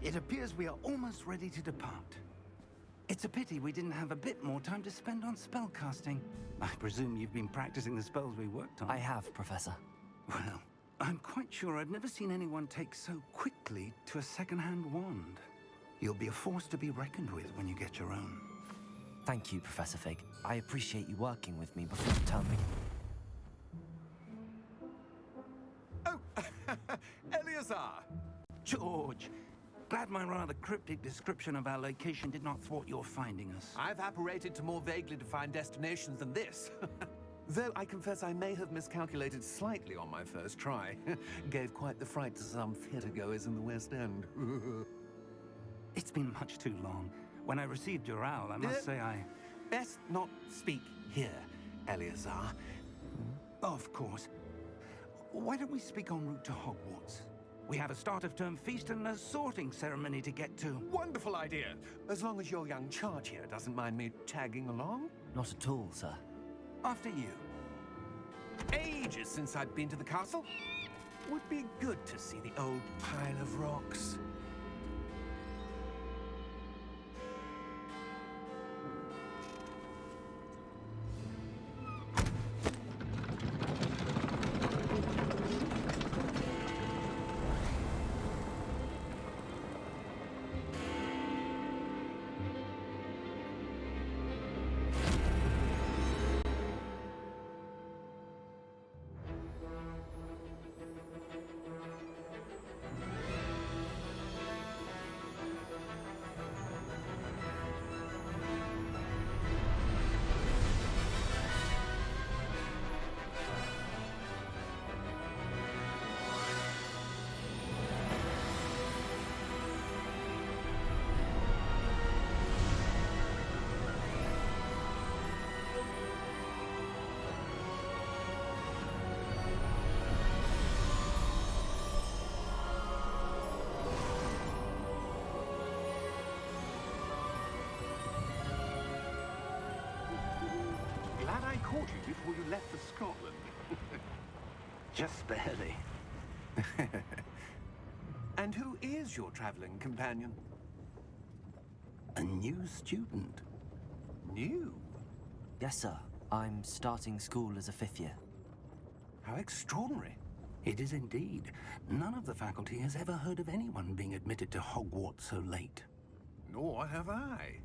It appears we are almost ready to depart. It's a pity we didn't have a bit more time to spend on spellcasting. I presume you've been practicing the spells we worked on. I have, Professor. Well, I'm quite sure I've never seen anyone take so quickly to a second-hand wand. You'll be a force to be reckoned with when you get your own. Thank you, Professor Fig. I appreciate you working with me before the term begins. Oh, Eleazar! George! Glad my rather cryptic description of our location did not thwart your finding us. I've apparated to more vaguely defined destinations than this. Though I confess I may have miscalculated slightly on my first try. Gave quite the fright to some theatergoers in the West End. It's been much too long. When I received your owl, I must say I... Best not speak here, Eleazar. Of course. Why don't we speak en route to Hogwarts? We have a start-of-term feast and a sorting ceremony to get to. Wonderful idea! As long as your young charge here doesn't mind me tagging along. Not at all, sir. After you. Ages since I've been to the castle. Would be good to see the old pile of rocks. Glad I caught you before you left for Scotland. Just barely. And who is your traveling companion? A new student. New? Yes, sir. I'm starting school as a 5th year. How extraordinary. It is indeed. None of the faculty has ever heard of anyone being admitted to Hogwarts so late. Nor have I.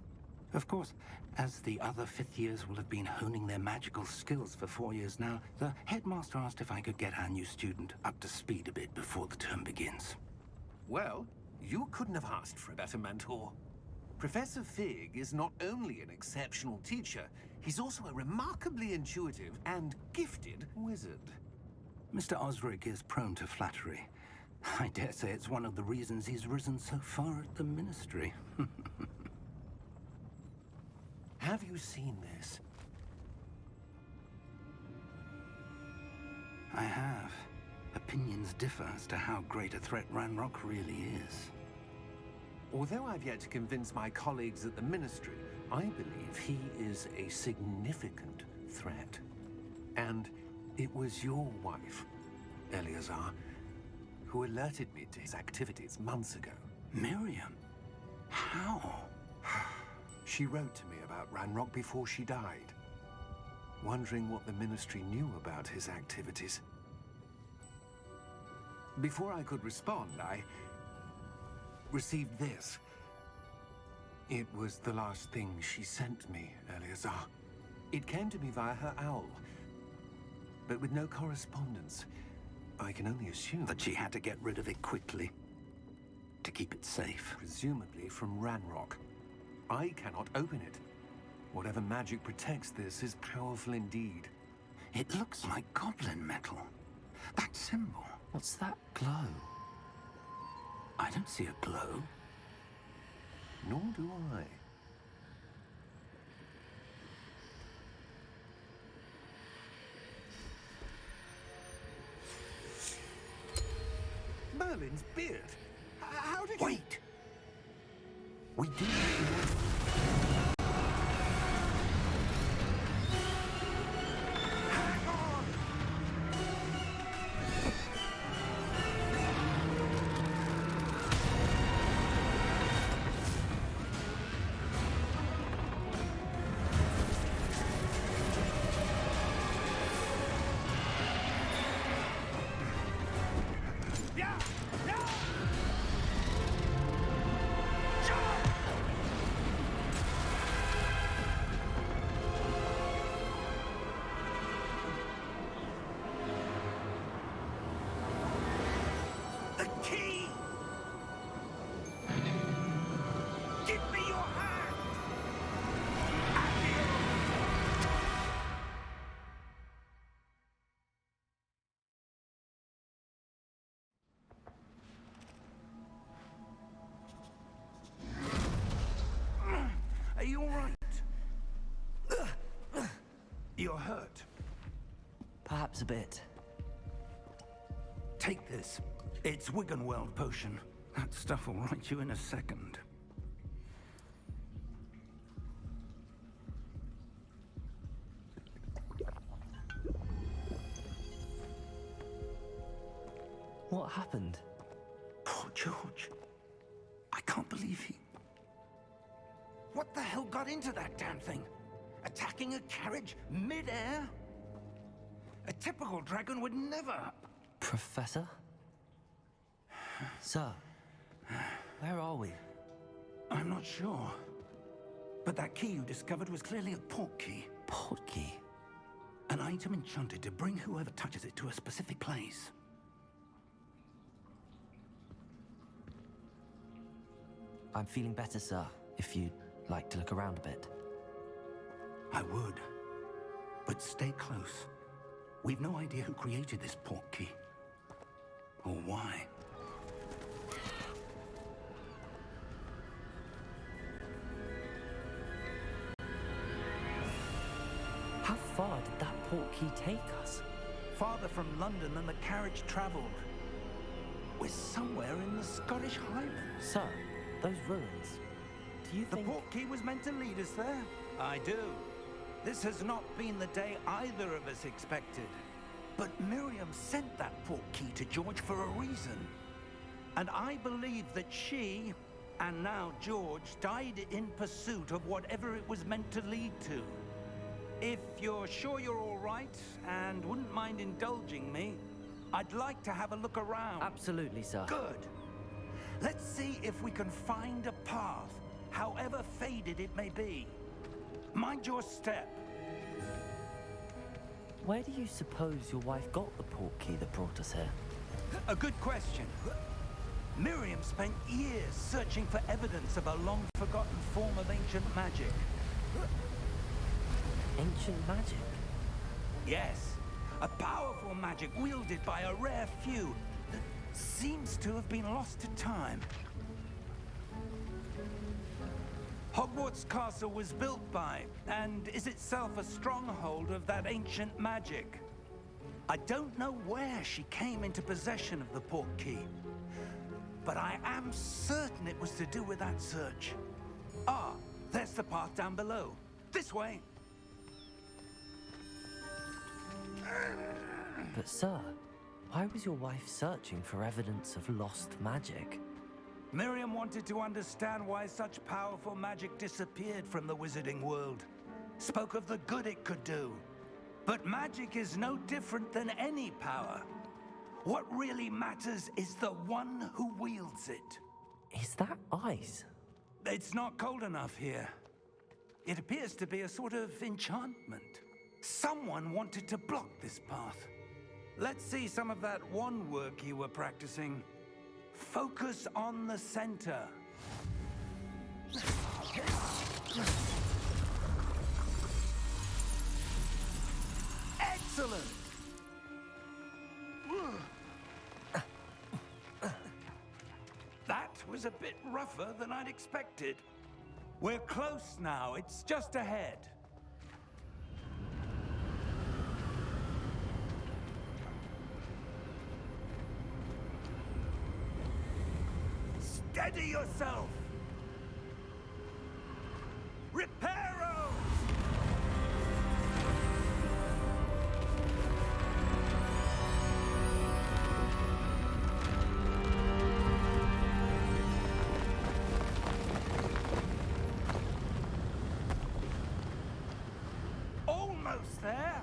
Of course, as the other 5th years will have been honing their magical skills for 4 years now, the headmaster asked if I could get our new student up to speed a bit before the term begins. Well, you couldn't have asked for a better mentor. Professor Fig is not only an exceptional teacher, he's also a remarkably intuitive and gifted wizard. Mr. Osric is prone to flattery. I dare say it's one of the reasons he's risen so far at the Ministry. Have you seen this? I have. Opinions differ as to how great a threat Ranrok really is. Although I've yet to convince my colleagues at the Ministry, I believe he is a significant threat. And it was your wife, Eleazar, who alerted me to his activities months ago. Miriam? How? She wrote to me about Ranrok before she died, wondering what the Ministry knew about his activities. Before I could respond, I received this. It was the last thing she sent me, Eleazar. It came to me via her owl, but with no correspondence. I can only assume That she had to get rid of it quickly, to keep it safe. presumably from Ranrok. I cannot open it. Whatever magic protects this is powerful indeed. It looks like goblin metal. That symbol. What's that glow? I don't see a glow. Nor do I. Merlin's beard. How did you... Wait! We do... You're hurt. Perhaps a bit. Take this. It's Wiggenweld potion. That stuff will right you in a second. What happened? Poor George. I can't believe he... What the hell got into that damn thing? Attacking a carriage mid-air? A typical dragon would never... Professor? Sir, where are we? I'm not sure. But that key you discovered was clearly a port key. Port key? An item enchanted to bring whoever touches it to a specific place. I'm feeling better, sir, if you'd like to look around a bit. I would. But stay close. We've no idea who created this port key. Or why. How far did that port key take us? Farther from London than the carriage traveled. We're somewhere in the Scottish Highlands. Sir, those ruins. Do you The think... port key was meant to lead us there? I do. This has not been the day either of us expected. But Miriam sent that port key to George for a reason. And I believe that she, and now George, died in pursuit of whatever it was meant to lead to. If you're sure you're all right, and wouldn't mind indulging me, I'd like to have a look around. Absolutely, sir. Good. Let's see if we can find a path, however faded it may be. Mind your step. Where do you suppose your wife got the port key that brought us here? A good question. Miriam spent years searching for evidence of a long-forgotten form of ancient magic. Ancient magic? Yes, a powerful magic wielded by a rare few that seems to have been lost to time. Hogwarts Castle was built by, and is itself a stronghold of that ancient magic. I don't know where she came into possession of the port key, but I am certain it was to do with that search. Ah, there's the path down below. This way. But sir, why was your wife searching for evidence of lost magic? Miriam wanted to understand why such powerful magic disappeared from the wizarding world. Spoke of the good it could do. But magic is no different than any power. What really matters is the one who wields it. Is that ice? It's not cold enough here. It appears to be a sort of enchantment. Someone wanted to block this path. Let's see some of that wand work you were practicing. Focus on the center. Excellent! That was a bit rougher than I'd expected. We're close now. It's just ahead. Steady yourself! Reparo! Almost there!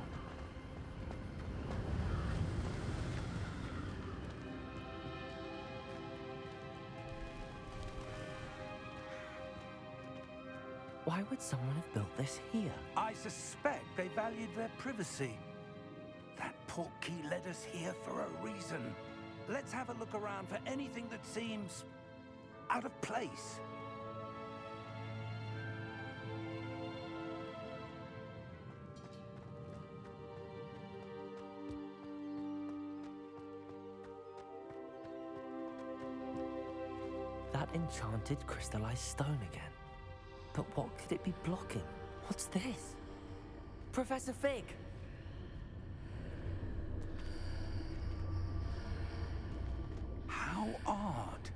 Why would someone have built this here? I suspect they valued their privacy. That port key led us here for a reason. Let's have a look around for anything that seems out of place. That enchanted crystallized stone again. But what could it be blocking? What's this? Professor Fig! How odd.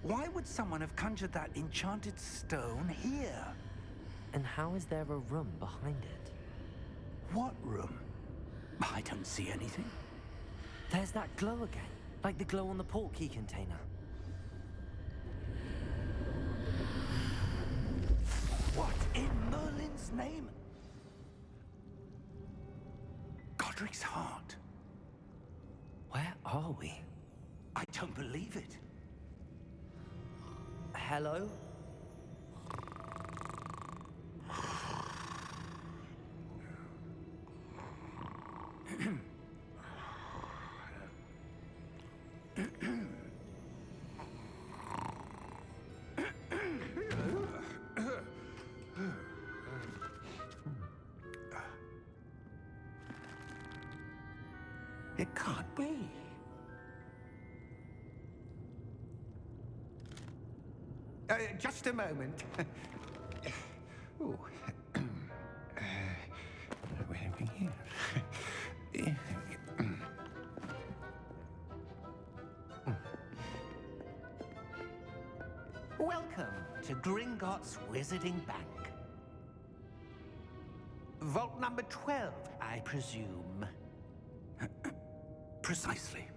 Why would someone have conjured that enchanted stone here? And how is there a room behind it? What room? I don't see anything. There's that glow again, like the glow on the portkey container. What in Merlin's name? Godric's heart. Where are we? I don't believe it. Hello? It can't be. Just a moment. Ooh. Where have we here? Welcome to Gringotts Wizarding Bank. Vault number 12, I presume. Precisely.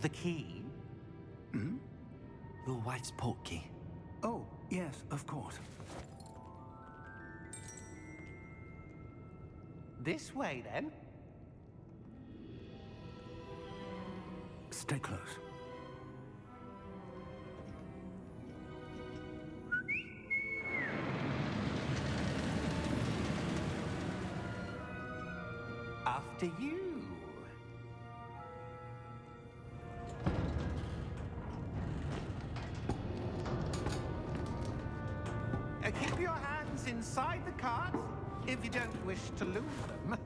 The key? Hmm? Your wife's portkey. Oh, yes, of course. This way, then. Stay close. After you. Keep your hands inside the cart if you don't wish to lose them.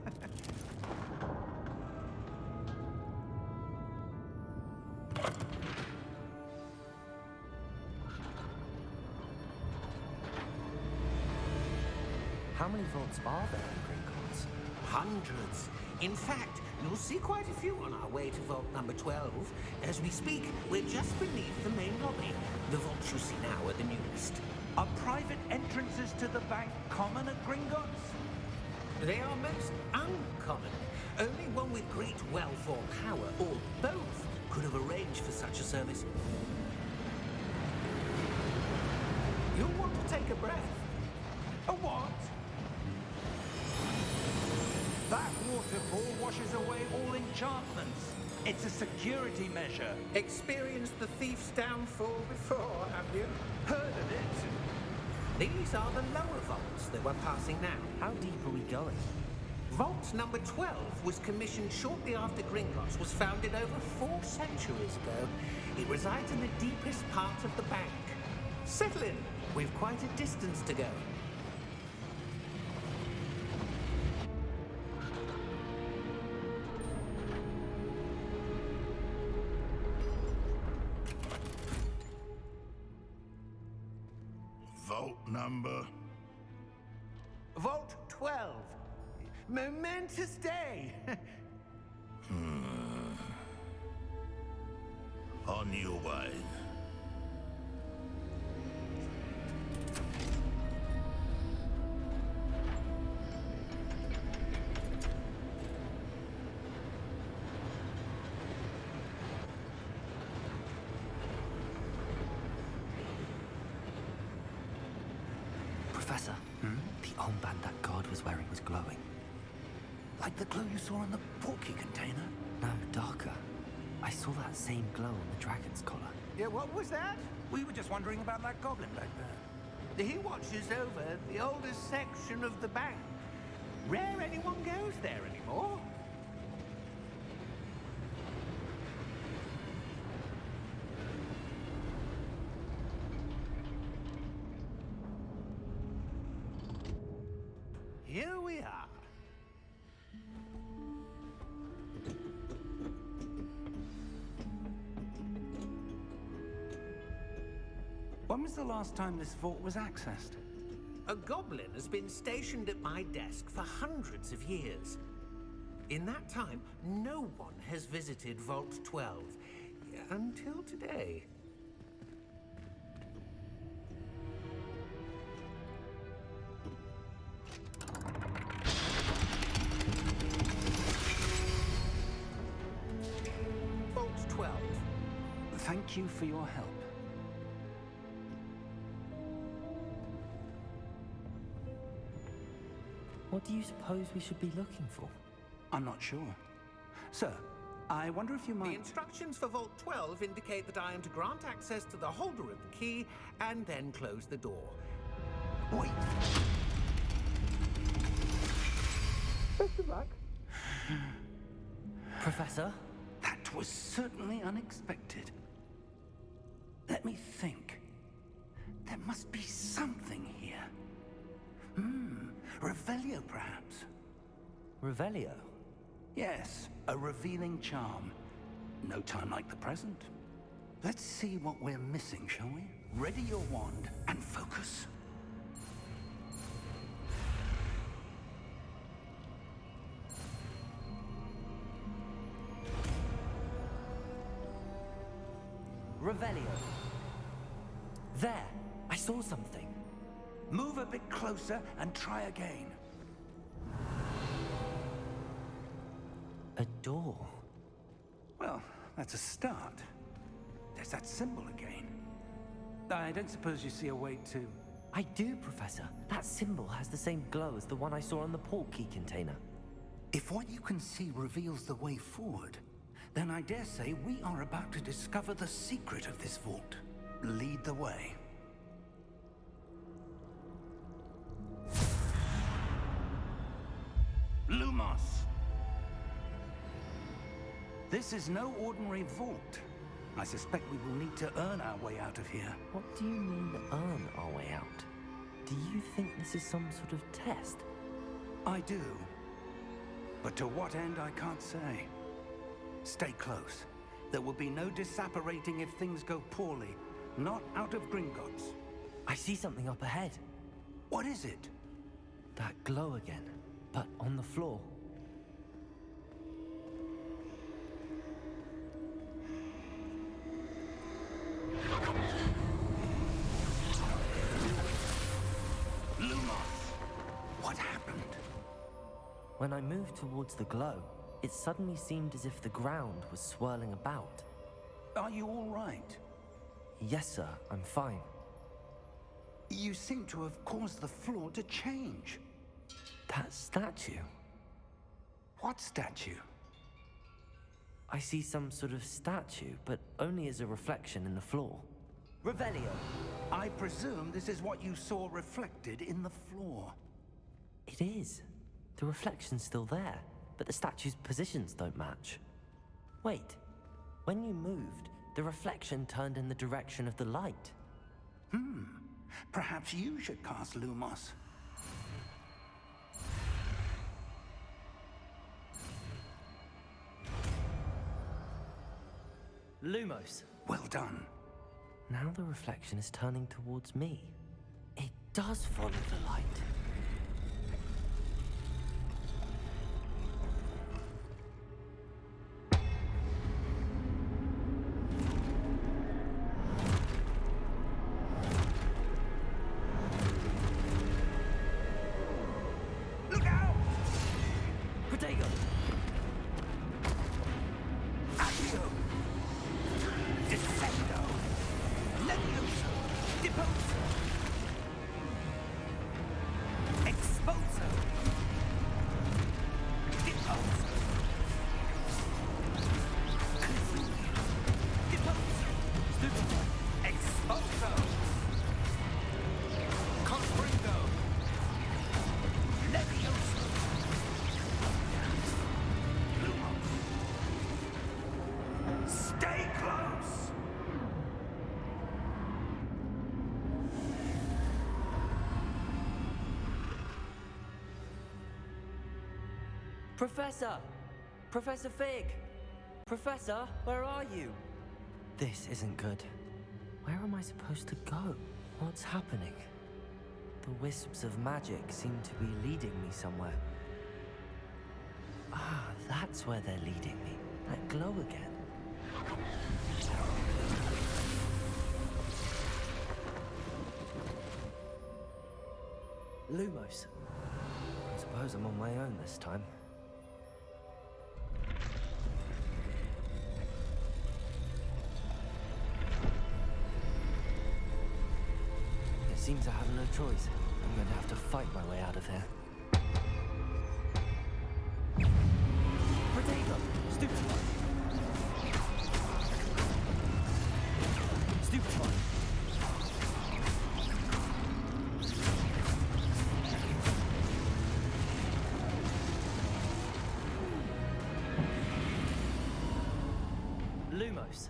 How many vaults are there in Gringotts? Hundreds. In fact, you'll see quite a few on our way to vault number 12. As we speak, we're just beneath the main lobby. The vaults you see now are the newest. Are private entrances to the bank common at Gringotts? They are most uncommon. Only one with great wealth or power, or both, could have arranged for such a service. You'll want to take a breath. A what? That waterfall washes away all enchantments. It's a security measure. Experienced the thief's downfall before, have you? Heard of it? These are the lower vaults that we're passing now. How deep are we going? Vault number 12 was commissioned shortly after Gringotts was founded over 4 centuries ago. It resides in the deepest part of the bank. Settle in. We've quite a distance to go. Vault number? Vault 12. Momentous day. On your way. Professor, the armband that guard was wearing was glowing. Like the glow you saw in the portkey container? No, darker. I saw that same glow on the dragon's collar. Yeah, what was that? We were just wondering about that goblin back there. He watches over the oldest section of the bank. Rare anyone goes there anymore. Here we are. When was the last time this vault was accessed? A goblin has been stationed at my desk for hundreds of years. In that time, no one has visited Vault 12. Until today. Vault 12. Thank you for your help. What do you suppose we should be looking for? I'm not sure. Sir, I wonder if you The might... instructions for Vault 12 indicate that I am to grant access to the holder of the key and then close the door. Wait! Best of luck. Professor? That was certainly unexpected. Let me think. There must be something here. Revelio, perhaps? Revelio? Yes, a revealing charm. No time like the present. Let's see what we're missing, shall we? Ready your wand and focus. Revelio. There! I saw something. Move a bit closer and try again. A door. Well, that's a start. There's that symbol again. I don't suppose you see a way to... I do, Professor. That symbol has the same glow as the one I saw on the port key container. If what you can see reveals the way forward, then I dare say we are about to discover the secret of this vault. Lead the way. Lumos! This is no ordinary vault. I suspect we will need to earn our way out of here. What do you mean, earn our way out? Do you think this is some sort of test? I do. But to what end, I can't say. Stay close. There will be no disapparating if things go poorly. Not out of Gringotts. I see something up ahead. What is it? That glow again, but on the floor. Lumos! What happened? When I moved towards the glow, it suddenly seemed as if the ground was swirling about. Are you all right? Yes, sir, I'm fine. You seem to have caused the floor to change. That statue? What statue? I see some sort of statue, but only as a reflection in the floor. Revelio! I presume this is what you saw reflected in the floor. It is. The reflection's still there, but the statue's positions don't match. Wait, when you moved, the reflection turned in the direction of the light. Perhaps you should cast Lumos. Lumos! Well done. Now the reflection is turning towards me. It does follow the light. Look out! Protego! Accio! Descendo! Levioso! Deposo! Exposo! Deposo! Confundio! Deposo! Stupefy! Exposo! Confringo! Levioso! Lumos! Stay close! Professor! Professor Fig! Professor, where are you? This isn't good. Where am I supposed to go? What's happening? The wisps of magic seem to be leading me somewhere. Ah, that's where they're leading me. That glow again. Lumos. I suppose I'm on my own this time. It seems I have no choice. I'm going to have to fight my way out of here. Potato! Stupefy! Stupefy! Lumos.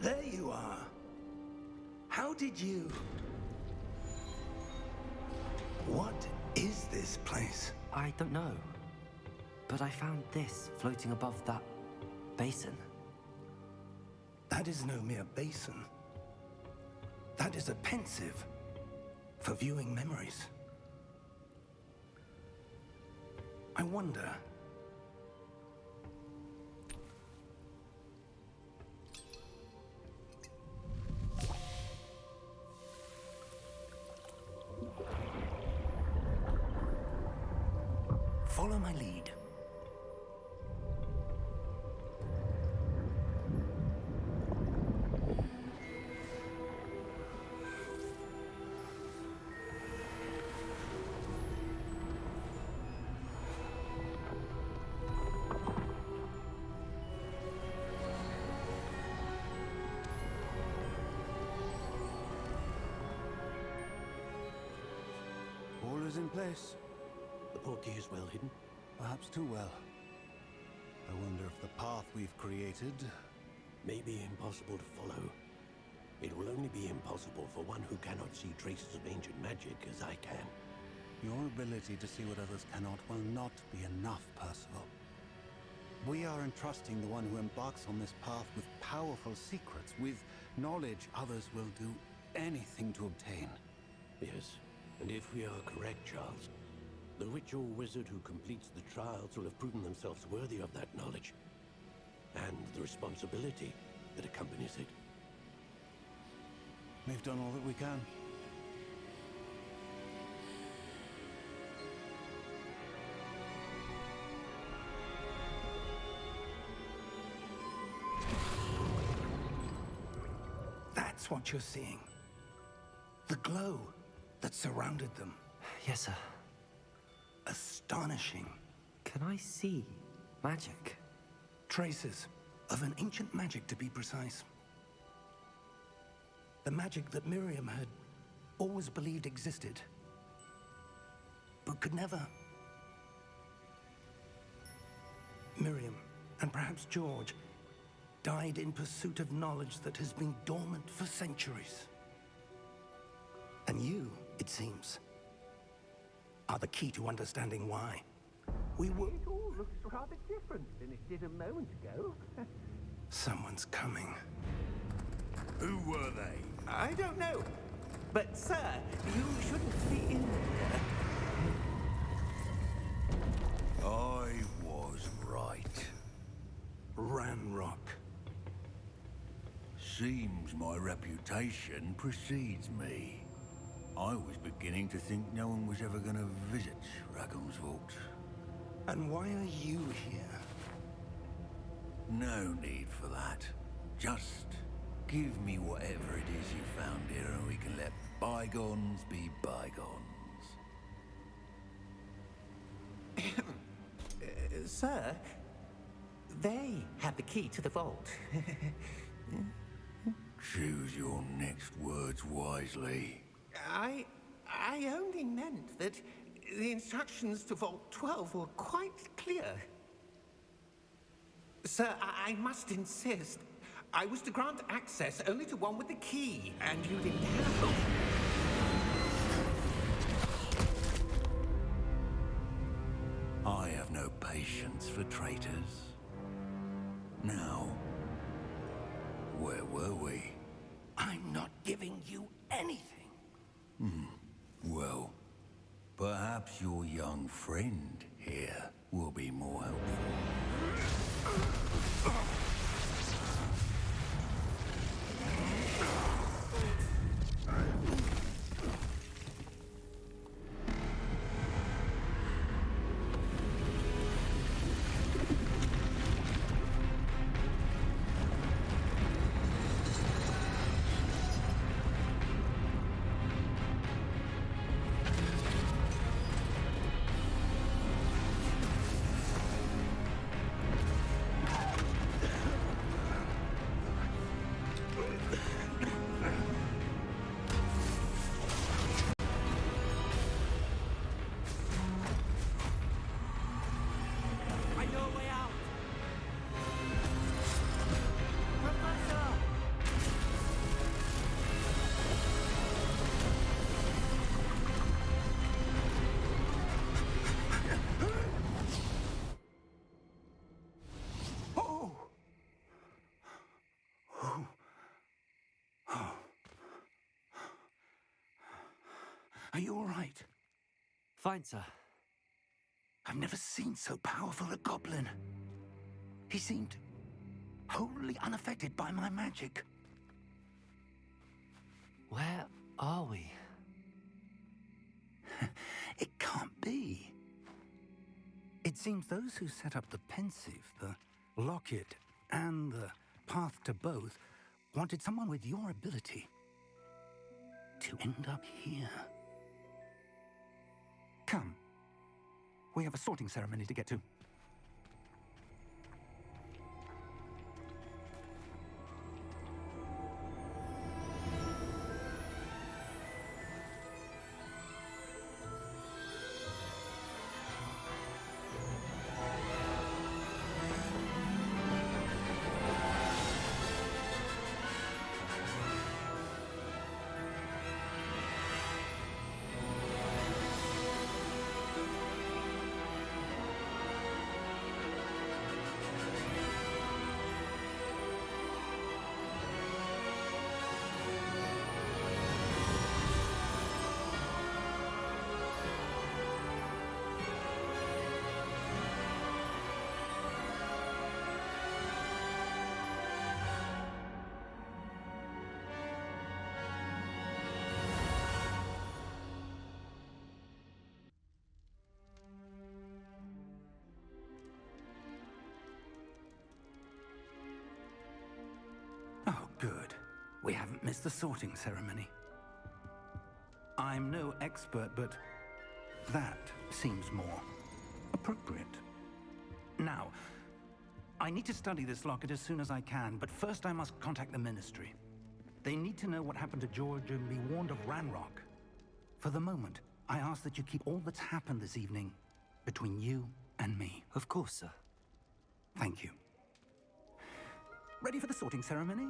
There you are. How did you... What is this place? I don't know. But I found this floating above that basin. That is no mere basin. That is a pensive for viewing memories. I wonder... Follow my lead. All is in place. The portkey is well hidden. Perhaps too well. I wonder if the path we've created... May be impossible to follow. It will only be impossible for one who cannot see traces of ancient magic as I can. Your ability to see what others cannot will not be enough, Percival. We are entrusting the one who embarks on this path with powerful secrets, with knowledge others will do anything to obtain. Yes, and if we are correct, Charles, the witch or wizard who completes the trials will have proven themselves worthy of that knowledge, and the responsibility that accompanies it. We've done all that we can. That's what you're seeing. The glow that surrounded them. Yes, sir. Astonishing. Can I see magic? Traces of an ancient magic, to be precise. The magic that Miriam had always believed existed, but could never. Miriam, and perhaps George, died in pursuit of knowledge that has been dormant for centuries. And you, it seems, are the key to understanding why. We were... It all looks rather different than it did a moment ago. Someone's coming. Who were they? I don't know. But, sir, you shouldn't be in here. I was right. Ranrok. Seems my reputation precedes me. I was beginning to think no one was ever going to visit Rackham's Vault. And why are you here? No need for that. Just Give me whatever it is you found here and we can let bygones be bygones. Sir, they have the key to the vault. Choose your next words wisely. I only meant that the instructions to Vault 12 were quite clear. Sir, I must insist. I was to grant access only to one with the key, and you didn't have it. I have no patience for traitors. Now, where were we? I'm not giving you anything. Well, perhaps your young friend here will be more helpful. Are you all right? Fine, sir. I've never seen so powerful a goblin. He seemed wholly unaffected by my magic. Where are we? It can't be. It seems those who set up the pensive, the locket, and the path to both wanted someone with your ability to end up here. Come. We have a sorting ceremony to get to. Oh, good. We haven't missed the sorting ceremony. I'm no expert, but that seems more appropriate. Now, I need to study this locket as soon as I can, but first I must contact the Ministry. They need to know what happened to George and be warned of Ranrok. For the moment, I ask that you keep all that's happened this evening between you and me. Of course, sir. Thank you. Ready for the sorting ceremony?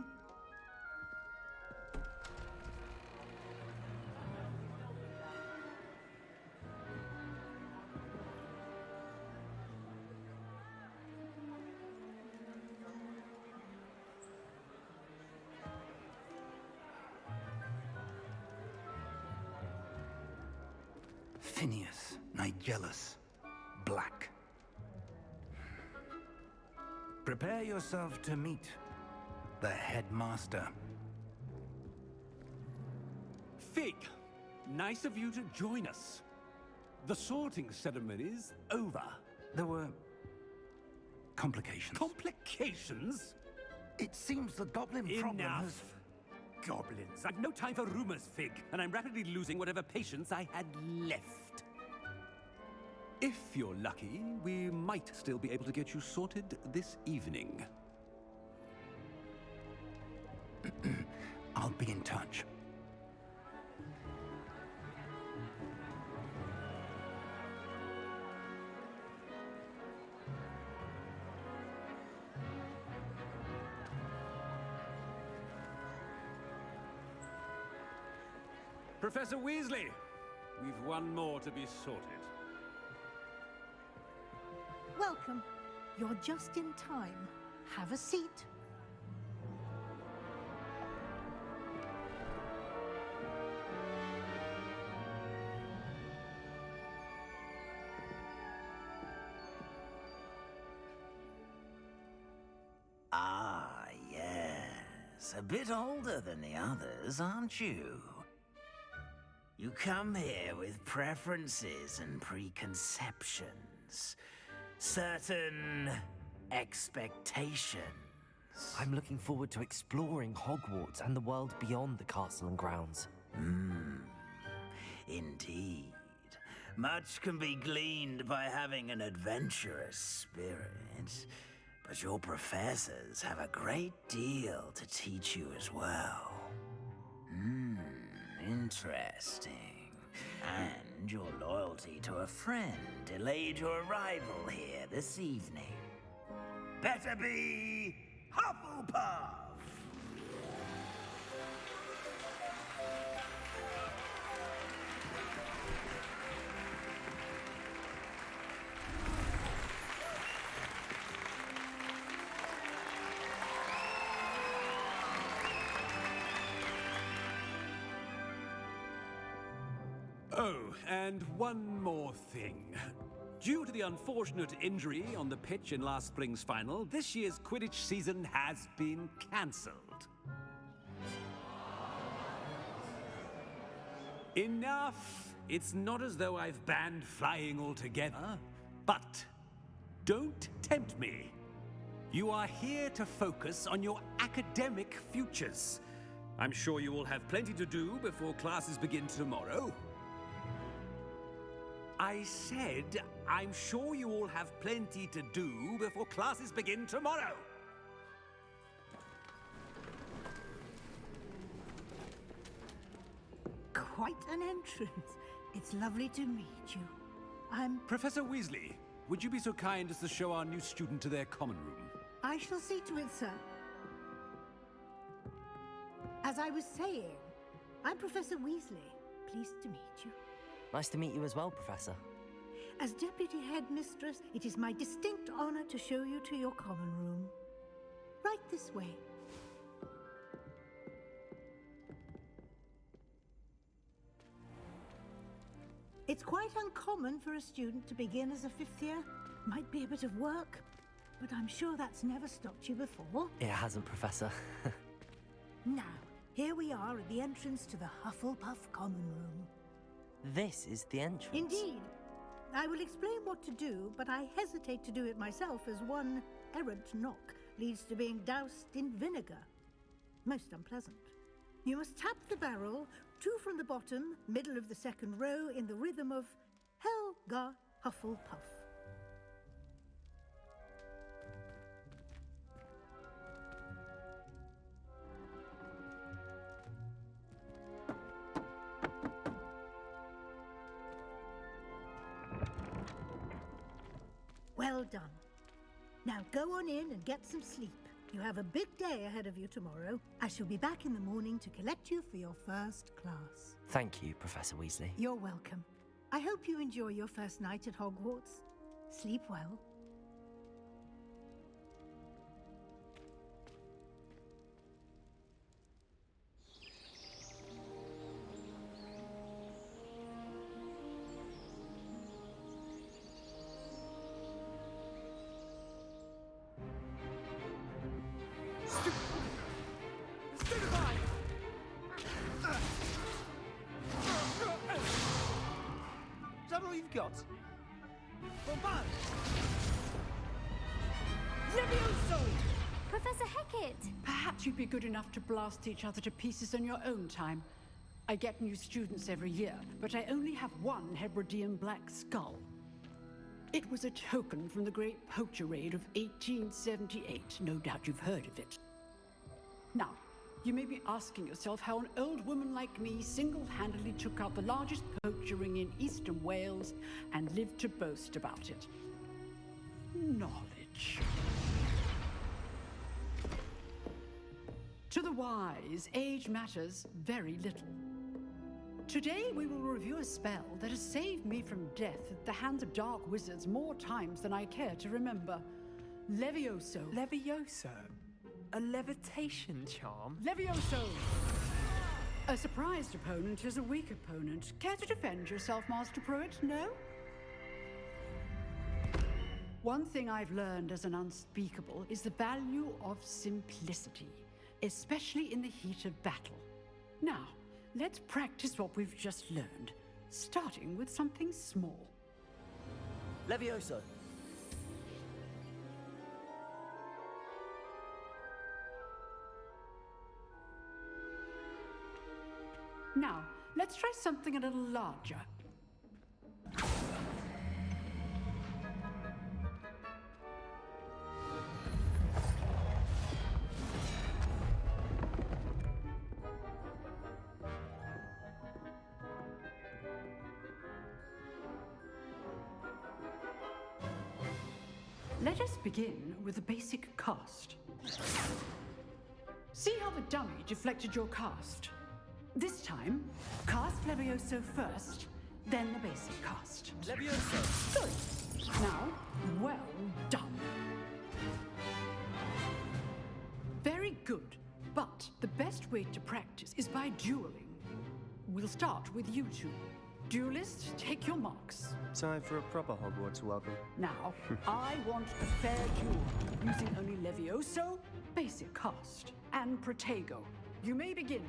Phineas, Nigellus, Black. Prepare yourself to meet the headmaster. Fig, nice of you to join us. The sorting ceremony's over. There were complications. Complications? It seems the goblin problem has... Enough! Goblins. I've no time for rumors, Fig, and I'm rapidly losing whatever patience I had left. If you're lucky, we might still be able to get you sorted this evening. I'll be in touch. Professor Weasley, we've one more to be sorted. Welcome. You're just in time. Have a seat. Ah, yes. A bit older than the others, aren't you? You come here with preferences and preconceptions. Certain expectations. I'm looking forward to exploring Hogwarts and the world beyond the castle and grounds. Indeed. Much can be gleaned by having an adventurous spirit, but your professors have a great deal to teach you as well. Interesting. And your loyalty to a friend delayed your arrival here this evening. Better be Hufflepuff! Oh, and one more thing. Due to the unfortunate injury on the pitch in last spring's final, this year's Quidditch season has been cancelled. Enough! It's not as though I've banned flying altogether, but don't tempt me. You are here to focus on your academic futures. I'm sure you will have plenty to do before classes begin tomorrow. I said, I'm sure you all have plenty to do before classes begin tomorrow. Quite an entrance. It's lovely to meet you. I'm... Professor Weasley, would you be so kind as to show our new student to their common room? I shall see to it, sir. As I was saying, I'm Professor Weasley. Pleased to meet you. Nice to meet you as well, Professor. As Deputy Headmistress, it is my distinct honor to show you to your common room. Right this way. It's quite uncommon for a student to begin as a fifth year. Might be a bit of work, but I'm sure that's never stopped you before. It hasn't, Professor. Now, here we are at the entrance to the Hufflepuff common room. This is the entrance. Indeed. I will explain what to do, but I hesitate to do it myself as one errant knock leads to being doused in vinegar. Most unpleasant. You must tap the barrel, 2 from the bottom, middle of the second row, in the rhythm of Helga Hufflepuff. Well done. Now go on in and get some sleep. You have a big day ahead of you tomorrow. I shall be back in the morning to collect you for your first class. Thank you, Professor Weasley. You're welcome. I hope you enjoy your first night at Hogwarts. Sleep well. Is that all you've got? Bombard! Levioso! Professor Hecat! Perhaps you'd be good enough to blast each other to pieces in your own time. I get new students every year, but I only have one Hebridean black skull. It was a token from the Great Poacher Raid of 1878. No doubt you've heard of it. Now, you may be asking yourself how an old woman like me single-handedly took out the largest poacher ring in eastern Wales and lived to boast about it. Knowledge. To the wise, age matters very little. Today, we will review a spell that has saved me from death at the hands of dark wizards more times than I care to remember. Levioso. Levioso? A levitation charm? Levioso! A surprised opponent is a weak opponent. Care to defend yourself, Master Pruitt? No? One thing I've learned as an unspeakable is the value of simplicity, especially in the heat of battle. Now, let's practice what we've just learned, starting with something small. Levioso. Now, let's try something a little larger. Let us begin with a basic cast. See how the dummy deflected your cast? This time, cast Levioso first, then the basic cast. Levioso! Good. Now, well done. Very good, but the best way to practice is by dueling. We'll start with you two. Duelists, take your marks. Time for a proper Hogwarts welcome. Now, I want a fair duel, using only Levioso, basic cast, and Protego. You may begin.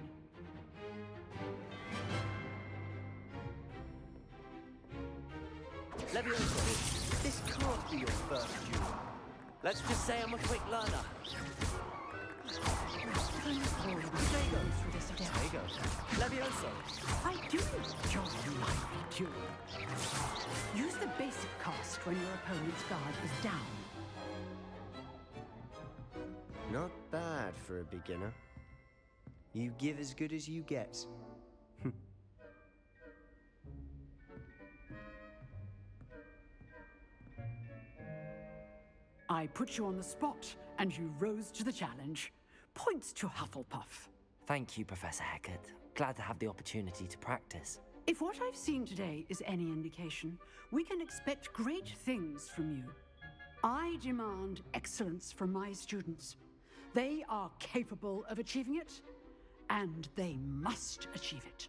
Levioso, this can't be your first duel. Let's just say I'm a quick learner. Protego for this attack. Protego. Levioso. I do enjoy a lively duel. Use the basic cast when your opponent's guard is down. Not bad for a beginner. You give as good as you get. I put you on the spot, and you rose to the challenge. Points to Hufflepuff. Thank you, Professor Hecat. Glad to have the opportunity to practice. If what I've seen today is any indication, we can expect great things from you. I demand excellence from my students. They are capable of achieving it, and they must achieve it.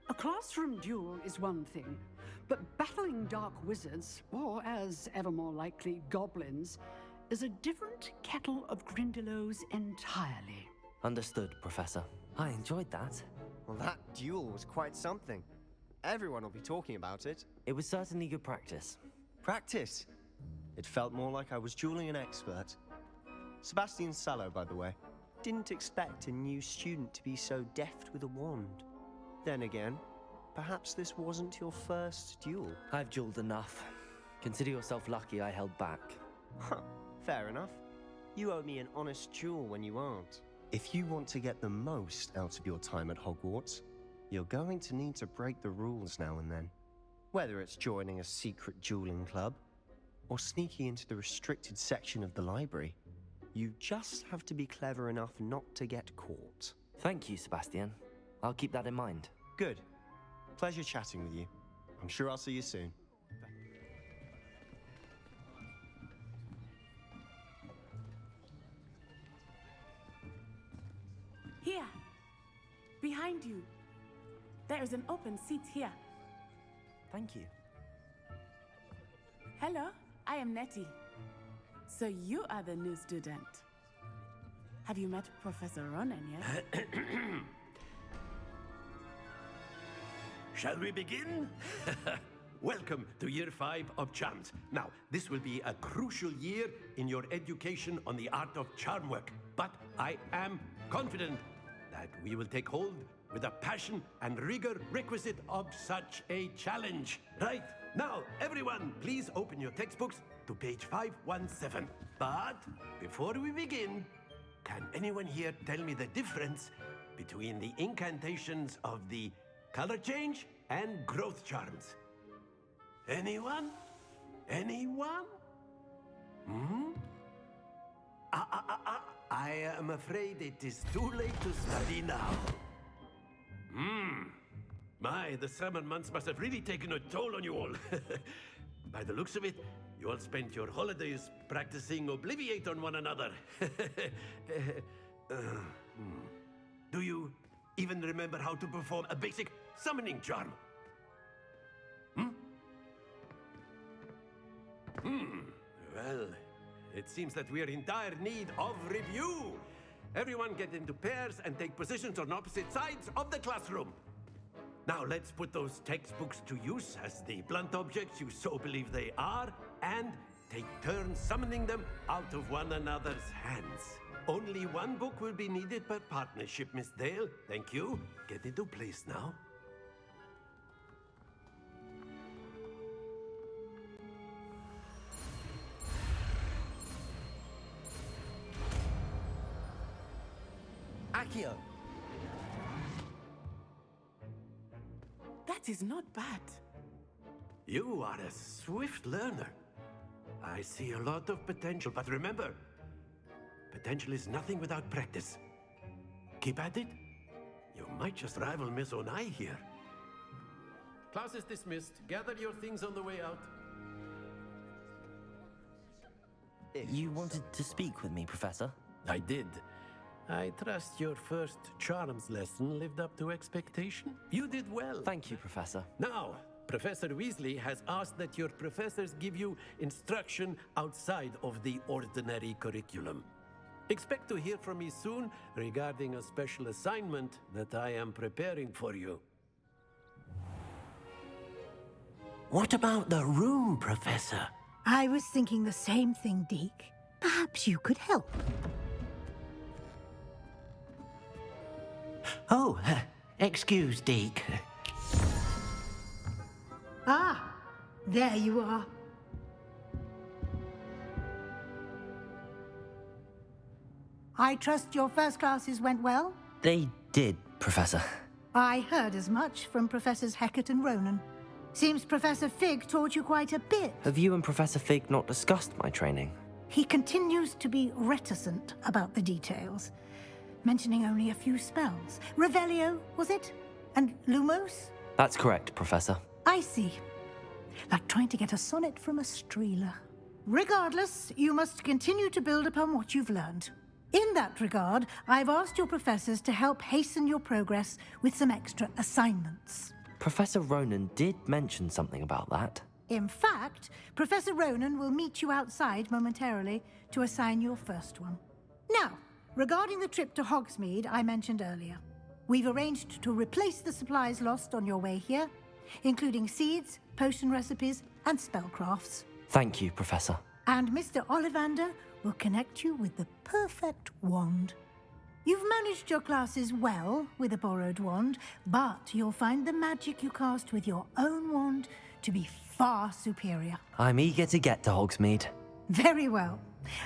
A classroom duel is one thing, but battling dark wizards, or as ever more likely, goblins, is a different kettle of Grindylows entirely. Understood, Professor. I enjoyed that. Well, that duel was quite something. Everyone will be talking about it. It was certainly good practice. Practice? It felt more like I was dueling an expert. Sebastian Sallow, by the way. Didn't expect a new student to be so deft with a wand. Then again, perhaps this wasn't your first duel. I've dueled enough. Consider yourself lucky I held back. Huh, fair enough. You owe me an honest duel when you aren't. If you want to get the most out of your time at Hogwarts, you're going to need to break the rules now and then. Whether it's joining a secret dueling club, or sneaking into the restricted section of the library, you just have to be clever enough not to get caught. Thank you, Sebastian. I'll keep that in mind. Good. Pleasure chatting with you. I'm sure I'll see you soon. Here, behind you. There is an open seat here. Thank you. Hello, I am Nettie. So you are the new student. Have you met Professor Ronan yet? Shall we begin? welcome to year 5 of charms. Now, this will be a crucial year in your education on the art of charm work. But I am confident that we will take hold with the passion and rigor requisite of such a challenge. Right, now, everyone, please open your textbooks to page 517. But before we begin, can anyone here tell me the difference between the incantations of the color change and growth charms? Anyone? Anyone? I am afraid it is too late to study now. My, the summer months must have really taken a toll on you all. By the looks of it, you all spent your holidays practicing Obliviate on one another. Do you even remember how to perform a basic summoning charm? Well, it seems that we are in dire need of review. Everyone get into pairs and take positions on opposite sides of the classroom. Now let's put those textbooks to use as the blunt objects you so believe they are, and take turns summoning them out of one another's hands. Only one book will be needed per partnership, Miss Dale. Thank you. Get into place now. Accio! That is not bad. You are a swift learner. I see a lot of potential, but remember, potential is nothing without practice. Keep at it. You might just rival Miss Onai here. Class is dismissed. Gather your things on the way out. You wanted to speak with me, Professor? I did. I trust your first charms lesson lived up to expectation. You did well. Thank you, Professor. Now, Professor Weasley has asked that your professors give you instruction outside of the ordinary curriculum. Expect to hear from me soon regarding a special assignment that I am preparing for you. What about the room, Professor? I was thinking the same thing, Deke. Perhaps you could help. Oh, excuse, Deke. Ah, there you are. I trust your first classes went well? They did, Professor. I heard as much from Professors Hecat and Ronan. Seems Professor Fig taught you quite a bit. Have you and Professor Fig not discussed my training? He continues to be reticent about the details, mentioning only a few spells. Revelio, was it? And Lumos? That's correct, Professor. I see. Like trying to get a sonnet from a streeler. Regardless, you must continue to build upon what you've learned. In that regard, I've asked your professors to help hasten your progress with some extra assignments. Professor Ronan did mention something about that. In fact, Professor Ronan will meet you outside momentarily to assign your first one. Now, regarding the trip to Hogsmeade I mentioned earlier, we've arranged to replace the supplies lost on your way here, including seeds, potion recipes, and spellcrafts. Thank you, Professor. And Mr. Ollivander will connect you with the perfect wand. You've managed your classes well with a borrowed wand, but you'll find the magic you cast with your own wand to be far superior. I'm eager to get to Hogsmeade. Very well.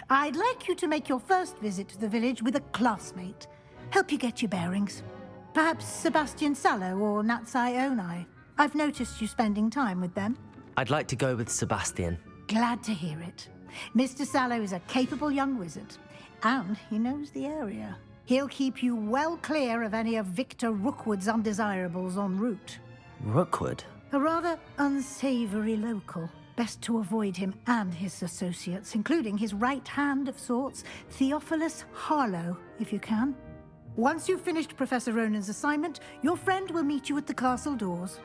I'd like you to make your first visit to the village with a classmate. Help you get your bearings. Perhaps Sebastian Sallow or Natsai Onai. I've noticed you spending time with them. I'd like to go with Sebastian. Glad to hear it. Mr. Sallow is a capable young wizard, and he knows the area. He'll keep you well clear of any of Victor Rookwood's undesirables en route. Rookwood? A rather unsavory local. Best to avoid him and his associates, including his right hand of sorts, Theophilus Harlow, if you can. Once you've finished Professor Ronan's assignment, your friend will meet you at the castle doors.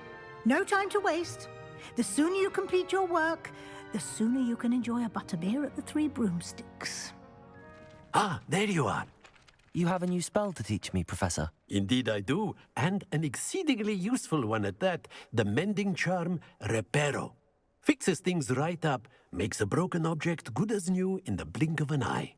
No time to waste. The sooner you complete your work, the sooner you can enjoy a butterbeer at the Three Broomsticks. Ah, there you are. you have a new spell to teach me, Professor. Indeed I do, and an exceedingly useful one at that. The mending charm, Reparo. Fixes things right up, makes a broken object good as new in the blink of an eye.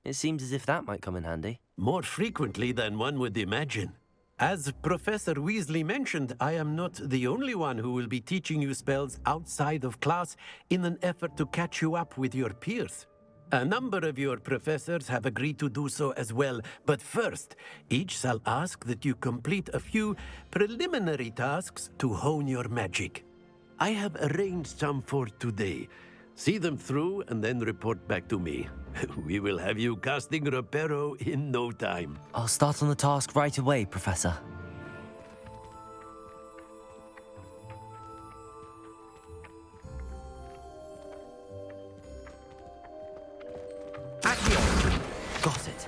It seems as if that might come in handy. More frequently than one would imagine. As Professor Weasley mentioned, I am not the only one who will be teaching you spells outside of class in an effort to catch you up with your peers. A number of your professors have agreed to do so as well, but first, each shall ask that you complete a few preliminary tasks to hone your magic. I have arranged some for today. See them through and then report back to me. We will have you casting Reparo in no time. I'll start on the task right away, Professor. Got it.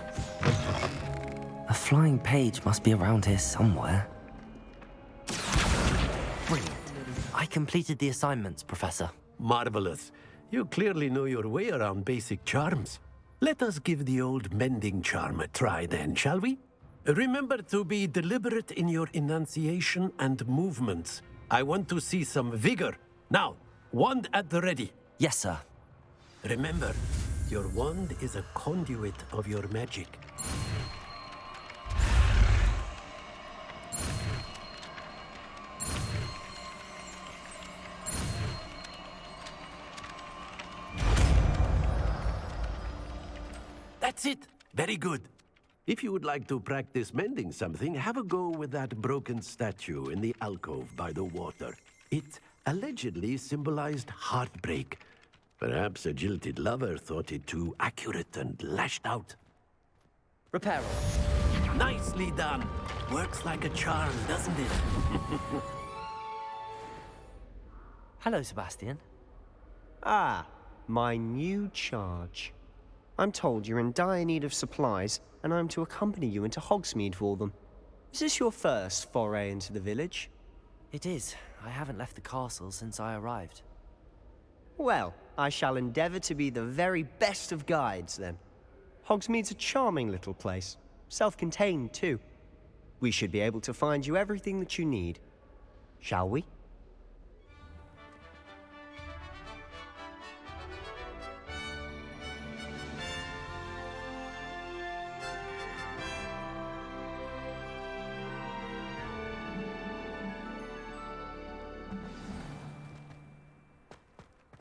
A flying page must be around here somewhere. Brilliant. I completed the assignments, Professor. Marvelous. You clearly know your way around basic charms. Let us give the old mending charm a try then, shall we? Remember to be deliberate in your enunciation and movements. I want to see some vigor. Now, wand at the ready. Yes, sir. Remember, your wand is a conduit of your magic. That's it. Very good. If you would like to practice mending something, have a go with that broken statue in the alcove by the water. It allegedly symbolized heartbreak. Perhaps a jilted lover thought it too accurate and lashed out. Reparo. Nicely done. Works like a charm, doesn't it? Hello, Sebastian. Ah, my new charge. I'm told you're in dire need of supplies, and I'm to accompany you into Hogsmeade for them. Is this your first foray into the village? It is. I haven't left the castle since I arrived. Well, I shall endeavour to be the very best of guides, then. Hogsmeade's a charming little place. Self-contained, too. We should be able to find you everything that you need. Shall we?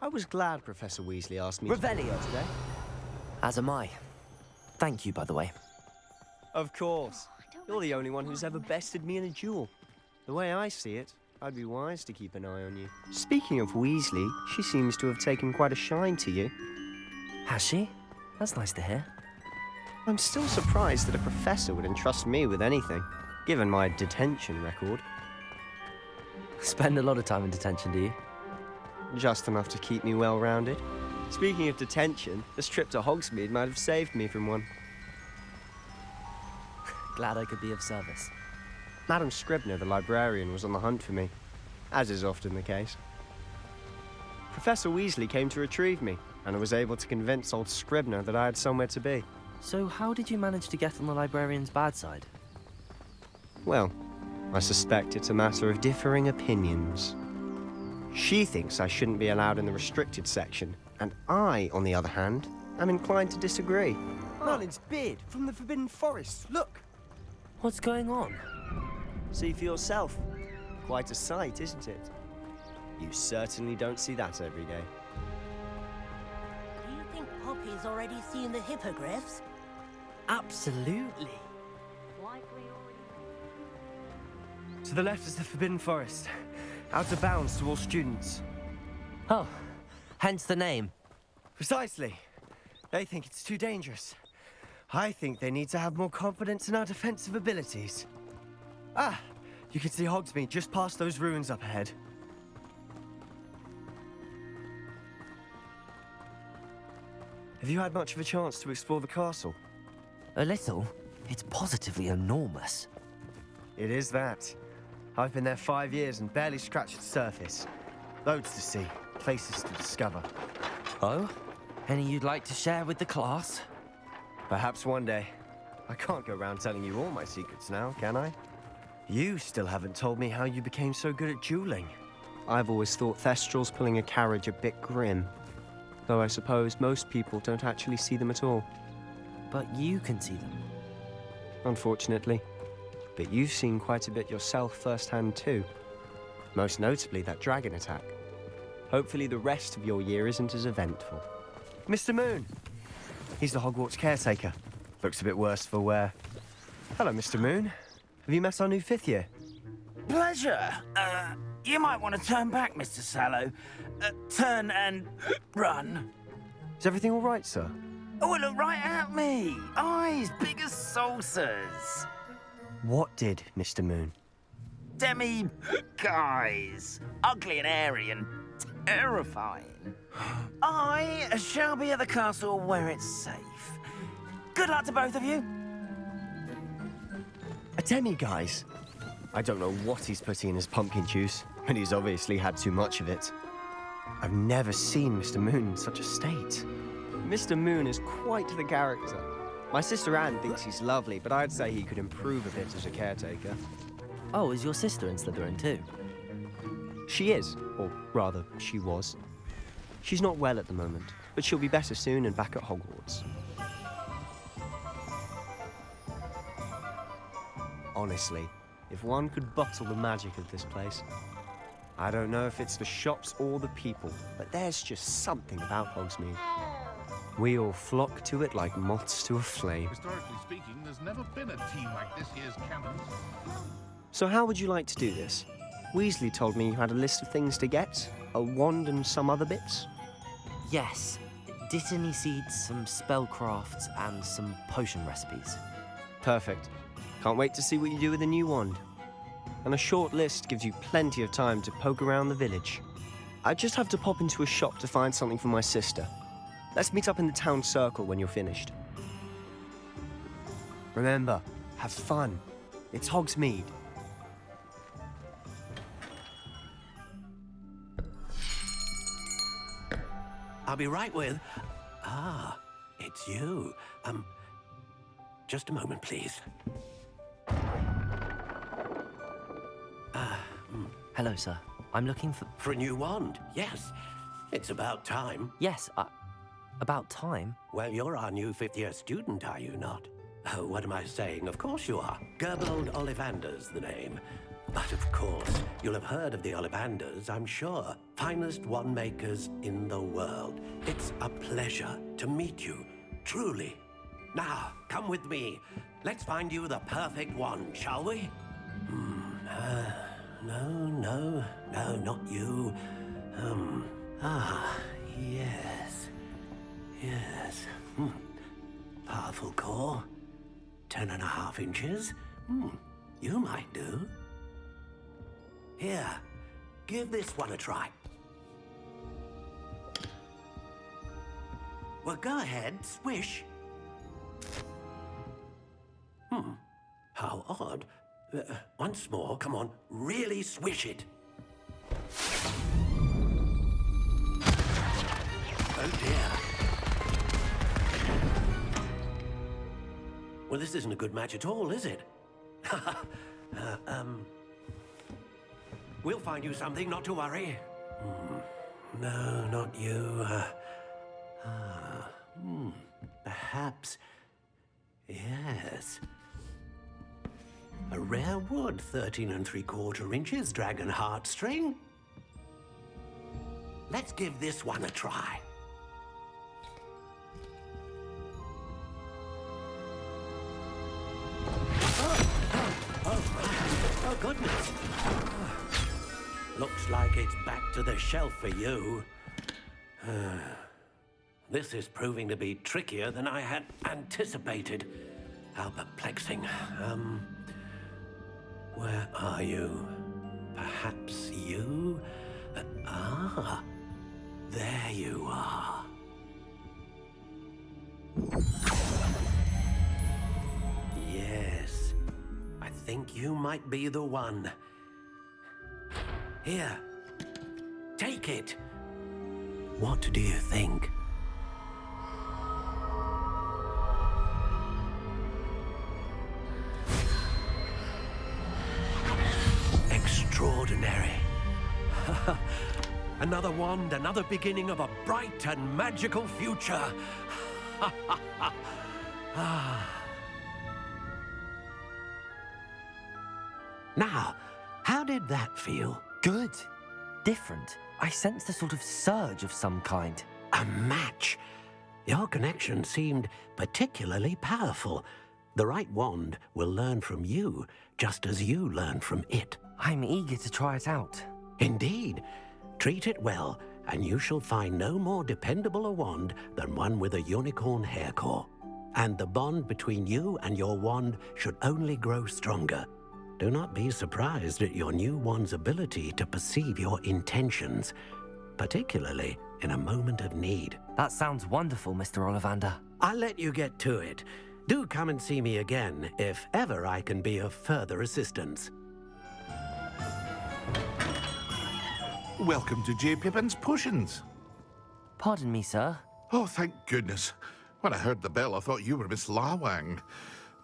I was glad Professor Weasley asked me Revelio today. As am I. Thank you, by the way. Of course. You're the only one who's ever bested me in a duel. The way I see it, I'd be wise to keep an eye on you. Speaking of Weasley, she seems to have taken quite a shine to you. Has she? That's nice to hear. I'm still surprised that a professor would entrust me with anything, given my detention record. Spend a lot of time in detention, do you? Just enough to keep me well-rounded. Speaking of detention, this trip to Hogsmeade might have saved me from one. Glad I could be of service. Madam Scribner, the librarian, was on the hunt for me, as is often the case. Professor Weasley came to retrieve me, and I was able to convince old Scribner that I had somewhere to be. So how did you manage to get on the librarian's bad side? Well, I suspect it's a matter of differing opinions. She thinks I shouldn't be allowed in the restricted section, and I, on the other hand, am inclined to disagree. Merlin's beard from the Forbidden Forest, look! What's going on? See for yourself. Quite a sight, isn't it? You certainly don't see that every day. Do you think Poppy's already seen the hippogriffs? Absolutely. To the left is the Forbidden Forest. Out of bounds to all students. Oh, hence the name. Precisely. They think it's too dangerous. I think they need to have more confidence in our defensive abilities. Ah, you can see Hogsmeade just past those ruins up ahead. Have you had much of a chance to explore the castle? A little. It's positively enormous. It is that. I've been there 5 years and barely scratched the surface. Loads to see, places to discover. Oh? Any you'd like to share with the class? Perhaps one day. I can't go around telling you all my secrets now, can I? You still haven't told me how you became so good at dueling. I've always thought Thestrals pulling a carriage a bit grim. Though I suppose most people don't actually see them at all. But you can see them. Unfortunately. But you've seen quite a bit yourself firsthand too. Most notably that dragon attack. Hopefully the rest of your year isn't as eventful. Mr. Moon! He's the Hogwarts caretaker. Looks a bit worse for wear. Hello, Mr. Moon. Have you met our new 5th year? Pleasure. You might want to turn back, Mr. Sallow. Turn and run. Is everything all right, sir? Oh, look right at me. Eyes big as saucers. What did, Mr. Moon? Guys. Ugly and airy and terrifying. I shall be at the castle where it's safe. Good luck to both of you. A demi-guise? I don't know what he's putting in his pumpkin juice, but he's obviously had too much of it. I've never seen Mr. Moon in such a state. Mr. Moon is quite the character. My sister Anne thinks he's lovely, but I'd say he could improve a bit as a caretaker. Oh, is your sister in Slytherin too? She is, or rather, she was. She's not well at the moment, but she'll be better soon and back at Hogwarts. Honestly, if one could bottle the magic of this place. I don't know if it's the shops or the people, but there's just something about Hogsmeade. We all flock to it like moths to a flame. Historically speaking, there's never been a team like this year's cannons. So how would you like to do this? Weasley told me you had a list of things to get, a wand and some other bits. Yes. Dittany seeds, some spellcrafts, and some potion recipes. Perfect. Can't wait to see what you do with the new wand. And a short list gives you plenty of time to poke around the village. I just have to pop into a shop to find something for my sister. Let's meet up in the town circle when you're finished. Remember, have fun. It's Hogsmeade. I'll be right with... Ah, it's you. Just a moment, please. Hello, sir. I'm looking for... For a new wand, yes. It's about time. Yes, about time? Well, you're our new 5th-year student, are you not? Oh, what am I saying? Of course you are. Gerbold Ollivander's the name. But of course, you'll have heard of the Ollivanders, I'm sure. Finest wand makers in the world. It's a pleasure to meet you, truly. Now, come with me. Let's find you the perfect wand, shall we? No, not you. Yes. Powerful core. 10.5 inches. You might do. Here, give this one a try. Well, go ahead, swish. How odd. Once more, come on, really swish it. Oh dear. Well, this isn't a good match at all, is it? We'll find you something, not to worry. No, not you. Perhaps. Yes. A rare wood, 13 3/4 inches, dragon heartstring. Let's give this one a try. Oh, goodness. Looks like it's back to the shelf for you. This is proving to be trickier than I had anticipated. How perplexing. Where are you? Perhaps you? There you are. Yes, I think you might be the one. Here, take it. What do you think? Another wand, another beginning of a bright and magical future. Now, how did that feel? Good. Different. I sensed a sort of surge of some kind. A match. Your connection seemed particularly powerful. The right wand will learn from you, just as you learn from it. I'm eager to try it out. Indeed. Treat it well, and you shall find no more dependable a wand than one with a unicorn hair core. And the bond between you and your wand should only grow stronger. Do not be surprised at your new wand's ability to perceive your intentions, particularly in a moment of need. That sounds wonderful, Mr. Ollivander. I'll let you get to it. Do come and see me again if ever I can be of further assistance. Welcome to J. Pippin's Potions. Pardon me, sir. Oh, thank goodness. When I heard the bell, I thought you were Miss Lawang.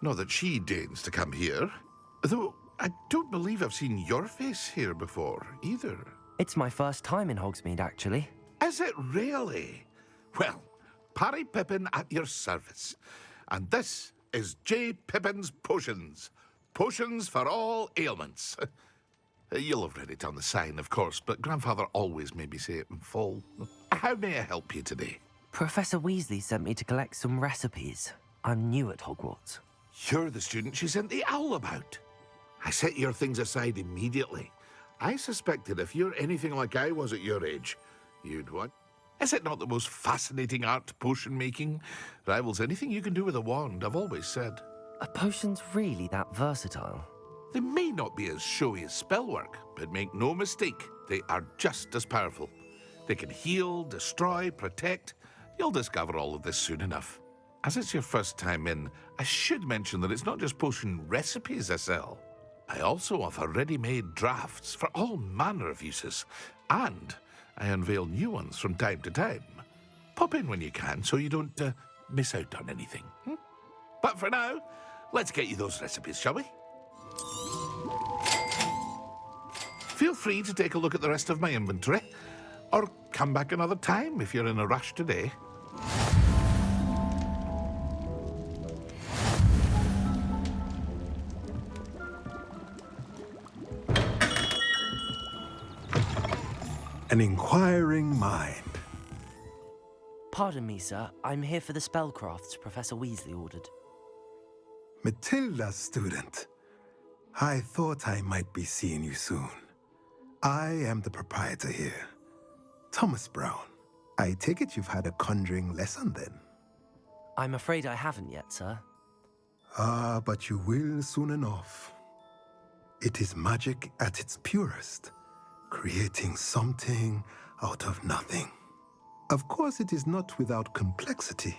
Not that she deigns to come here. Though, I don't believe I've seen your face here before, either. It's my first time in Hogsmeade, actually. Is it really? Well, Parry Pippin at your service. And this is J. Pippin's Potions. Potions for all ailments. You'll have read it on the sign, of course, but Grandfather always made me say it in full. How may I help you today? Professor Weasley sent me to collect some recipes. I'm new at Hogwarts. You're the student she sent the owl about. I set your things aside immediately. I suspected if you're anything like I was at your age, you'd what? Is it not the most fascinating art, potion making? Rivals anything you can do with a wand, I've always said. Are potions really that versatile? They may not be as showy as spellwork, but make no mistake, they are just as powerful. They can heal, destroy, protect. You'll discover all of this soon enough. As it's your first time in, I should mention that it's not just potion recipes I sell. I also offer ready-made drafts for all manner of uses, and I unveil new ones from time to time. Pop in when you can so you don't miss out on anything. But for now, let's get you those recipes, shall we? Feel free to take a look at the rest of my inventory, or come back another time if you're in a rush today. An inquiring mind. Pardon me, sir. I'm here for the spellcrafts Professor Weasley ordered. Matilda, student. I thought I might be seeing you soon. I am the proprietor here, Thomas Brown. I take it you've had a conjuring lesson then? I'm afraid I haven't yet, sir. Ah, but you will soon enough. It is magic at its purest, creating something out of nothing. Of course, it is not without complexity,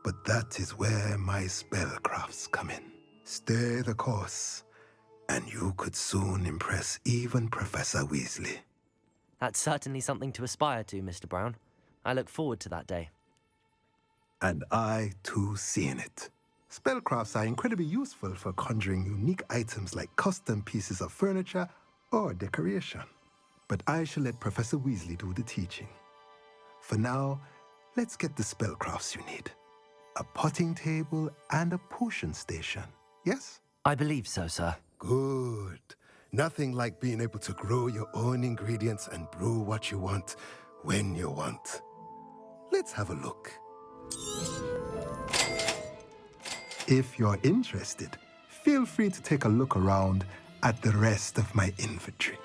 but that is where my spellcrafts come in. Stay the course, and you could soon impress even Professor Weasley. That's certainly something to aspire to, Mr. Brown. I look forward to that day. And I, too, see in it. Spellcrafts are incredibly useful for conjuring unique items like custom pieces of furniture or decoration. But I shall let Professor Weasley do the teaching. For now, let's get the spellcrafts you need. A potting table and a potion station, yes? I believe so, sir. Good. Nothing like being able to grow your own ingredients and brew what you want when you want. Let's have a look. If you're interested, feel free to take a look around at the rest of my inventory.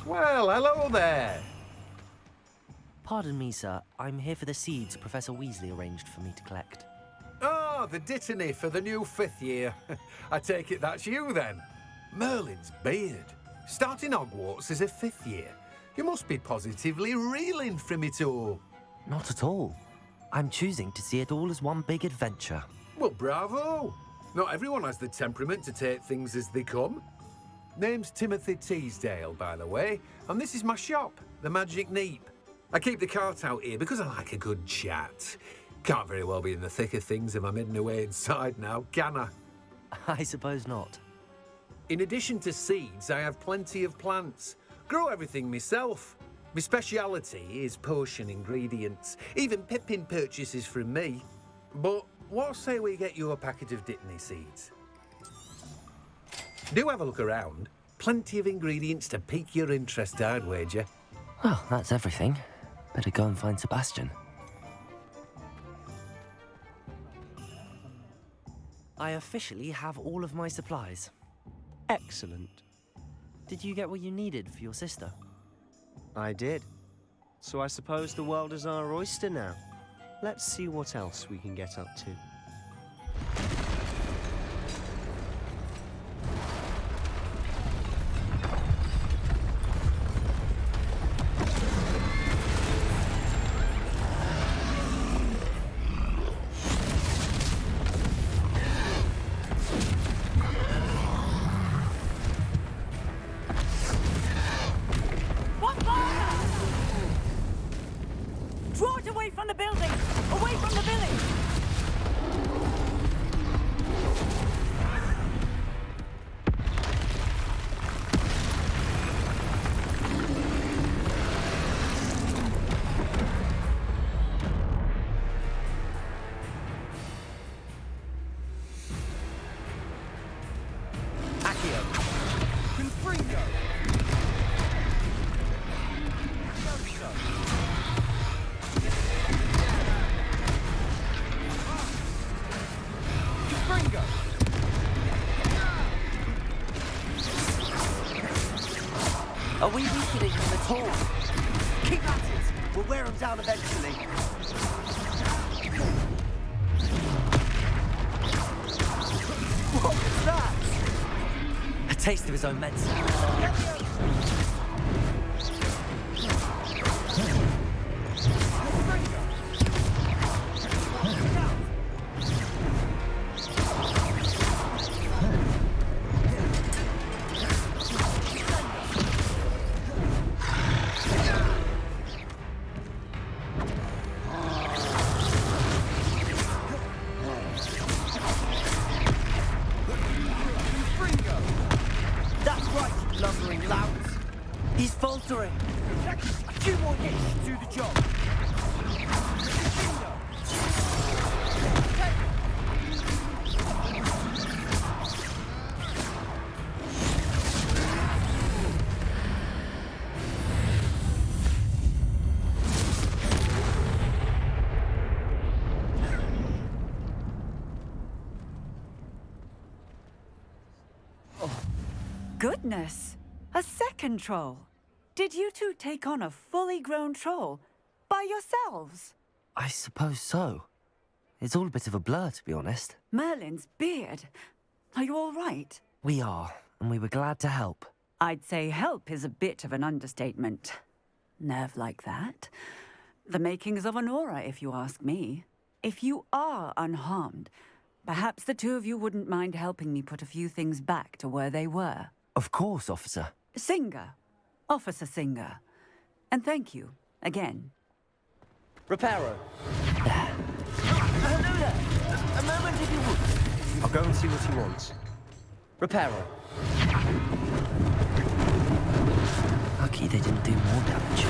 Well, hello there. Pardon me, sir. I'm here for the seeds Professor Weasley arranged for me to collect. Oh, the dittany for the new 5th year. I take it that's you, then. Merlin's beard. Starting Hogwarts as a 5th year. You must be positively reeling from it all. Not at all. I'm choosing to see it all as one big adventure. Well, bravo. Not everyone has the temperament to take things as they come. Name's Timothy Teasdale, by the way, and this is my shop, the Magic Neep. I keep the cart out here because I like a good chat. Can't very well be in the thick of things if I'm hidden away inside now, can I? I suppose not. In addition to seeds, I have plenty of plants. Grow everything myself. My speciality is potion ingredients. Even Pippin purchases from me. But what say we get you a packet of Dittany seeds? Do have a look around. Plenty of ingredients to pique your interest, I'd wager. Well, that's everything. Better go and find Sebastian. I officially have all of my supplies. Excellent. Did you get what you needed for your sister? I did. So I suppose the world is our oyster now. Let's see what else we can get up to. Draw it away from the building! Away from the village! Are we weakening them at all? Keep at it! We'll wear them down eventually. What was that? A taste of his own medicine. He's faltering. A few more hits to do the job. Goodness! A second troll! Did you two take on a fully grown troll by yourselves? I suppose so. It's all a bit of a blur, to be honest. Merlin's beard. Are you all right? We are, and we were glad to help. I'd say help is a bit of an understatement. Nerve like that. The makings of an aura, if you ask me. If you are unharmed, perhaps the two of you wouldn't mind helping me put a few things back to where they were. Of course, officer. Singer. Officer Singer. And thank you, again. Reparo. Hello there. A moment if you would. I'll go and see what he wants. Reparo. Lucky they didn't do more damage.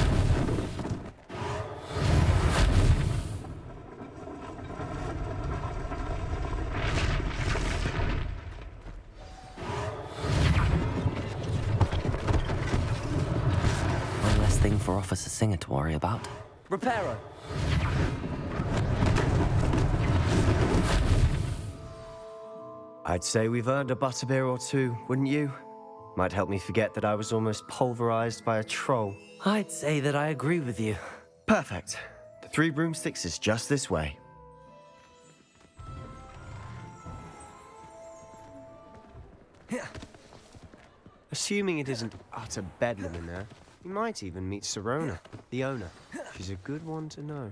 One less thing for Officer Singer to worry about. Reparo. I'd say we've earned a butterbeer or two, wouldn't you? Might help me forget that I was almost pulverized by a troll. I'd say that I agree with you. Perfect. The 3 broomsticks is just this way. Assuming it isn't utter bedlam in there, you might even meet Sirona, the owner. She's a good one to know.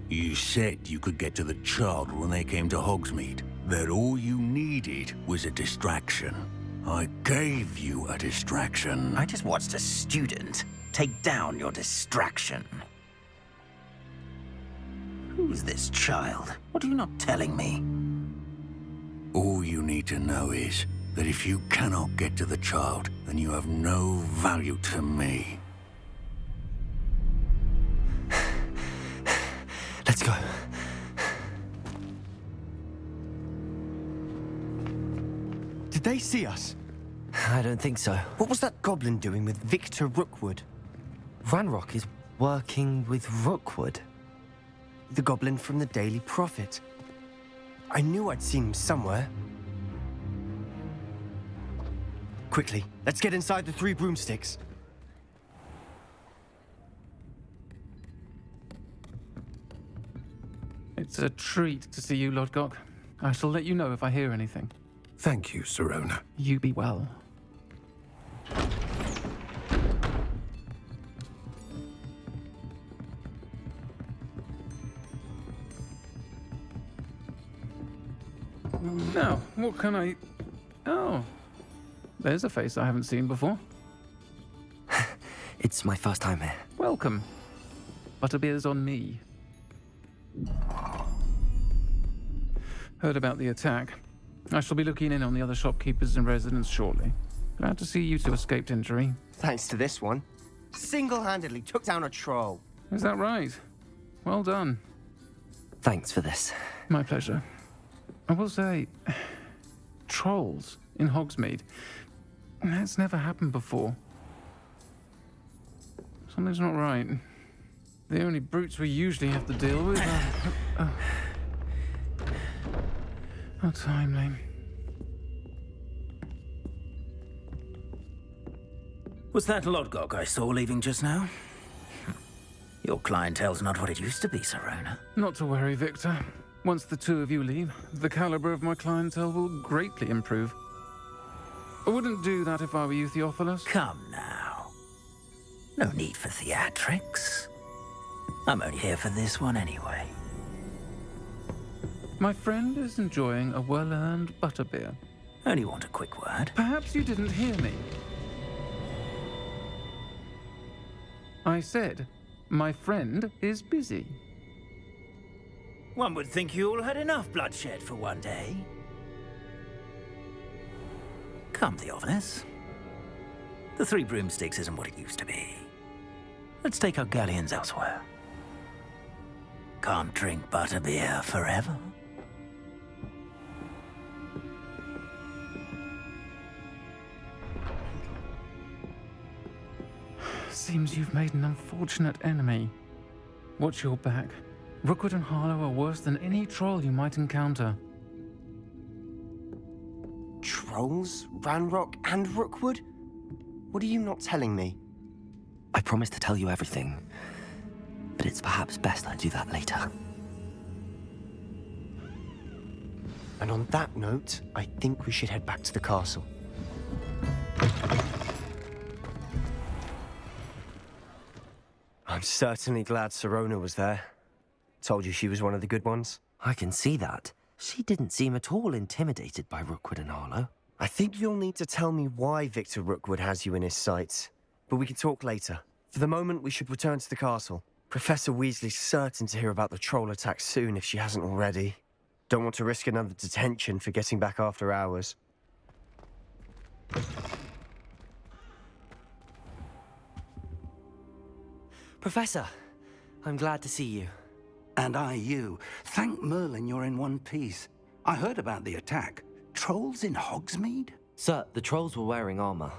You said you could get to the child when they came to Hogsmeade. That all you needed was a distraction. I gave you a distraction. I just watched a student take down your distraction. Who's this child? What are you not telling me? All you need to know is that if you cannot get to the child, then you have no value to me. Let's go. Did they see us? I don't think so. What was that goblin doing with Victor Rookwood? Ranrok is working with Rookwood. The goblin from the Daily Prophet. I knew I'd seen him somewhere. Quickly, let's get inside the 3 broomsticks. It's a treat to see you, Lodgok. I shall let you know if I hear anything. Thank you, Sirona. You be well. Now, what can I... Oh, there's a face I haven't seen before. It's my first time here. Welcome. Butterbeer's on me. Heard about the attack. I shall be looking in on the other shopkeepers and residents shortly. Glad to see you two escaped injury. Thanks to this one. Single-handedly took down a troll. Is that right? Well done. Thanks for this. My pleasure. I will say, trolls in Hogsmeade. That's never happened before. Something's not right. The only brutes we usually have to deal with are... How timely. Was that Lodgok I saw leaving just now? Your clientele's not what it used to be, Sirona. Not to worry, Victor. Once the 2 of you leave, the caliber of my clientele will greatly improve. I wouldn't do that if I were you, Theophilus. Come now. No need for theatrics. I'm only here for this one anyway. My friend is enjoying a well-earned butterbeer. Only want a quick word. Perhaps you didn't hear me. I said, my friend is busy. One would think you all had enough bloodshed for one day. Come, Theophilus. The 3 broomsticks isn't what it used to be. Let's take our galleons elsewhere. Can't drink butterbeer forever. Seems you've made an unfortunate enemy. Watch your back. Rookwood and Harlow are worse than any troll you might encounter. Trolls? Ranrok and Rookwood? What are you not telling me? I promise to tell you everything, but it's perhaps best I do that later. And on that note, I think we should head back to the castle. I'm certainly glad Sirona was there. Told you she was one of the good ones. I can see that. She didn't seem at all intimidated by Rookwood and Harlow. I think you'll need to tell me why Victor Rookwood has you in his sights. But we can talk later. For the moment, we should return to the castle. Professor Weasley's certain to hear about the troll attack soon if she hasn't already. Don't want to risk another detention for getting back after hours. Professor, I'm glad to see you. And I you. Thank Merlin you're in one piece. I heard about the attack. Trolls in Hogsmeade? Sir, the trolls were wearing armor.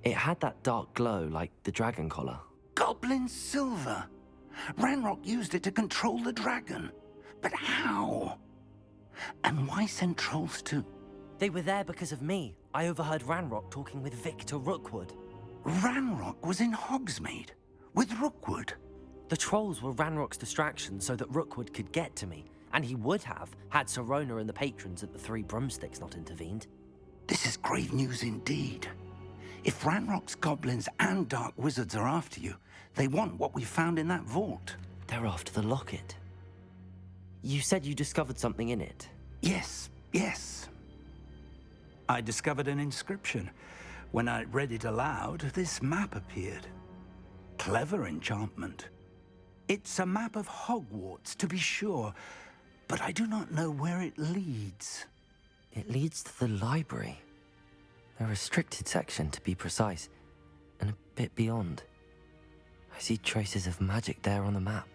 It had that dark glow like the dragon collar. Goblin silver. Ranrok used it to control the dragon. But how? And why send trolls to... They were there because of me. I overheard Ranrok talking with Victor Rookwood. Ranrok was in Hogsmeade? With Rookwood? The trolls were Ranrock's distraction so that Rookwood could get to me. And he would have, had Sirona and the patrons at the 3 broomsticks not intervened. This is grave news indeed. If Ranrock's goblins and dark wizards are after you, they want what we found in that vault. They're after the locket. You said you discovered something in it. Yes. I discovered an inscription. When I read it aloud, this map appeared. Clever enchantment. It's a map of Hogwarts, to be sure, but I do not know where it leads. It leads to the library. The restricted section, to be precise, and a bit beyond. I see traces of magic there on the map.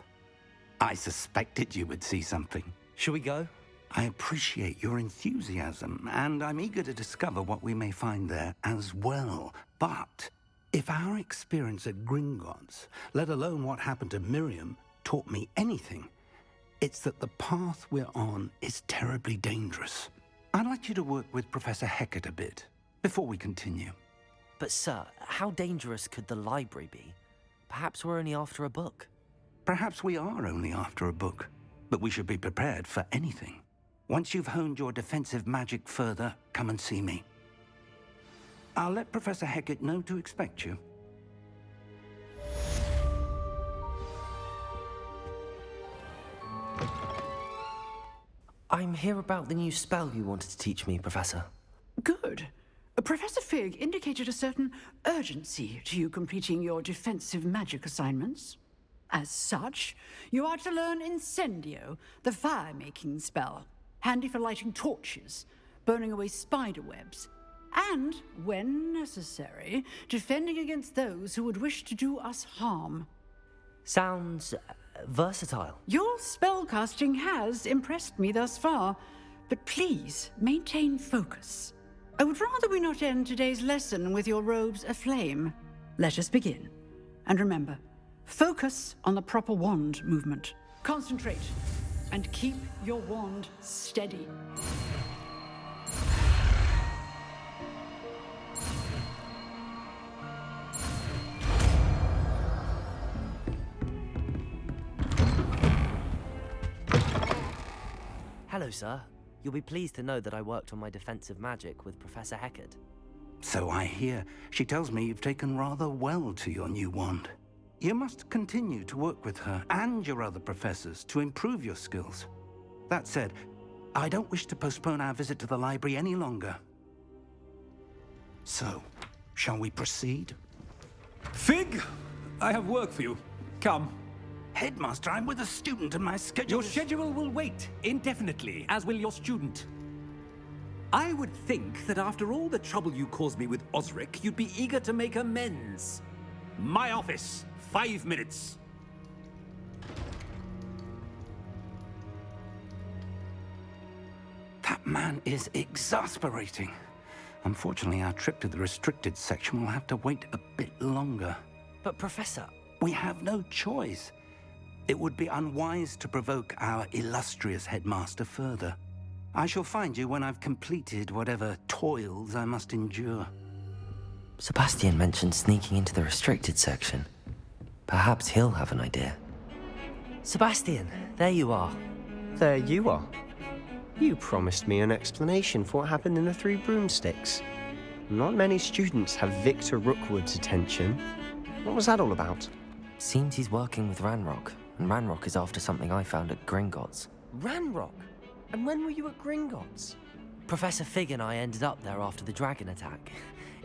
I suspected you would see something. Shall we go? I appreciate your enthusiasm, and I'm eager to discover what we may find there as well. But if our experience at Gringotts, let alone what happened to Miriam, taught me anything, it's that the path we're on is terribly dangerous. I'd like you to work with Professor Hecat a bit before we continue. But sir, how dangerous could the library be? Perhaps we're only after a book. Perhaps we are only after a book, but we should be prepared for anything. Once you've honed your defensive magic further, come and see me. I'll let Professor Hecat know to expect you. I'm here about the new spell you wanted to teach me, Professor. Good. Professor Fig indicated a certain urgency to you completing your defensive magic assignments. As such, you are to learn Incendio, the fire-making spell, handy for lighting torches, burning away spider webs, and, when necessary, defending against those who would wish to do us harm. Sounds versatile. Your spellcasting has impressed me thus far, but please maintain focus. I would rather we not end today's lesson with your robes aflame. Let us begin. And remember, focus on the proper wand movement. Concentrate, and keep your wand steady. Hello, sir. You'll be pleased to know that I worked on my defensive magic with Professor Hecat. So I hear. She tells me you've taken rather well to your new wand. You must continue to work with her and your other professors to improve your skills. That said, I don't wish to postpone our visit to the library any longer. So, shall we proceed? Fig, I have work for you. Come. Headmaster, I'm with a student and my schedule Your schedule will wait indefinitely, as will your student. I would think that after all the trouble you caused me with Osric, you'd be eager to make amends. My office, 5 minutes. That man is exasperating. Unfortunately, our trip to the restricted section will have to wait a bit longer. But Professor... We have no choice. It would be unwise to provoke our illustrious headmaster further. I shall find you when I've completed whatever toils I must endure. Sebastian mentioned sneaking into the restricted section. Perhaps he'll have an idea. Sebastian, there you are. There you are. You promised me an explanation for what happened in the Three Broomsticks. Not many students have Victor Rookwood's attention. What was that all about? Seems he's working with Ranrok, and Ranrok is after something I found at Gringotts. Ranrok? And when were you at Gringotts? Professor Fig and I ended up there after the dragon attack.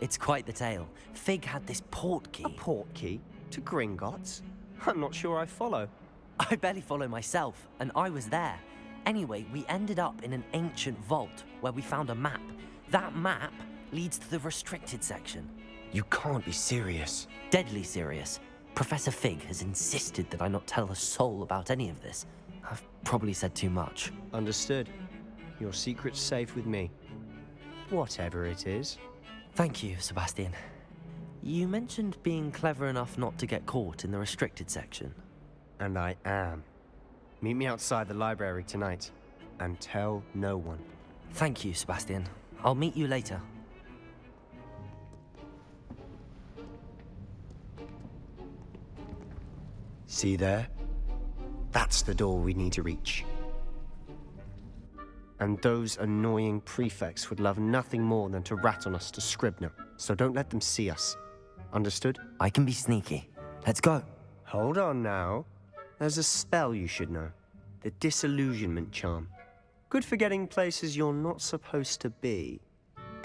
It's quite the tale. Fig had this port key. A port key? To Gringotts? I'm not sure I follow. I barely follow myself, and I was there. Anyway, we ended up in an ancient vault where we found a map. That map leads to the restricted section. You can't be serious. Deadly serious. Professor Fig has insisted that I not tell a soul about any of this. I've probably said too much. Understood. Your secret's safe with me. Whatever it is. Thank you, Sebastian. You mentioned being clever enough not to get caught in the restricted section. And I am. Meet me outside the library tonight, and tell no one. Thank you, Sebastian. I'll meet you later. See there? That's the door we need to reach. And those annoying prefects would love nothing more than to rat on us to Scribner, so don't let them see us. Understood? I can be sneaky. Let's go. Hold on now. There's a spell you should know. The Disillusionment Charm. Good for getting places you're not supposed to be.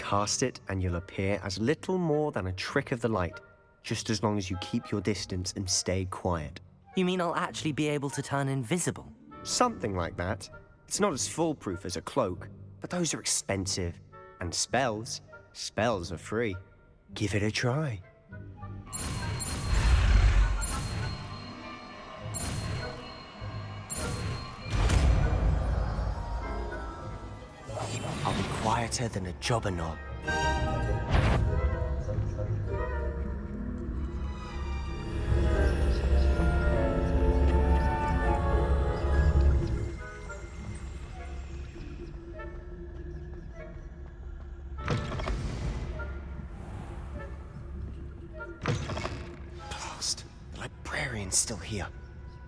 cast it, and you'll appear as little more than a trick of the light, just as long as you keep your distance and stay quiet. You mean I'll actually be able to turn invisible? Something like that. It's not as foolproof as a cloak, but those are expensive. And spells are free. Give it a try. I'll be quieter than a jobberknoll. Blast! The librarian's still here.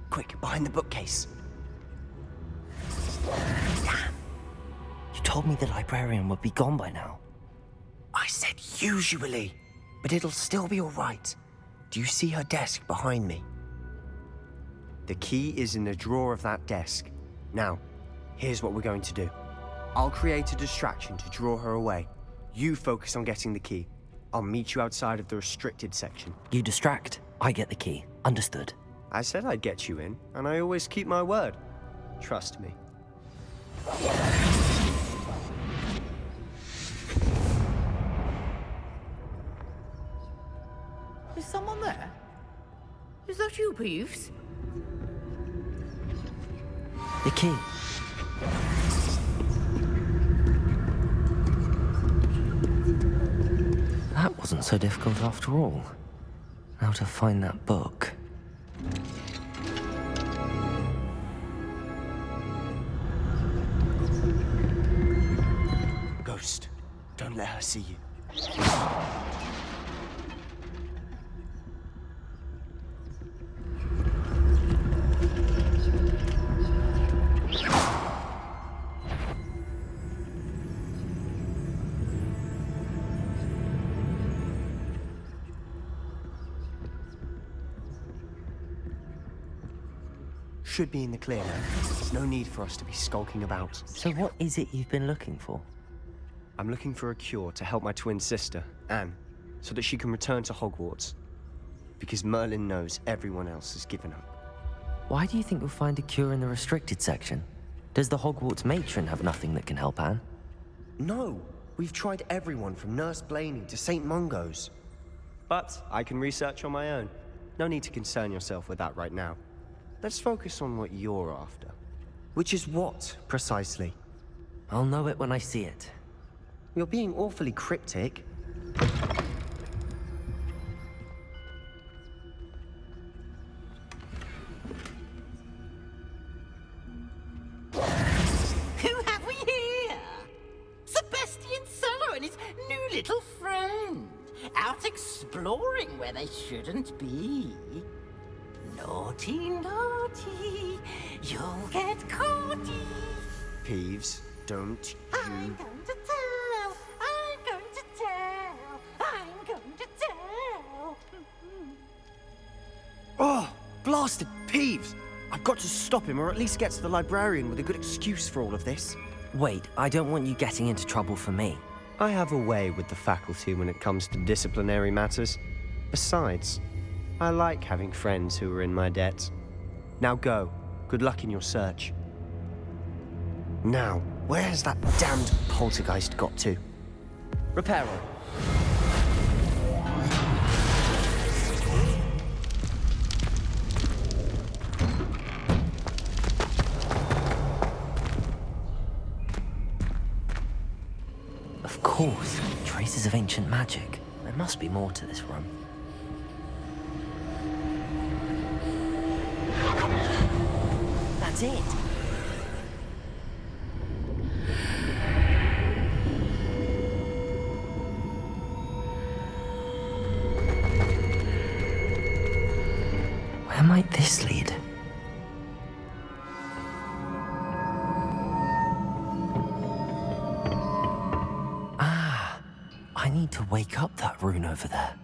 Quick, behind the bookcase. You told me the librarian would be gone by now. I said usually, but it'll still be all right. Do you see her desk behind me? The key is in the drawer of that desk. Now, here's what we're going to do. I'll create a distraction to draw her away. You focus on getting the key. I'll meet you outside of the restricted section. You distract, I get the key. Understood. I said I'd get you in, and I always keep my word. Trust me. Is someone there? Is that you, Peeves? The key. That wasn't so difficult after all. Now to find that book. Ghost, don't let her see you. Should be in the clear now. There's no need for us to be skulking about. So what is it you've been looking for? I'm looking for a cure to help my twin sister, Anne, so that she can return to Hogwarts. Because Merlin knows everyone else has given up. Why do you think we'll find a cure in the restricted section? Does the Hogwarts matron have nothing that can help Anne? No! We've tried everyone from Nurse Blaney to St. Mungo's. But I can research on my own. No need to concern yourself with that right now. Let's focus on what you're after. Which is what, precisely? I'll know it when I see it. You're being awfully cryptic. Who have we here? Sebastian Solo and his new little friend. Out exploring where they shouldn't be. Naughty, naughty, you'll get caughty. Peeves, don't you... I'm going to tell, I'm going to tell, I'm going to tell. Oh, blasted Peeves! I've got to stop him, or at least get to the librarian with a good excuse for all of this. Wait, I don't want you getting into trouble for me. I have a way with the faculty when it comes to disciplinary matters. Besides, I like having friends who are in my debt. Now go. Good luck in your search. Now, where has that damned poltergeist got to? Reparo. Of course, traces of ancient magic. There must be more to this room. That's it. Where might this lead? Ah, I need to wake up that rune over there.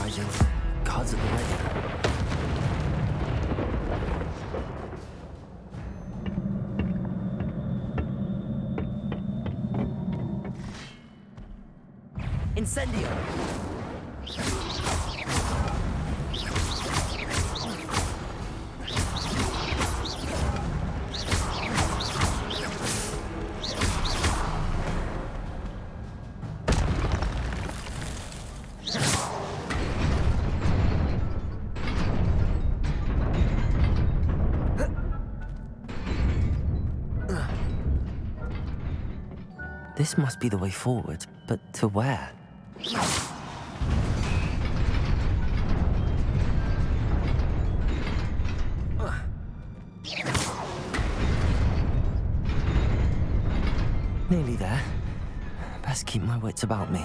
rising. Guards at the ready. Incendio! This must be the way forward, but to where? Nearly there. Best keep my wits about me.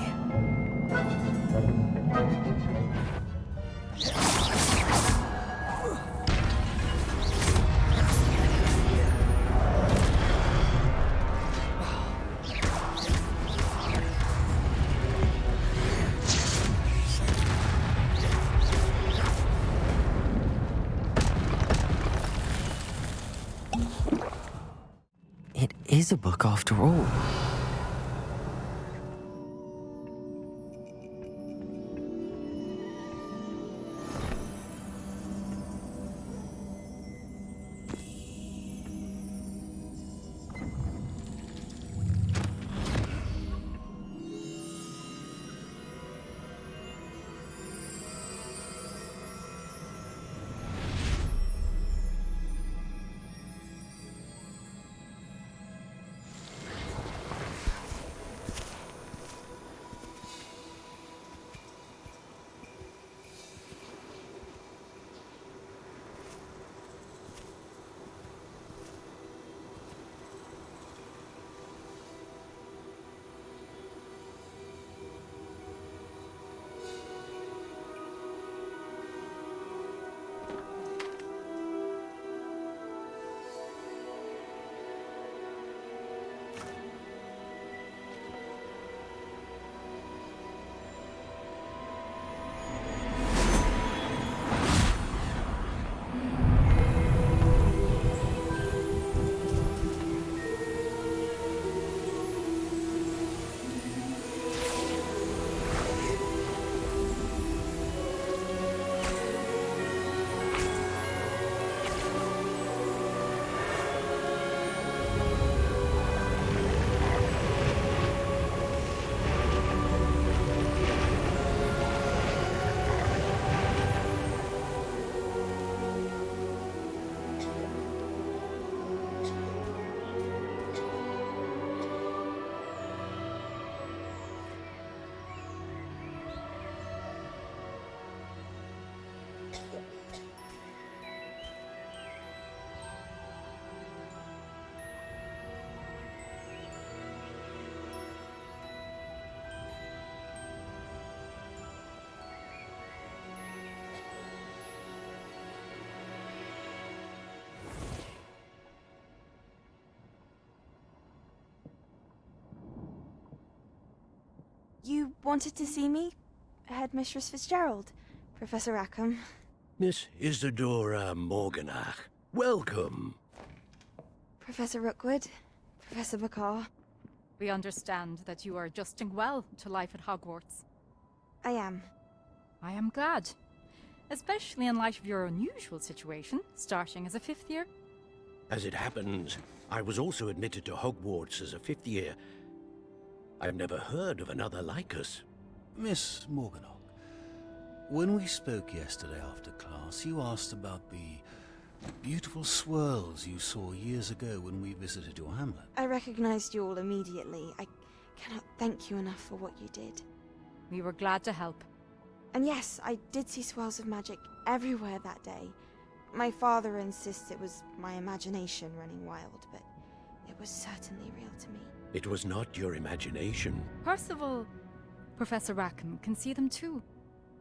It is a book after all. You wanted to see me? Headmistress Fitzgerald, Professor Rackham. Miss Isadora Morganach, welcome. Professor Rookwood, Professor McCaw. We understand that you are adjusting well to life at Hogwarts. I am. I am glad. Especially in light of your unusual situation, starting as a 5th year. As it happens, I was also admitted to Hogwarts as a 5th year. I've never heard of another like us. Miss Morganach, when we spoke yesterday after class, you asked about the beautiful swirls you saw years ago when we visited your hamlet. I recognized you all immediately. I cannot thank you enough for what you did. We were glad to help. And yes, I did see swirls of magic everywhere that day. My father insists it was my imagination running wild, but it was certainly real to me. It was not your imagination. Percival, Professor Rackham can see them too.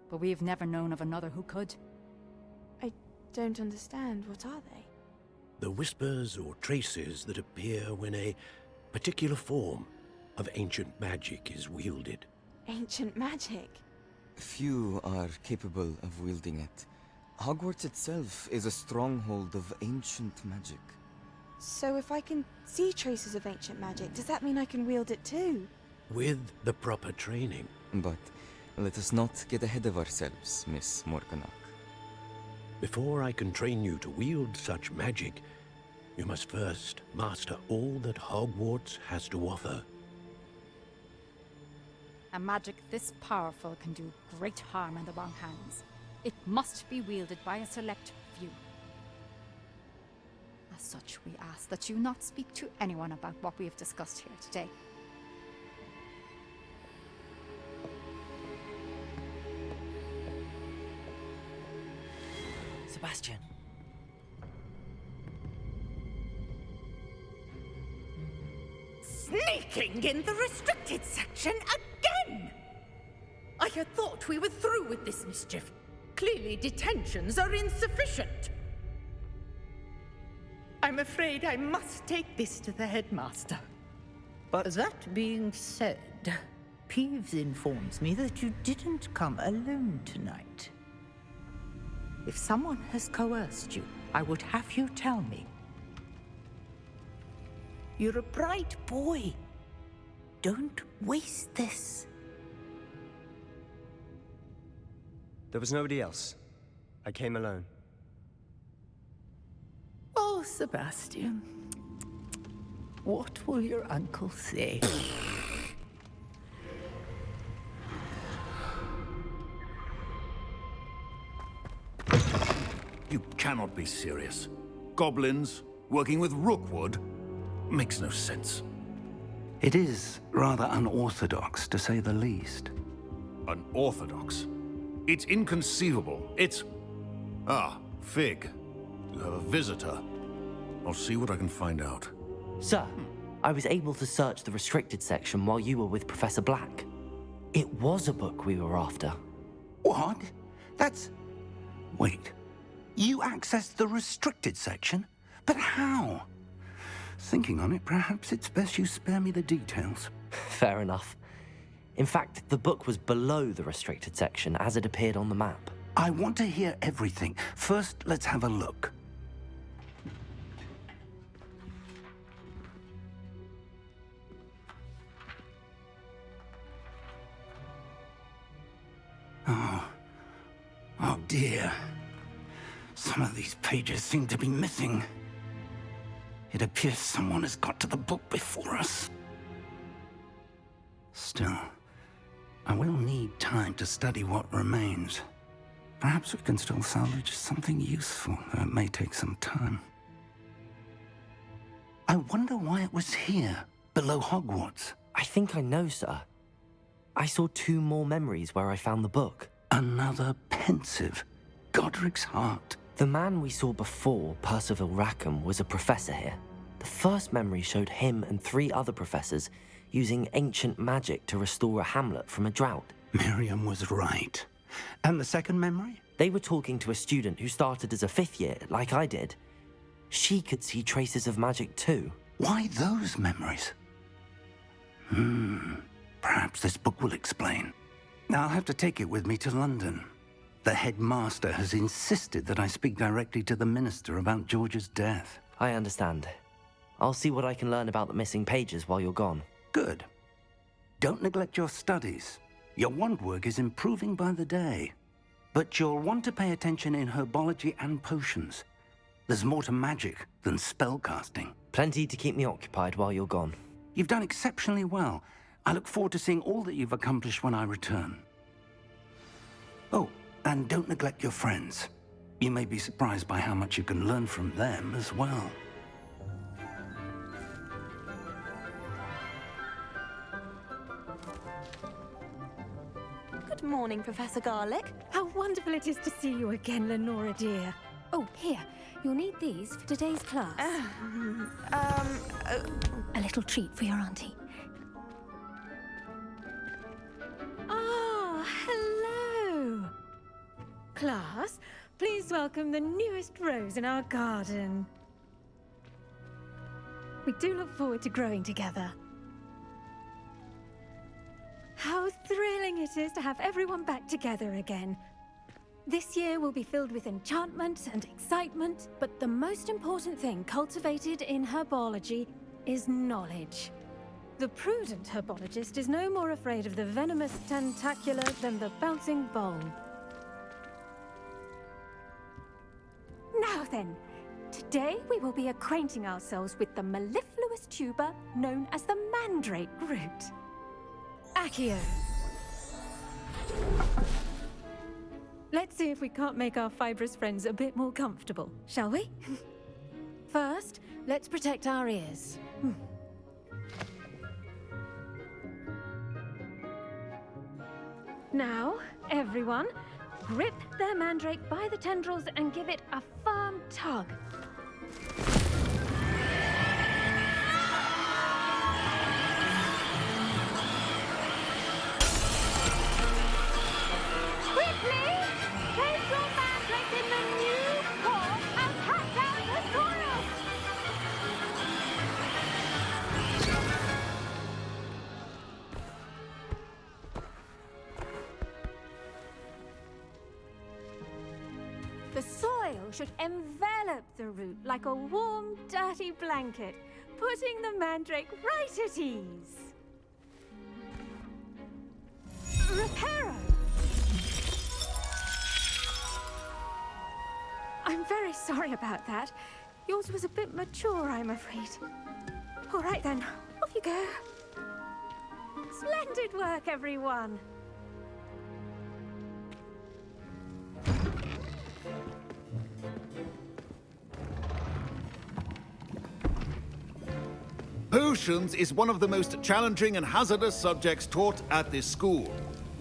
But we've never known of another who could. I don't understand. What are they? The whispers or traces that appear when a particular form of ancient magic is wielded. Ancient magic? Few are capable of wielding it. Hogwarts itself is a stronghold of ancient magic. So if I can see traces of ancient magic, does that mean I can wield it too? With the proper training. But let us not get ahead of ourselves, Miss Morganach. Before I can train you to wield such magic, you must first master all that Hogwarts has to offer. A magic this powerful can do great harm in the wrong hands. It must be wielded by a select few. As such, we ask that you not speak to anyone about what we have discussed here today. Sebastian. Sneaking in the restricted section again! I had thought we were through with this mischief. Clearly detentions are insufficient. I'm afraid I must take this to the headmaster. But that being said, Peeves informs me that you didn't come alone tonight. If someone has coerced you, I would have you tell me. You're a bright boy. Don't waste this. There was nobody else. I came alone. Oh, Sebastian. What will your uncle say? You cannot be serious. Goblins working with Rookwood makes no sense. It is rather unorthodox, to say the least. Unorthodox? It's inconceivable. It's... Ah, Fig. You have a visitor. I'll see what I can find out. Sir, I was able to search the restricted section while you were with Professor Black. It was a book we were after. What? That's... Wait. You accessed the restricted section? But how? Thinking on it, perhaps it's best you spare me the details. Fair enough. In fact, the book was below the restricted section as it appeared on the map. I want to hear everything. First, let's have a look. Oh dear. Some of these pages seem to be missing. It appears someone has got to the book before us. Still, I will need time to study what remains. Perhaps we can still salvage something useful, though it may take some time. I wonder why it was here, below Hogwarts. I think I know, sir. I saw 2 more memories where I found the book. Another pensive. Godric's heart. The man we saw before, Percival Rackham, was a professor here. The first memory showed him and 3 other professors using ancient magic to restore a hamlet from a drought. Miriam was right. And the second memory? They were talking to a student who started as a 5th year, like I did. She could see traces of magic too. Why those memories? Perhaps this book will explain. I'll have to take it with me to London. The headmaster has insisted that I speak directly to the minister about George's death. I understand. I'll see what I can learn about the missing pages while you're gone. Good. Don't neglect your studies. Your wand work is improving by the day. But you'll want to pay attention in herbology and potions. There's more to magic than spellcasting. Plenty to keep me occupied while you're gone. You've done exceptionally well. I look forward to seeing all that you've accomplished when I return. Oh, and don't neglect your friends. You may be surprised by how much you can learn from them as well. Good morning, Professor Garlick. How wonderful it is to see you again, Lenora dear. Oh, here. You'll need these for today's class. A little treat for your auntie. Ah, hello. Class, please welcome the newest rose in our garden. We do look forward to growing together. How thrilling it is to have everyone back together again. This year will be filled with enchantment and excitement, but the most important thing cultivated in herbology is knowledge. The prudent herbologist is no more afraid of the venomous tentacular than the bouncing bowl. Now then, today we will be acquainting ourselves with the mellifluous tuber known as the mandrake root. Accio. Let's see if we can't make our fibrous friends a bit more comfortable, shall we? First, let's protect our ears. Now, everyone, grip their mandrake by the tendrils and give it a firm tug. Quickly! Place your mandrake in the new core and cut down the soil! The soil should envelop the root like a warm, dirty blanket, putting the mandrake right at ease. Reparo! I'm very sorry about that. Yours was a bit mature, I'm afraid. All right then, off you go. Splendid work, everyone. Potions is one of the most challenging and hazardous subjects taught at this school.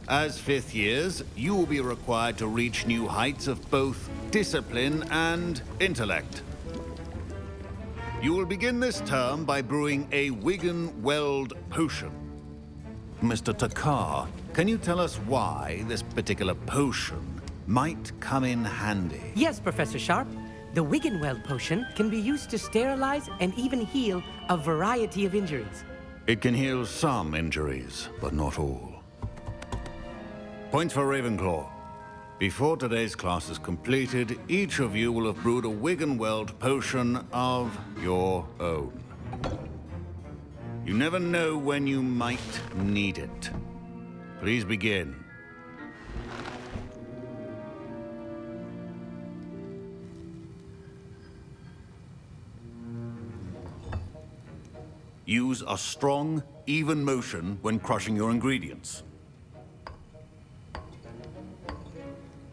As fifth years, you will be required to reach new heights of both discipline and intellect. You will begin this term by brewing a Wiggen-Weld potion. Mr. Takar, can you tell us why this particular potion might come in handy? Yes, Professor Sharp. The Wiggen-Weld potion can be used to sterilize and even heal a variety of injuries. It can heal some injuries, but not all. Points for Ravenclaw. Before today's class is completed, each of you will have brewed a Wiggen-Weld potion of your own. You never know when you might need it. Please begin. Use a strong, even motion when crushing your ingredients.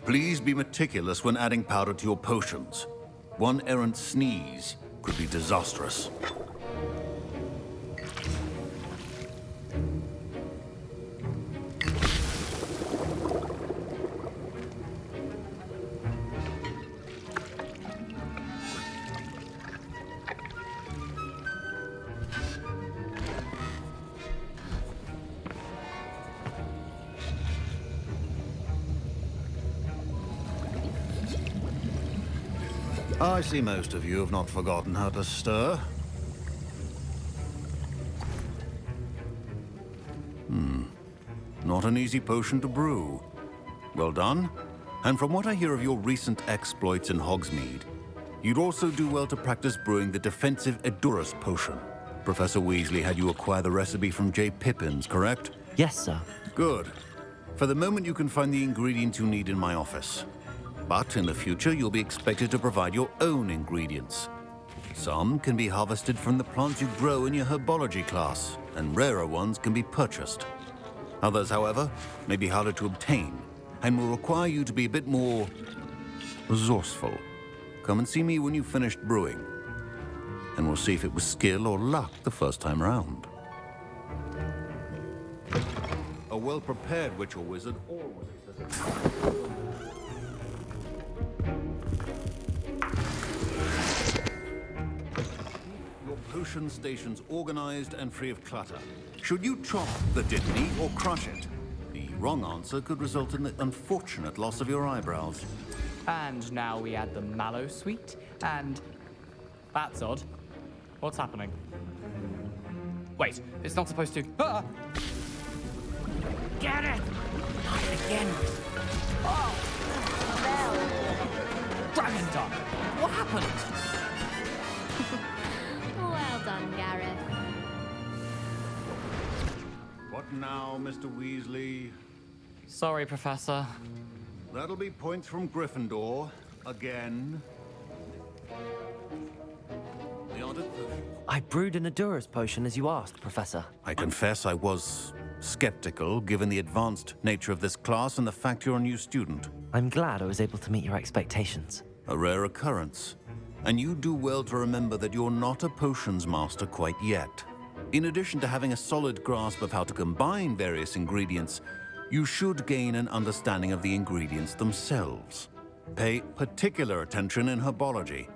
Please be meticulous when adding powder to your potions. One errant sneeze could be disastrous. I see most of you have not forgotten how to stir. Not an easy potion to brew. Well done. And from what I hear of your recent exploits in Hogsmeade, you'd also do well to practice brewing the defensive Edurus potion. Professor Weasley had you acquire the recipe from J. Pippins, correct? Yes, sir. Good. For the moment, you can find the ingredients you need in my office. But in the future, you'll be expected to provide your own ingredients. Some can be harvested from the plants you grow in your herbology class, and rarer ones can be purchased. Others, however, may be harder to obtain, and will require you to be a bit more resourceful. Come and see me when you've finished brewing, and we'll see if it was skill or luck the first time around. A well-prepared witch or wizard always has your potion stations organized and free of clutter. Should you chop the dittany or crush it? The wrong answer could result in the unfortunate loss of your eyebrows. And now we add the mallow sweet, and... That's odd. What's happening? Wait, it's not supposed to... Ah! Get it! happened? Well done, Gareth. What now, Mr. Weasley? Sorry, Professor. That'll be points from Gryffindor. Again. The other potion. I brewed an Adurus potion as you asked, Professor. I confess I was skeptical, given the advanced nature of this class and the fact you're a new student. I'm glad I was able to meet your expectations. A rare occurrence. And you do well to remember that you're not a potions master quite yet. In addition to having a solid grasp of how to combine various ingredients, you should gain an understanding of the ingredients themselves. Pay particular attention in herbology.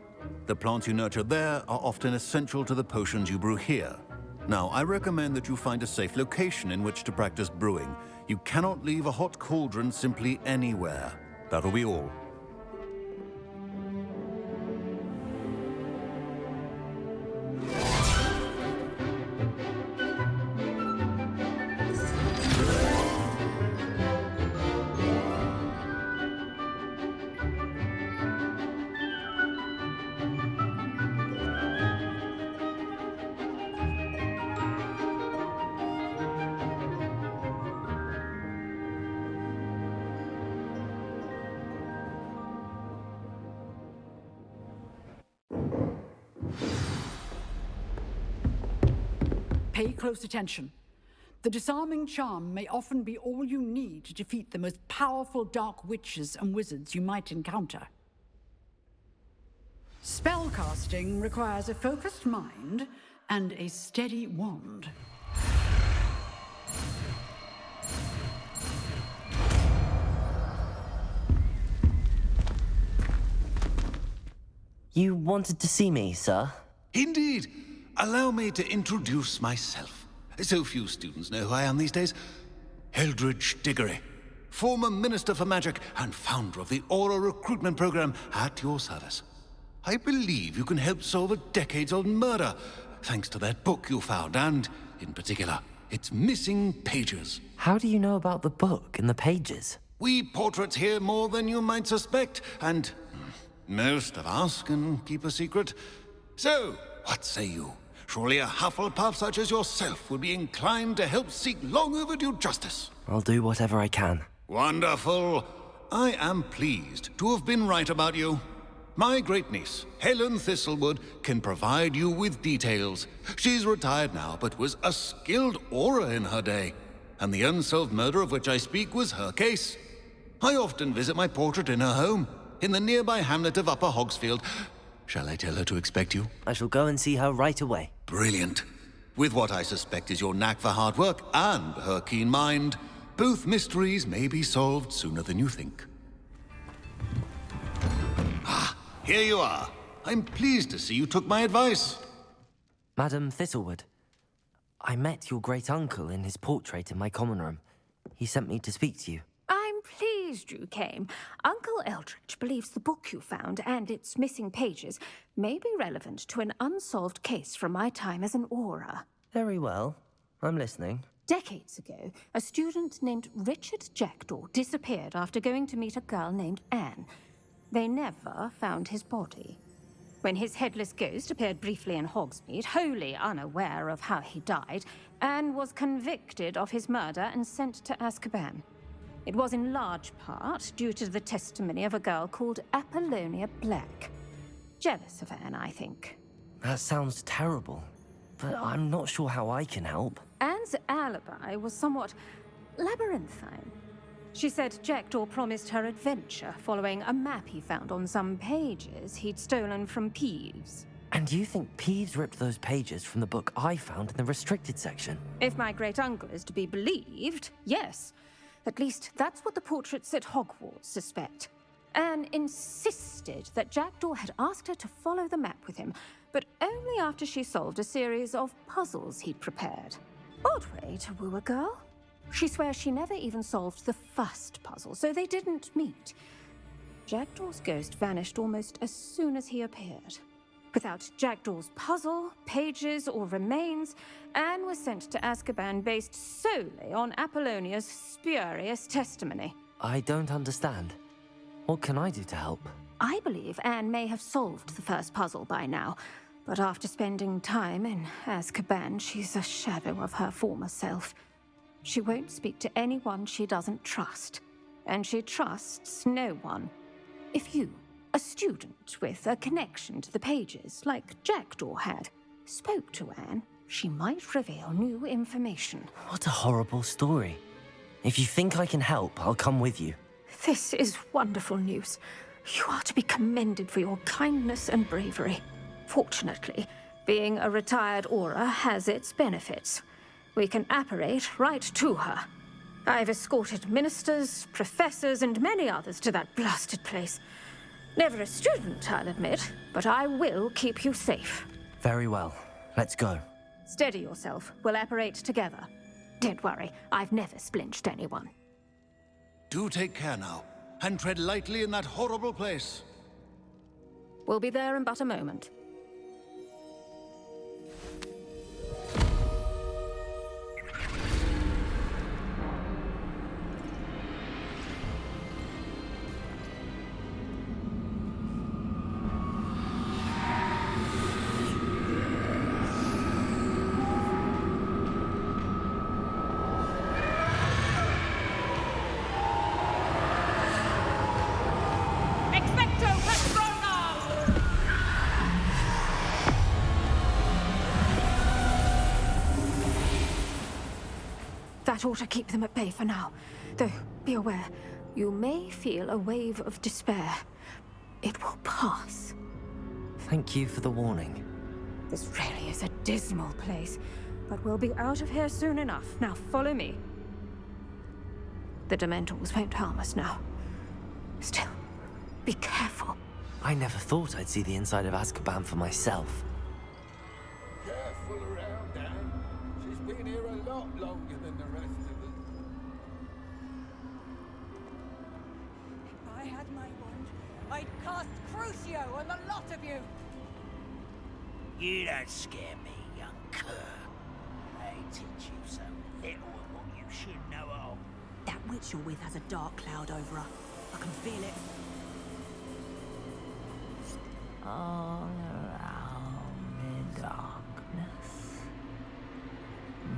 The plants you nurture there are often essential to the potions you brew here. Now, I recommend that you find a safe location in which to practice brewing. You cannot leave a hot cauldron simply anywhere. That'll be all. Pay close attention. The disarming charm may often be all you need to defeat the most powerful dark witches and wizards you might encounter. Spellcasting requires a focused mind and a steady wand. You wanted to see me, sir? Indeed. Allow me to introduce myself. So few students know who I am these days. Eldridge Diggory, former Minister for Magic and founder of the Aura Recruitment Program, at your service. I believe you can help solve a decades-old murder, thanks to that book you found, and, in particular, its missing pages. How do you know about the book and the pages? We portraits hear more than you might suspect, and most of us can keep a secret. So, what say you? Surely a Hufflepuff such as yourself would be inclined to help seek long overdue justice. I'll do whatever I can. Wonderful. I am pleased to have been right about you. My great-niece, Helen Thistlewood, can provide you with details. She's retired now, but was a skilled aura in her day. And the unsolved murder of which I speak was her case. I often visit my portrait in her home, in the nearby hamlet of Upper Hogsfield. Shall I tell her to expect you? I shall go and see her right away. Brilliant. With what I suspect is your knack for hard work and her keen mind, both mysteries may be solved sooner than you think. Ah, here you are. I'm pleased to see you took my advice. Madam Thistlewood, I met your great-uncle in his portrait in my common room. He sent me to speak to you. I'm pleased you came. Uncle Eldridge believes the book you found and its missing pages may be relevant to an unsolved case from my time as an aura. Very well. I'm listening. Decades ago, a student named Richard Jackdaw disappeared after going to meet a girl named Anne. They never found his body. When his headless ghost appeared briefly in Hogsmeade, wholly unaware of how he died, Anne was convicted of his murder and sent to Azkaban. It was in large part due to the testimony of a girl called Apollonia Black. Jealous of Anne, I think. That sounds terrible, but I'm not sure how I can help. Anne's alibi was somewhat labyrinthine. She said Jackdaw promised her adventure following a map he found on some pages he'd stolen from Peeves. And you think Peeves ripped those pages from the book I found in the restricted section? If my great-uncle is to be believed, yes. At least that's what the portraits at Hogwarts suspect. Anne insisted that Jackdaw had asked her to follow the map with him, but only after she solved a series of puzzles he'd prepared. Odd way to woo a girl. She swears she never even solved the first puzzle, so they didn't meet. Jackdaw's ghost vanished almost as soon as he appeared. Without Jackdaw's puzzle, pages, or remains, Anne was sent to Azkaban based solely on Apollonia's spurious testimony. I don't understand. What can I do to help? I believe Anne may have solved the first puzzle by now, but after spending time in Azkaban, she's a shadow of her former self. She won't speak to anyone she doesn't trust, and she trusts no one. If you, a student with a connection to the pages, like Jackdaw had, spoke to Anne, she might reveal new information. What a horrible story. If you think I can help, I'll come with you. This is wonderful news. You are to be commended for your kindness and bravery. Fortunately, being a retired Auror has its benefits. We can apparate right to her. I've escorted ministers, professors, and many others to that blasted place. Never a student, I'll admit, but I will keep you safe. Very well. Let's go. Steady yourself. We'll apparate together. Don't worry, I've never splinched anyone. Do take care now, and tread lightly in that horrible place. We'll be there in but a moment. That ought to keep them at bay for now. Though, be aware, you may feel a wave of despair. It will pass. Thank you for the warning. This really is a dismal place, but we'll be out of here soon enough. Now follow me. The Dementors won't harm us now. Still, be careful. I never thought I'd see the inside of Azkaban for myself. Careful around, Anne. She's been here a lot longer than the rest of us. If I had my wand, I'd cast Crucio on the lot of you! You don't scare me, young cur. They teach you so little of what you should know of. That witch you're with has a dark cloud over her. I can feel it. All around me darkness.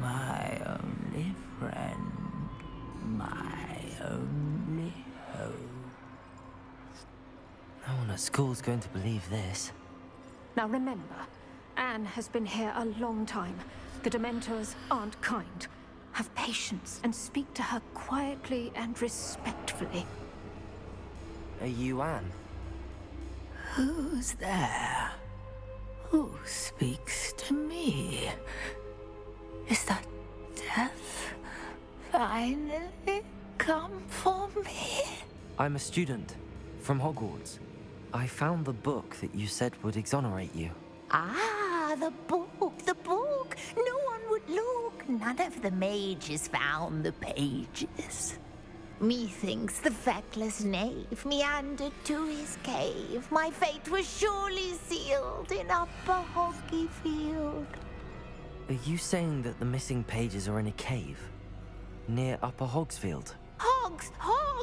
My only friend, my only hope. No one at school's going to believe this. Now remember, Anne has been here a long time. The Dementors aren't kind. Have patience and speak to her quietly and respectfully. Are you Anne? Who's there? Who speaks to me? Is that death finally come for me? I'm a student from Hogwarts. I found the book that you said would exonerate you. Ah, the book, the book. No one would look. None of the mages found the pages. Methinks the feckless knave meandered to his cave. My fate was surely sealed in Upper Hoggyfield. Are you saying that the missing pages are in a cave? Near Upper Hogsfield?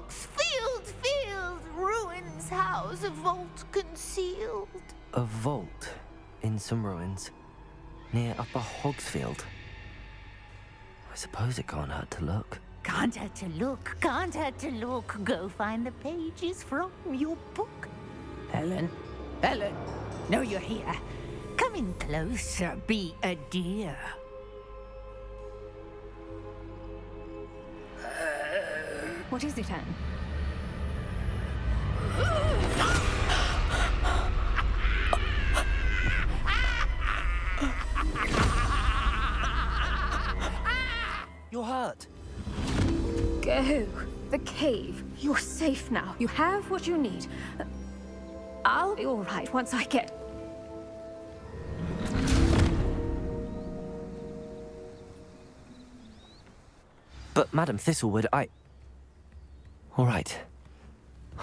Field, ruins house, a vault concealed. A vault in some ruins? Near Upper Hogsfield? I suppose it can't hurt to look. Can't hurt to look, can't hurt to look. Go find the pages from your book. Helen, know you're here. Come in closer, be a dear. What is it, Anne? You're hurt. Go. The cave. You're safe now. You have what you need. I'll be all right once I get... But, Madam Thistlewood, All right.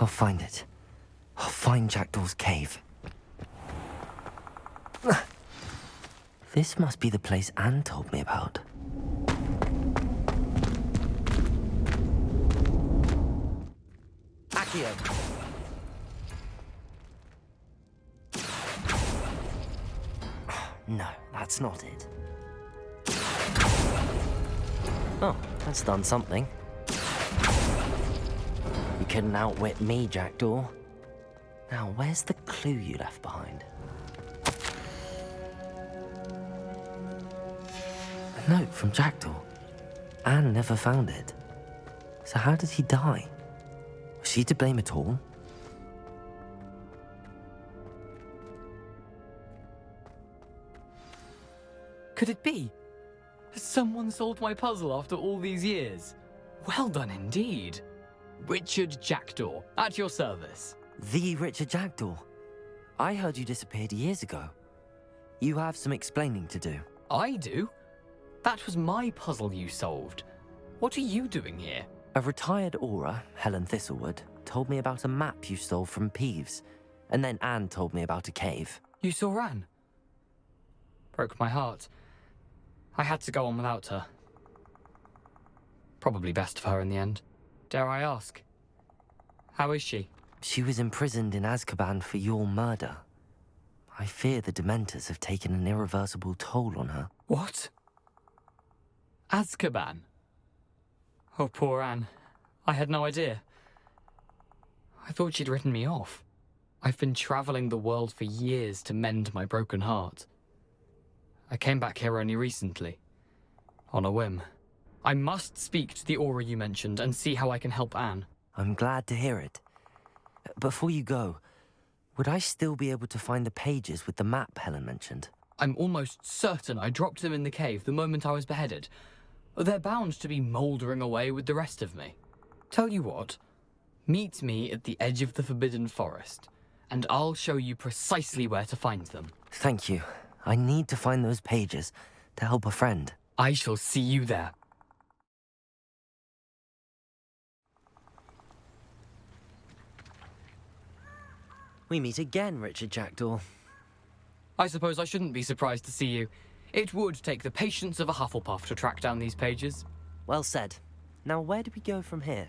I'll find it. I'll find Jackdaw's cave. This must be the place Anne told me about. Accio. No, that's not it. Oh, that's done something. You couldn't outwit me, Jackdaw. Now, where's the clue you left behind? A note from Jackdaw. Anne never found it. So how did he die? Was she to blame at all? Could it be? Has someone solved my puzzle after all these years? Well done indeed. Richard Jackdaw, at your service. The Richard Jackdaw. I heard you disappeared years ago. You have some explaining to do. I do? That was my puzzle you solved. What are you doing here? A retired aura, Helen Thistlewood, told me about a map you stole from Peeves, and then Anne told me about a cave. You saw Anne? Broke my heart. I had to go on without her. Probably best of her in the end. Dare I ask? How is she? She was imprisoned in Azkaban for your murder. I fear the Dementors have taken an irreversible toll on her. What? Azkaban? Oh, poor Anne. I had no idea. I thought she'd written me off. I've been traveling the world for years to mend my broken heart. I came back here only recently. On a whim. I must speak to the aura you mentioned and see how I can help Anne. I'm glad to hear it. Before you go, would I still be able to find the pages with the map Helen mentioned? I'm almost certain I dropped them in the cave the moment I was beheaded. They're bound to be mouldering away with the rest of me. Tell you what, meet me at the edge of the Forbidden Forest, and I'll show you precisely where to find them. Thank you. I need to find those pages to help a friend. I shall see you there. We meet again, Richard Jackdaw. I suppose I shouldn't be surprised to see you. It would take the patience of a Hufflepuff to track down these pages. Well said. Now where do we go from here?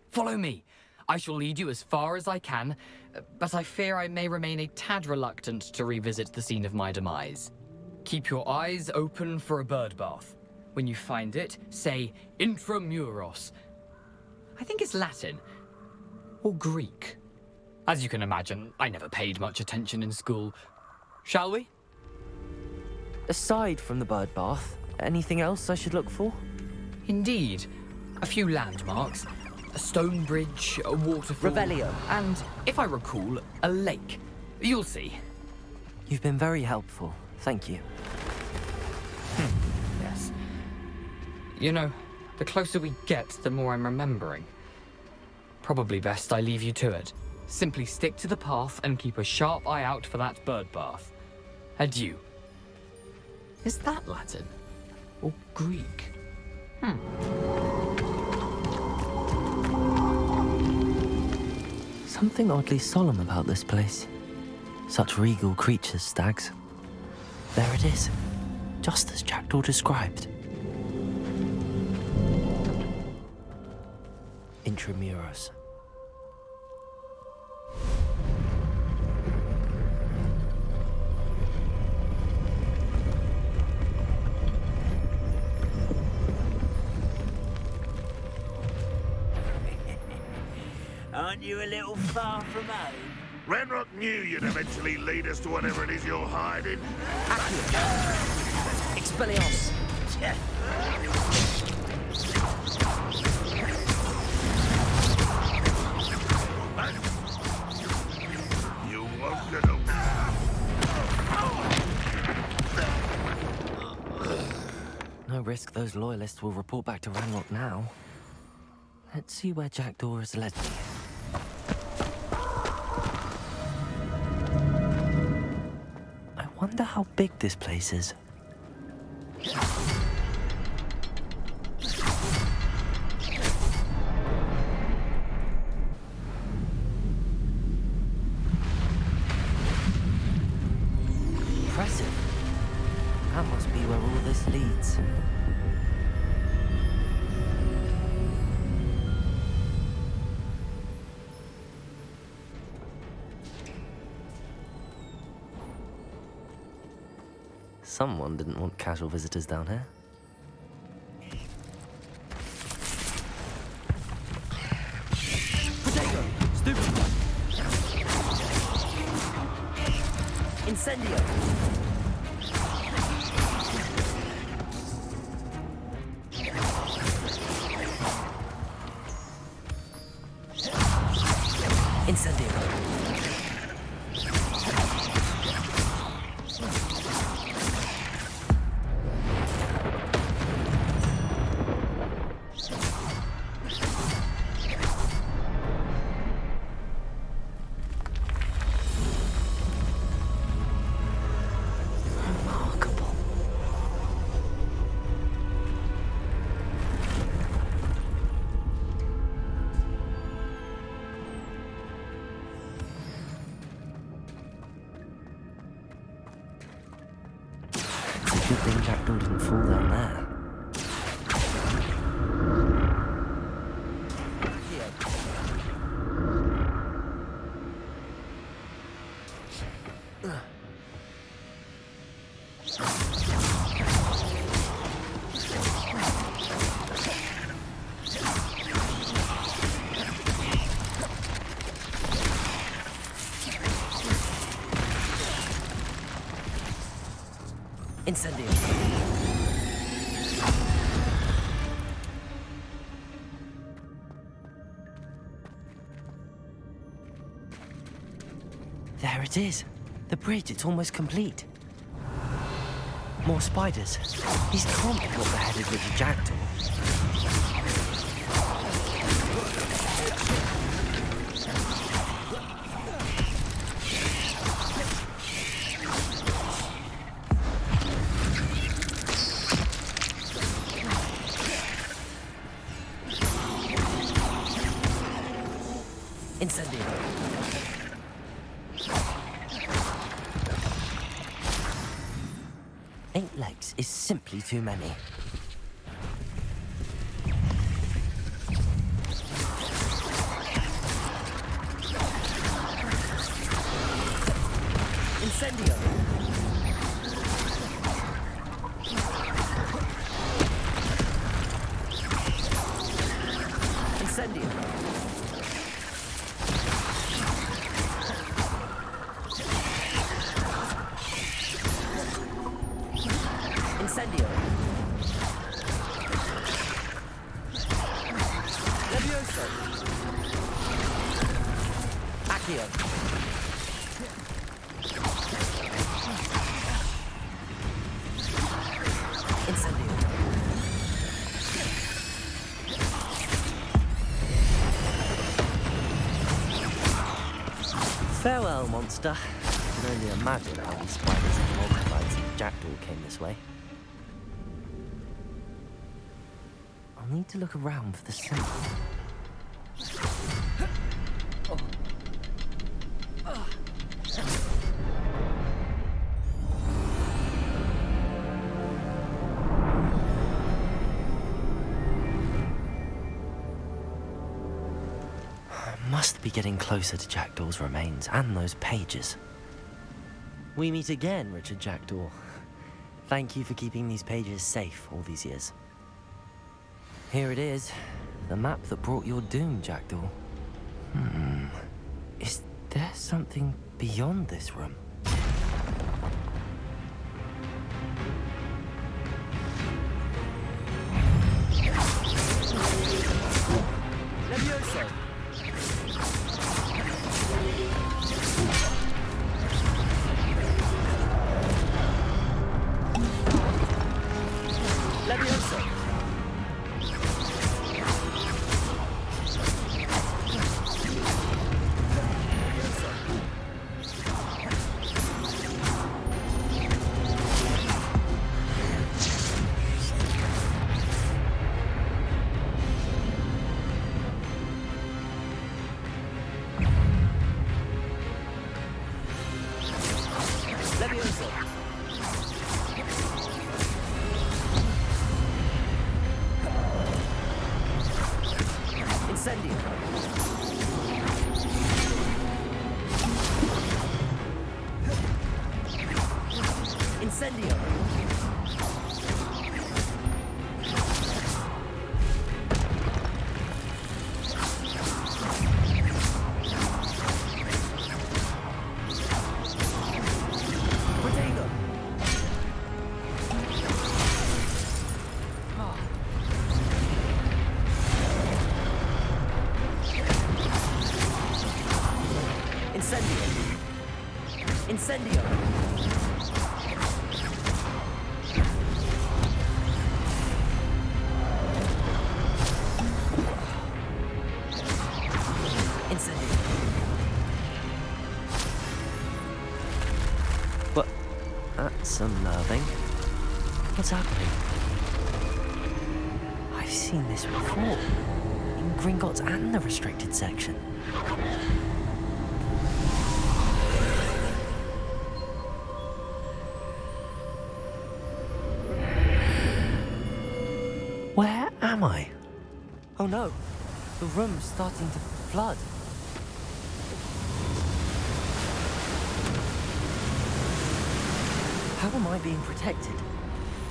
Follow me. I shall lead you as far as I can, but I fear I may remain a tad reluctant to revisit the scene of my demise. Keep your eyes open for a bird bath. When you find it, say intramuros. I think it's Latin. Or Greek. As you can imagine, I never paid much attention in school. Shall we? Aside from the bird bath, anything else I should look for? Indeed. A few landmarks. A stone bridge, a waterfall... Revelio. And, if I recall, a lake. You'll see. You've been very helpful. Thank you. Yes. You know, the closer we get, the more I'm remembering. Probably best I leave you to it. Simply stick to the path and keep a sharp eye out for that bird bath. Adieu. Is that Latin? Or Greek? Something oddly solemn about this place. Such regal creatures, stags. There it is, just as Jackdaw described. Intramuros. Aren't you a little far from home? Ranrok knew you'd eventually lead us to whatever it is you're hiding. Expelliarmus! You won't get away. No risk those loyalists will report back to Ranrok now. Let's see where Jackdaw has led me. I wonder how big this place is. Impressive. That must be where all this leads. Someone didn't want casual visitors down here. Potato! Stupid! Incendio! Incendio! Good thing Jackdaw didn't fall down there. Incendio. There it is. The bridge, it's almost complete. More spiders. These can't be what beheaded Richard Jackdaw. Incendio. 8 legs is simply too many. Incendio. Incendio. Incendio. Levioso. Accio. Incendio. Farewell, monster. I can only imagine how these spiders and multiplied if Jackdaw came this way. I'll need to look around for the symbol. I must be getting closer to Jackdaw's remains and those pages. We meet again, Richard Jackdaw. Thank you for keeping these pages safe all these years. Here it is, the map that brought your doom, Jackdaw. Is there something beyond this room? Levioso! Levioso! Levioso! Incendio! Incendio! Incendio! Incendio! What? That's unnerving. What's happening? I've seen this before. In Gringotts and the restricted section. Where am I? Oh no, the room's starting to flood. How am I being protected?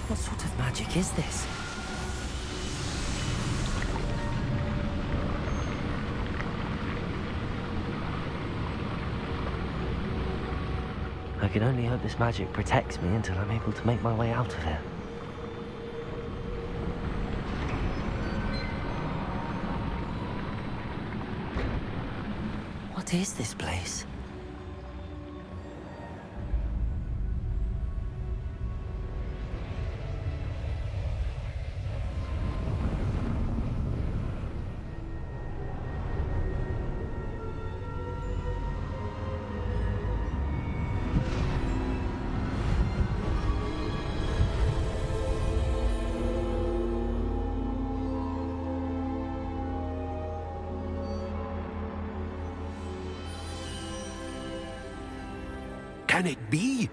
What sort of magic is this? I can only hope this magic protects me until I'm able to make my way out of here. What is this place? Can it be?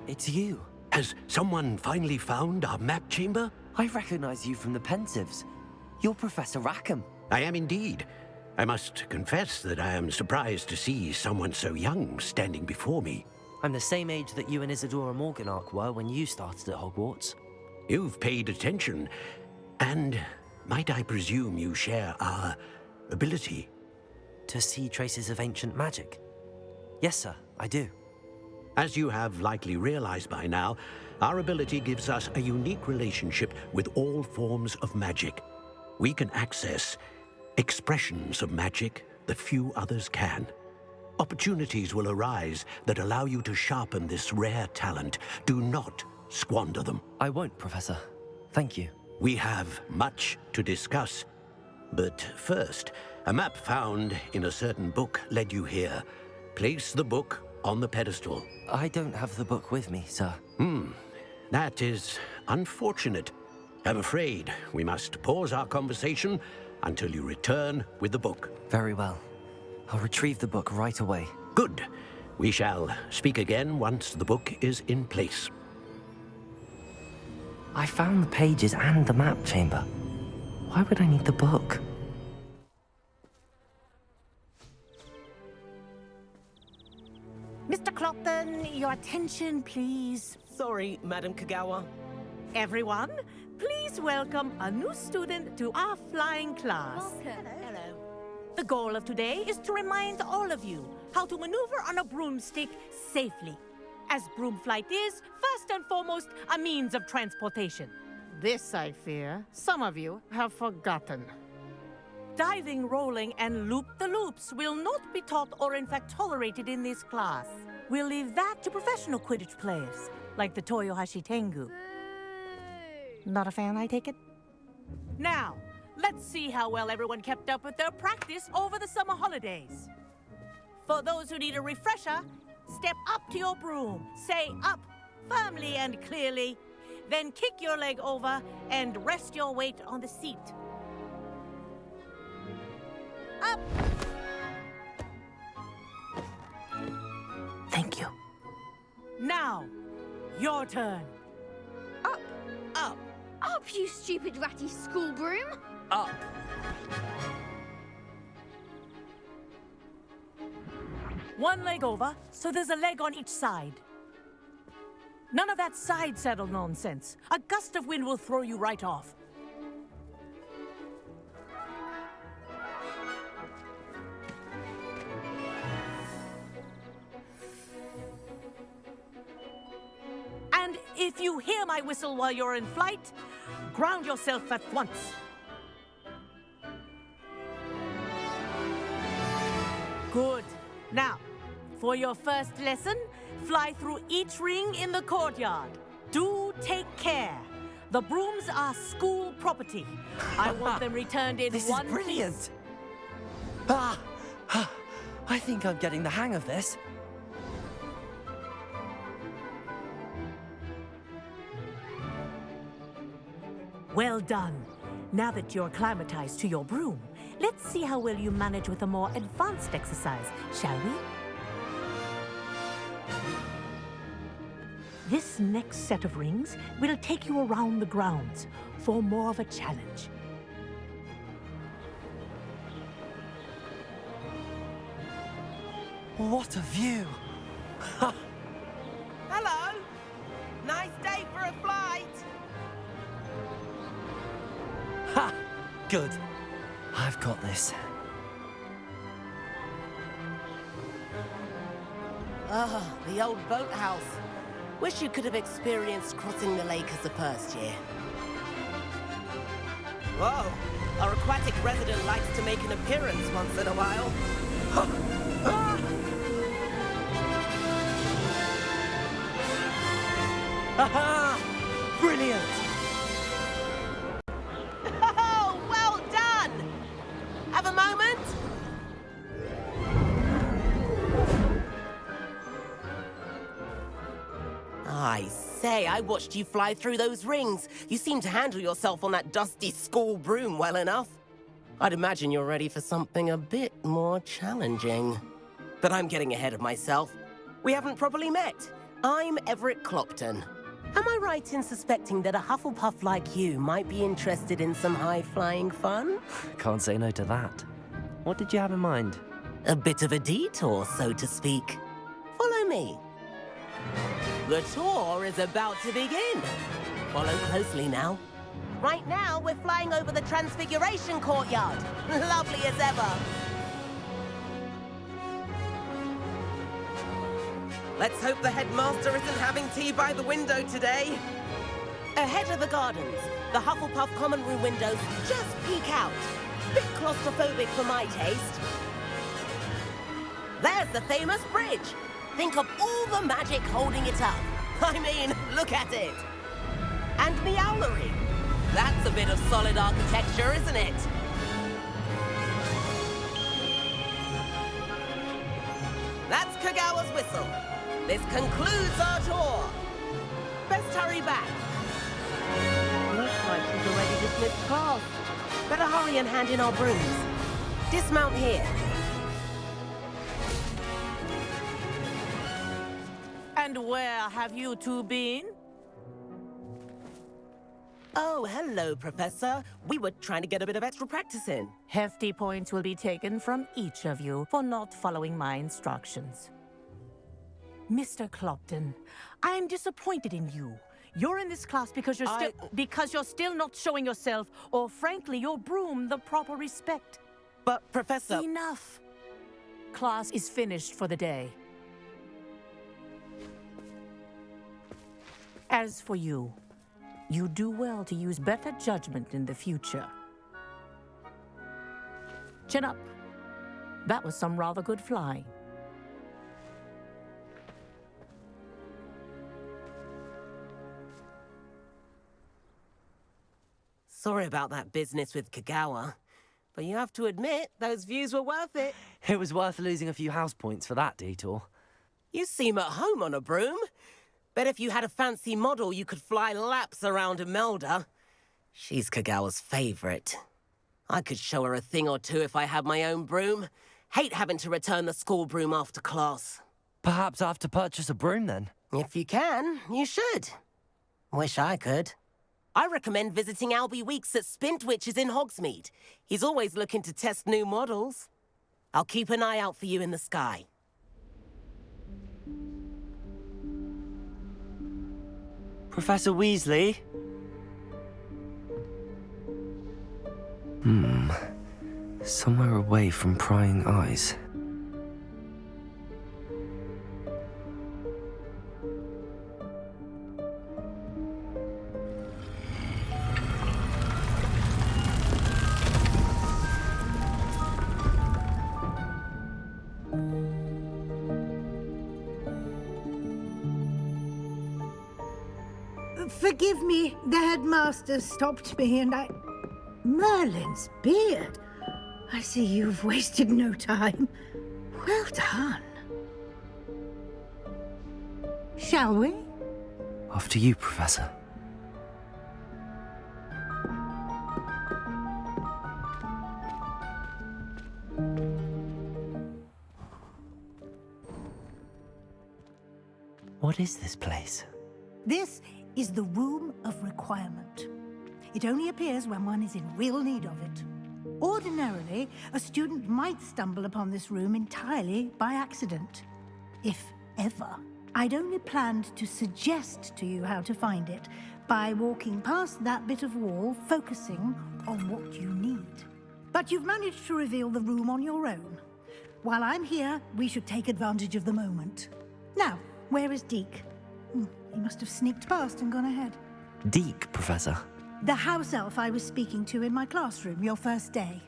It's you. Has someone finally found our map chamber? I recognize you from the Pensives. You're Professor Rackham. I am indeed. I must confess that I am surprised to see someone so young standing before me. I'm the same age that you and Isadora Morganach were when you started at Hogwarts. You've paid attention, and might I presume you share our ability? To see traces of ancient magic? Yes, sir, I do. As you have likely realized by now, our ability gives us a unique relationship with all forms of magic. We can access expressions of magic that few others can. Opportunities will arise that allow you to sharpen this rare talent. Do not squander them. I won't, Professor. Thank you. We have much to discuss. But first, a map found in a certain book led you here. Place the book on the pedestal. I don't have the book with me, sir. That is unfortunate. I'm afraid we must pause our conversation until you return with the book. Very well. I'll retrieve the book right away. Good. We shall speak again once the book is in place. I found the pages and the map chamber. Why would I need the book? Mr. Clopton, your attention, please. Sorry, Madam Kagawa. Everyone, please welcome a new student to our flying class. Welcome. Hello. The goal of today is to remind all of you how to maneuver on a broomstick safely, as broom flight is, first and foremost, a means of transportation. This, I fear, some of you have forgotten. Diving, rolling, and loop-the-loops will not be taught or in fact tolerated in this class. We'll leave that to professional Quidditch players, like the Toyohashi Tengu. Not a fan, I take it? Now, let's see how well everyone kept up with their practice over the summer holidays. For those who need a refresher, step up to your broom, say up firmly and clearly, then kick your leg over and rest your weight on the seat. Up! Thank you. Now, your turn. Up! Up! Up, you stupid ratty school broom! Up! One leg over, so there's a leg on each side. None of that side saddle nonsense. A gust of wind will throw you right off. And if you hear my whistle while you're in flight, ground yourself at once. Good. Now, for your first lesson, Fly through each ring in the courtyard. Do take care. The brooms are school property. I want them returned in This one is brilliant. piece. I think I'm getting the hang of this. Well done. Now that you're acclimatized to your broom, let's see how well you manage with a more advanced exercise, shall we? This next set of rings will take you around the grounds for more of a challenge. What a view! Hello! Nice day for a flight! Ha! Good. I've got this. Ah, the old boathouse. Wish you could have experienced crossing the lake as a first year. Whoa! Our aquatic resident likes to make an appearance once in a while. Aha! Brilliant! Oh, well done! Have a moment? I say, I watched you fly through those rings. You seem to handle yourself on that dusty school broom well enough. I'd imagine you're ready for something a bit more challenging. But I'm getting ahead of myself. We haven't properly met. I'm Everett Clopton. Am I right in suspecting that a Hufflepuff like you might be interested in some high-flying fun? Can't say no to that. What did you have in mind? A bit of a detour, so to speak. Follow me. The tour is about to begin. Follow closely now. Right now, we're flying over the Transfiguration Courtyard. Lovely as ever. Let's hope the headmaster isn't having tea by the window today. Ahead of the gardens, the Hufflepuff common room windows just peek out. Bit claustrophobic for my taste. There's the famous bridge. Think of all the magic holding it up. I mean, look at it. And Meowlery. That's a bit of solid architecture, isn't it? That's Kagawa's whistle. This concludes our tour. Best hurry back. Looks like she's already dismissed class. Better hurry and hand in our brooms. Dismount here. And where have you two been? Oh, hello, Professor. We were trying to get a bit of extra practice in. Hefty points will be taken from each of you for not following my instructions. Mr. Clopton, I am disappointed in you. You're in this class because you're still not showing yourself, or frankly, your broom the proper respect. But, Professor... Enough. Class is finished for the day. As for you, you do well to use better judgment in the future. Chin up. That was some rather good flying. Sorry about that business with Kagawa, but you have to admit, those views were worth it. It was worth losing a few house points for that detour. You seem at home on a broom. Bet if you had a fancy model, you could fly laps around Imelda. She's Kagawa's favorite. I could show her a thing or two if I had my own broom. Hate having to return the school broom after class. Perhaps I have to purchase a broom then? If you can, you should. Wish I could. I recommend visiting Albie Weeks at Spintwitches in Hogsmeade. He's always looking to test new models. I'll keep an eye out for you in the sky. Professor Weasley? Somewhere away from prying eyes. Forgive me, the headmaster stopped me and I... Merlin's beard. I see you've wasted no time. Well done. Shall we? After you, Professor. What is this place? This is the Room of Requirement. It only appears when one is in real need of it. Ordinarily, a student might stumble upon this room entirely by accident. If ever. I'd only planned to suggest to you how to find it by walking past that bit of wall, focusing on what you need. But you've managed to reveal the room on your own. While I'm here, we should take advantage of the moment. Now, where is Deke? He must have sneaked past and gone ahead. Deke, Professor. The house elf I was speaking to in my classroom your first day.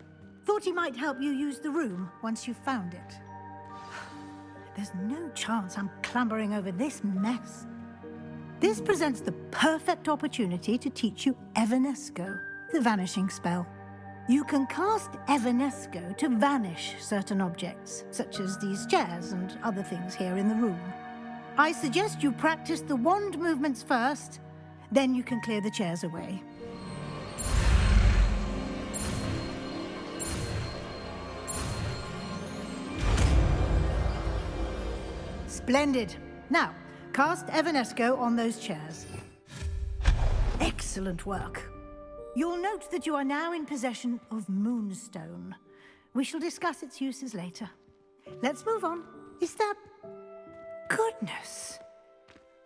Thought he might help you use the room once you found it. There's no chance I'm clambering over this mess. This presents the perfect opportunity to teach you Evanesco, the vanishing spell. You can cast Evanesco to vanish certain objects, such as these chairs and other things here in the room. I suggest you practice the wand movements first, then you can clear the chairs away. Splendid. Now, cast Evanesco on those chairs. Excellent work. You'll note that you are now in possession of Moonstone. We shall discuss its uses later. Let's move on. Is that... Goodness.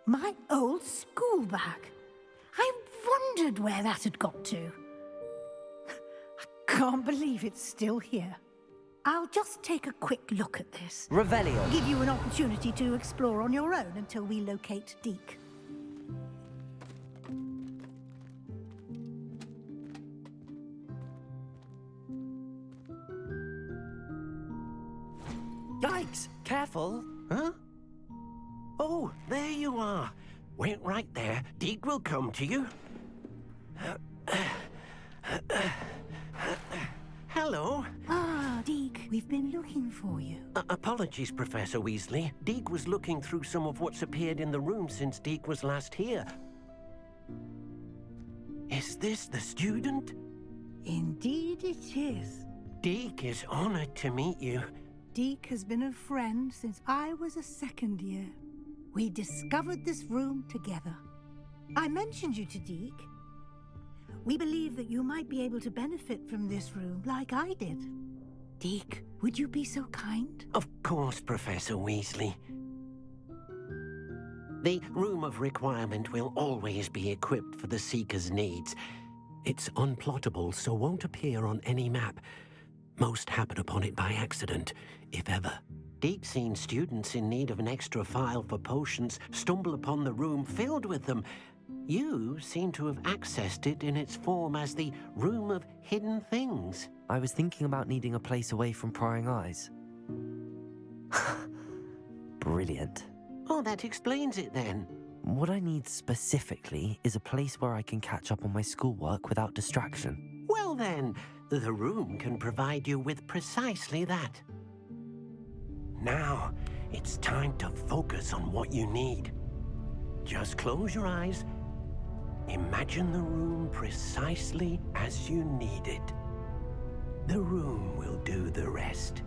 My old school bag. I wondered where that had got to. I can't believe it's still here. I'll just take a quick look at this. Revelio. Give you an opportunity to explore on your own until we locate Deke. Yikes! Careful! Huh? Oh, there you are. Wait right there. Deke will come to you. Hello. Ah, Deke, we've been looking for you. Apologies, Professor Weasley. Deke was looking through some of what's appeared in the room since Deke was last here. Is this the student? Indeed it is. Deke is honored to meet you. Deke has been a friend since I was a second year. We discovered this room together. I mentioned you to Deke. We believe that you might be able to benefit from this room like I did. Deke, would you be so kind? Of course, Professor Weasley. The Room of Requirement will always be equipped for the Seeker's needs. It's unplottable, so won't appear on any map. Most happen upon it by accident, if ever. Deke's seen students in need of an extra file for potions stumble upon the room filled with them. You seem to have accessed it in its form as the Room of Hidden Things. I was thinking about needing a place away from prying eyes. Brilliant. Oh, that explains it then. What I need specifically is a place where I can catch up on my schoolwork without distraction. Well then, the room can provide you with precisely that. Now, it's time to focus on what you need. Just close your eyes. Imagine the room precisely as you need it. The room will do the rest.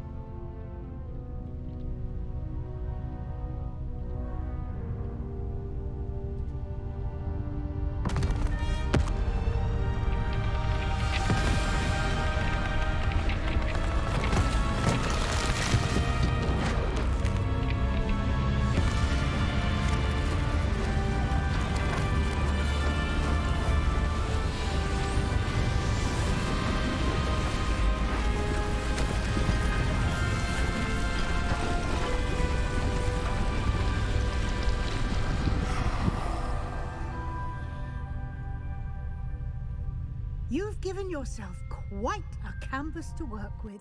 You've given yourself quite a canvas to work with.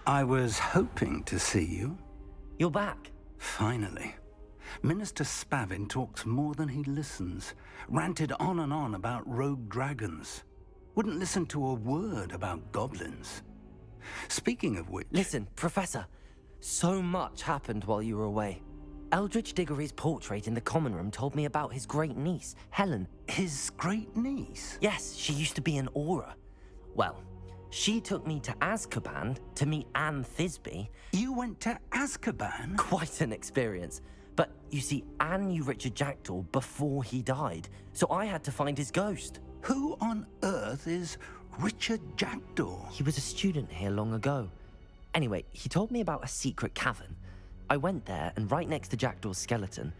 I was hoping to see you. You're back. Finally. Minister Spavin talks more than he listens. Ranted on and on about rogue dragons. Wouldn't listen to a word about goblins. Speaking of which... Listen, Professor. So much happened while you were away. Eldridge Diggory's portrait in the common room told me about his great niece, Helen. His great niece? Yes, she used to be an Auror. Well, she took me to Azkaban to meet Anne Thisbe. You went to Azkaban? Quite an experience. But you see, Anne knew Richard Jackdaw before he died, so I had to find his ghost. Who on earth is Richard Jackdaw? He was a student here long ago. Anyway, he told me about a secret cavern. I went there, and right next to Jackdaw's skeleton,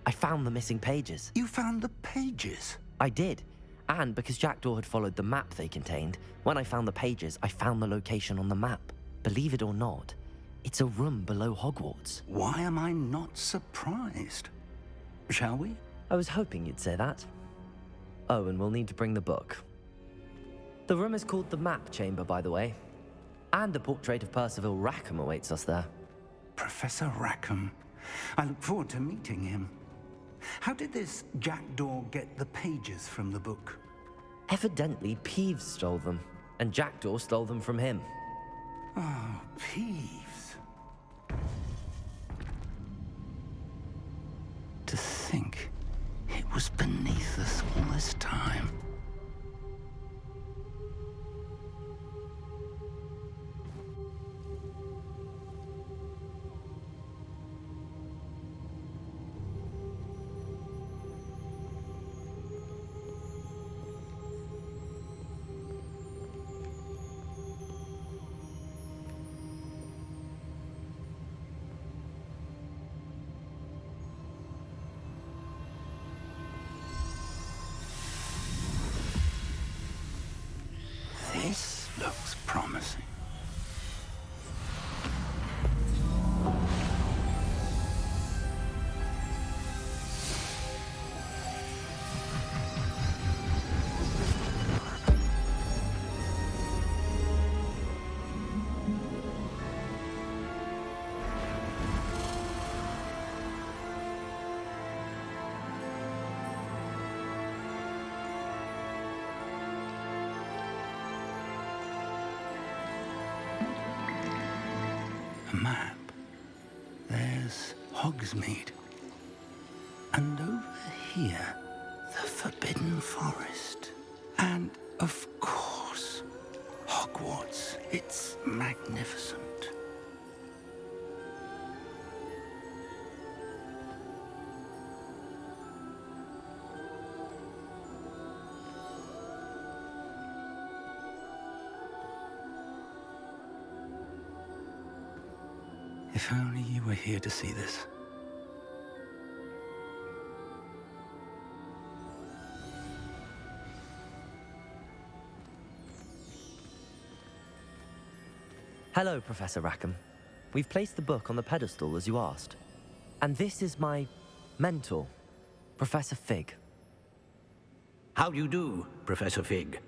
I found the missing pages. You found the pages? I did. And because Jackdaw had followed the map they contained, when I found the pages, I found the location on the map. Believe it or not, it's a room below Hogwarts. Why am I not surprised? Shall we? I was hoping you'd say that. Oh, and we'll need to bring the book. The room is called the Map Chamber, by the way. And a portrait of Percival Rackham awaits us there. Professor Rackham. I look forward to meeting him. How did this Jackdaw get the pages from the book? Evidently, Peeves stole them, and Jackdaw stole them from him. Oh, Peeves. To think it was beneath us all this time. This looks promising. Map. There's Hogsmeade. And over here, the Forbidden Forest. And, of course, Hogwarts. It's magnificent. If only you were here to see this. Hello, Professor Rackham. We've placed the book on the pedestal as you asked. And this is my mentor, Professor Fig. How do you do, Professor Fig?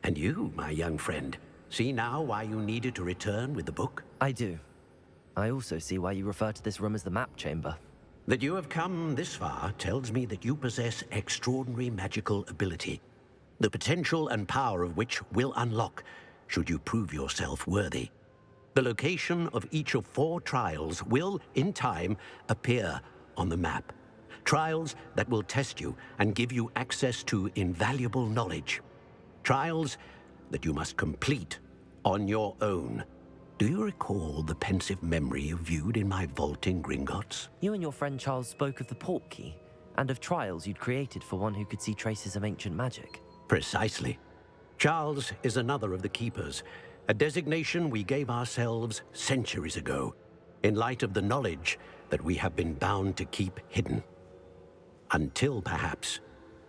And you, my young friend, see now why you needed to return with the book? I do. I also see why you refer to this room as the Map Chamber. That you have come this far tells me that you possess extraordinary magical ability, the potential and power of which will unlock should you prove yourself worthy. The location of each of 4 trials will, in time, appear on the map. Trials that will test you and give you access to invaluable knowledge. Trials that you must complete on your own. Do you recall the pensive memory you viewed in my vault in Gringotts? You and your friend Charles spoke of the portkey, and of trials you'd created for one who could see traces of ancient magic. Precisely. Charles is another of the Keepers, a designation we gave ourselves centuries ago, in light of the knowledge that we have been bound to keep hidden. Until, perhaps,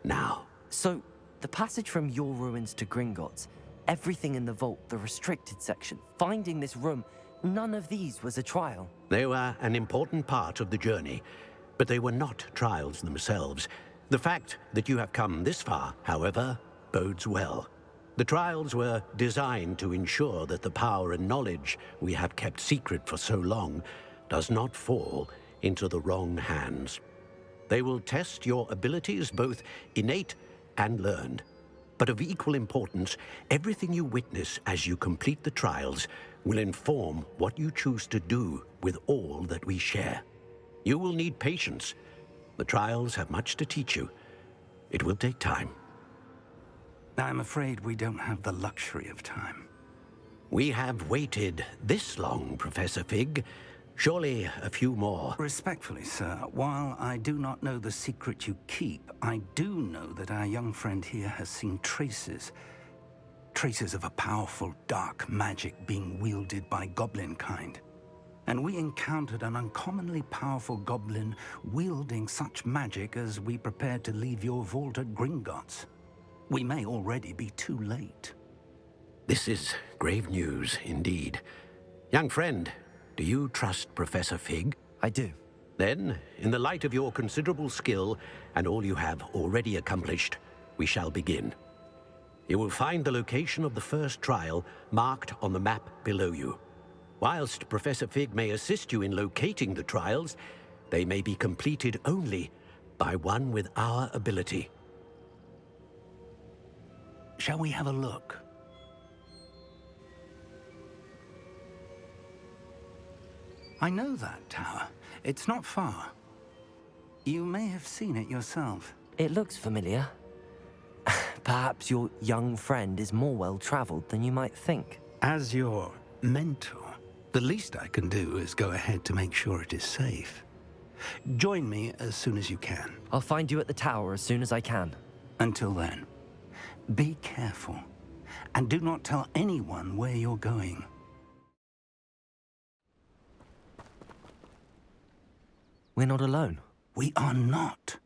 now. So, the passage from your ruins to Gringotts, everything in the vault, the restricted section, finding this room, none of these was a trial. They were an important part of the journey, but they were not trials themselves. The fact that you have come this far, however, bodes well. The trials were designed to ensure that the power and knowledge we have kept secret for so long does not fall into the wrong hands. They will test your abilities, both innate and learned. But of equal importance, everything you witness as you complete the trials will inform what you choose to do with all that we share. You will need patience. The trials have much to teach you. It will take time. I'm afraid we don't have the luxury of time. We have waited this long, Professor Fig. Surely a few more. Respectfully, sir, while I do not know the secret you keep, I do know that our young friend here has seen traces of a powerful dark magic being wielded by goblin kind. And we encountered an uncommonly powerful goblin wielding such magic as we prepared to leave your vault at Gringotts. We may already be too late. This is grave news indeed. Young friend, do you trust Professor Fig? I do. Then, in the light of your considerable skill and all you have already accomplished, we shall begin. You will find the location of the first trial marked on the map below you. Whilst Professor Fig may assist you in locating the trials, they may be completed only by one with our ability. Shall we have a look? I know that tower. It's not far. You may have seen it yourself. It looks familiar. Perhaps your young friend is more well-traveled than you might think. As your mentor, the least I can do is go ahead to make sure it is safe. Join me as soon as you can. I'll find you at the tower as soon as I can. Until then, be careful, and do not tell anyone where you're going. We're not alone. We are not.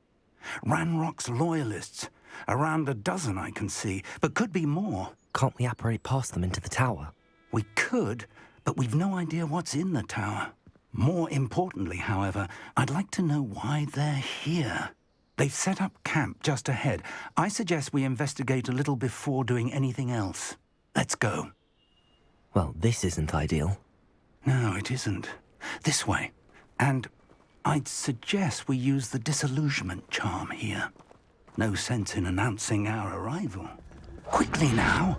Ranrok's loyalists. Around a dozen I can see, but could be more. Can't we apparate past them into the tower? We could, but we've no idea what's in the tower. More importantly, however, I'd like to know why they're here. They've set up camp just ahead. I suggest we investigate a little before doing anything else. Let's go. Well, this isn't ideal. No, it isn't. This way. And I'd suggest we use the disillusionment charm here. No sense in announcing our arrival. Quickly now!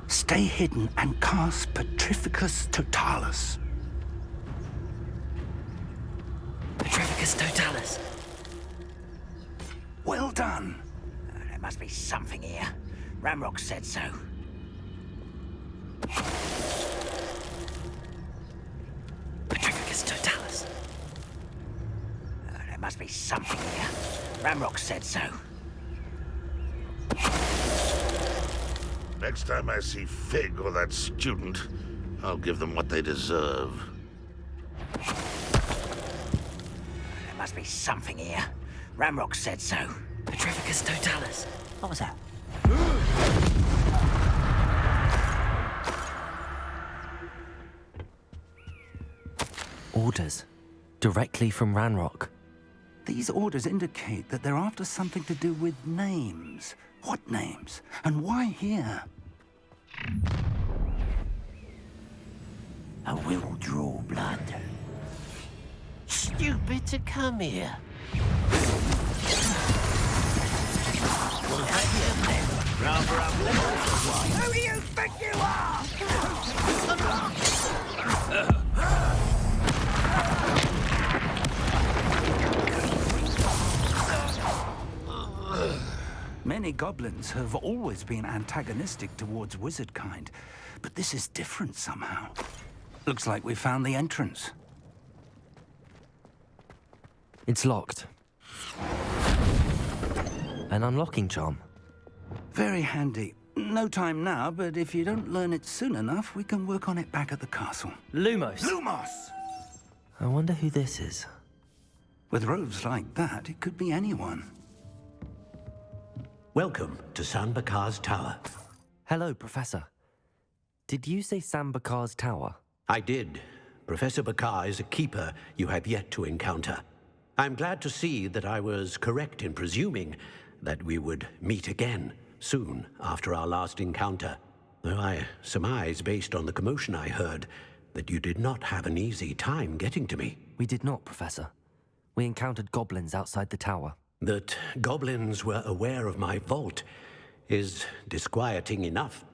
Stay hidden and cast Petrificus Totalis. Petrificus Totalis. Well done. There must be something here. Ranrok said so. Petrificus Totalis. There must be something here. Ranrok said so. Next time I see Fig or that student, I'll give them what they deserve. There must be something here. Ranrok said so. Petrificus Totalis. What was that? Orders. Directly from Ranrok. These orders indicate that they're after something to do with names. What names? And why here? I will draw blood. Stupid to come here. We'll have you then. Rather have Who do you think you are? Many goblins have always been antagonistic towards wizard kind, but this is different somehow. Looks like we found the entrance. It's locked. An unlocking charm. Very handy. No time now, but if you don't learn it soon enough, we can work on it back at the castle. Lumos! Lumos! I wonder who this is. With robes like that, it could be anyone. Welcome to Sanbakar's Tower. Hello, Professor. Did you say Sanbakar's Tower? I did. Professor Bakar is a keeper you have yet to encounter. I'm glad to see that I was correct in presuming that we would meet again soon after our last encounter. Though I surmise, based on the commotion I heard, that you did not have an easy time getting to me. We did not, Professor. We encountered goblins outside the tower. That goblins were aware of my vault is disquieting enough.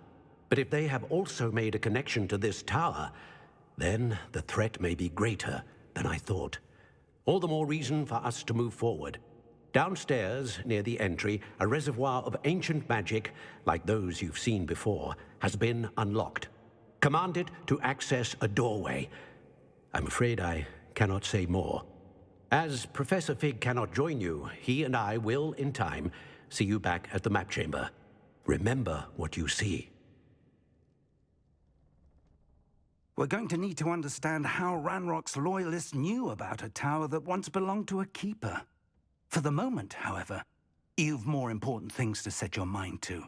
But if they have also made a connection to this tower, then the threat may be greater than I thought. All the more reason for us to move forward. Downstairs, near the entry, a reservoir of ancient magic, like those you've seen before, has been unlocked. Command it to access a doorway. I'm afraid I cannot say more. As Professor Fig cannot join you, he and I will, in time, see you back at the map chamber. Remember what you see. We're going to need to understand how Ranrok's loyalists knew about a tower that once belonged to a keeper. For the moment, however, you've more important things to set your mind to.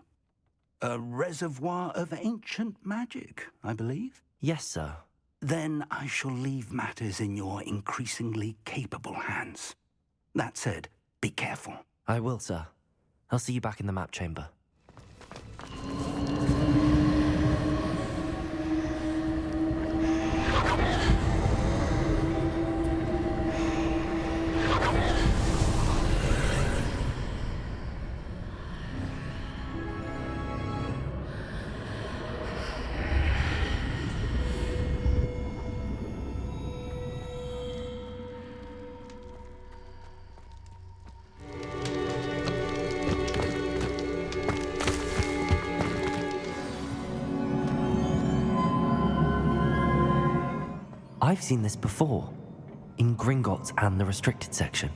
A reservoir of ancient magic, I believe? Yes, sir. Then I shall leave matters in your increasingly capable hands. That said, be careful. I will, sir. I'll see you back in the map chamber. I've seen this before, in Gringotts and the restricted section.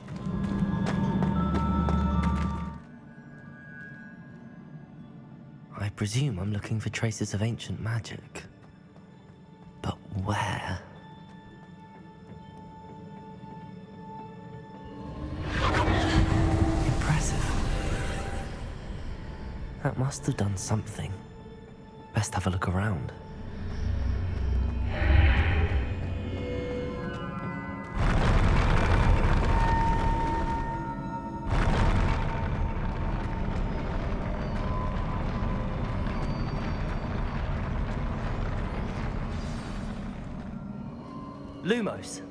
I presume I'm looking for traces of ancient magic. But where? Impressive. That must have done something. Best have a look around. Lumos.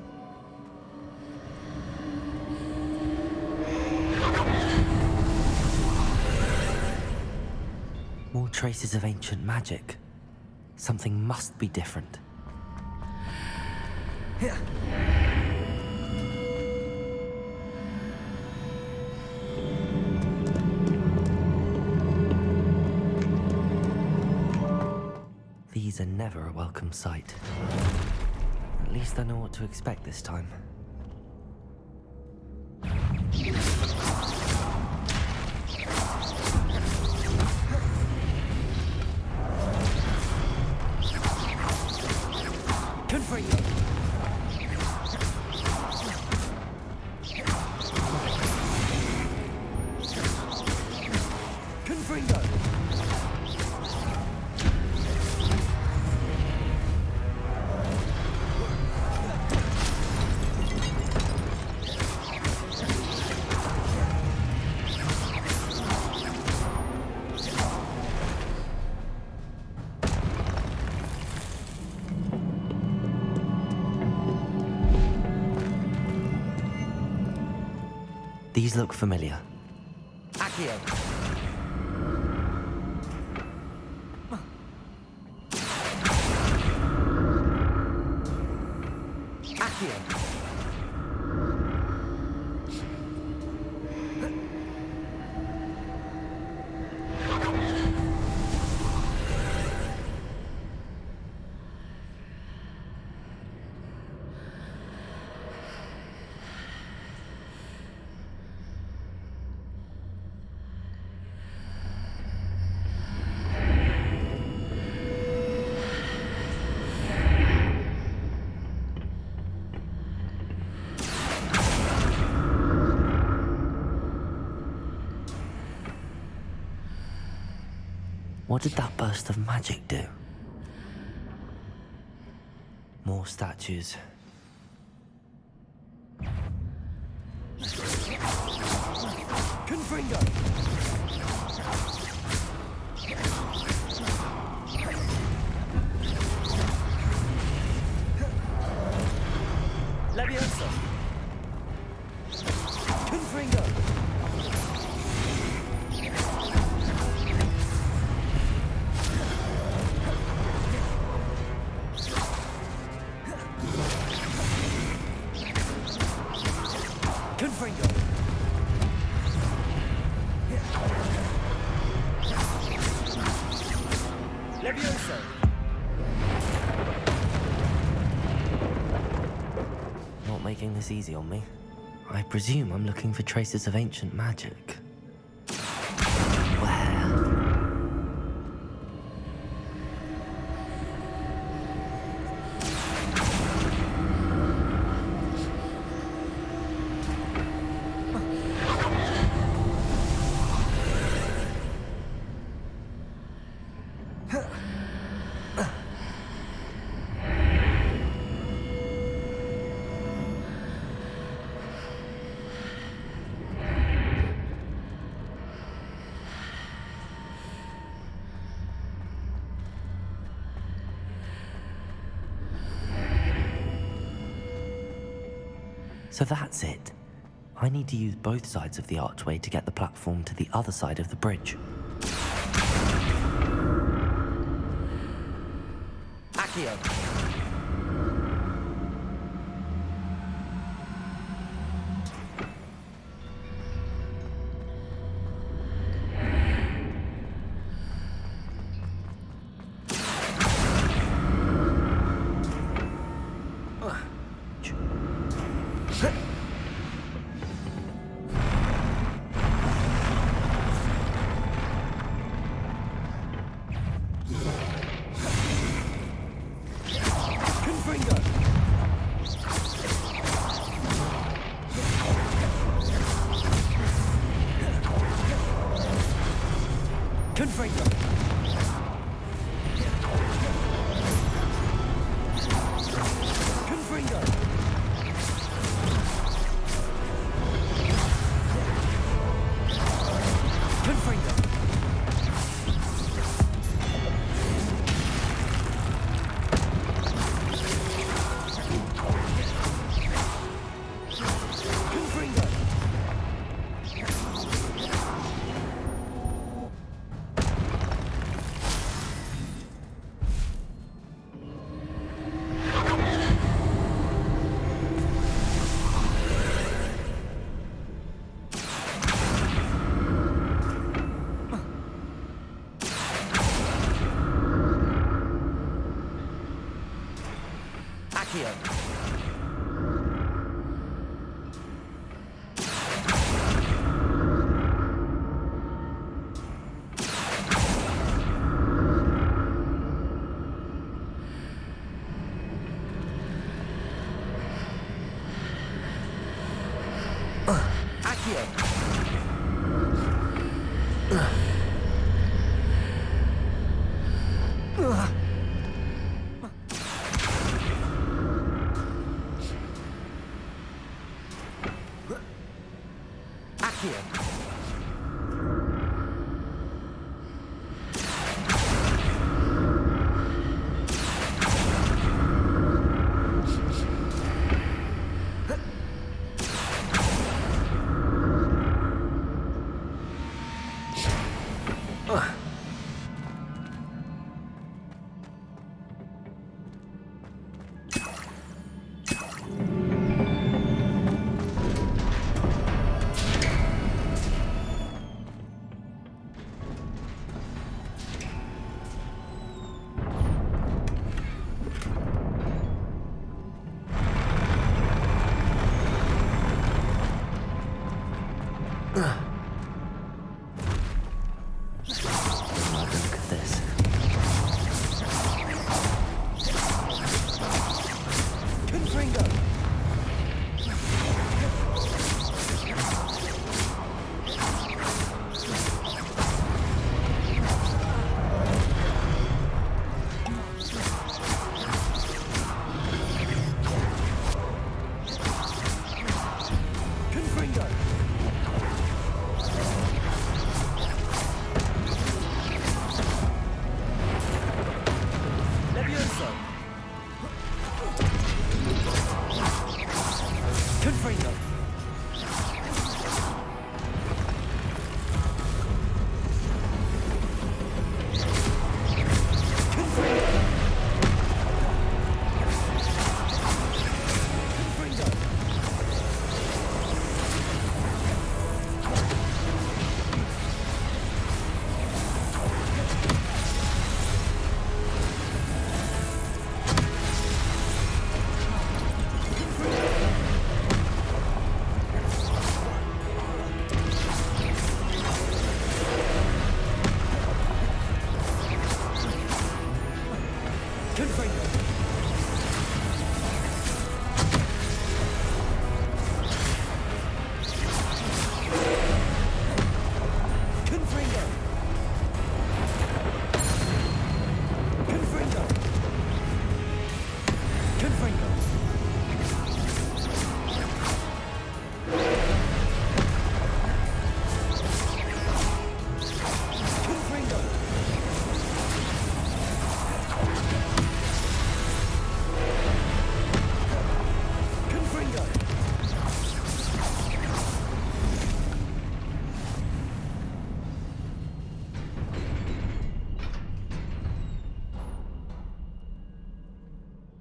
More traces of ancient magic. Something must be different. Here. These are never a welcome sight. At least I know what to expect this time. Confringo! Confringo! These look familiar. Accio. Accio. What did that burst of magic do? More statues. Confringo! Leviosa! Confringo! Confringo! Leviosa! Not making this easy on me. I presume I'm looking for traces of ancient magic. Where? So that's it. I need to use both sides of the archway to get the platform to the other side of the bridge. Accio!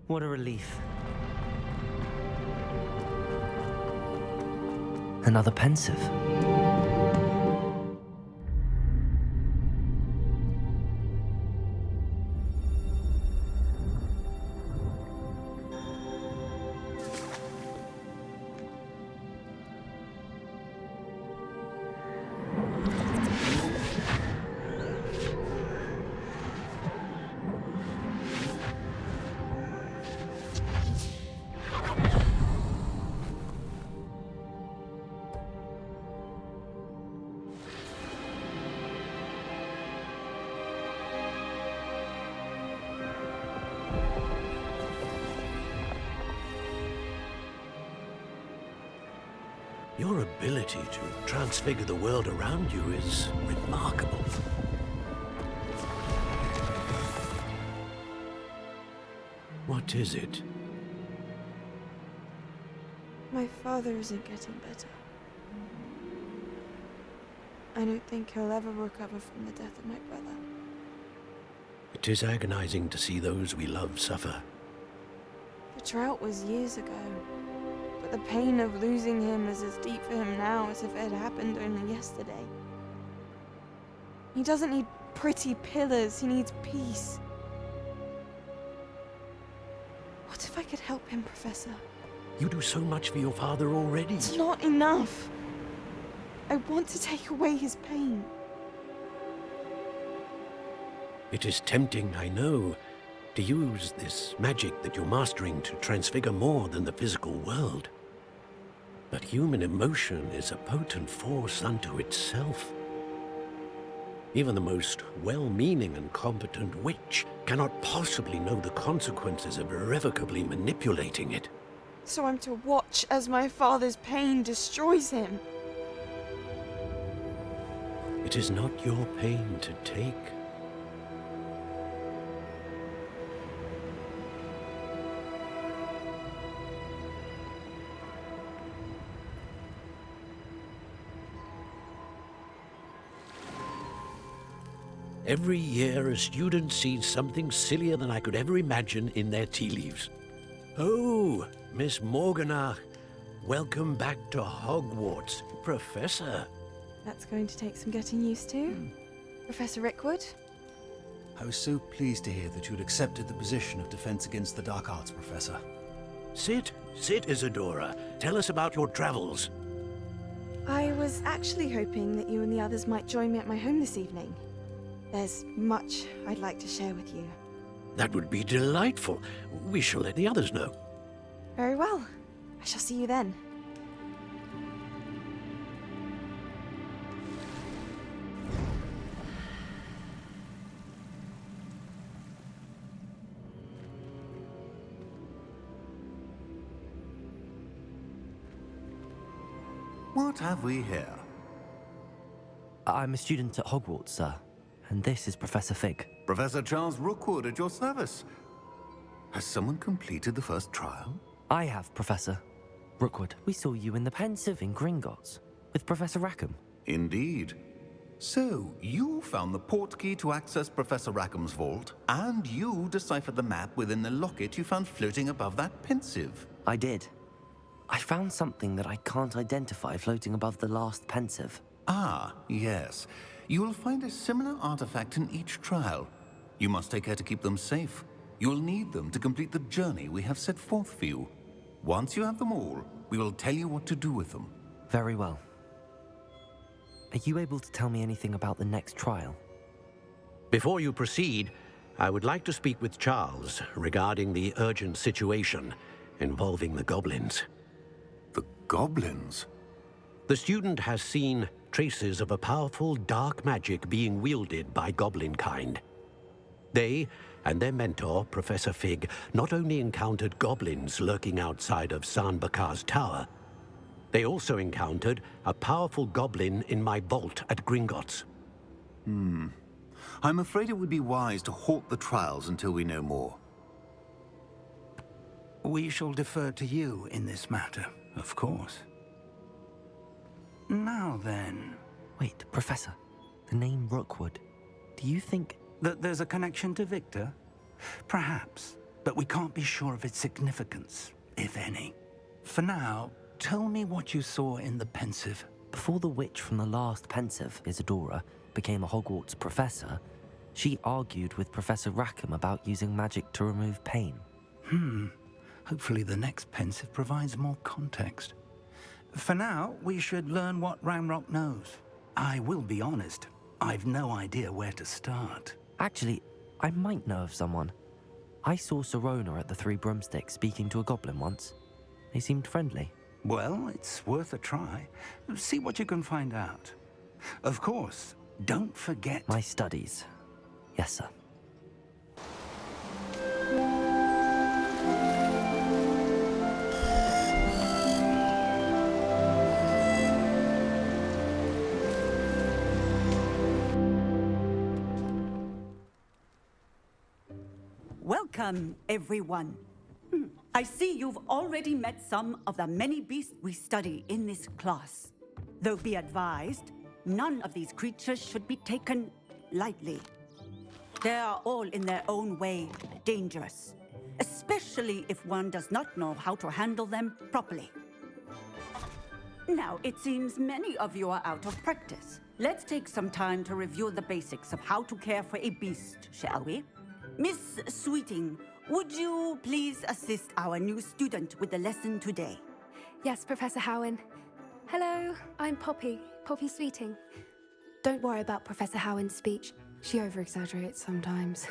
What a relief. Another pensive. Your ability to transfigure the world around you is remarkable. What is it? My father isn't getting better. I don't think he'll ever recover from the death of my brother. It is agonizing to see those we love suffer. The drought was years ago, but the pain of losing him is as deep for him now as if it had happened only yesterday. He doesn't need pretty pillars, he needs peace. What if I could help him, Professor? You do so much for your father already. It's not enough. I want to take away his pain. It is tempting, I know, to use this magic that you're mastering to transfigure more than the physical world. But human emotion is a potent force unto itself. Even the most well-meaning and competent witch cannot possibly know the consequences of irrevocably manipulating it. So I'm to watch as my father's pain destroys him. It is not your pain to take. Every year, a student sees something sillier than I could ever imagine in their tea leaves. Oh, Miss Morganach, welcome back to Hogwarts, Professor. That's going to take some getting used to. Professor Rickwood? I was so pleased to hear that you'd accepted the position of Defense Against the Dark Arts, Professor. Sit, Isadora. Tell us about your travels. I was actually hoping that you and the others might join me at my home this evening. There's much I'd like to share with you. That would be delightful. We shall let the others know. Very well. I shall see you then. What have we here? I'm a student at Hogwarts, sir. And this is Professor Fig. Professor Charles Rookwood at your service. Has someone completed the first trial? I have, Professor. Rookwood, we saw you in the pensive in Gringotts with Professor Rackham. Indeed. So, you found the portkey to access Professor Rackham's vault, and you deciphered the map within the locket you found floating above that pensive. I did. I found something that I can't identify floating above the last pensive. Ah, yes. You will find a similar artifact in each trial. You must take care to keep them safe. You will need them to complete the journey we have set forth for you. Once you have them all, we will tell you what to do with them. Very well. Are you able to tell me anything about the next trial? Before you proceed, I would like to speak with Charles regarding the urgent situation involving the goblins. The goblins? The student has seen traces of a powerful dark magic being wielded by goblin kind. They and their mentor, Professor Fig, not only encountered goblins lurking outside of San Bakar's tower, they also encountered a powerful goblin in my vault at Gringotts. I'm afraid it would be wise to halt the trials until we know more. We shall defer to you in this matter, of course. Now then... Wait, Professor. The name Rookwood. Do you think... that there's a connection to Victor? Perhaps, but we can't be sure of its significance, if any. For now, tell me what you saw in the pensive. Before the witch from the last pensive, Isadora, became a Hogwarts professor, she argued with Professor Rackham about using magic to remove pain. Hopefully the next pensive provides more context. For now, we should learn what Ranrok knows. I will be honest, I've no idea where to start. Actually, I might know of someone. I saw Sirona at the Three Broomsticks speaking to a goblin once. They seemed friendly. Well, it's worth a try. See what you can find out. Of course, don't forget... My studies. Yes, sir. Welcome, everyone. I see you've already met some of the many beasts we study in this class. Though be advised, none of these creatures should be taken lightly. They are all in their own way dangerous, especially if one does not know how to handle them properly. Now, it seems many of you are out of practice. Let's take some time to review the basics of how to care for a beast, shall we? Miss Sweeting, would you please assist our new student with the lesson today? Yes, Professor Howen. Hello, I'm Poppy Sweeting. Don't worry about Professor Howen's speech. She over-exaggerates sometimes.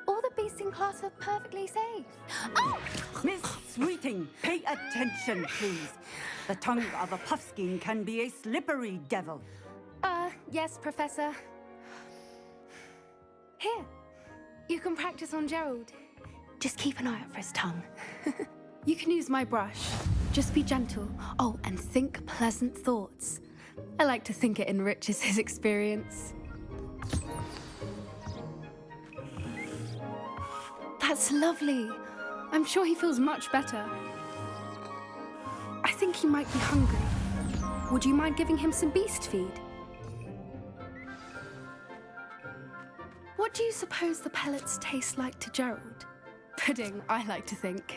All the beasts in class are perfectly safe. Oh! Miss Sweeting, pay attention, please. The tongue of a puffskein can be a slippery devil. Yes, Professor. Here, you can practice on Gerald. Just keep an eye out for his tongue. You can use my brush. Just be gentle. Oh, and think pleasant thoughts. I like to think it enriches his experience. That's lovely. I'm sure he feels much better. I think he might be hungry. Would you mind giving him some beast feed? What do you suppose the pellets taste like to Gerald? Pudding, I like to think.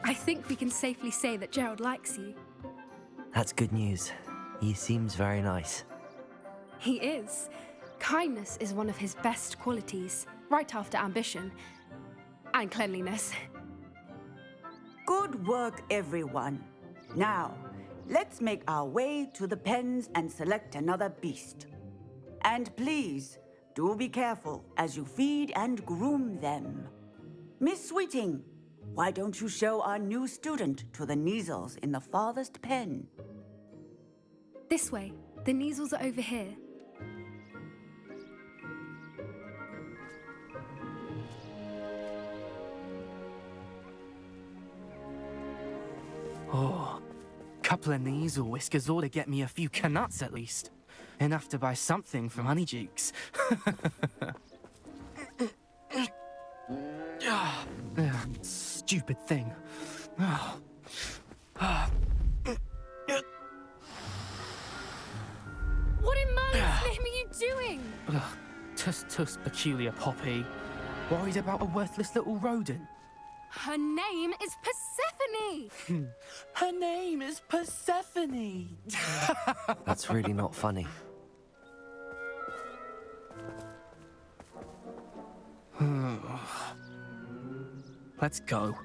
I think we can safely say that Gerald likes you. That's good news. He seems very nice. He is. Kindness is one of his best qualities, right after ambition. And cleanliness. Good work, everyone. Now, let's make our way to the pens and select another beast. And please, do be careful as you feed and groom them. Miss Sweeting, why don't you show our new student to the Kneazles in the farthest pen? This way. The Kneazles are over here. Oh, couple of Kneazle whiskers ought to get me a few canuts at least. Enough to buy something from Honeydukes. Stupid thing. What in Merlin's name are you doing? Tuss, peculiar Poppy. Worried about a worthless little rodent? Her name is Persephone! Her name is Persephone! That's really not funny. Let's go.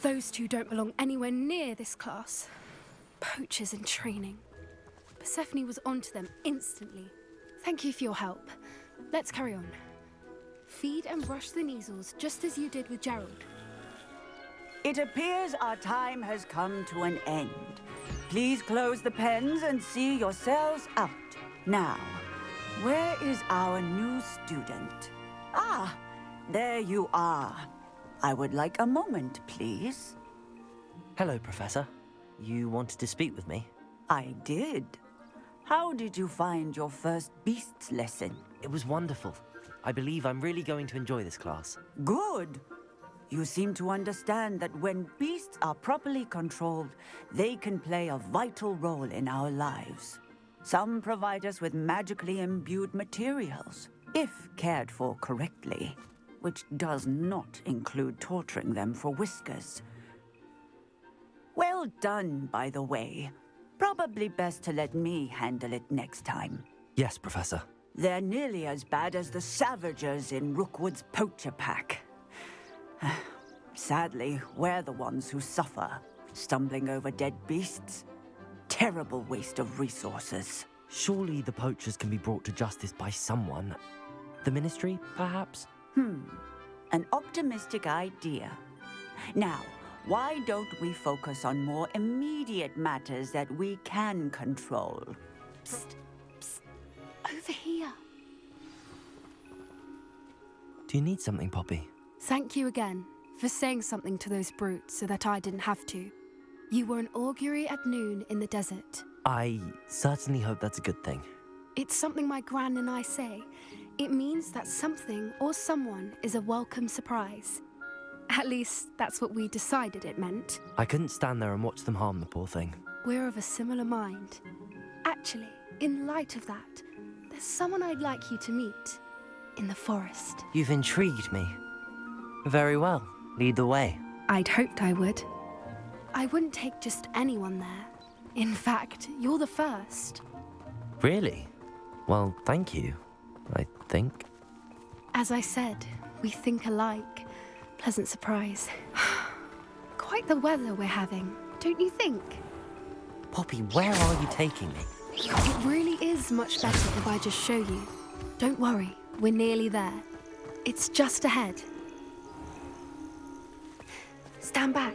Those two don't belong anywhere near this class. Poachers in training. Persephone was onto them instantly. Thank you for your help. Let's carry on. Feed and brush the Kneazles just as you did with Gerald. It appears our time has come to an end. Please close the pens and see yourselves out. Now, where is our new student? Ah, there you are. I would like a moment, please. Hello, Professor. You wanted to speak with me? I did. How did you find your first beasts lesson? It was wonderful. I believe I'm really going to enjoy this class. Good. You seem to understand that when beasts are properly controlled, they can play a vital role in our lives. Some provide us with magically imbued materials, if cared for correctly, which does not include torturing them for whiskers. Well done, by the way. Probably best to let me handle it next time. Yes, Professor. They're nearly as bad as the Savagers in Rookwood's poacher pack. Sadly, we're the ones who suffer, stumbling over dead beasts. Terrible waste of resources. Surely the poachers can be brought to justice by someone. The Ministry, perhaps? An optimistic idea. Now, why don't we focus on more immediate matters that we can control? Psst, psst. Over here. Do you need something, Poppy? Thank you again for saying something to those brutes so that I didn't have to. You were an augury at noon in the desert. I certainly hope that's a good thing. It's something my gran and I say. It means that something or someone is a welcome surprise. At least, that's what we decided it meant. I couldn't stand there and watch them harm the poor thing. We're of a similar mind. Actually, in light of that, there's someone I'd like you to meet. In the forest. You've intrigued me. Very well. Lead the way. I'd hoped I would. I wouldn't take just anyone there. In fact, you're the first. Really? Well, thank you, I think. As I said, we think alike. Pleasant surprise. Quite the weather we're having, don't you think? Poppy, where are you taking me? It really is much better if I just show you. Don't worry, we're nearly there. It's just ahead. Stand back.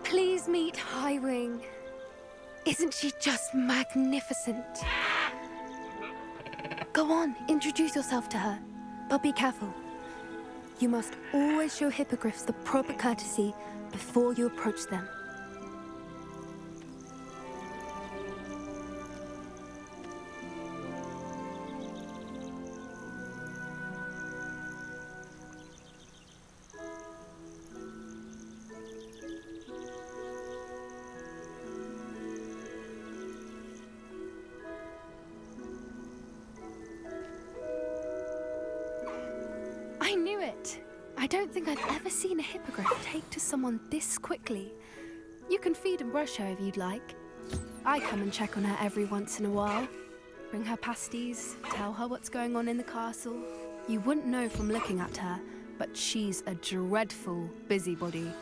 Please meet Highwing. Isn't she just magnificent? Go on, introduce yourself to her. But be careful. You must always show hippogriffs the proper courtesy before you approach them. I knew it! I don't think I've ever seen a hippogriff take to someone this quickly. You can feed and brush her if you'd like. I come and check on her every once in a while. Bring her pasties, tell her what's going on in the castle. You wouldn't know from looking at her, but she's a dreadful busybody.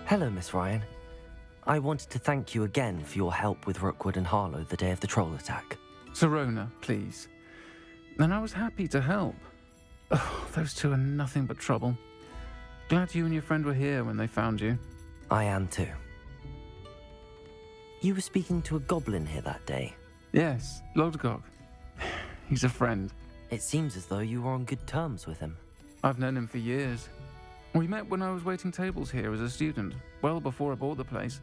Hello, Miss Ryan. I wanted to thank you again for your help with Rookwood and Harlow the day of the troll attack. Serona, please. And I was happy to help. Oh, those two are nothing but trouble. Glad you and your friend were here when they found you. I am too. You were speaking to a goblin here that day. Yes, Lodgok. He's a friend. It seems as though you were on good terms with him. I've known him for years. We met when I was waiting tables here as a student, well before I bought the place.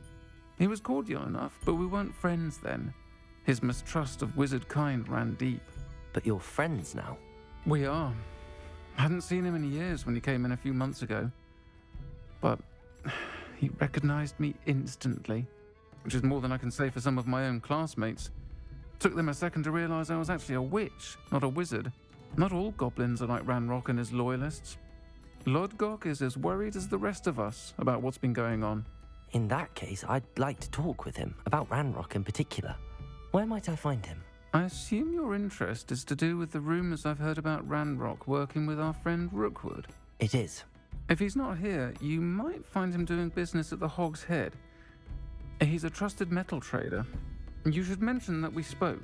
He was cordial enough, but we weren't friends then. His mistrust of wizard kind ran deep. But you're friends now? We are. Hadn't seen him in years when he came in a few months ago. But he recognized me instantly. which is more than I can say for some of my own classmates. Took them a second to realize I was actually a witch, not a wizard. Not all goblins are like Ranrok and his loyalists. Lodgok is as worried as the rest of us about what's been going on. In that case, I'd like to talk with him, about Ranrok in particular. Where might I find him? I assume your interest is to do with the rumors I've heard about Ranrok working with our friend Rookwood. It is. If he's not here, you might find him doing business at the Hog's Head. He's a trusted metal trader. You should mention that we spoke.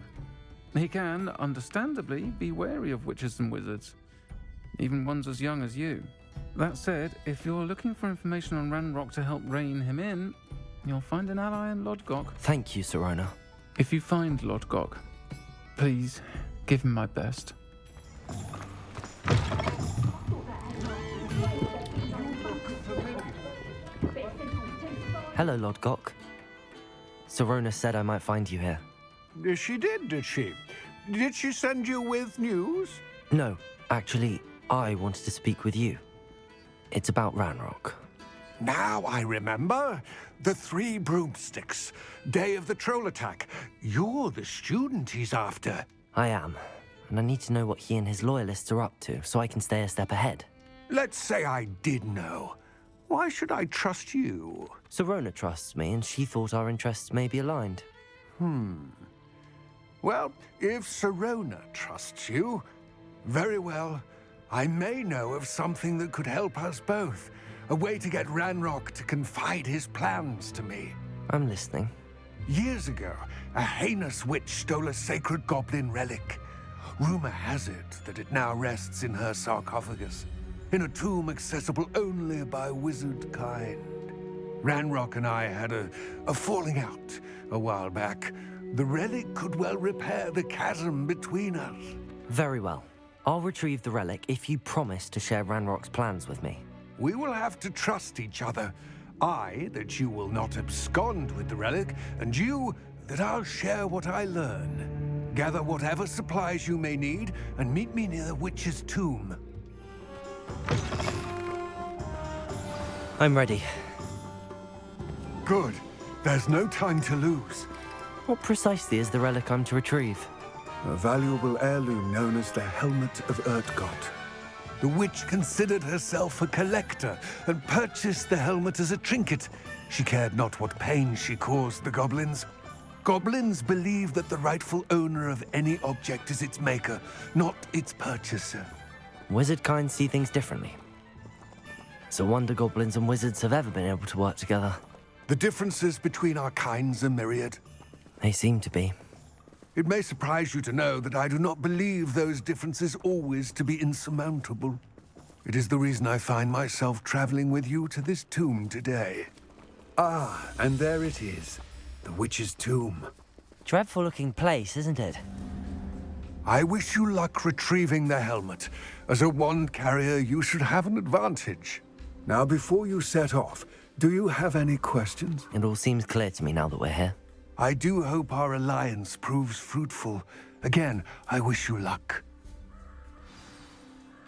He can, understandably, be wary of witches and wizards, even ones as young as you. That said, if you're looking for information on Ranrok to help rein him in, you'll find an ally in Lodgok. Thank you, Sirona. If you find Lodgok, please give him my best. Hello, Lodgok. Sirona said I might find you here. She did she? Did she send you with news? No, actually, I wanted to speak with you. It's about Ranrok. Now I remember. The 3 broomsticks. Day of the troll attack. You're the student he's after. I am, and I need to know what he and his loyalists are up to, so I can stay a step ahead. Let's say I did know. Why should I trust you? Sirona trusts me, and she thought our interests may be aligned. Well, if Sirona trusts you, very well. I may know of something that could help us both. A way to get Ranrok to confide his plans to me. I'm listening. Years ago, a heinous witch stole a sacred goblin relic. Rumor has it that it now rests in her sarcophagus, in a tomb accessible only by wizard kind. Ranrok and I had a falling out a while back. The relic could well repair the chasm between us. Very well. I'll retrieve the relic if you promise to share Ranrock's plans with me. We will have to trust each other. I, that you will not abscond with the relic, and you, that I'll share what I learn. Gather whatever supplies you may need, and meet me near the witch's tomb. I'm ready. Good. There's no time to lose. What precisely is the relic I'm to retrieve? A valuable heirloom known as the Helmet of Urtgott. The witch considered herself a collector and purchased the helmet as a trinket. She cared not what pain she caused the goblins. Goblins believe that the rightful owner of any object is its maker, not its purchaser. Wizard kind see things differently. It's a wonder goblins and wizards have ever been able to work together. The differences between our kinds are myriad. They seem to be. It may surprise you to know that I do not believe those differences always to be insurmountable. It is the reason I find myself traveling with you to this tomb today. Ah, and there it is, the witch's tomb. Dreadful-looking place, isn't it? I wish you luck retrieving the helmet. As a wand carrier, you should have an advantage. Now, before you set off, do you have any questions? It all seems clear to me now that we're here. I do hope our alliance proves fruitful. Again, I wish you luck.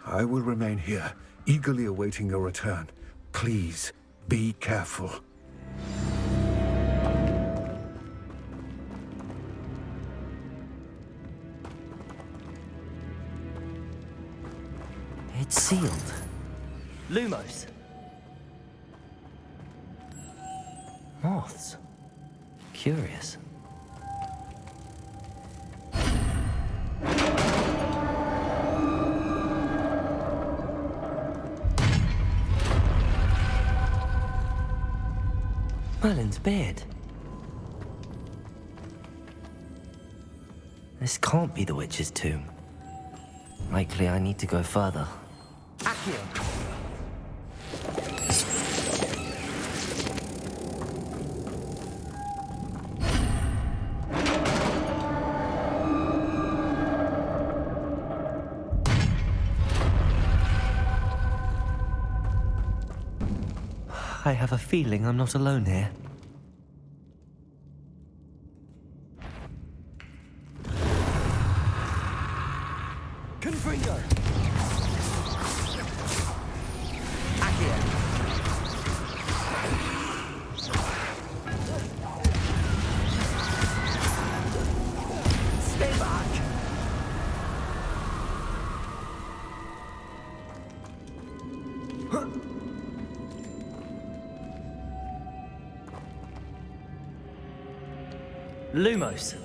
I will remain here, eagerly awaiting your return. Please, be careful. It's sealed. Lumos. Moths. Curious. Merlin's beard. This can't be the witch's tomb. Likely I need to go further. Accio! I have a feeling I'm not alone here. Confringo! Lumos.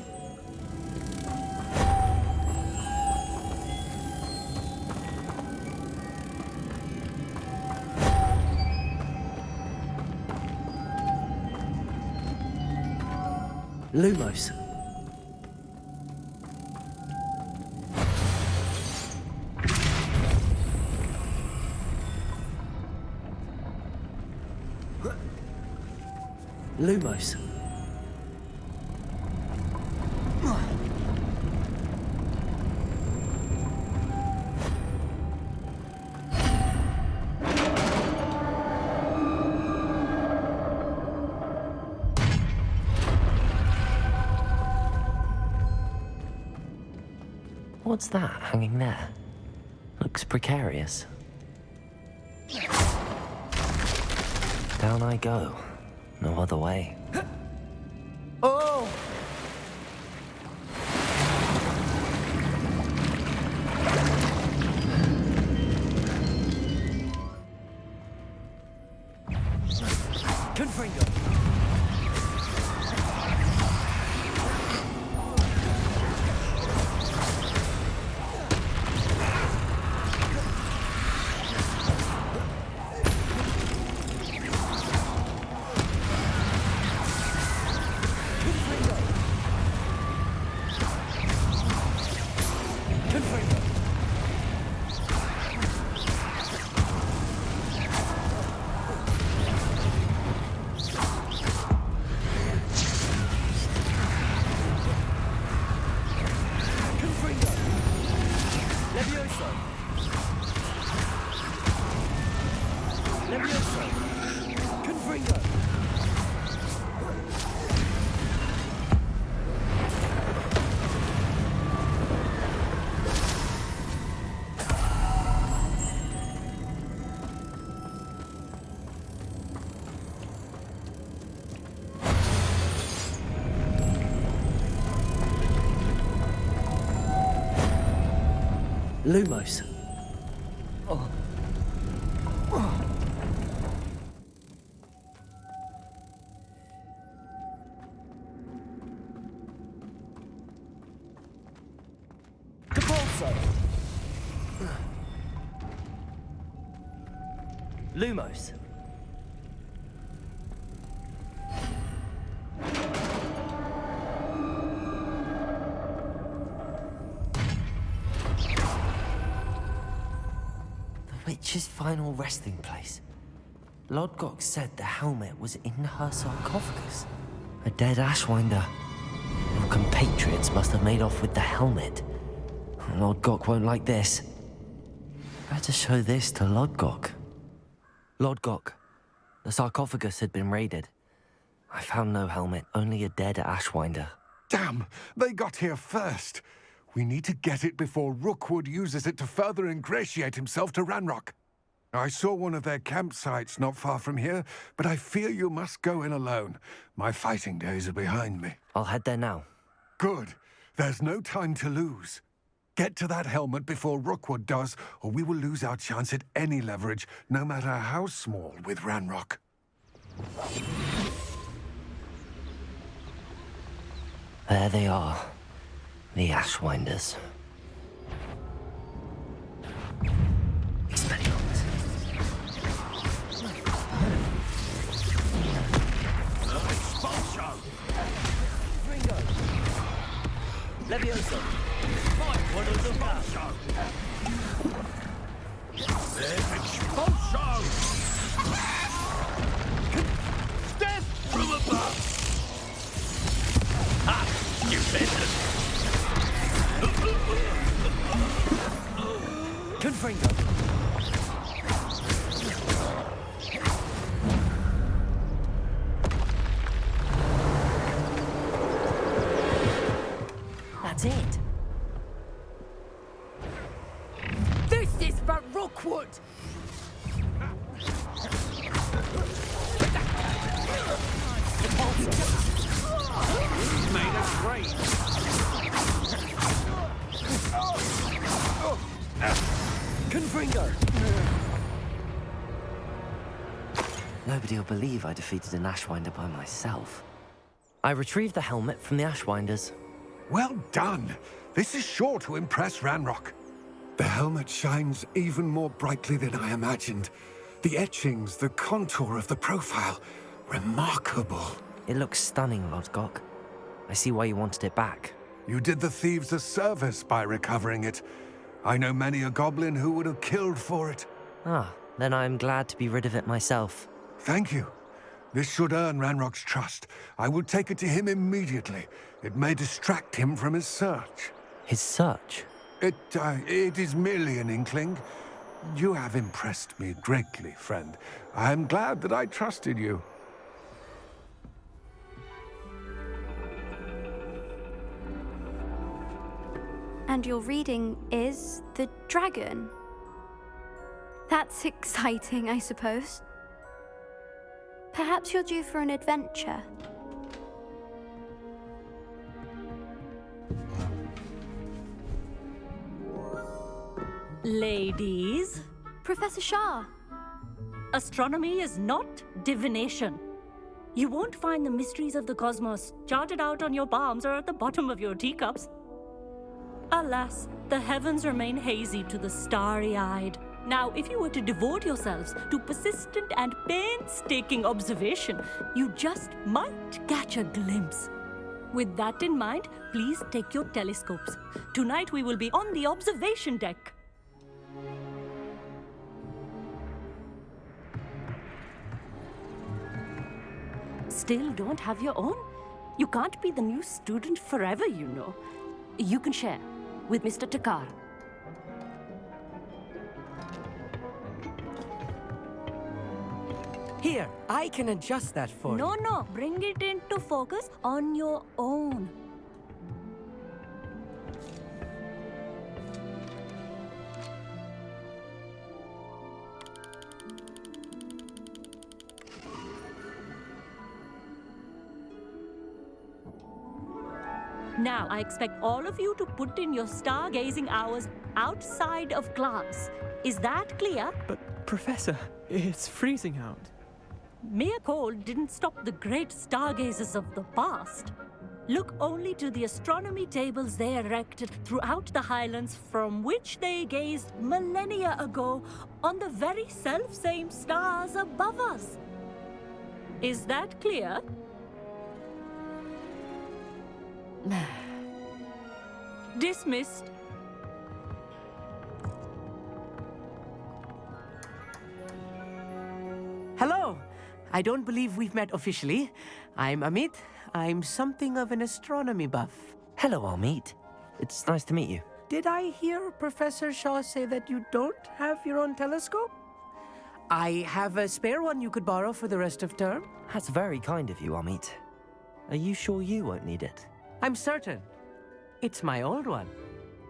Lumos. Lumos. What's that hanging there? Looks precarious. Down I go. No other way. Oh! Confringo! Lumos. Oh. Oh. Capulso. Lumos. Witch's final resting place. Lodgok said the helmet was in her sarcophagus. A dead Ashwinder. Your compatriots must have made off with the helmet. Lodgok won't like this. Better show this to Lodgok. Lodgok, the sarcophagus had been raided. I found no helmet, only a dead Ashwinder. Damn! They got here first! We need to get it before Rookwood uses it to further ingratiate himself to Ranrok. I saw one of their campsites not far from here, but I fear you must go in alone. My fighting days are behind me. I'll head there now. Good. There's no time to lose. Get to that helmet before Rookwood does, or we will lose our chance at any leverage, no matter how small, with Ranrok. There they are. The Ashwinders. Expelliarmus. Expulso! Ringo! Levioso! Fight one of the Expulso! Expulso! Death from above! Ha! Stupendous! Confringo! That's it. This is for Rookwood! He's made us great! Confringo! Nobody will believe I defeated an Ashwinder by myself. I retrieved the helmet from the Ashwinders. Well done! This is sure to impress Ranrok. The helmet shines even more brightly than I imagined. The etchings, the contour of the profile, remarkable. It looks stunning, Lodgok. I see why you wanted it back. You did the thieves a service by recovering it. I know many a goblin who would have killed for it. Ah, then I am glad to be rid of it myself. Thank you. This should earn Ranrock's trust. I will take it to him immediately. It may distract him from his search. His search? It is merely an inkling. You have impressed me greatly, friend. I am glad that I trusted you. And your reading is The Dragon. That's exciting, I suppose. Perhaps you're due for an adventure. Ladies. Professor Shah. Astronomy is not divination. You won't find the mysteries of the cosmos charted out on your palms or at the bottom of your teacups. Alas, the heavens remain hazy to the starry-eyed. Now, if you were to devote yourselves to persistent and painstaking observation, you just might catch a glimpse. With that in mind, please take your telescopes. Tonight we will be on the observation deck. Still don't have your own? You can't be the new student forever, you know. You can share with Mr. Takar. Here, I can adjust that for you. No, bring it into focus on your own. Now, I expect all of you to put in your stargazing hours outside of class. Is that clear? But, Professor, it's freezing out. Mere cold didn't stop the great stargazers of the past. Look only to the astronomy tables they erected throughout the highlands from which they gazed millennia ago on the very self-same stars above us. Is that clear? Dismissed. Hello. I don't believe we've met officially. I'm Amit. I'm something of an astronomy buff. Hello, Amit. It's nice to meet you. Did I hear Professor Shaw say that you don't have your own telescope? I have a spare one you could borrow for the rest of term. That's very kind of you, Amit. Are you sure you won't need it? I'm certain. It's my old one.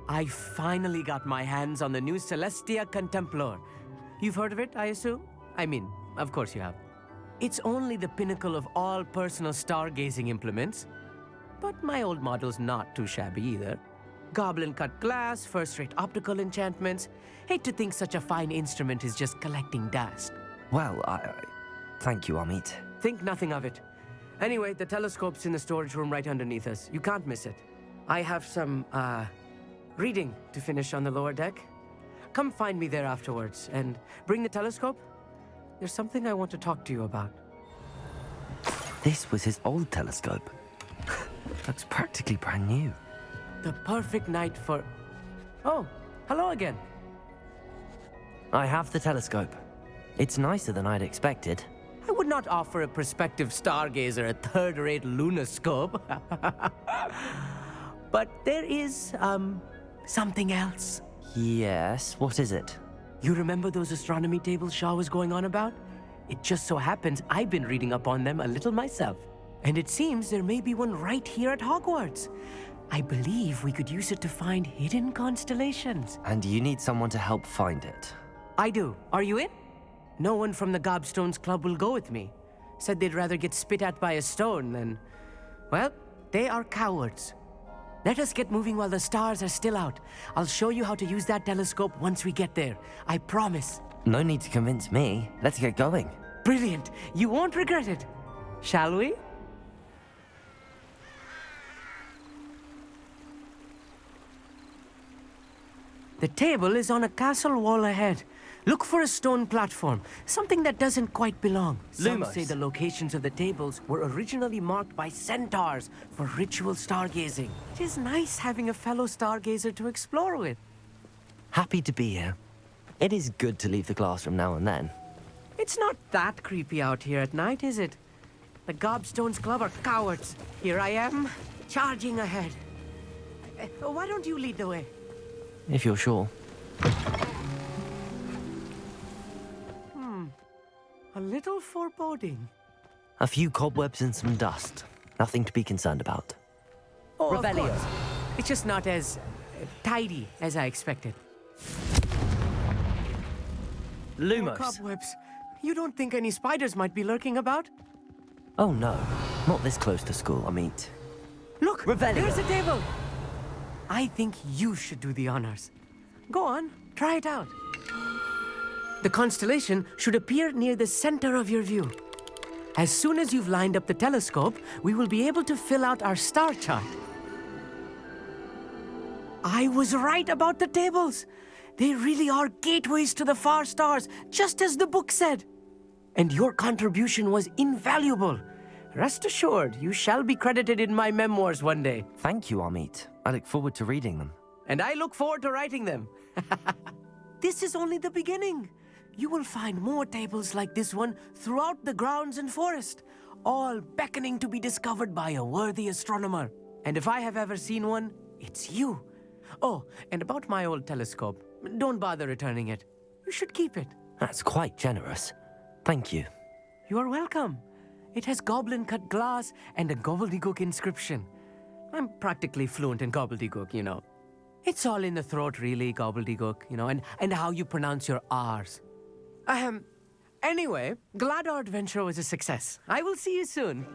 I finally got my hands on the new Celestia Contemplor. You've heard of it, I assume? I mean, of course you have. It's only the pinnacle of all personal stargazing implements. But my old model's not too shabby either. Goblin-cut glass, first-rate optical enchantments. Hate to think such a fine instrument is just collecting dust. Well, thank you, Amit. Think nothing of it. Anyway, the telescope's in the storage room right underneath us. You can't miss it. I have some, reading to finish on the lower deck. Come find me there afterwards, and bring the telescope. There's something I want to talk to you about. This was his old telescope. Looks practically brand new. The perfect night for... Oh, hello again. I have the telescope. It's nicer than I'd expected. I would not offer a prospective stargazer a third-rate lunoscope. But there is, something else. Yes, what is it? You remember those astronomy tables Shaw was going on about? It just so happens I've been reading up on them a little myself. And it seems there may be one right here at Hogwarts. I believe we could use it to find hidden constellations. And you need someone to help find it. I do. Are you in? No one from the Gobstones Club will go with me. Said they'd rather get spit at by a stone than... Well, they are cowards. Let us get moving while the stars are still out. I'll show you how to use that telescope once we get there. I promise. No need to convince me. Let's get going. Brilliant. You won't regret it. Shall we? The table is on a castle wall ahead. Look for a stone platform, something that doesn't quite belong. Some Lumos. say the locations of the tables were originally marked by centaurs for ritual stargazing. It is nice having a fellow stargazer to explore with. Happy to be here. It is good to leave the classroom now and then. It's not that creepy out here at night, is it? The Gobstones Club are cowards. Here I am, charging ahead. Why don't you lead the way? If you're sure. A little foreboding. A few cobwebs and some dust. Nothing to be concerned about. Oh, Revelio. of course. It's just not as tidy as I expected. Lumos. More cobwebs. You don't think any spiders might be lurking about? Oh no, not this close to school, I mean. Look, Revelio. there's a table. I think you should do the honors. Go on, try it out. The constellation should appear near the center of your view. As soon as you've lined up the telescope, we will be able to fill out our star chart. I was right about the tables. They really are gateways to the far stars, just as the book said. And your contribution was invaluable. Rest assured, you shall be credited in my memoirs one day. Thank you, Amit. I look forward to reading them. And I look forward to writing them. This is only the beginning. You will find more tables like this one throughout the grounds and forest, all beckoning to be discovered by a worthy astronomer. And if I have ever seen one, it's you. Oh, and about my old telescope, don't bother returning it. You should keep it. That's quite generous. Thank you. You are welcome. It has goblin-cut glass and a gobbledygook inscription. I'm practically fluent in gobbledygook, you know. It's all in the throat, really, gobbledygook, you know, and how you pronounce your R's. Anyway, glad our adventure was a success. I will see you soon.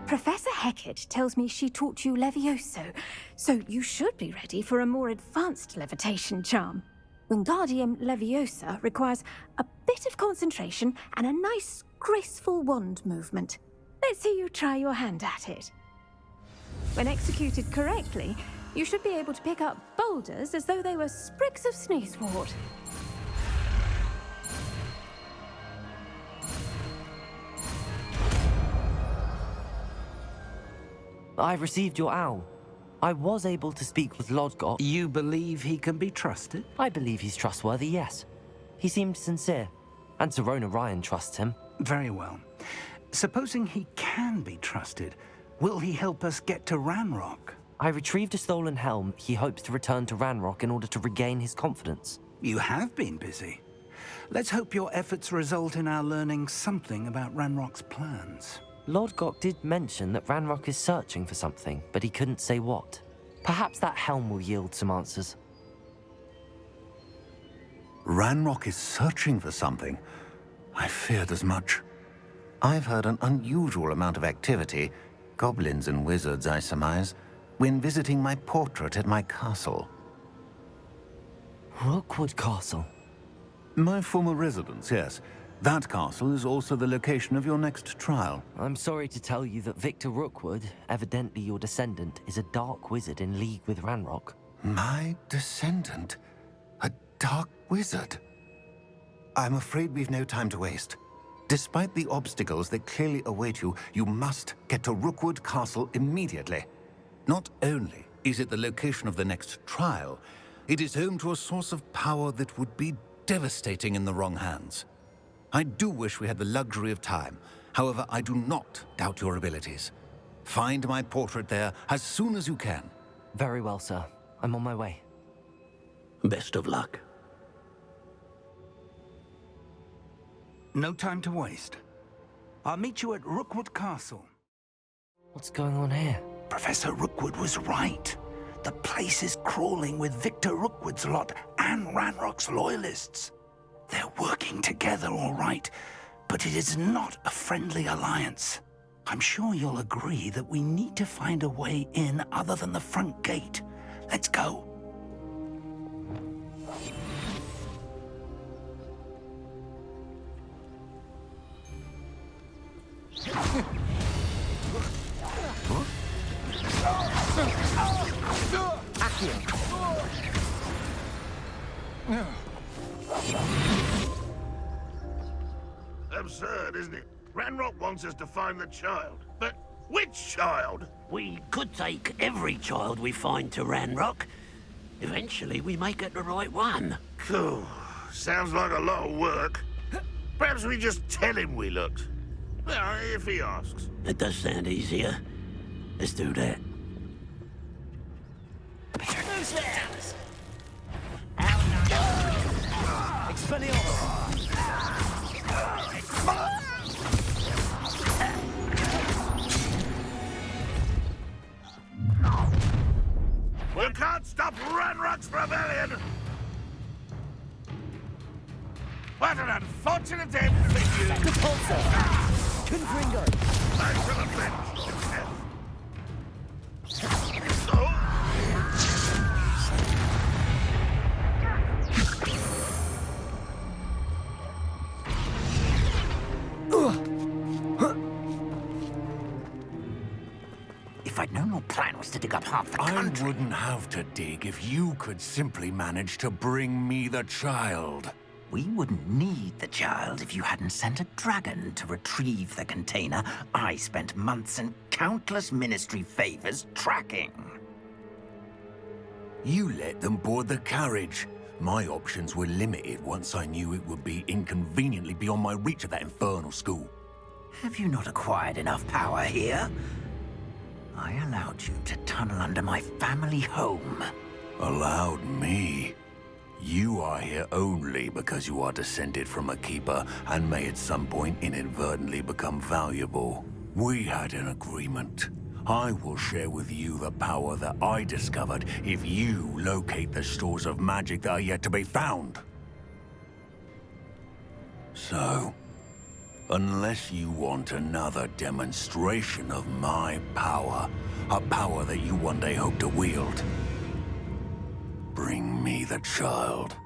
Professor Hecat tells me she taught you Levioso, so you should be ready for a more advanced levitation charm. Wingardium Leviosa requires a bit of concentration and a nice, graceful wand movement. Let's see you try your hand at it. When executed correctly, you should be able to pick up boulders as though they were sprigs of sneezewort. I've received your owl. I was able to speak with Lodgott. You believe he can be trusted? I believe he's trustworthy, yes. He seemed sincere, and Serona Ryan trusts him. Very well. Supposing he can be trusted, will he help us get to Ranrok? I retrieved a stolen helm. He hopes to return to Ranrok in order to regain his confidence. You have been busy. Let's hope your efforts result in our learning something about Ranrock's plans. Lodgott did mention that Ranrok is searching for something, but he couldn't say what. Perhaps that helm will yield some answers. Ranrok is searching for something. I feared as much. I've heard an unusual amount of activity, goblins and wizards, I surmise, when visiting my portrait at my castle. Rookwood Castle? My former residence, yes. That castle is also the location of your next trial. I'm sorry to tell you that Victor Rookwood, evidently your descendant, is a dark wizard in league with Ranrok. My descendant? A dark wizard? I'm afraid we've no time to waste. Despite the obstacles that clearly await you, you must get to Rookwood Castle immediately. Not only is it the location of the next trial, it is home to a source of power that would be devastating in the wrong hands. I do wish we had the luxury of time. However, I do not doubt your abilities. Find my portrait there as soon as you can. Very well, sir. I'm on my way. Best of luck. No time to waste. I'll meet you at Rookwood Castle. What's going on here? Professor Rookwood was right. The place is crawling with Victor Rookwood's lot and Ranrok's loyalists. They're working together, all right, but it is not a friendly alliance. I'm sure you'll agree that we need to find a way in other than the front gate. Let's go. Absurd, isn't it? Ranrok wants us to find the child. But which child? We could take every child we find to Ranrok. Eventually, we may get the right one. Cool. Sounds like a lot of work. Perhaps we just tell him we looked. Well, if he asks. It does sound easier. Let's do that. Who's there? Expelliarmus! We can't stop Ranrok's rebellion! What an unfortunate end for you! Repulsor! Confringo! Back to the bench! If I'd known your plan was to dig up half the country... I wouldn't have to dig if you could simply manage to bring me the child. We wouldn't need the child if you hadn't sent a dragon to retrieve the container I spent months and countless ministry favors tracking. You let them board the carriage. My options were limited once I knew it would be inconveniently beyond my reach at that infernal school. Have you not acquired enough power here? I allowed you to tunnel under my family home. Allowed me? You are here only because you are descended from a keeper and may at some point inadvertently become valuable. We had an agreement. I will share with you the power that I discovered if you locate the stores of magic that are yet to be found. So, unless you want another demonstration of my power, a power that you one day hope to wield, bring me the child.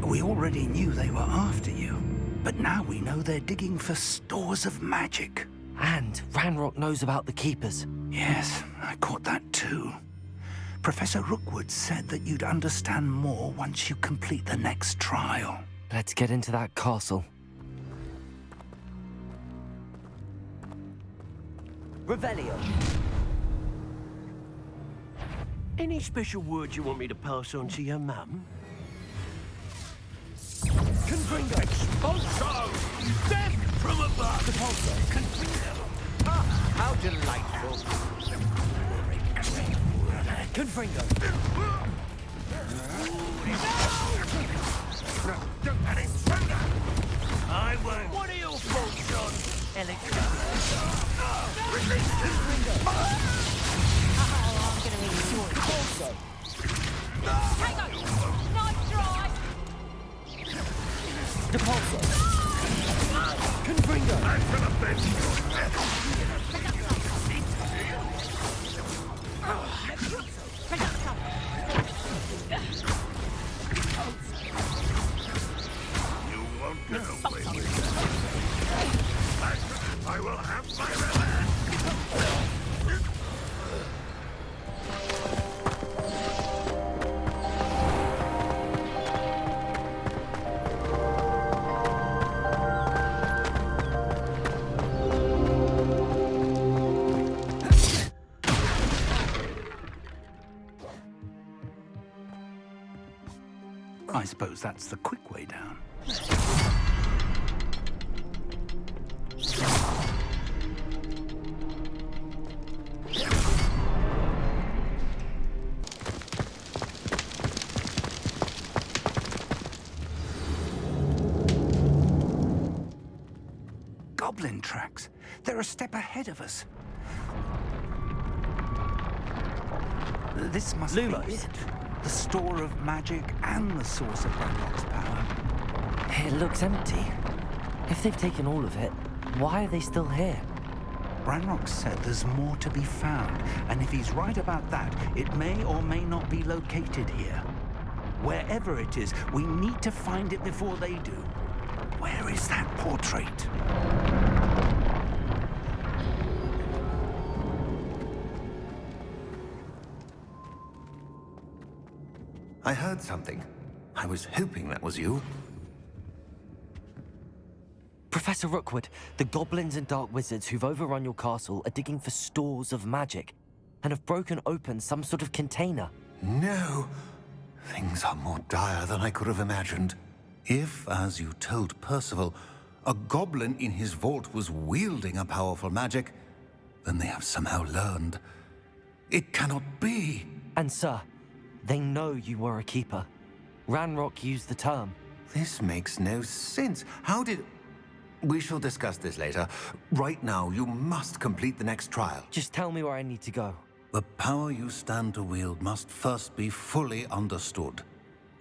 We already knew they were after you, but now we know they're digging for stores of magic. And Ranrok knows about the Keepers. Yes, I caught that too. Professor Rookwood said that you'd understand more once you complete the next trial. Let's get into that castle. Revelio. Any special words you want me to pass on to your mum? Confringo. Expulso! Death from above! Repulsor. Confringo. Ah, how delightful. Confringo. An intruder! I won't. What are your faults, John? Release him! Oh, I'm gonna need your Repulsor. Tango! Knife try! Repulsor. Confringo. Back to the bench! You won't get away with it. I will have my revenge! I suppose that's the quick way down. goblin tracks. They're a step ahead of us. This must be it. The store of magic and the source of Ranrok's power. It looks empty. If they've taken all of it, why are they still here? Ranrok said there's more to be found, and if he's right about that, it may or may not be located here. Wherever it is, we need to find it before they do. Where is that portrait? I heard something. I was hoping that was you. Professor Rookwood, the goblins and dark wizards who've overrun your castle are digging for stores of magic and have broken open some sort of container. No. Things are more dire than I could have imagined. If, as you told Percival, a goblin in his vault was wielding a powerful magic, then they have somehow learned. It cannot be. And sir, they know you were a keeper. Ranrok used the term. This makes no sense. How did... We shall discuss this later. Right now, you must complete the next trial. Just tell me where I need to go. The power you stand to wield must first be fully understood.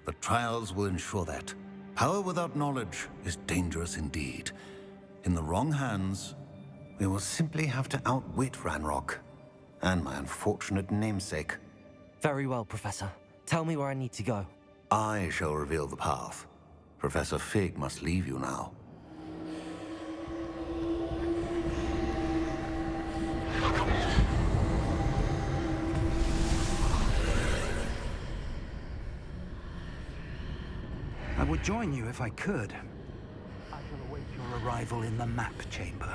The trials will ensure that. Power without knowledge is dangerous indeed. In the wrong hands, we will simply have to outwit Ranrok and my unfortunate namesake. Very well, Professor. Tell me where I need to go. I shall reveal the path. Professor Fig must leave you now. I would join you if I could. I shall await your arrival in the map chamber.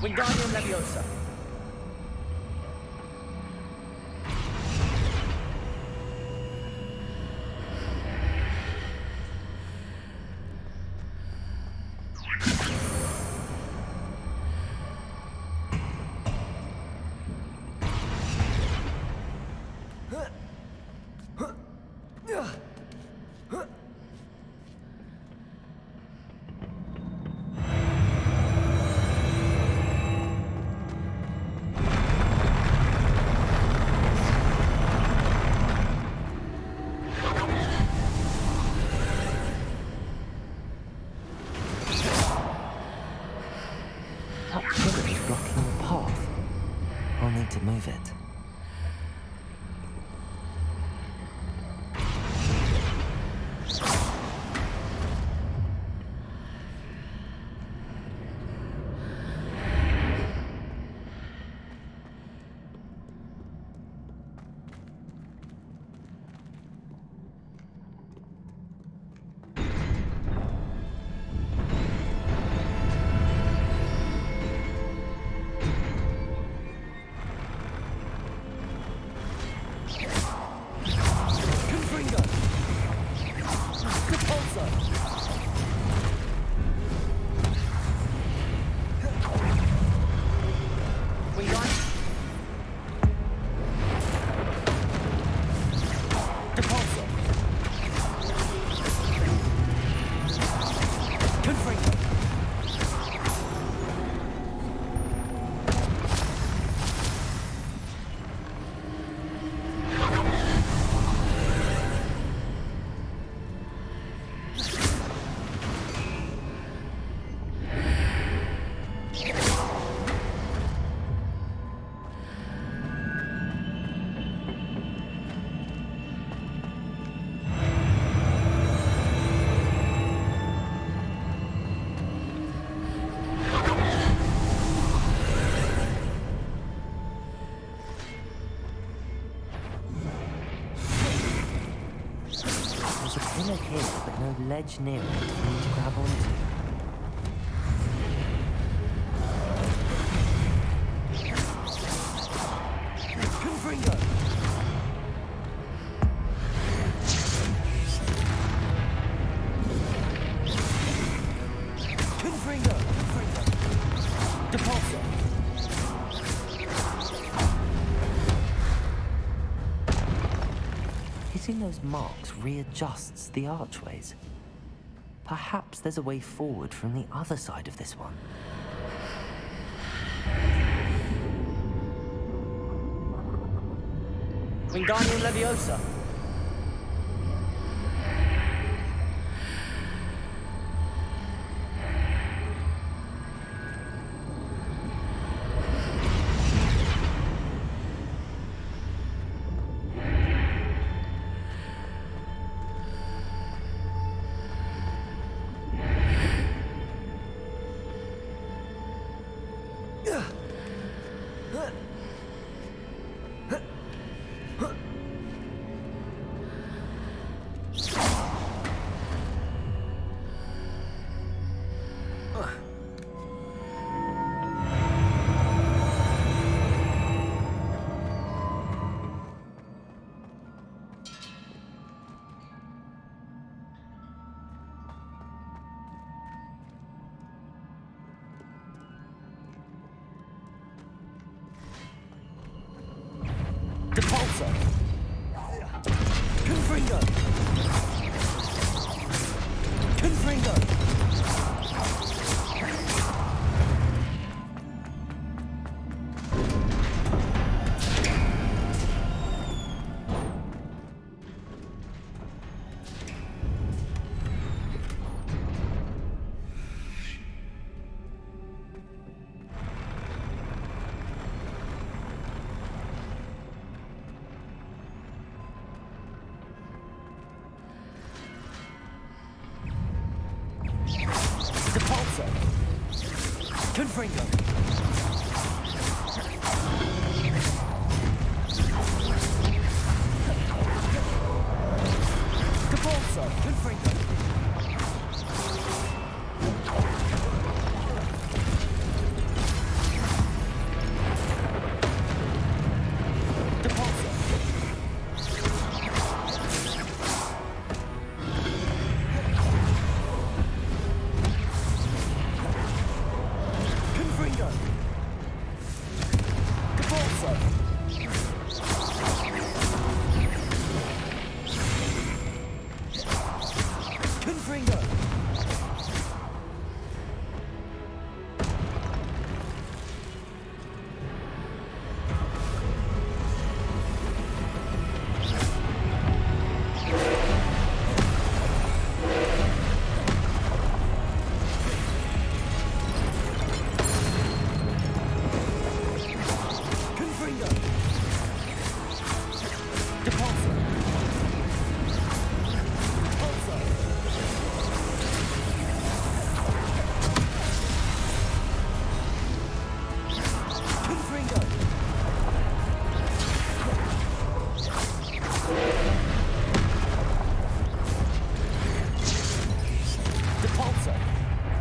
Wingardium Leviosa. To move it. pillar here, but no ledge near it for me to grab onto. Hitting those marks readjusts the archways. Perhaps there's a way forward from the other side of this one. Wingardium Leviosa. Depulsor. Confringo. Confringo.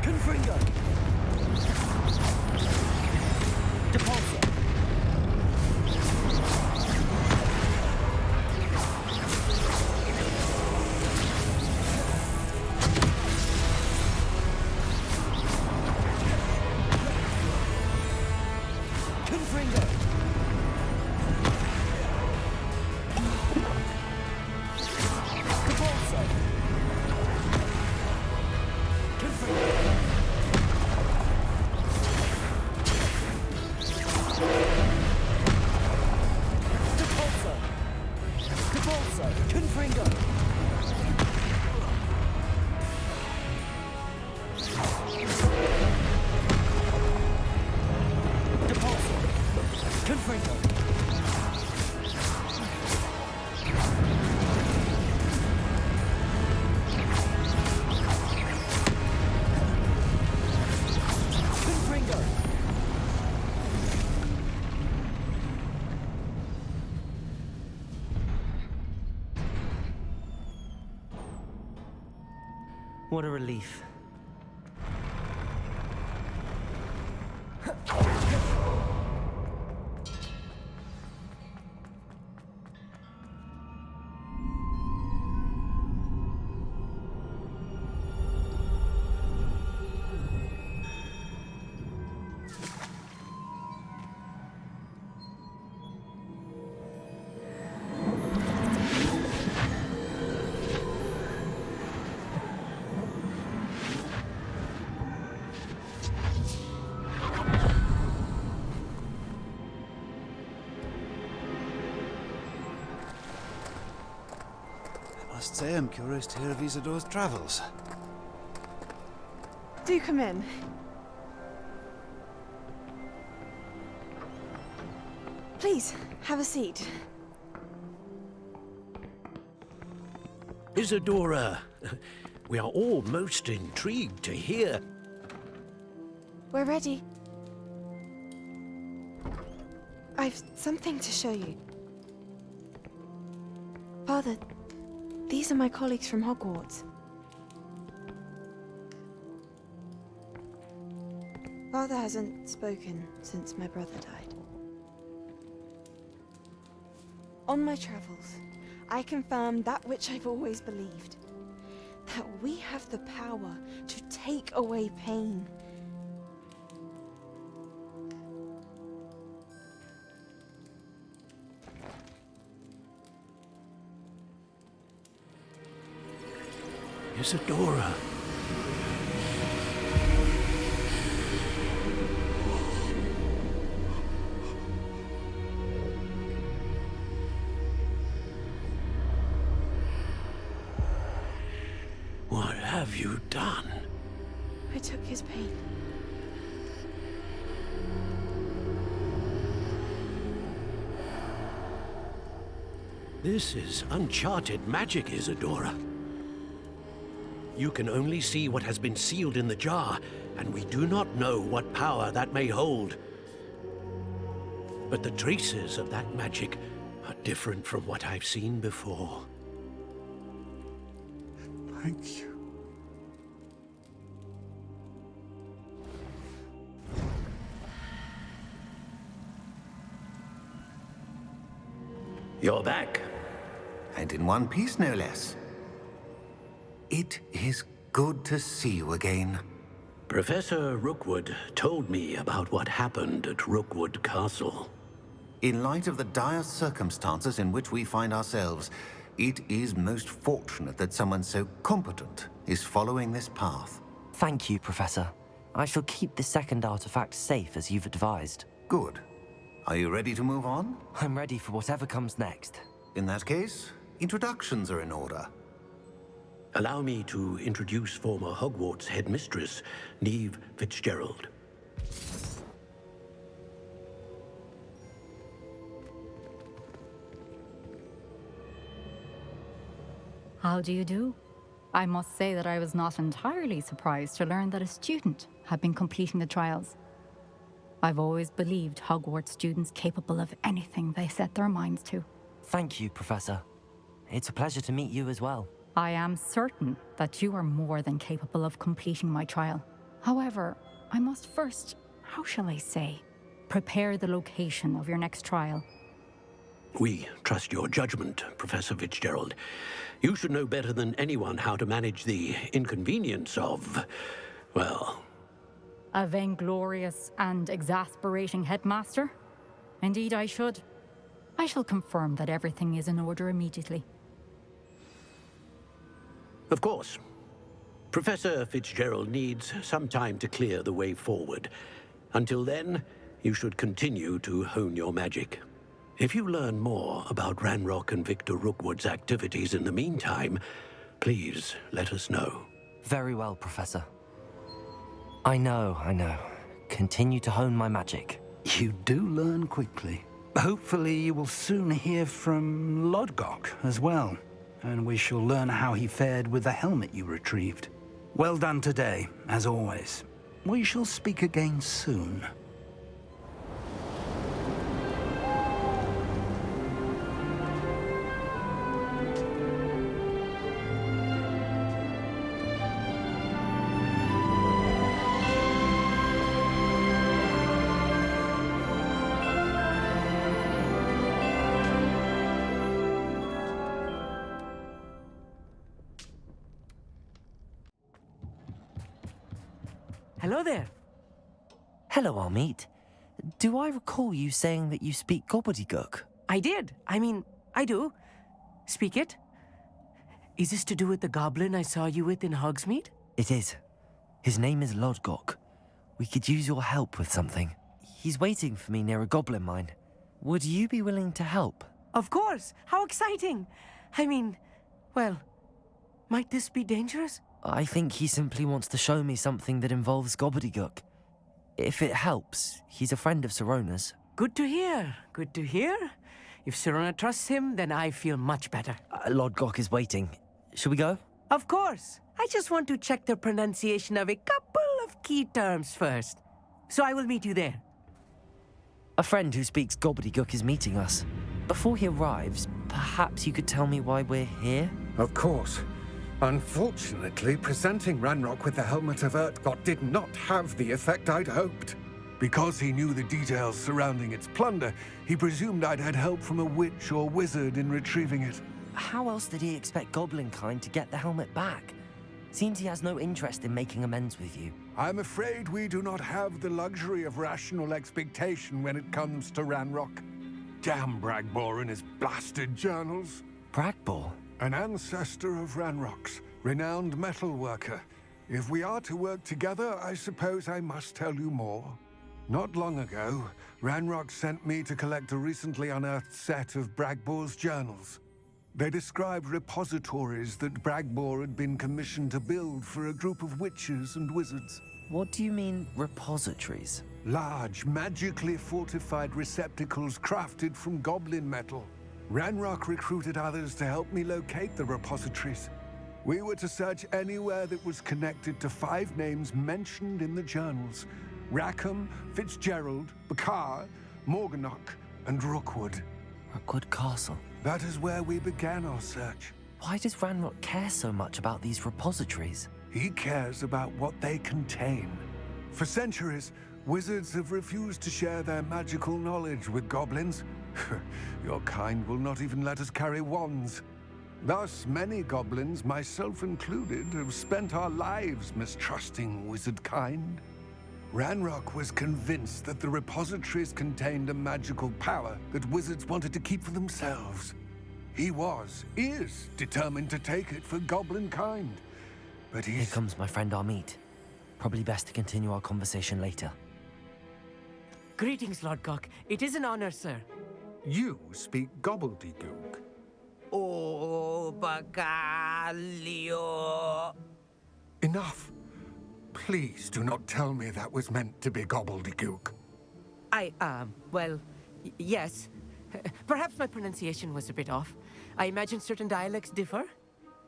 Confringo. Depulsor. Confringo. What a relief. Must say I'm curious to hear of Isidore's travels. Do come in. Please, have a seat. Isidora, we are all most intrigued to hear. We're ready. I've something to show you. Father, these are my colleagues from Hogwarts. Father hasn't spoken since my brother died. On my travels, I confirmed that which I've always believed. That we have the power to take away pain. Isidora. What have you done? I took his pain. This is uncharted magic, Isidora. You can only see what has been sealed in the jar, and we do not know what power that may hold. But the traces of that magic are different from what I've seen before. Thank you. You're back. And in one piece, no less. It is good to see you again. Professor Rookwood told me about what happened at Rookwood Castle. In light of the dire circumstances in which we find ourselves, it is most fortunate that someone so competent is following this path. Thank you, Professor. I shall keep the second artifact safe as you've advised. Good. Are you ready to move on? I'm ready for whatever comes next. In that case, introductions are in order. Allow me to introduce former Hogwarts headmistress, Neve Fitzgerald. How do you do? I must say that I was not entirely surprised to learn that a student had been completing the trials. I've always believed Hogwarts students capable of anything they set their minds to. Thank you, Professor. It's a pleasure to meet you as well. I am certain that you are more than capable of completing my trial. However, I must first, how shall I say, prepare the location of your next trial. We trust your judgment, Professor Fitzgerald. You should know better than anyone how to manage the inconvenience of, well... A vainglorious and exasperating headmaster? Indeed, I should. I shall confirm that everything is in order immediately. Of course. Professor Fitzgerald needs some time to clear the way forward. Until then, you should continue to hone your magic. If you learn more about Ranrok and Victor Rookwood's activities in the meantime, please let us know. Very well, Professor. I know. Continue to hone my magic. You do learn quickly. Hopefully you will soon hear from Lodgok as well, and we shall learn how he fared with the helmet you retrieved. Well done today, as always. We shall speak again soon. Hello there. Hello, Amit. Do I recall you saying that you speak gobbledygook? I did. I do. Speak it. Is this to do with the goblin I saw you with in Hogsmeade? It is. His name is Lodgok. We could use your help with something. He's waiting for me near a goblin mine. Would you be willing to help? Of course. How exciting. Well, Might this be dangerous? I think he simply wants to show me something that involves gobbledygook. If it helps, he's a friend of Sirona's. Good to hear. Good to hear. If Sirona trusts him, then I feel much better. Lord Gok is waiting. Shall we go? Of course. I just want to check the pronunciation of a couple of key terms first. So I will meet you there. A friend who speaks gobbledygook is meeting us. Before he arrives, perhaps you could tell me why we're here? Of course. Unfortunately, presenting Ranrok with the Helmet of Urtkot did not have the effect I'd hoped. Because he knew the details surrounding its plunder, he presumed I'd had help from a witch or wizard in retrieving it. How else did he expect Goblinkind to get the helmet back? Seems he has no interest in making amends with you. I'm afraid we do not have the luxury of rational expectation when it comes to Ranrok. Damn Bragbor and his blasted journals. Bragbor? An ancestor of Ranrok's, renowned metal worker. If we are to work together, I suppose I must tell you more. Not long ago, Ranrok sent me to collect a recently unearthed set of Bragbor's journals. They described repositories that Bragbor had been commissioned to build for a group of witches and wizards. What do you mean, repositories? Large, magically fortified receptacles crafted from goblin metal. Ranrok recruited others to help me locate the repositories. We were to search anywhere that was connected to 5 names mentioned in the journals: Rackham, Fitzgerald, Bakar, Morganach, and Rookwood. Rookwood Castle? That is where we began our search. Why does Ranrok care so much about these repositories? He cares about what they contain. For centuries, wizards have refused to share their magical knowledge with goblins. Your kind will not even let us carry wands. Thus, many goblins, myself included, have spent our lives mistrusting wizard kind. Ranrok was convinced that the repositories contained a magical power that wizards wanted to keep for themselves. He is determined to take it for goblin kind. But Here comes my friend Amit. Probably best to continue our conversation later. Greetings, Lord Gok. It is an honor, sir. You speak gobbledygook. Oh, Bagalio. Enough. Please do not tell me that was meant to be gobbledygook. Yes. Perhaps my pronunciation was a bit off. I imagine certain dialects differ.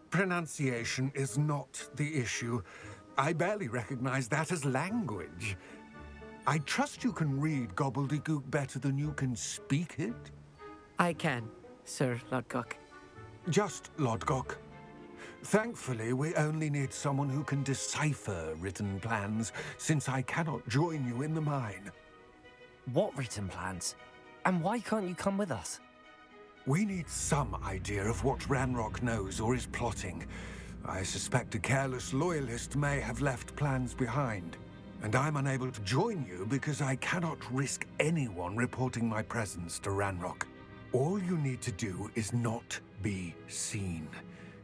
Pronunciation is not the issue. I barely recognize that as language. I trust you can read gobbledygook better than you can speak it? I can, Sir Lord Gok. Just Lord Gok. Thankfully, we only need someone who can decipher written plans, since I cannot join you in the mine. What written plans? And why can't you come with us? We need some idea of what Ranrok knows or is plotting. I suspect a careless loyalist may have left plans behind. And I'm unable to join you because I cannot risk anyone reporting my presence to Ranrok. All you need to do is not be seen.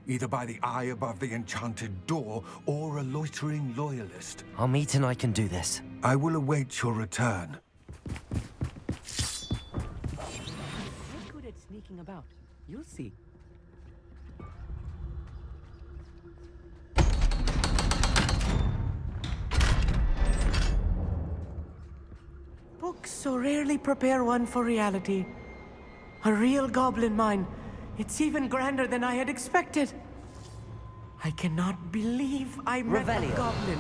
Either by the eye above the enchanted door, or a loitering loyalist. Amit and I can do this. I will await your return. I'm good at sneaking about. You'll see. Books so rarely prepare one for reality. A real goblin mine. It's even grander than I had expected. I cannot believe I met a goblin.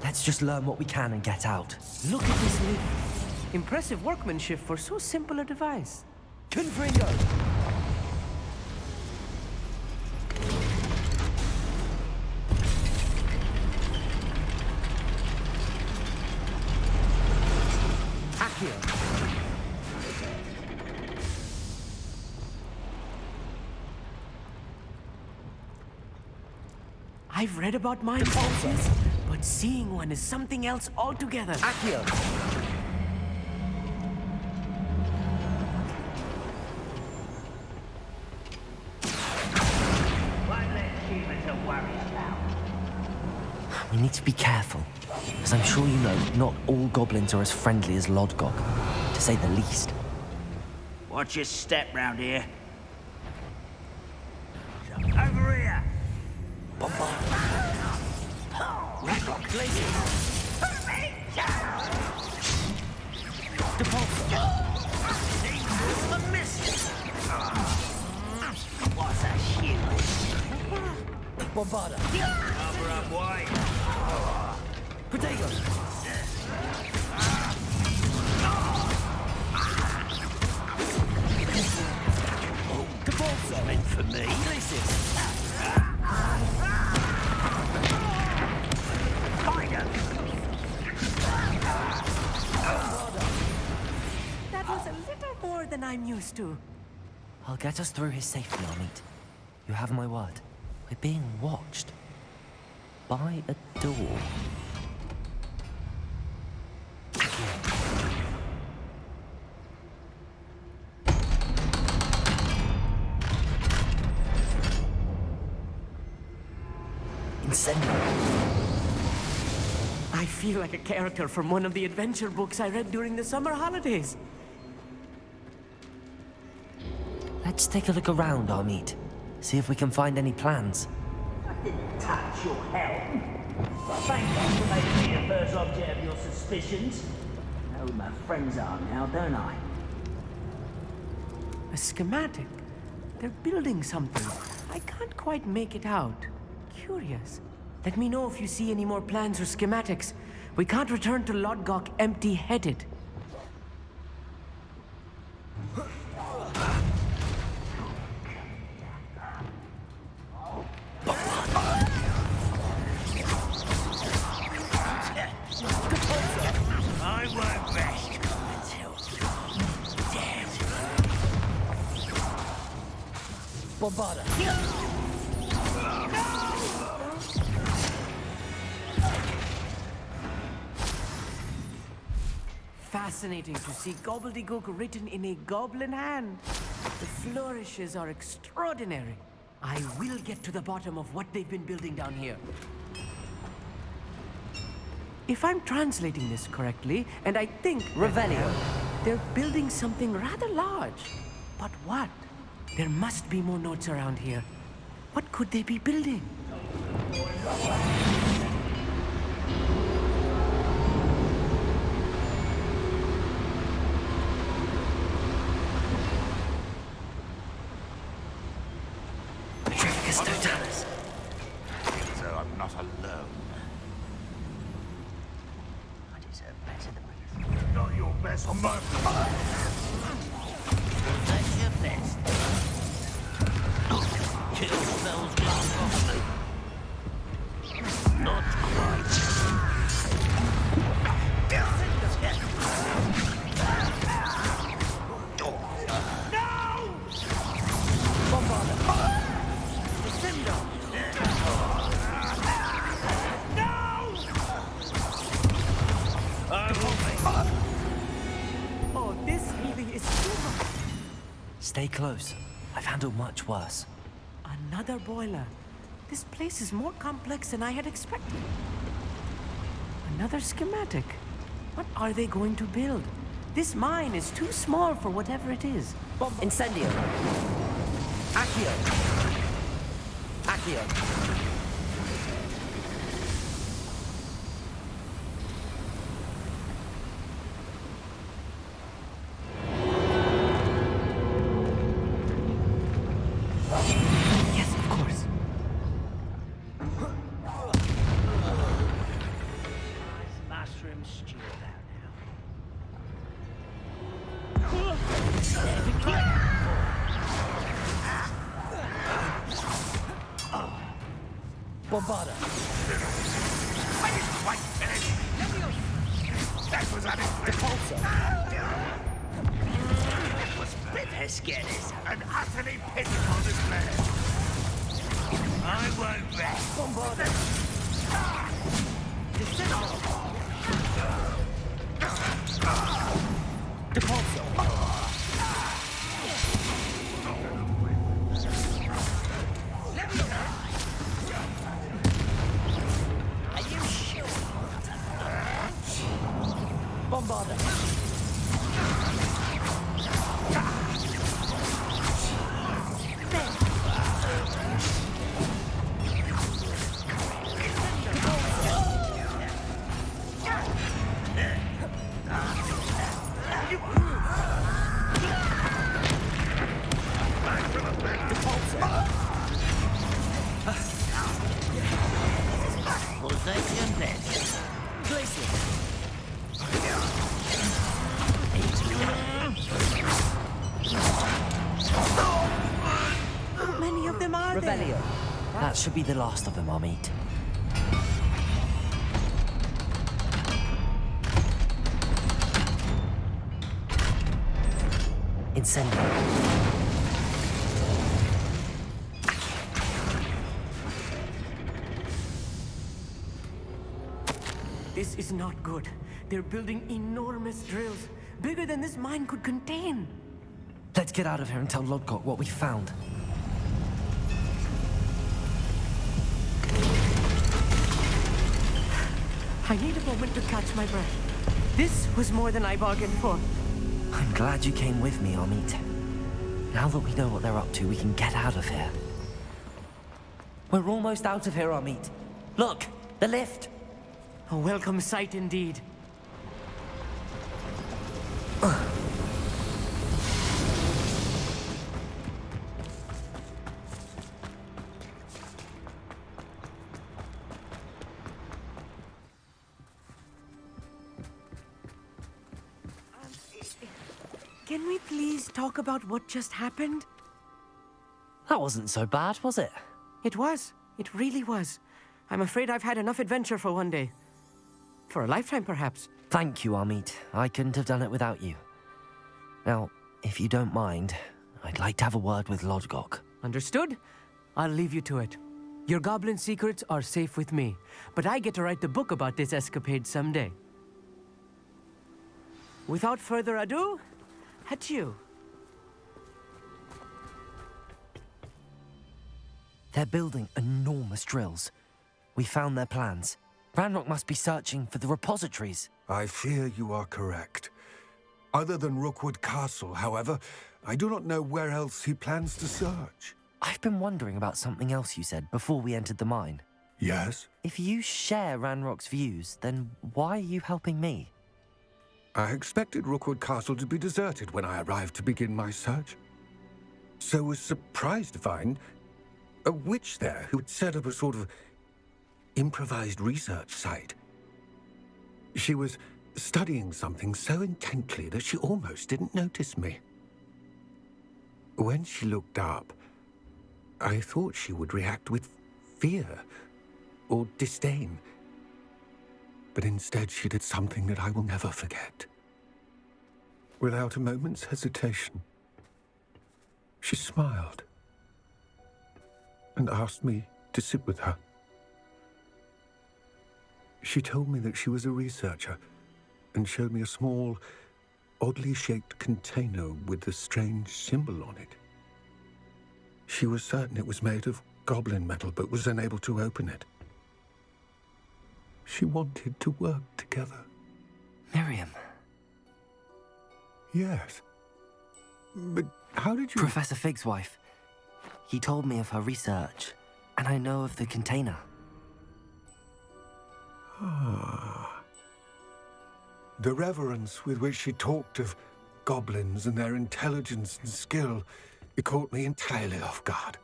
Let's just learn what we can and get out. Look at this lift. Impressive workmanship for so simple a device. Confringo! Accio. I've read about mine forces, but seeing one is something else altogether. Accio! We need to be careful, as I'm sure you know, not all goblins are as friendly as Lodgok, to say the least. Watch your step round here. Over here! What's a huge? Bombarda. Cover up wide. Protagonist. Capulso. Meant for me. That was a little more than I'm used to. I'll get us through here safely, Amit. You have my word. We're being watched. By a door. Incendio. I feel like a character from one of the adventure books I read during the summer holidays. Let's take a look around, Amit. See if we can find any plans. I didn't touch your help. But thank God for making me the first object of your suspicions. I know who my friends are now, don't I? A schematic. They're building something. I can't quite make it out. Curious. Let me know if you see any more plans or schematics. We can't return to Lodgok empty-headed. I won't rest until you're dead. Bombarda. Fascinating to see gobbledygook written in a goblin hand. The flourishes are extraordinary. I will get to the bottom of what they've been building down here. If I'm translating this correctly, and I think... Revelio. They're building something rather large. But what? There must be more notes around here. What could they be building? So I'm not alone. I deserve better than this. Not your best moment. That's your best. Kill spells glass off me. Not quite. Oh, this really is too much. Stay close. I've handled much worse. Another boiler. This place is more complex than I had expected. Another schematic. What are they going to build? This mine is too small for whatever it is. Incendio. Accio. Accio. Yes, of course. Mushroom stew about Bombarda. I didn't quite finish. That was unexpected. It was Bethesgenis. An utterly pitiful display. I won't rest. Bombarda. Depulso. Are you sure? Bombarda. are there? Revelio. That should be the last of them, Amit. Incendio. This is not good. They're building enormous drills, bigger than this mine could contain. Let's get out of here and tell Lodgok what we found. I need a moment to catch my breath. This was more than I bargained for. I'm glad you came with me, Amit. Now that we know what they're up to, we can get out of here. We're almost out of here, Amit. Look, the lift. A welcome sight indeed. Can we please talk about what just happened? That wasn't so bad, was it? It was. It really was. I'm afraid I've had enough adventure for one day. For a lifetime, perhaps. Thank you, Amit. I couldn't have done it without you. Now, if you don't mind, I'd like to have a word with Lodgok. Understood? I'll leave you to it. Your goblin secrets are safe with me, but I get to write the book about this escapade someday. Without further ado, adieu. They're building enormous drills. We found their plans. Ranrok must be searching for the repositories. I fear you are correct. Other than Rookwood Castle, however, I do not know where else he plans to search. I've been wondering about something else you said before we entered the mine. Yes? If you share Ranrock's views, then why are you helping me? I expected Rookwood Castle to be deserted when I arrived to begin my search. So was surprised to find a witch there who had set up a sort of improvised research site. She was studying something so intently that she almost didn't notice me. When she looked up, I thought she would react with fear or disdain. But instead she did something that I will never forget. Without a moment's hesitation, she smiled and asked me to sit with her. She told me that she was a researcher and showed me a small, oddly shaped container with a strange symbol on it. She was certain it was made of goblin metal, but was unable to open it. She wanted to work together. Miriam. Yes. But how did you... Professor Fig's wife. He told me of her research, and I know of the container. Ah. The reverence with which she talked of goblins and their intelligence and skill, it caught me entirely off guard.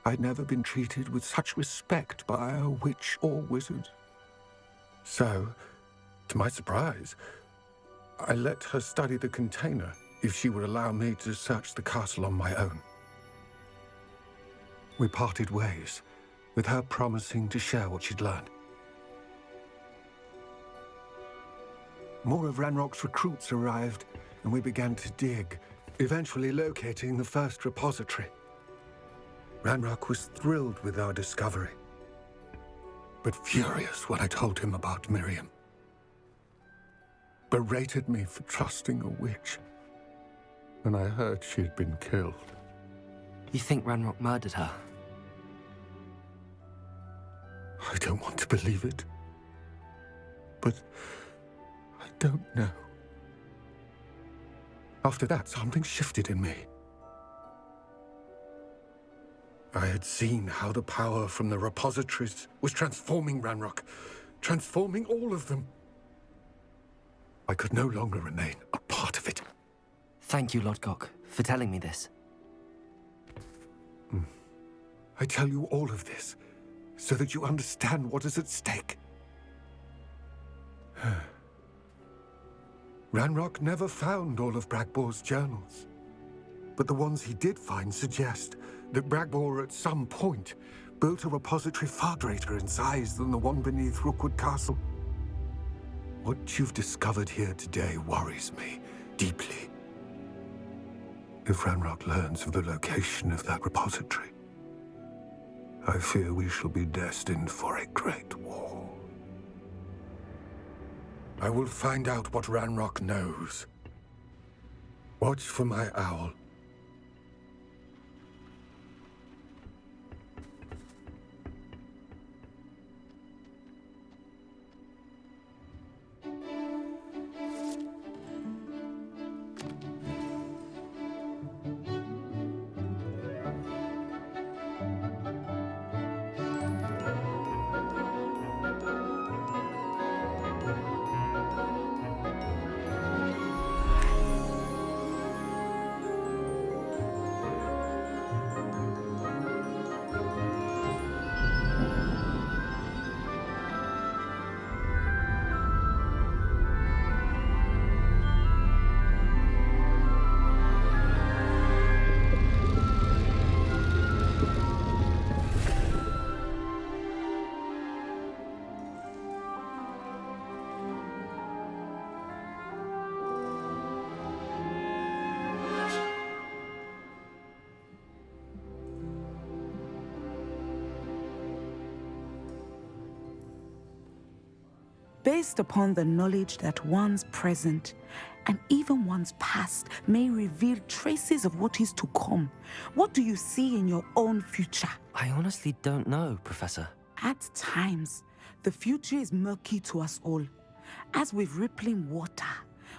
I'd never been treated with such respect by a witch or wizard. So, to my surprise, I let her study the container if she would allow me to search the castle on my own. We parted ways, with her promising to share what she'd learned. More of Ranrock's recruits arrived, and we began to dig, eventually locating the first repository. Ranrok was thrilled with our discovery, but furious when I told him about Miriam. Berated me for trusting a witch, and I heard she had been killed. You think Ranrok murdered her? I don't want to believe it, but I don't know. After that, something shifted in me. I had seen how the power from the repositories was transforming Ranrok, transforming all of them. I could no longer remain a part of it. Thank you, Lodgok, for telling me this. I tell you all of this so that you understand what is at stake. Ranrok never found all of Bragbor's journals, but the ones he did find suggest that Bragbor at some point built a repository far greater in size than the one beneath Rookwood Castle. What you've discovered here today worries me deeply. If Ranrok learns of the location of that repository, I fear we shall be destined for a great war. I will find out what Ranrok knows. Watch for my owl. Based upon the knowledge that one's present and even one's past may reveal traces of what is to come, what do you see in your own future? I honestly don't know, Professor. At times, the future is murky to us all. As with rippling water,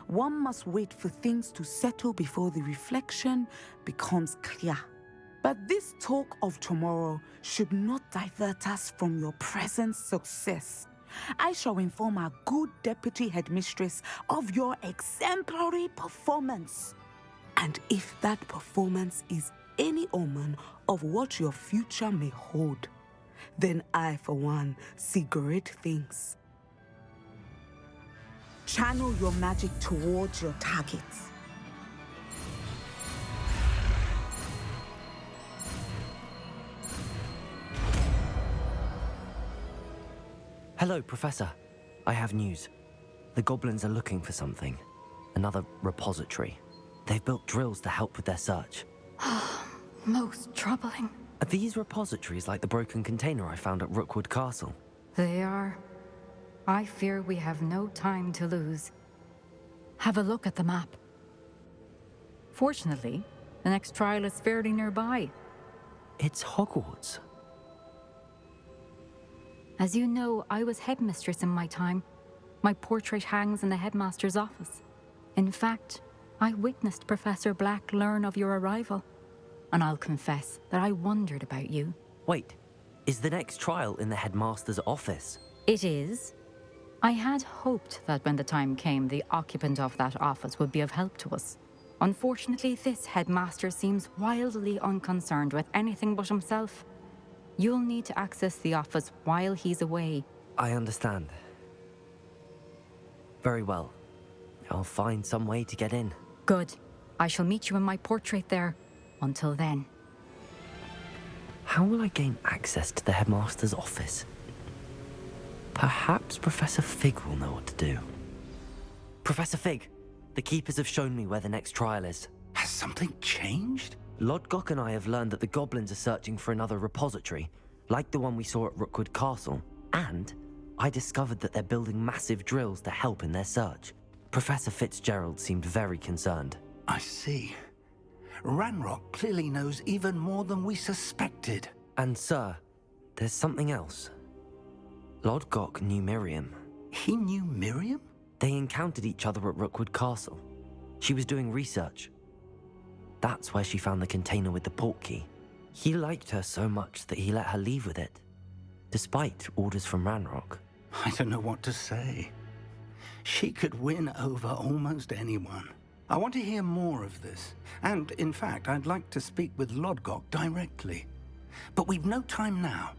one must wait for things to settle before the reflection becomes clear. But this talk of tomorrow should not divert us from your present success. I shall inform our good deputy headmistress of your exemplary performance. And if that performance is any omen of what your future may hold, then I, for one, see great things. Channel your magic towards your targets. Hello, Professor. I have news. The goblins are looking for something. Another repository. They've built drills to help with their search. Most troubling. Are these repositories like the broken container I found at Rookwood Castle? They are. I fear we have no time to lose. Have a look at the map. Fortunately, the next trial is fairly nearby. It's Hogwarts. As you know, I was headmistress in my time. My portrait hangs in the headmaster's office. In fact, I witnessed Professor Black learn of your arrival. And I'll confess that I wondered about you. Wait, is the next trial in the headmaster's office? It is. I had hoped that when the time came, the occupant of that office would be of help to us. Unfortunately, this headmaster seems wildly unconcerned with anything but himself. You'll need to access the office while he's away. I understand. Very well. I'll find some way to get in. Good. I shall meet you in my portrait there. Until then. How will I gain access to the headmaster's office? Perhaps Professor Fig will know what to do. Professor Fig, the keepers have shown me where the next trial is. Has something changed? Lodgok and I have learned that the goblins are searching for another repository, like the one we saw at Rookwood Castle, and I discovered that they're building massive drills to help in their search. Professor Fitzgerald seemed very concerned. I see. Ranrok clearly knows even more than we suspected. And sir, there's something else. Lodgok knew Miriam. He knew Miriam? They encountered each other at Rookwood Castle. She was doing research. That's where she found the container with the portkey. He liked her so much that he let her leave with it, despite orders from Ranrok. I don't know what to say. She could win over almost anyone. I want to hear more of this. And, in fact, I'd like to speak with Lodgok directly. But we've no time now.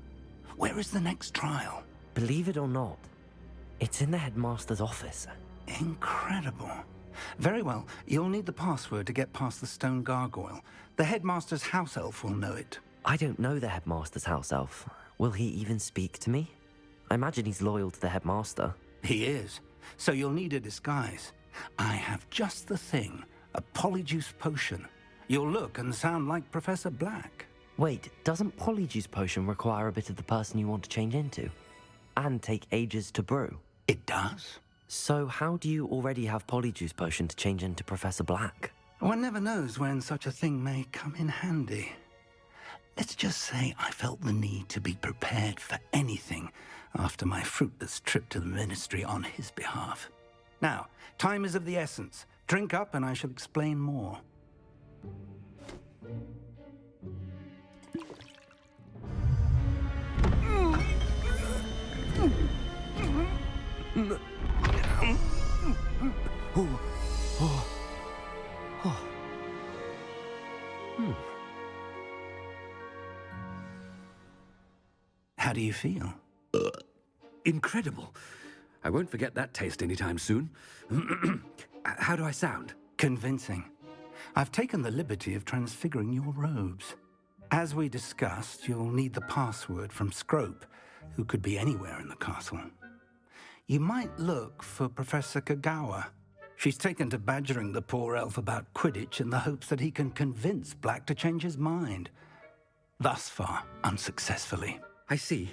Where is the next trial? Believe it or not, it's in the headmaster's office. Incredible. Very well. You'll need the password to get past the stone gargoyle. The headmaster's house elf will know it. I don't know the headmaster's house elf. Will he even speak to me? I imagine he's loyal to the headmaster. He is. So you'll need a disguise. I have just the thing. A polyjuice potion. You'll look and sound like Professor Black. Wait, doesn't polyjuice potion require a bit of the person you want to change into? And take ages to brew? It does. So how do you already have polyjuice potion to change into Professor Black? One never knows when such a thing may come in handy. Let's just say I felt the need to be prepared for anything after my fruitless trip to the Ministry on his behalf. Now, time is of the essence. Drink up and I shall explain more. How do you feel? Incredible. I won't forget that taste anytime soon. How do I sound? Convincing. I've taken the liberty of transfiguring your robes. As we discussed, you'll need the password from Scrope, who could be anywhere in the castle. You might look for Professor Kagawa. She's taken to badgering the poor elf about Quidditch in the hopes that he can convince Black to change his mind. Thus far, unsuccessfully. I see.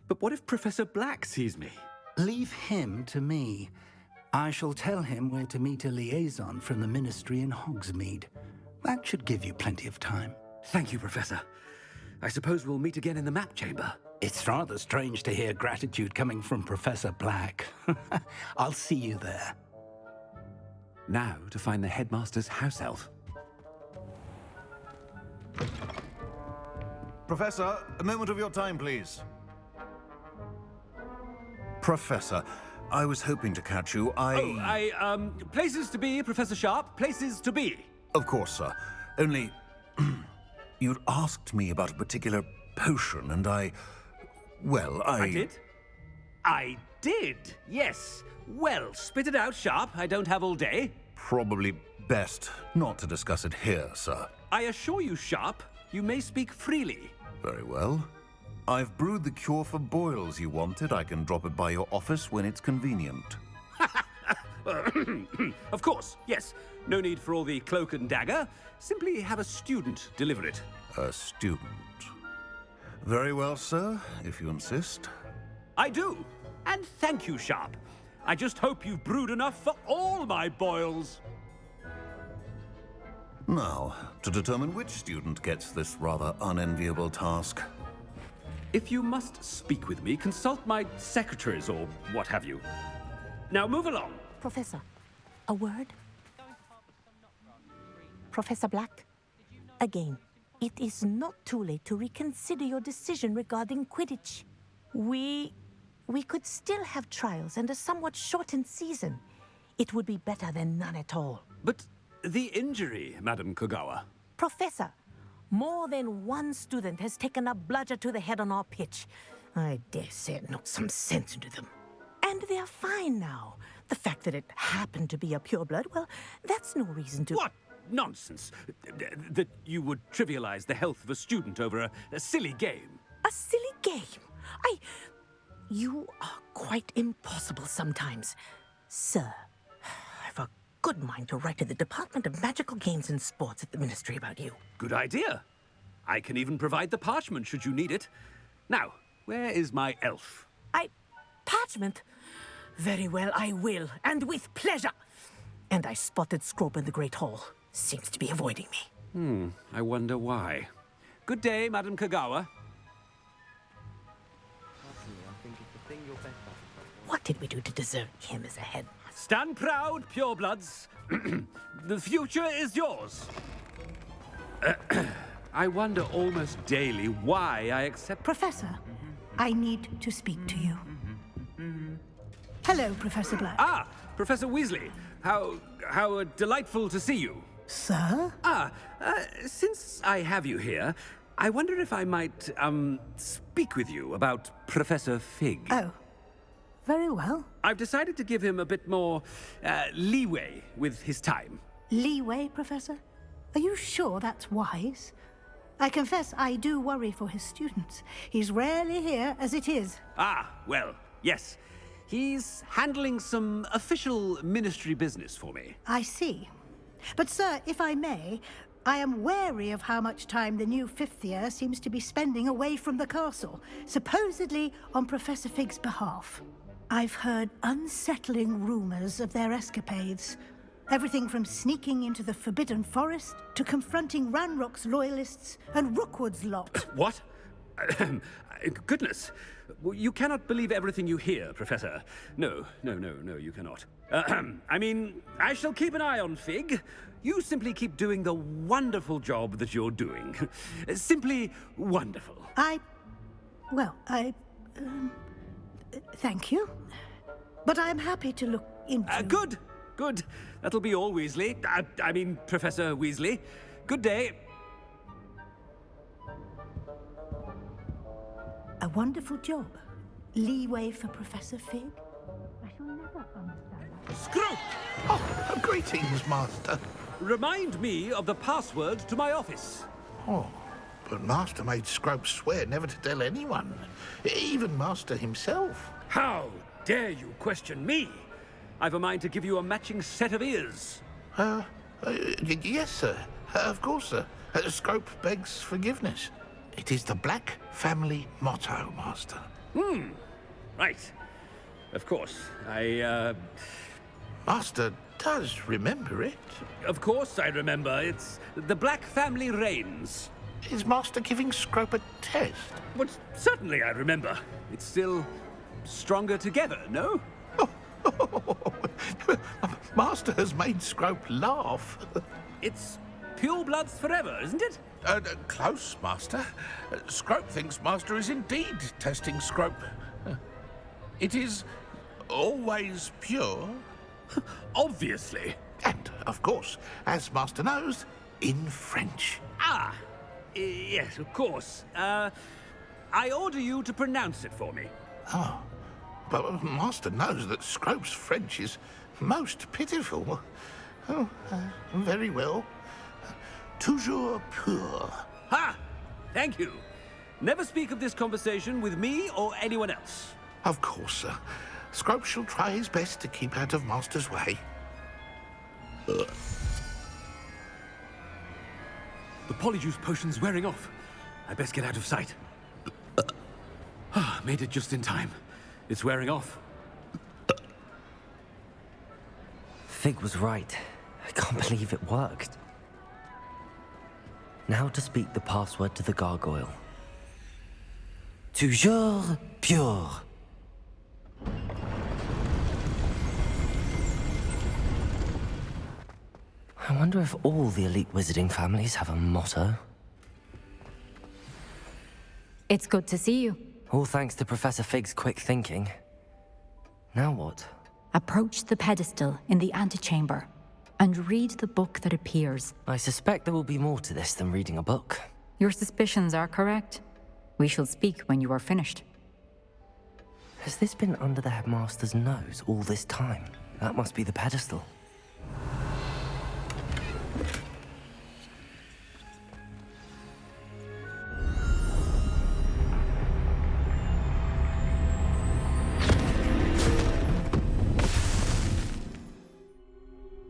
But what if Professor Black sees me? Leave him to me. I shall tell him where to meet a liaison from the Ministry in Hogsmeade. That should give you plenty of time. Thank you, Professor. I suppose we'll meet again in the map chamber. It's rather strange to hear gratitude coming from Professor Black. I'll see you there. Now to find the headmaster's house elf. Professor, a moment of your time, please. Professor, I was hoping to catch you. Places to be, Professor Sharp. Places to be. Of course, sir. Only, you'd asked me about a particular potion, and I did? I did, yes. Well, spit it out, Sharp. I don't have all day. Probably best not to discuss it here, sir. I assure you, Sharp, you may speak freely. Very well. I've brewed the cure for boils you wanted. I can drop it by your office when it's convenient. Of course, yes. No need for all the cloak and dagger. Simply have a student deliver it. A student. Very well, sir, if you insist. I do. And thank you, Sharp. I just hope you've brewed enough for all my boils. Now, to determine which student gets this rather unenviable task. If you must speak with me, consult my secretaries or what have you. Now move along. Professor, a word? Professor Black, again, it is not too late to reconsider your decision regarding Quidditch. We could still have trials and a somewhat shortened season. It would be better than none at all. But the injury, Madam Kagawa. Professor, more than one student has taken a bludger to the head on our pitch. I dare say it knocked some sense into them. And they're fine now. The fact that it happened to be a pureblood, well, that's no reason to... What nonsense! That you would trivialize the health of a student over a silly game. A silly game? You are quite impossible sometimes. Sir, I've a good mind to write to the Department of Magical Games and Sports at the Ministry about you. Good idea. I can even provide the parchment should you need it. Now, where is my elf? Parchment? Very well, I will, and with pleasure. And I spotted Scrope in the Great Hall. Seems to be avoiding me. I wonder why. Good day, Madam Kagawa. What did we do to deserve him as a head? Stand proud, purebloods. The future is yours. I wonder almost daily why I accept... Professor, I need to speak to you. Hello, Professor Black. Ah, Professor Weasley. How delightful to see you. Sir? Since I have you here, I wonder if I might, speak with you about Professor Fig. Oh, very well. I've decided to give him a bit more, leeway with his time. Leeway, Professor? Are you sure that's wise? I confess I do worry for his students. He's rarely here as it is. Ah, well, yes. He's handling some official ministry business for me. I see. But sir, if I may, I am wary of how much time the new fifth year seems to be spending away from the castle, supposedly on Professor Fig's behalf. I've heard unsettling rumors of their escapades. Everything from sneaking into the Forbidden Forest to confronting Ranrok's loyalists and Rookwood's lot. What? Goodness. You cannot believe everything you hear, Professor. No, you cannot. I mean, I shall keep an eye on Fig. You simply keep doing the wonderful job that you're doing. Simply wonderful. Thank you. But I'm happy to look into... Good. That'll be all, Weasley. I mean, Professor Weasley. Good day. A wonderful job. Leeway for Professor Fig? I shall never understand that. Screw! Oh, greetings, Master. Remind me of the password to my office. Oh, but Master made Scrope swear never to tell anyone, even Master himself. How dare you question me? I've a mind to give you a matching set of ears. Yes, sir. Of course, sir. Scrope begs forgiveness. It is the Black family motto, Master. Right. Of course. Master does remember it. Of course I remember. It's the Black family reigns. Is Master giving Scrope a test? But certainly I remember. It's still stronger together, no? Master has made Scrope laugh. It's pure bloods forever, isn't it? Close, Master. Scrope thinks Master is indeed testing Scrope. It is always pure. Obviously. And, of course, as Master knows, in French. Yes, of course. I order you to pronounce it for me. Oh, but Master knows that Scrope's French is most pitiful. Oh, very well. Toujours pur. Ha! Thank you. Never speak of this conversation with me or anyone else. Of course, sir. Scrope shall try his best to keep out of Master's way. The polyjuice potion's wearing off. I best get out of sight. Made it just in time. It's wearing off. Fig was right. I can't believe it worked. Now to speak the password to the gargoyle. Toujours pure. I wonder if all the elite wizarding families have a motto. It's good to see you. All thanks to Professor Fig's quick thinking. Now what? Approach the pedestal in the antechamber and read the book that appears. I suspect there will be more to this than reading a book. Your suspicions are correct. We shall speak when you are finished. Has this been under the headmaster's nose all this time? That must be the pedestal.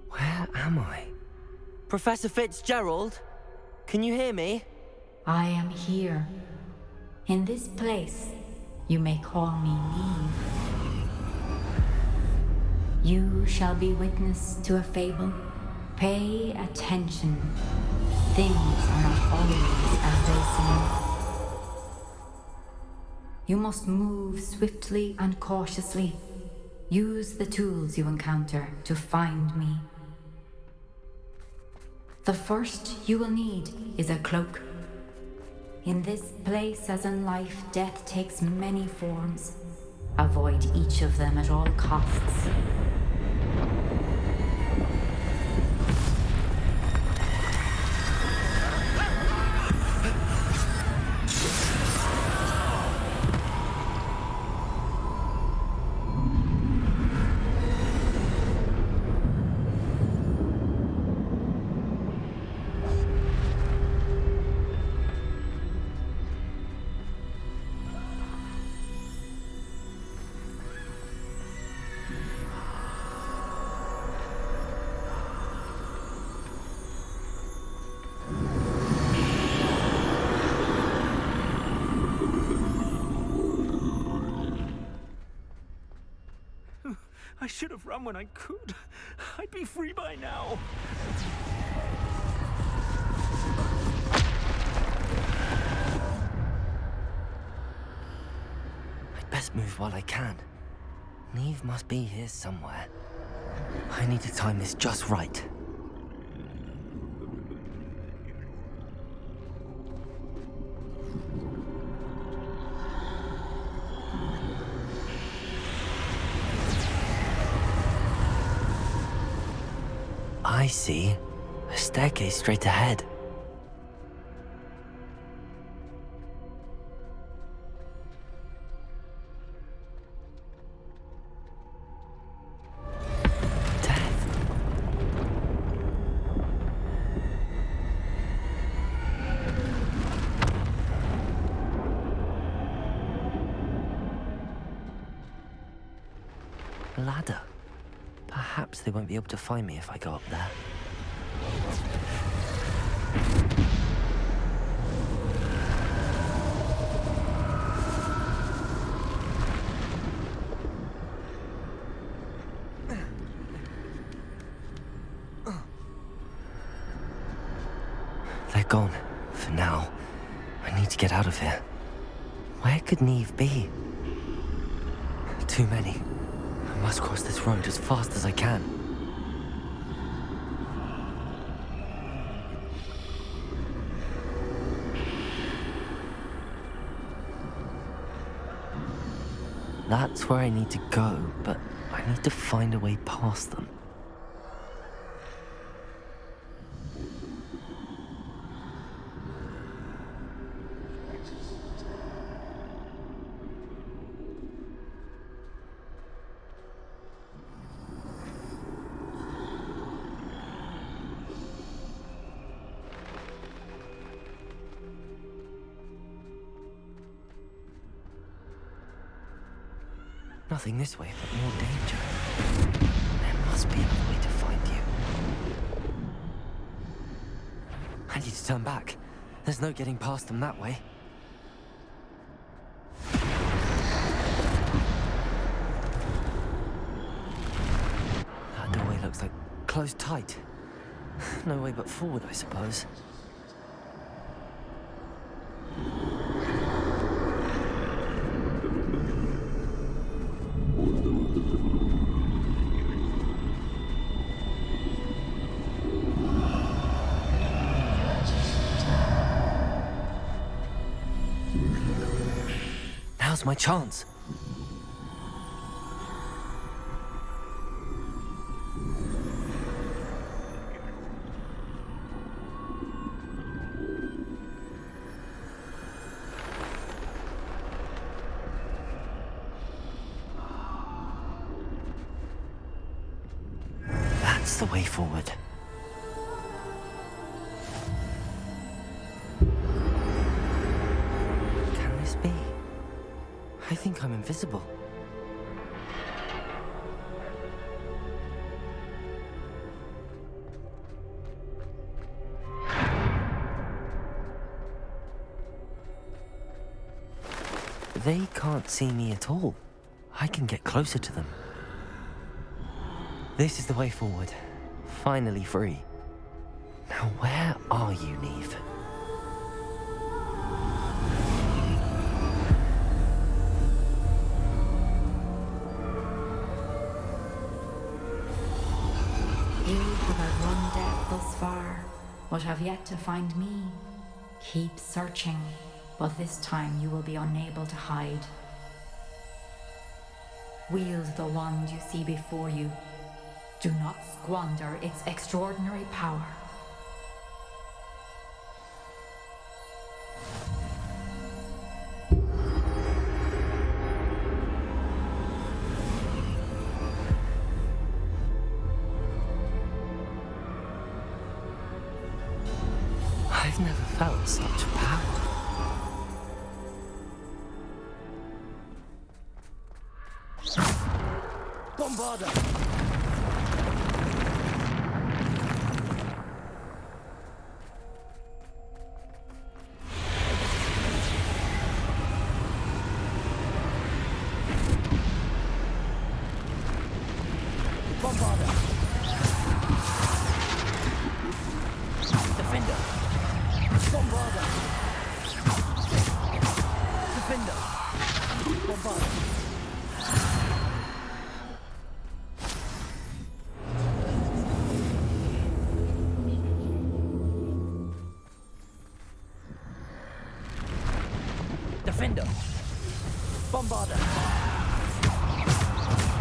Where am I? Professor Fitzgerald? Can you hear me? I am here. In this place, you may call me Neve. You shall be witness to a fable. Pay attention. Things are not always as they seem. You must move swiftly and cautiously. Use the tools you encounter to find me. The first you will need is a cloak. In this place, as in life, death takes many forms. Avoid each of them at all costs. I should have run when I could. I'd be free by now. I'd best move while I can. Neve must be here somewhere. I need to time this just right. I see. A staircase straight ahead. A ladder. Perhaps they won't be able to find me if I go up there. They're gone, for now. I need to get out of here. Where could Neve be? Too many. I must cross this road as fast as I can. That's where I need to go, but I need to find a way past them. Nothing this way, but more danger. There must be another way to find you. I need to turn back. There's no getting past them that way. That doorway looks like closed tight. No way but forward, I suppose. Now's my chance. That's the way forward. Can this be? I think I'm invisible. They can't see me at all. I can get closer to them. This is the way forward. Finally free. Now where are you, Neve? You have run death thus far, but have yet to find me. Keep searching, but this time you will be unable to hide. Wield the wand you see before you. Do not squander its extraordinary power. I've never felt such power. Bombarda! Defender. Bombarder.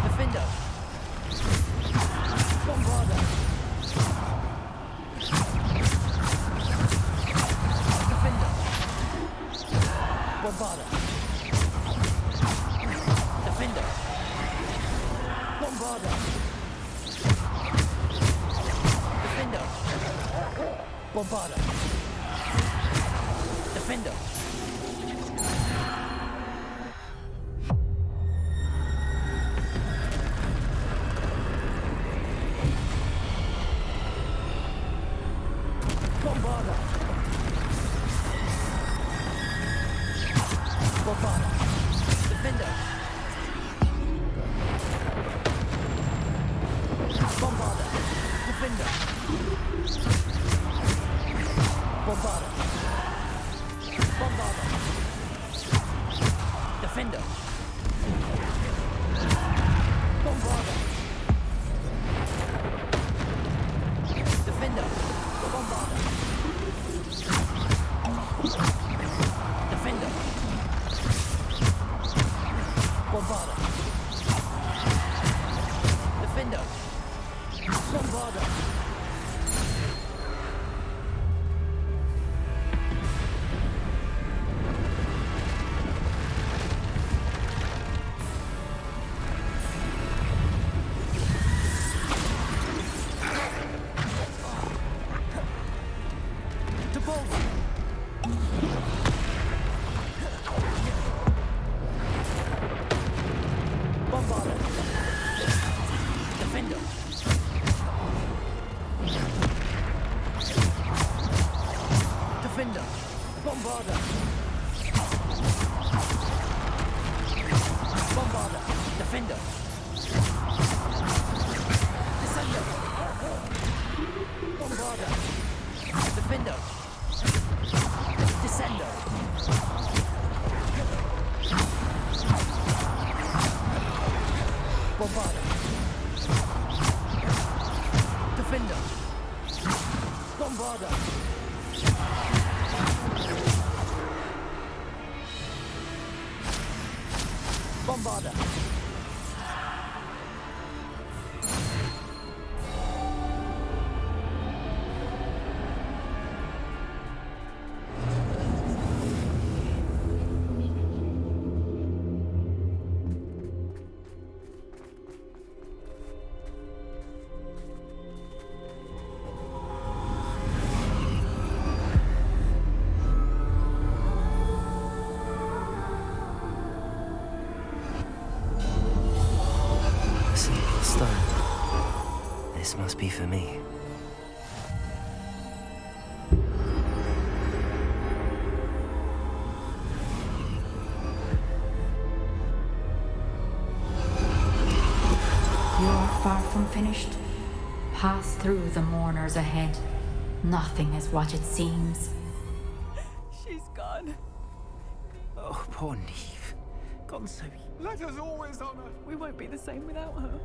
Defender. Bombarder. Defender. Bombarder. Defender. Bombarder. Defender. Bombarder. Defender. Bombarder. Bombarder. Defender. Bombarder. Defender. Bombarder. Bombarder. Defender. Bombarder. Defender. Bombarder. Defender. Bombarder. Defender. Bombarder. To both. Bombarder. Defender. Defender. Bombarder. Bombarder. Defender. Descender. Bombarder. Defender. Descender. Bombarder. Defender. Bombarder. Bombarder. A simple stone. This must be for me. You're far from finished. Pass through the mourners ahead. Nothing is what it seems. She's gone. Oh, poor Neve. Gone so... Let us always honor. We won't be the same without her.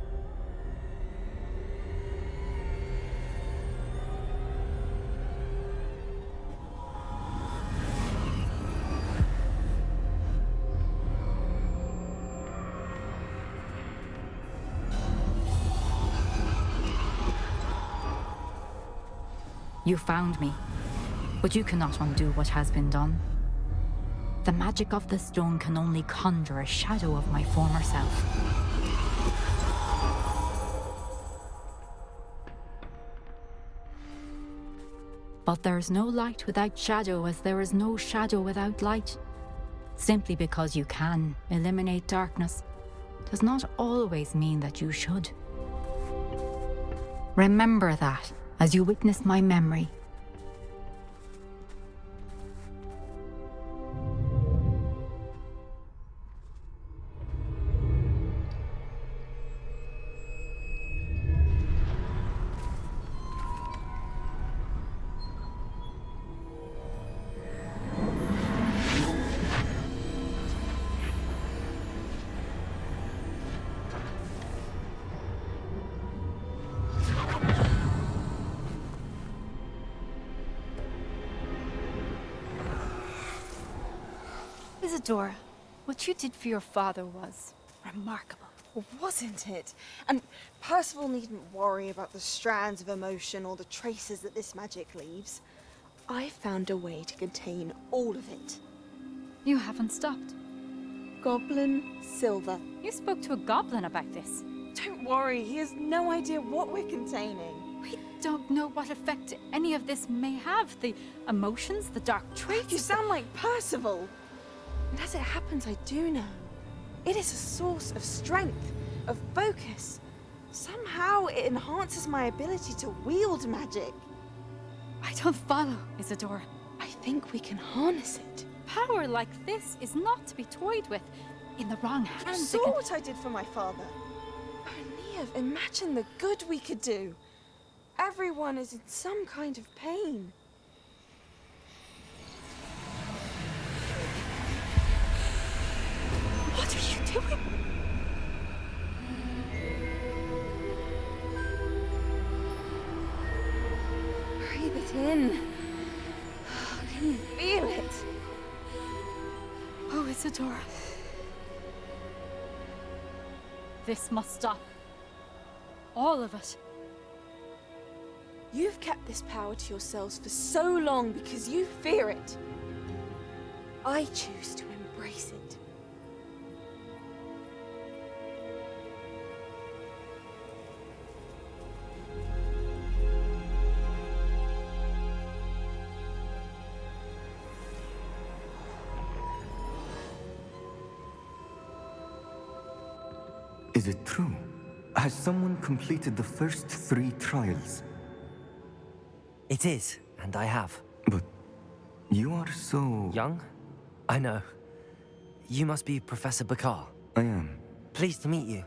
You found me, but you cannot undo what has been done. The magic of the stone can only conjure a shadow of my former self. But there is no light without shadow, as there is no shadow without light. Simply because you can eliminate darkness does not always mean that you should. Remember that as you witness my memory. Isadora, what you did for your father was remarkable. Wasn't it? And Percival needn't worry about the strands of emotion or the traces that this magic leaves. I found a way to contain all of it. You haven't stopped. Goblin Silver. You spoke to a goblin about this. Don't worry, he has no idea what we're containing. We don't know what effect any of this may have. The emotions, the dark traits. You sound like Percival. And as it happens, I do know. It is a source of strength, of focus. Somehow it enhances my ability to wield magic. I don't follow, Isadora. I think we can harness it. Power like this is not to be toyed with. In the wrong hands. You saw what I did for my father. Oh, Neve, imagine the good we could do. Everyone is in some kind of pain. What are you doing? Breathe it in. Can you feel it? Oh, Isadora. This must stop. All of it. You've kept this power to yourselves for so long because you fear it. I choose to embrace it. Is it true? Has someone completed the first 3 trials? It is, and I have. But you are so... young? I know. You must be Professor Bakar. I am. Pleased to meet you.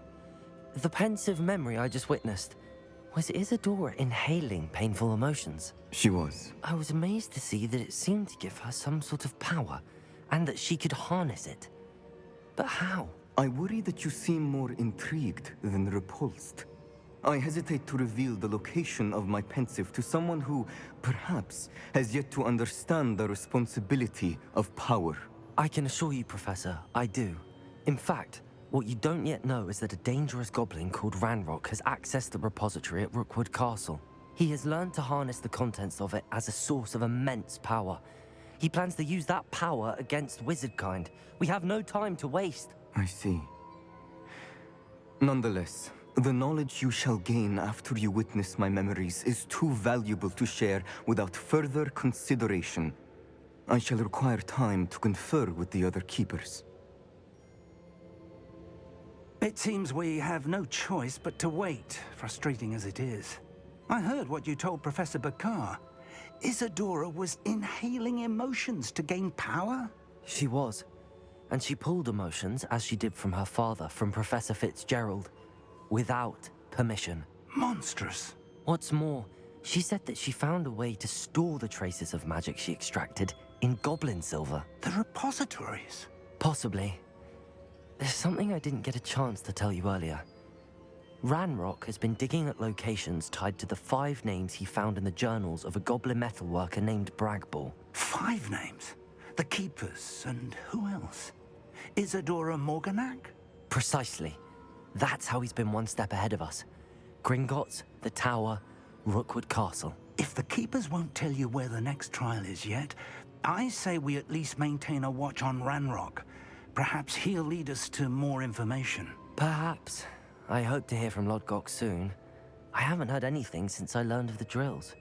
The pensive memory I just witnessed, was Isadora inhaling painful emotions? She was. I was amazed to see that it seemed to give her some sort of power, and that she could harness it. But how? I worry that you seem more intrigued than repulsed. I hesitate to reveal the location of my pensive to someone who, perhaps, has yet to understand the responsibility of power. I can assure you, Professor, I do. In fact, what you don't yet know is that a dangerous goblin called Ranrok has accessed the repository at Rookwood Castle. He has learned to harness the contents of it as a source of immense power. He plans to use that power against wizardkind. We have no time to waste. I see. Nonetheless, the knowledge you shall gain after you witness my memories is too valuable to share without further consideration. I shall require time to confer with the other keepers. It seems we have no choice but to wait, frustrating as it is. I heard what you told Professor Bakar. Isadora was inhaling emotions to gain power? She was. And she pulled emotions, as she did from her father, from Professor Fitzgerald, without permission. Monstrous. What's more, she said that she found a way to store the traces of magic she extracted in goblin silver. The repositories? Possibly. There's something I didn't get a chance to tell you earlier. Ranrok has been digging at locations tied to the 5 names he found in the journals of a goblin metalworker named Bragball. 5 names? The Keepers, and who else? Isadora Morganac? Precisely. That's how he's been one step ahead of us. Gringotts, the Tower, Rookwood Castle. If the Keepers won't tell you where the next trial is yet, I say we at least maintain a watch on Ranrok. Perhaps he'll lead us to more information. Perhaps. I hope to hear from Lodgok soon. I haven't heard anything since I learned of the drills.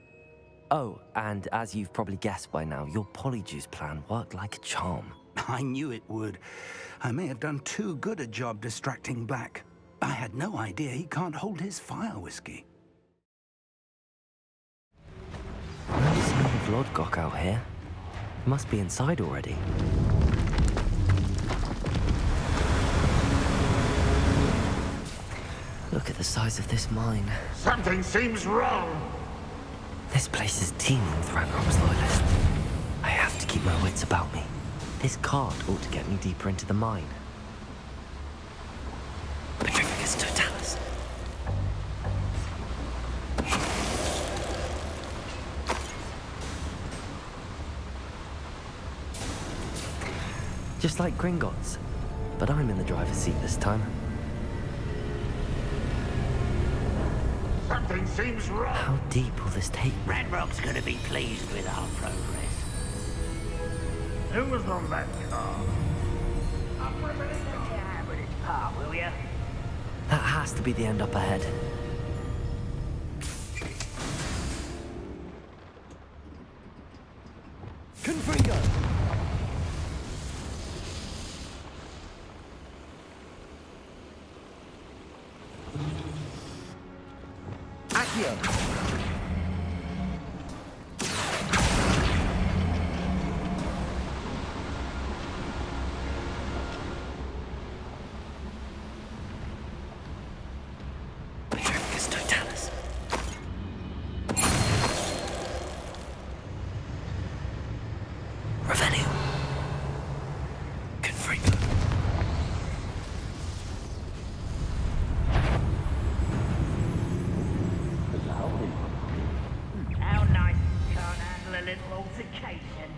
Oh, and as you've probably guessed by now, your Polyjuice plan worked like a charm. I knew it would. I may have done too good a job distracting Black. I had no idea he can't hold his fire whiskey. No sign of Lodgok out here. Must be inside already. Look at the size of this mine. Something seems wrong. This place is teeming with Ranrok's loyalists. I have to keep my wits about me. This cart ought to get me deeper into the mine. Petrificus Totalis. Just like Gringotts. But I'm in the driver's seat this time. Something seems wrong. How deep will this take me? Ranrok's gonna be pleased with our progress. Who was on that car? Will ya? That has to be the end up ahead. Confringo! Accio! How nice you can't handle a little altercation.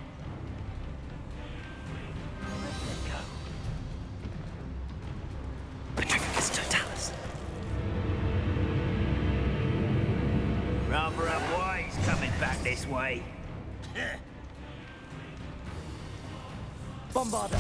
Rather unwise coming back this way. Bombarder!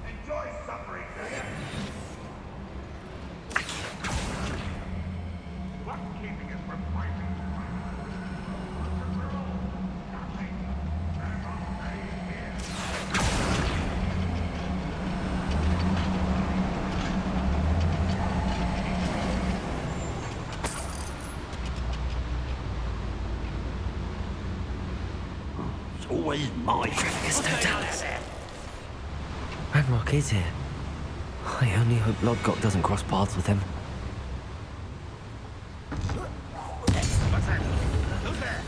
Enjoy suffering, do you? What's keeping us from fighting? It's always my Ranrok is here. I only hope Lodgok doesn't cross paths with him. What's that? Who's there?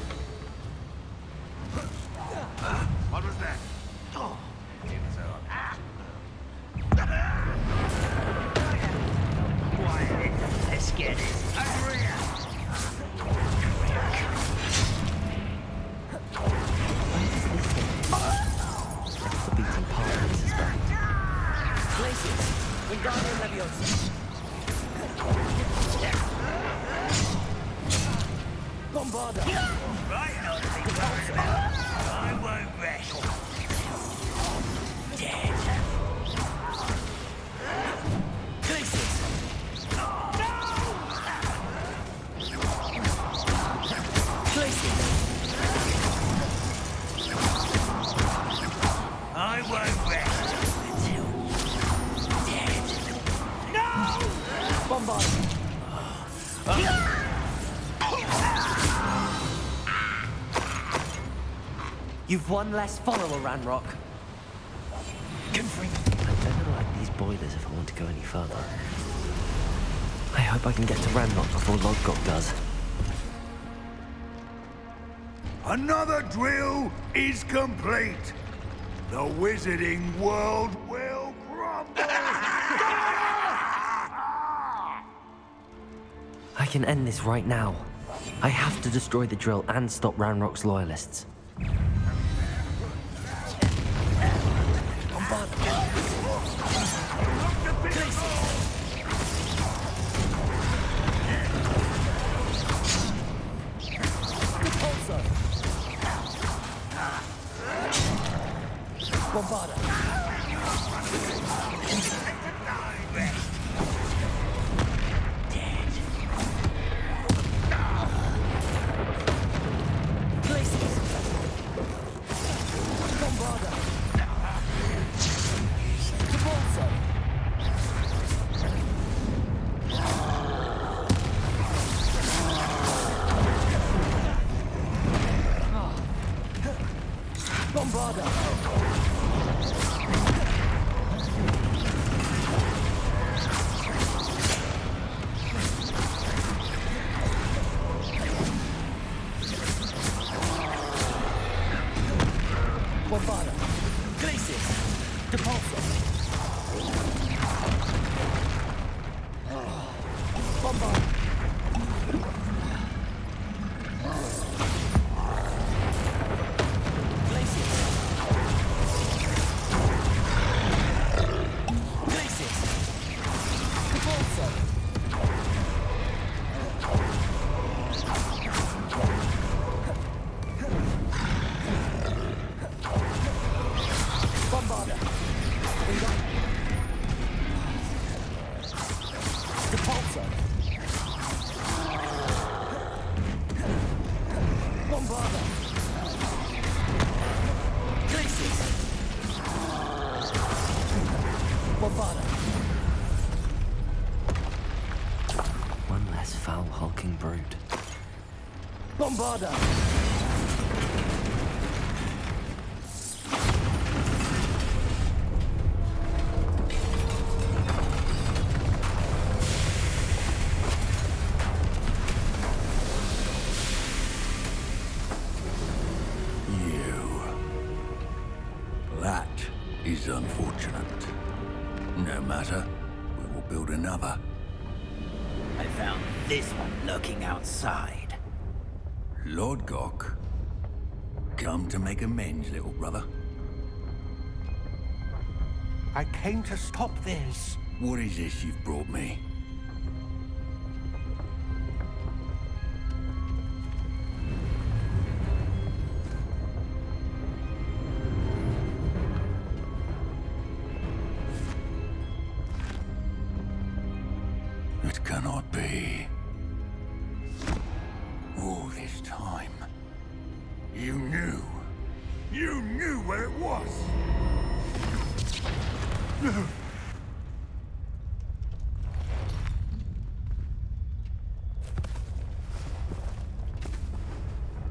What was that? Oh, it's quiet. Let's get it. The beating part is back. Places! Wingardium Leviosa! Bombarder! Right, not to be worried about. I won't rest. Dead. Places! Places! I won't rest until dead. No! Bombarder! You've one less follower, Ranrok. I don't like these boilers if I want to go any further. I hope I can get to Ranrok before Lodgok does. Another drill is complete. The wizarding world will crumble. I can end this right now. I have to destroy the drill and stop Ranrock's loyalists. Bombarder! Places! Bombarder! Cabalzo! Bombarder! Bombarda. Glacis. Depulso. Bombarda. Glacis. Glacis. Depulso. Bombarda. Depulso. Bombarda. Glacis. Bombarda. One less foul, hulking brood. Bombarda. That is unfortunate. No matter, we will build another. I found this one lurking outside. Lord Gok, come to make amends, little brother. I came to stop this. What is this you've brought me? It cannot be. All this time, you knew. You knew where it was.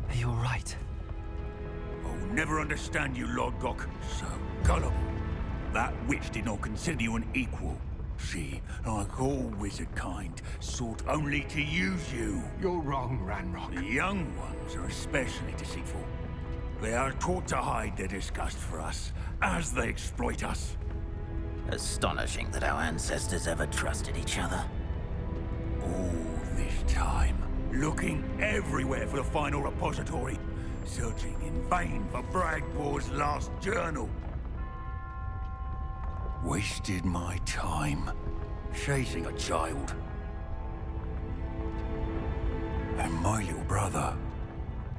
Are you all right? I'll never understand you, Lord Gok. So gullible. That witch did not consider you an equal. She, like all wizard kind, sought only to use you. You're wrong, Ranrok. The young ones are especially deceitful. They are taught to hide their disgust for us, as they exploit us. Astonishing that our ancestors ever trusted each other. All this time, looking everywhere for the final repository, searching in vain for Bragbor's last journal. Wasted my time, chasing a child. And my little brother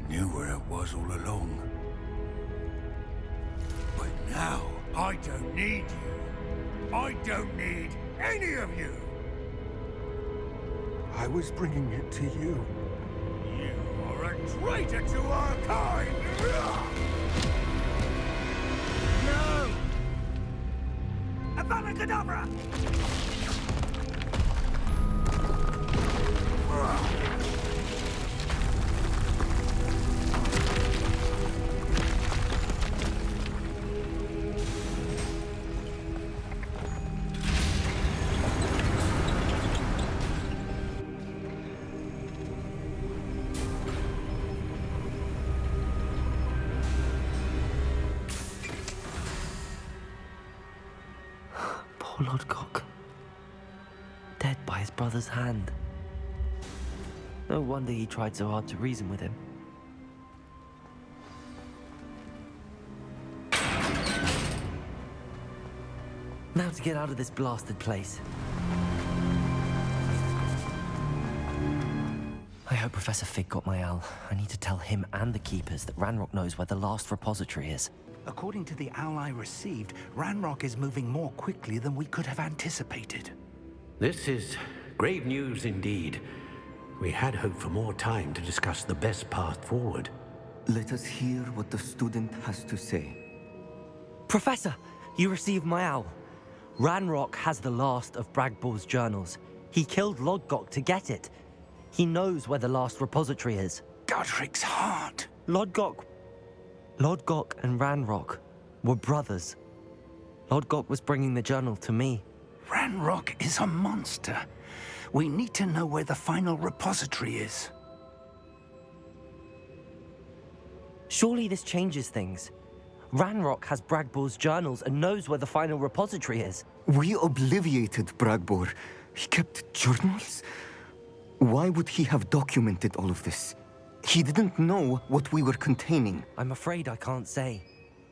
knew where it was all along. But now, I don't need you. I don't need any of you. I was bringing it to you. You are a traitor to our kind! No! Avada Kedavra! Poor Lord Gok. Dead by his brother's hand. No wonder he tried so hard to reason with him. Now to get out of this blasted place. I hope Professor Fig got my owl. I need to tell him and the Keepers that Ranrok knows where the last repository is. According to the owl I received, Ranrok is moving more quickly than we could have anticipated. This is grave news indeed. We had hoped for more time to discuss the best path forward. Let us hear what the student has to say. Professor, you received my owl. Ranrok has the last of Bragbor's journals. He killed Lord Gok to get it. He knows where the last repository is. Godric's heart. Lord Gok and Ranrok were brothers. Lord Gok was bringing the journal to me. Ranrok is a monster. We need to know where the final repository is. Surely this changes things. Ranrok has Bragbor's journals and knows where the final repository is. We obliviated Bragbor. He kept journals? Why would he have documented all of this? He didn't know what we were containing. I'm afraid I can't say.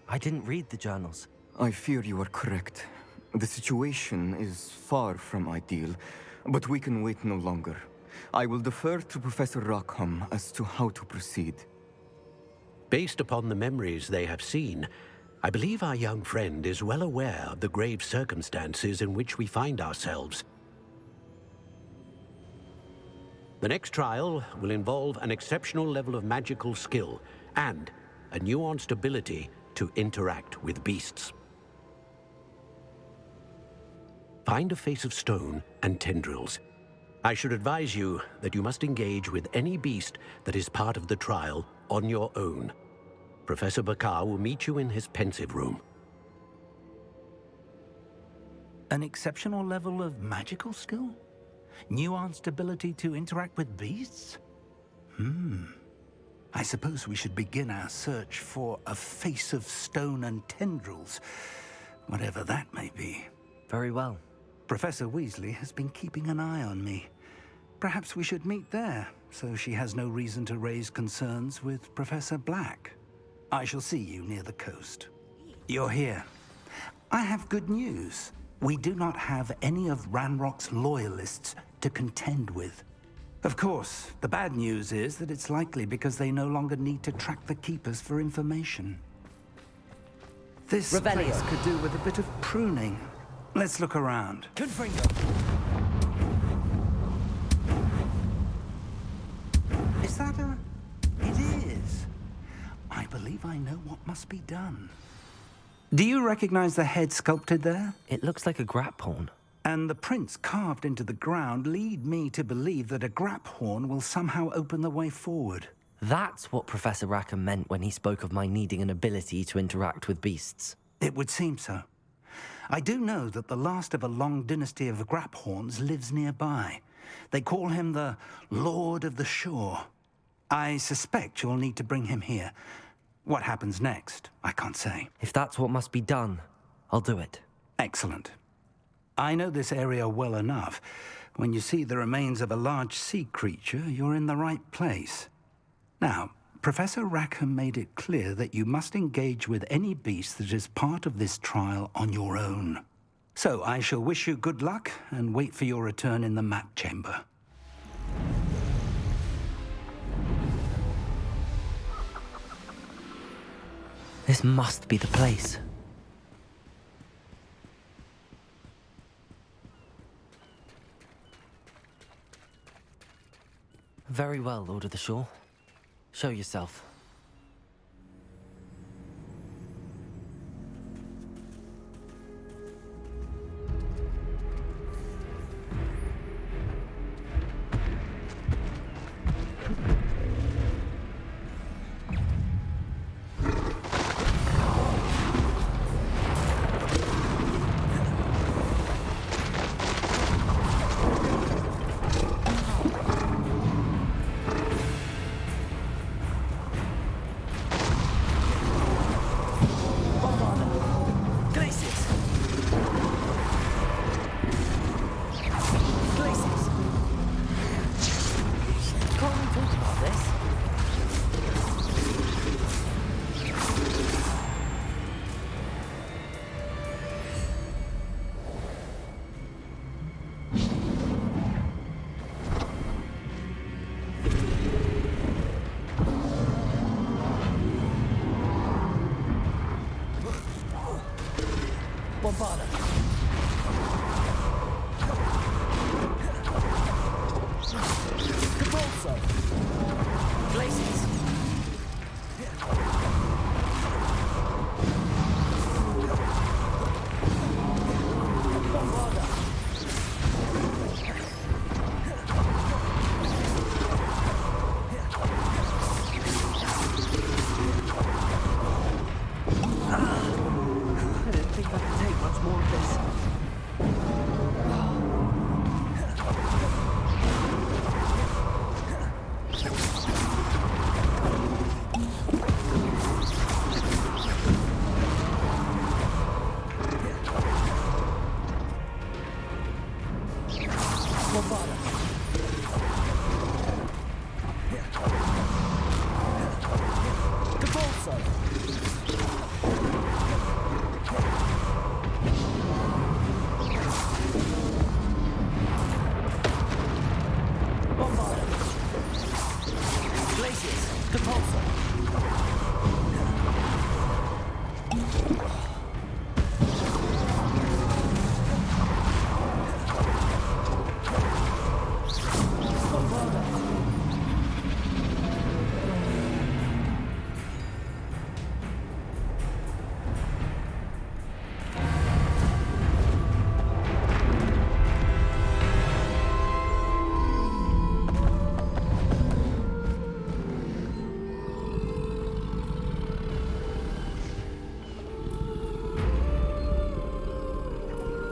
I didn't read the journals. I fear you are correct. The situation is far from ideal, but we can wait no longer. I will defer to Professor Rackham as to how to proceed. Based upon the memories they have seen, I believe our young friend is well aware of the grave circumstances in which we find ourselves. The next trial will involve an exceptional level of magical skill and a nuanced ability to interact with beasts. Find a face of stone and tendrils. I should advise you that you must engage with any beast that is part of the trial on your own. Professor Bakar will meet you in his pensive room. An exceptional level of magical skill? Nuanced ability to interact with beasts? I suppose we should begin our search for a face of stone and tendrils, whatever that may be. Very well. Professor Weasley has been keeping an eye on me. Perhaps we should meet there, so she has no reason to raise concerns with Professor Black. I shall see you near the coast. You're here. I have good news. We do not have any of Ranrock's loyalists to contend with. Of course, the bad news is that it's likely because they no longer need to track the Keepers for information. This place could do with a bit of pruning. Let's look around. Is that a... It is. I believe I know what must be done. Do you recognize the head sculpted there? It looks like a graphorn. And the prints carved into the ground lead me to believe that a graphorn will somehow open the way forward. That's what Professor Rackham meant when he spoke of my needing an ability to interact with beasts. It would seem so. I do know that the last of a long dynasty of graphorns lives nearby. They call him the Lord of the Shore. I suspect you'll need to bring him here. What happens next, I can't say. If that's what must be done, I'll do it. Excellent. I know this area well enough. When you see the remains of a large sea creature, you're in the right place. Now, Professor Rackham made it clear that you must engage with any beast that is part of this trial on your own. So I shall wish you good luck and wait for your return in the map chamber. This must be the place. Very well, Lord of the Shore. Show yourself.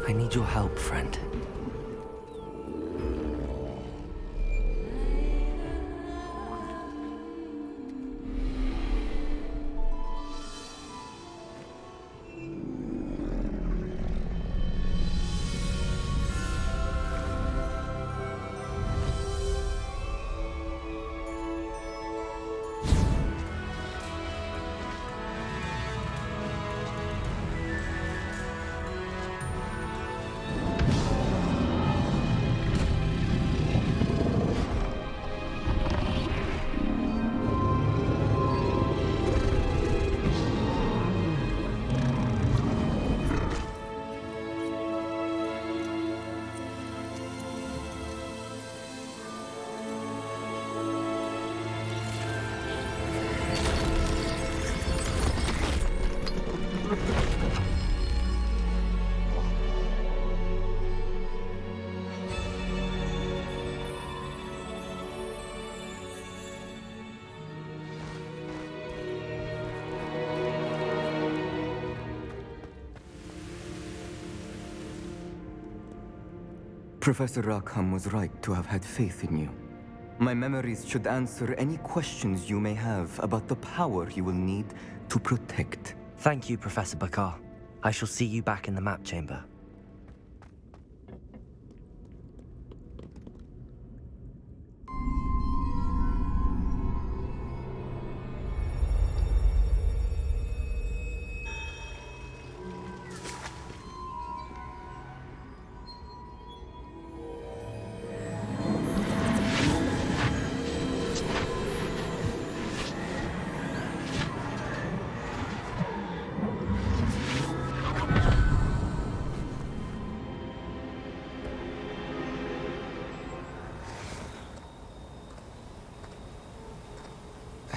I need your help, friend. Professor Rackham was right to have had faith in you. My memories should answer any questions you may have about the power you will need to protect. Thank you, Professor Bakar. I shall see you back in the map chamber.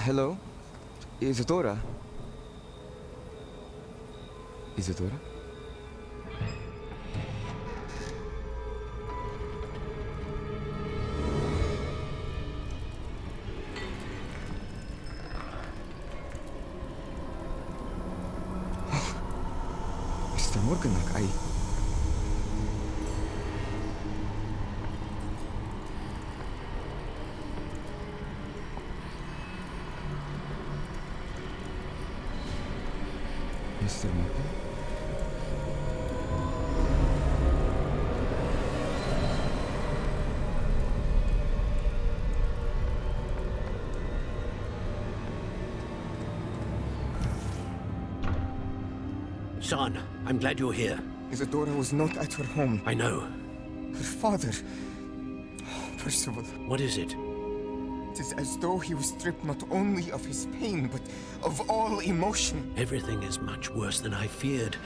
Hello? Isadora? Isadora? Mr. Morganak, Mr. Morgan? Son, I'm glad you're here. Isadora was not at her home. I know. Her father... Percival. What is it? It is as though he was stripped not only of his pain, but of all emotion. Everything is much worse than I feared.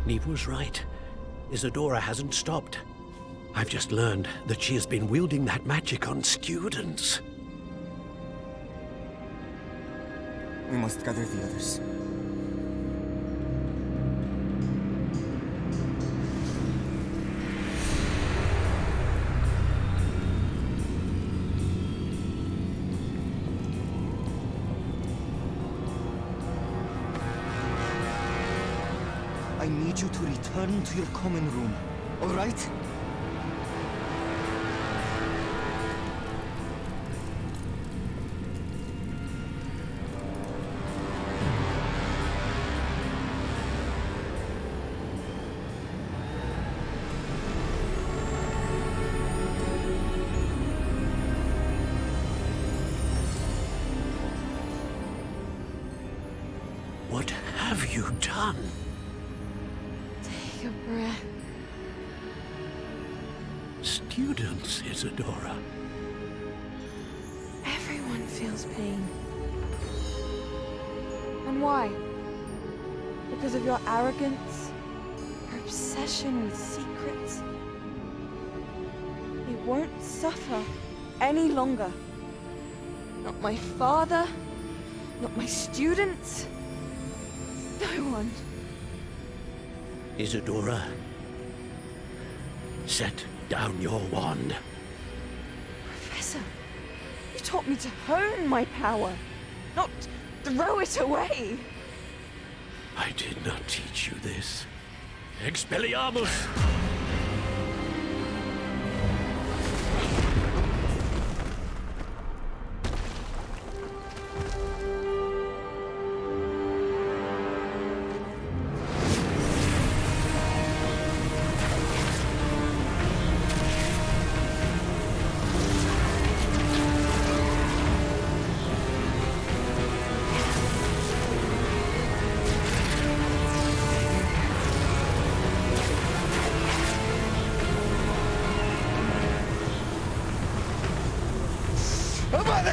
Neve was right. Isadora hasn't stopped. I've just learned that she has been wielding that magic on students. We must gather the others. I need you to return to your common room, all right? What have you done? Take a breath. Students, Isadora. Everyone feels pain. And why? Because of your arrogance? Your obsession with secrets? It won't suffer any longer. Not my father, not my students, no one. Isadora, set down your wand. Professor, you taught me to hone my power, not throw it away. I did not teach you this. Expelliarmus!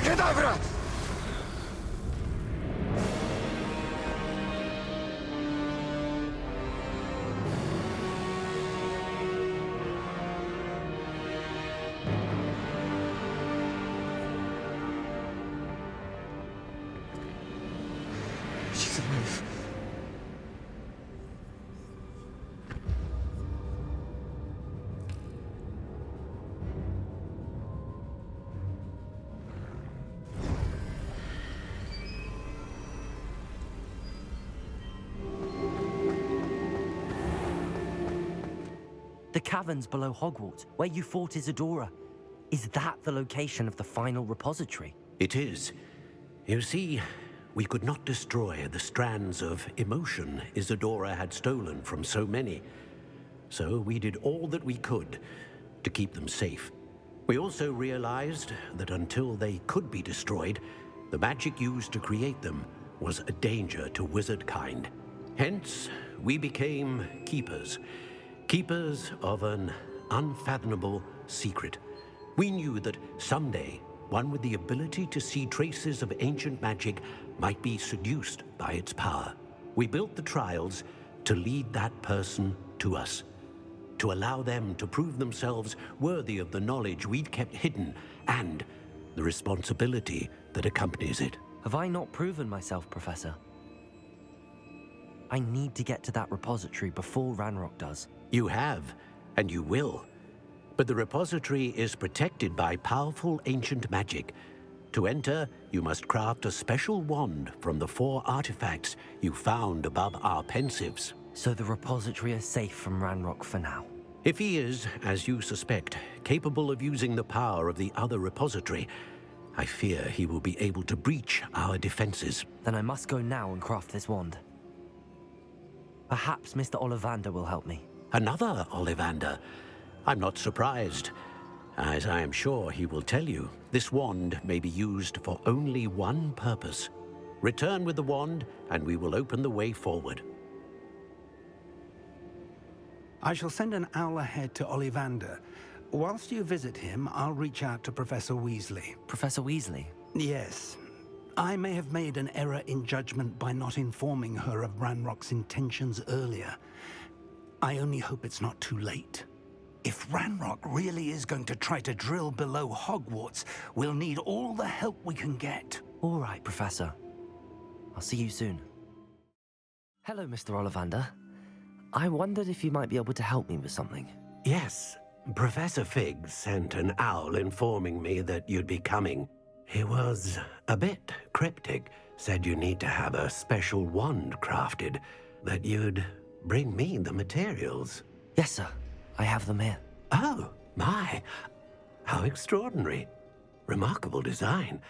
Kedavra! She's alive. The caverns below Hogwarts, where you fought Isadora. Is that the location of the final repository? It is. You see, we could not destroy the strands of emotion Isadora had stolen from so many. So we did all that we could to keep them safe. We also realized that until they could be destroyed, the magic used to create them was a danger to wizard kind. Hence, we became keepers. Keepers of an unfathomable secret. We knew that someday, one with the ability to see traces of ancient magic might be seduced by its power. We built the trials to lead that person to us, to allow them to prove themselves worthy of the knowledge we'd kept hidden and the responsibility that accompanies it. Have I not proven myself, Professor? I need to get to that repository before Ranrok does. You have, and you will. But the repository is protected by powerful ancient magic. To enter, you must craft a special wand from the 4 artifacts you found above our pensives. So the repository is safe from Ranrok for now? If he is, as you suspect, capable of using the power of the other repository, I fear he will be able to breach our defenses. Then I must go now and craft this wand. Perhaps Mr. Ollivander will help me. Another Ollivander? I'm not surprised. As I am sure he will tell you, this wand may be used for only one purpose. Return with the wand, and we will open the way forward. I shall send an owl ahead to Ollivander. Whilst you visit him, I'll reach out to Professor Weasley. Professor Weasley? Yes. I may have made an error in judgment by not informing her of Ranrock's intentions earlier. I only hope it's not too late. If Ranrok really is going to try to drill below Hogwarts, we'll need all the help we can get. All right, Professor. I'll see you soon. Hello, Mr. Ollivander. I wondered if you might be able to help me with something. Yes. Professor Fig sent an owl informing me that you'd be coming. He was a bit cryptic, said you need to have a special wand crafted, that you'd bring me the materials. Yes, sir. I have them here. Oh, my. How extraordinary. Remarkable design.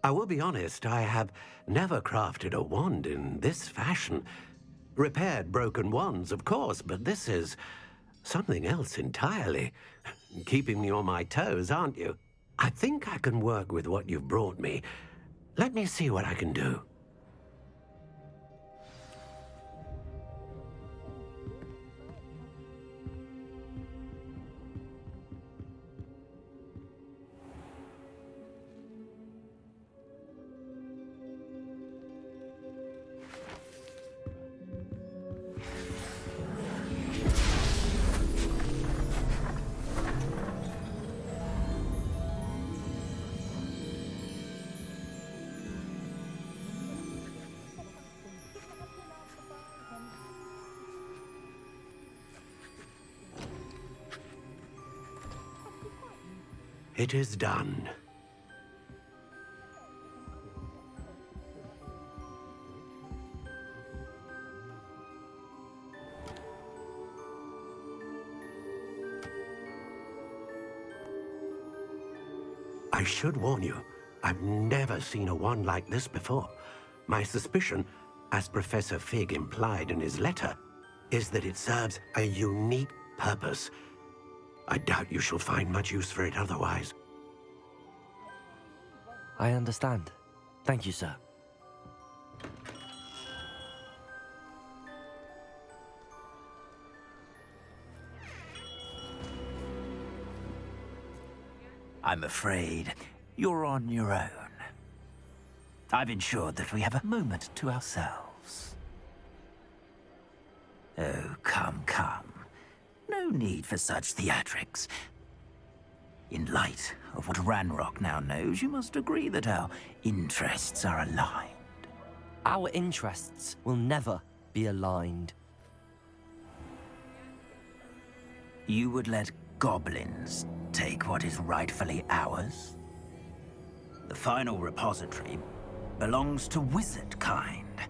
I will be honest, I have never crafted a wand in this fashion. Repaired broken wands, of course, but this is something else entirely. Keeping me on my toes, aren't you? I think I can work with what you've brought me. Let me see what I can do. It is done. I should warn you, I've never seen a wand like this before. My suspicion, as Professor Fig implied in his letter, is that it serves a unique purpose. I doubt you shall find much use for it otherwise. I understand. Thank you, sir. I'm afraid you're on your own. I've ensured that we have a moment to ourselves. Oh, come. No need for such theatrics. In light of what Ranrok now knows, you must agree that our interests are aligned. Our interests will never be aligned. You would let goblins take what is rightfully ours? The final repository belongs to wizard kind.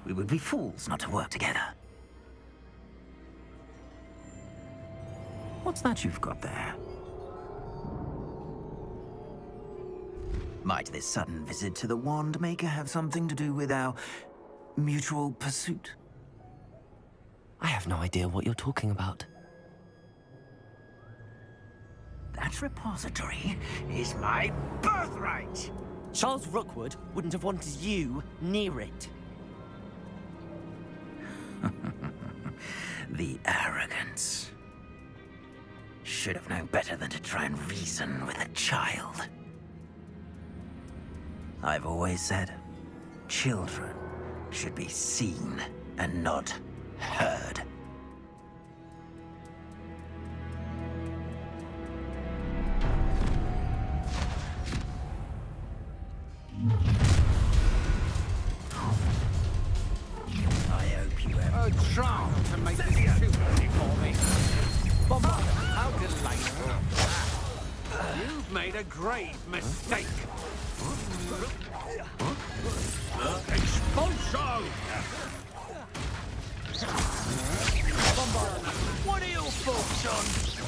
We would be fools not to work together. What's that you've got there? Might this sudden visit to the Wand Maker have something to do with our mutual pursuit? I have no idea what you're talking about. That repository is my birthright! Charles Rookwood wouldn't have wanted you near it. The arrogance. Should have known better than to try and reason with a child. I've always said, children should be seen and not heard. I hope you have a charm to make this too early for me. Bombarda, how delightful. You've made a grave mistake. Expulsion! Bombarda, what are your thoughts on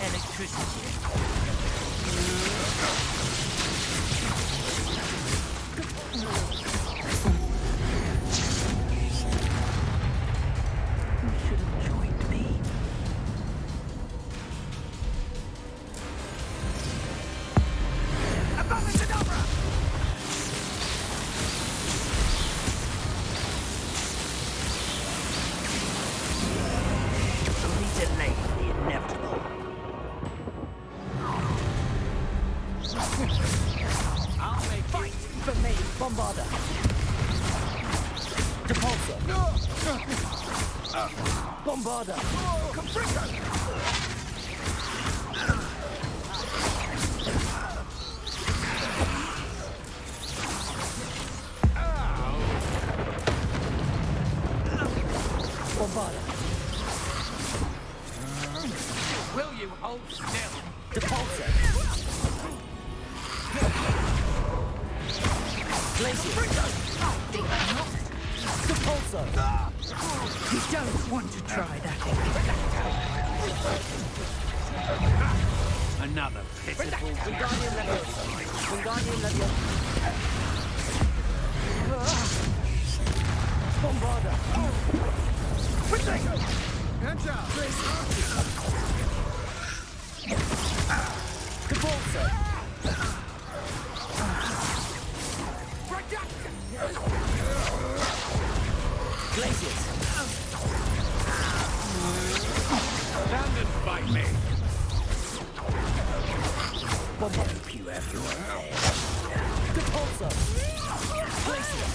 electricity? You should have joined me. Only delay the inevitable. I'll make fight for me, Bombarda. Depulsor. Bombarda. Bombarda. Will you hold still? Depulsor. Glacier. Depulsor. You don't want to try that. Another pitiful Wingardium Leviosa. Wingardium Leviosa. Bombarda. Hands out! Depulsor. Glaciers. Stand and fight me! Hope you have your way. Depulsor. Glacier.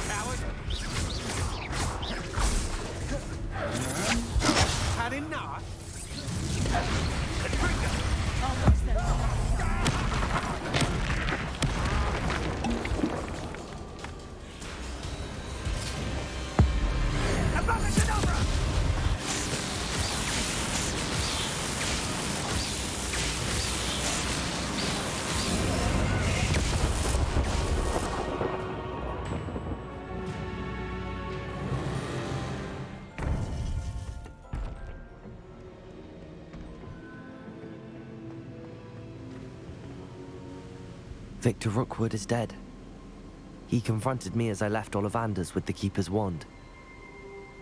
Coward! Had enough? Victor Rookwood is dead. He confronted me as I left Ollivander's with the Keeper's wand.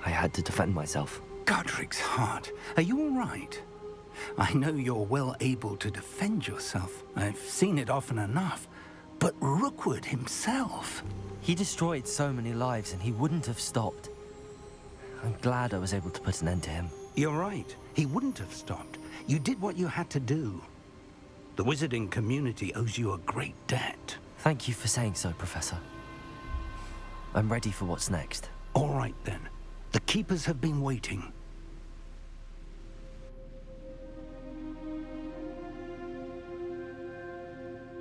I had to defend myself. Godric's heart. Are you all right? I know you're well able to defend yourself. I've seen it often enough. But Rookwood himself... He destroyed so many lives and he wouldn't have stopped. I'm glad I was able to put an end to him. You're right. He wouldn't have stopped. You did what you had to do. The wizarding community owes you a great debt. Thank you for saying so, Professor. I'm ready for what's next. All right, then. The Keepers have been waiting.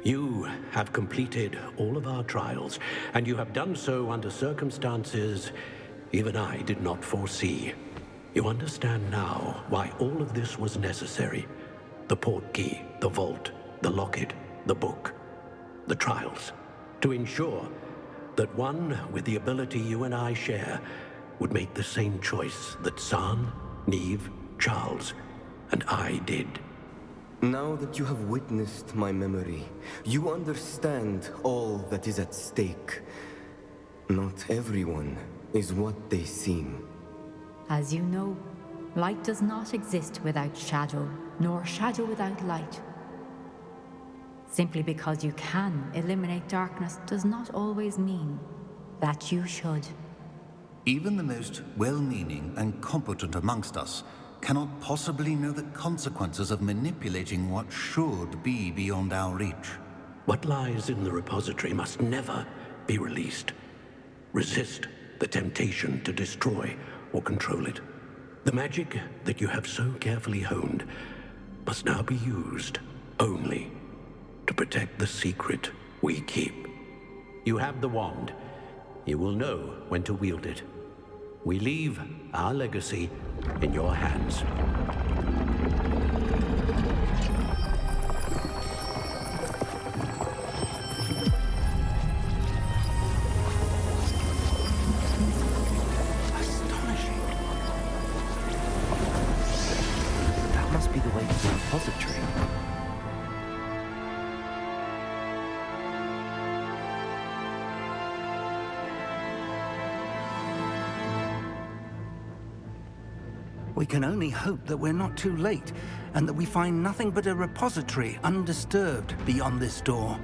You have completed all of our trials, and you have done so under circumstances even I did not foresee. You understand now why all of this was necessary. The portkey, the vault, the locket, the book, the trials. To ensure that one with the ability you and I share would make the same choice that San, Neve, Charles, and I did. Now that you have witnessed my memory, you understand all that is at stake. Not everyone is what they seem. As you know, light does not exist without shadow, nor shadow without light. Simply because you can eliminate darkness does not always mean that you should. Even the most well-meaning and competent amongst us cannot possibly know the consequences of manipulating what should be beyond our reach. What lies in the repository must never be released. Resist the temptation to destroy or control it. The magic that you have so carefully honed must now be used only to protect the secret we keep. You have the wand. You will know when to wield it. We leave our legacy in your hands. Astonishing. That must be the way to the repository. We can only hope that we're not too late, and that we find nothing but a repository undisturbed beyond this door.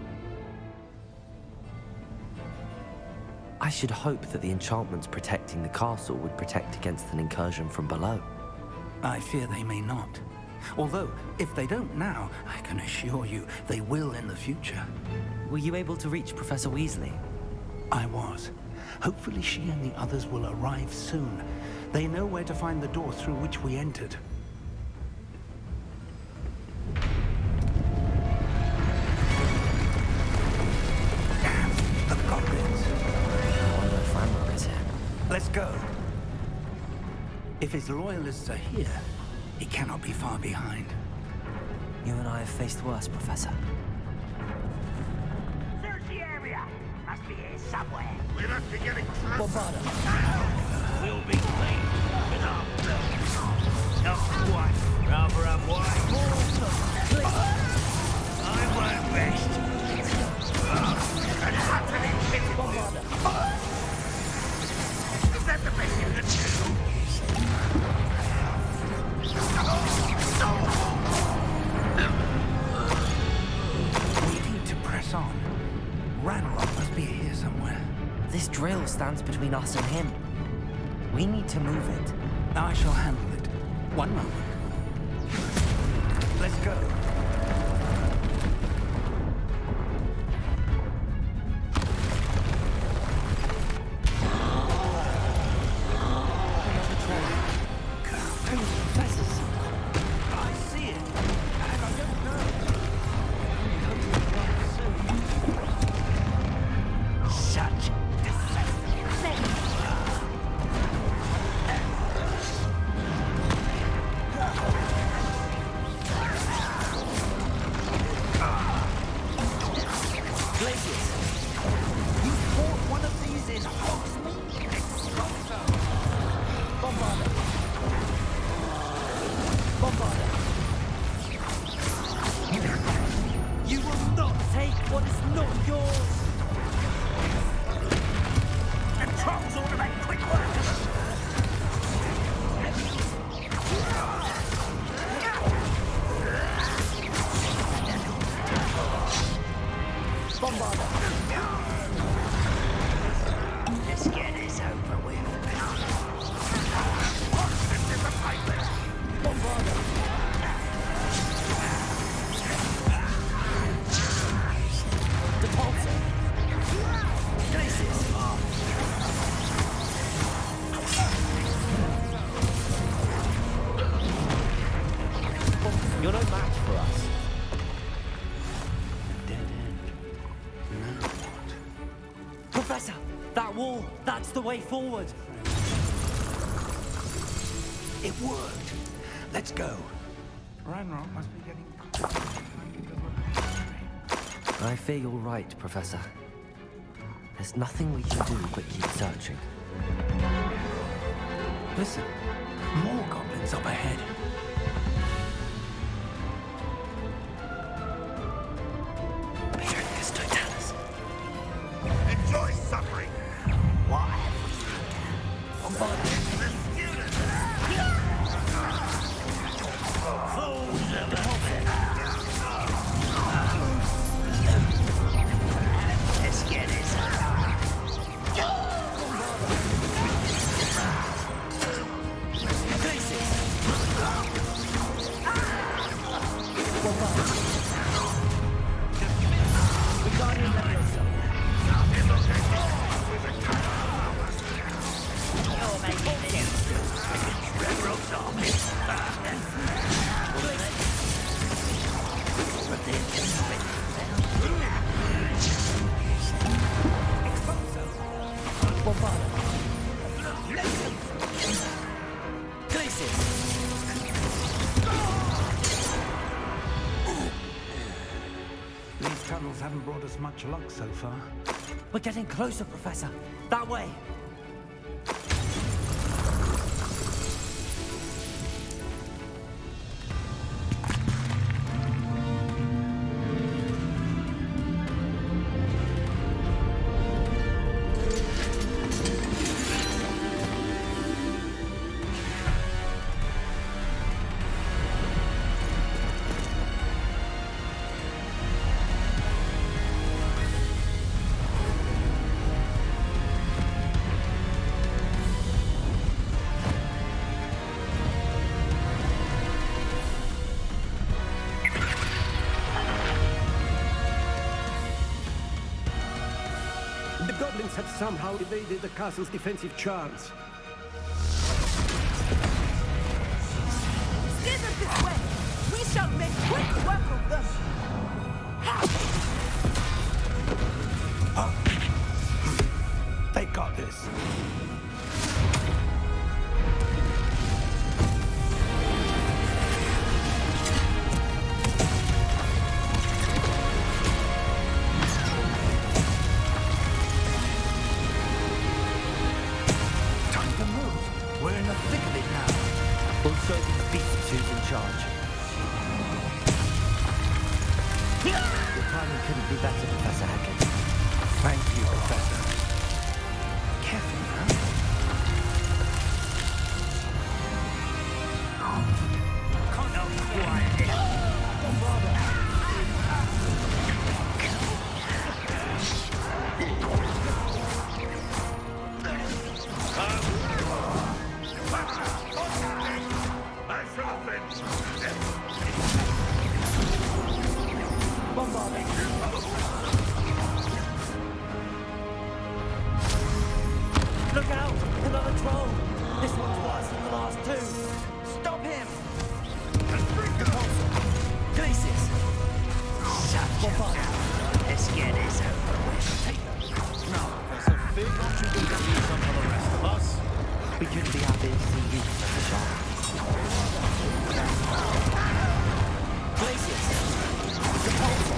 I should hope that the enchantments protecting the castle would protect against an incursion from below. I fear they may not. Although, if they don't now, I can assure you they will in the future. Were you able to reach Professor Weasley? I was. Hopefully she and the others will arrive soon. They know where to find the door through which we entered. Damn, the goblins. I wonder if Ranrok is here. Let's go. If his loyalists are here, he cannot be far behind. You and I have faced worse, Professor. Search the area. Must be here somewhere. We must be getting close. We'll be clean with our blood. Not quite. Rather unwise. I won't rest. And utterly pitiful. Is that the best you can do? We need to press on. Ranrok must be here somewhere. This drill stands between us and him. We need to move it. I shall handle it. One moment. Let's go. I see it. And I don't know. I hope it comes soon. Such Professor, that wall, that's the way forward. It worked. Let's go. Ranrok must be getting close. I fear you're right, Professor. There's nothing we can do but keep searching. Listen, more goblins up ahead. Enjoy suffering. Why? Let's get it. These tunnels haven't brought us much luck so far. We're getting closer, Professor. That way. The goblins have somehow evaded the castle's defensive charms. Steer them this way! We shall make quick work of them! They got this. Time to move. We're in the thick of it now. We'll show these beasts who's in charge. Your timing couldn't be better, Professor Hackett. Thank you, Professor. Careful now. Look out! Another troll! This one's worse than the last two! Stop him! Glacis! Let's get this over with. Now, Professor Fig, aren't you going to leave some for the rest of us? We couldn't be happy to see you, Professor Sharp. Glacis! Repulsor!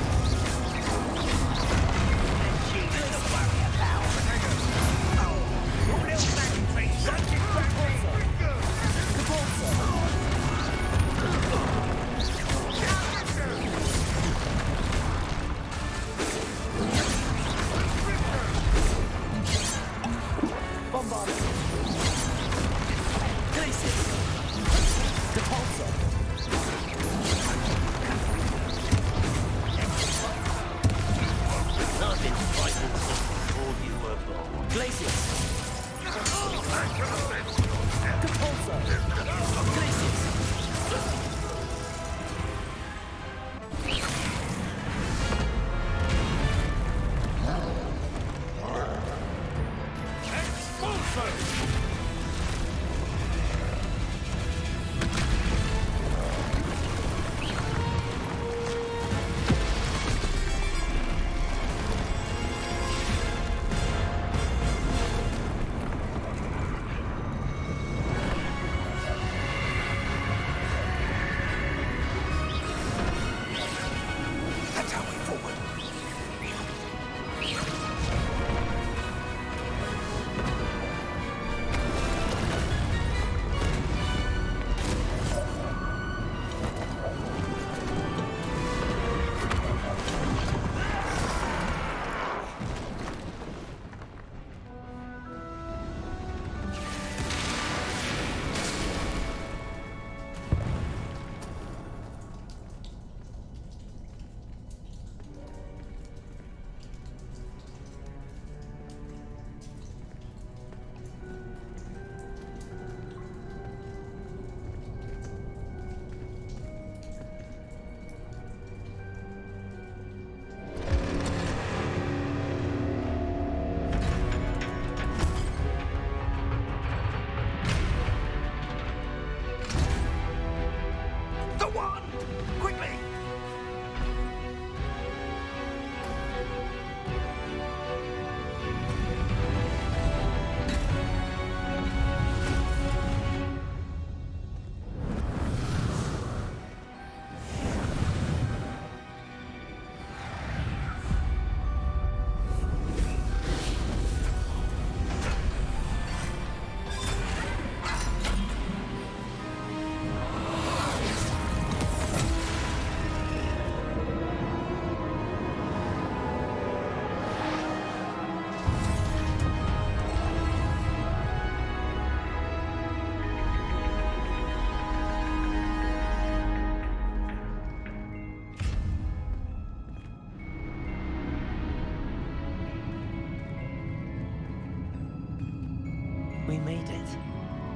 We made it.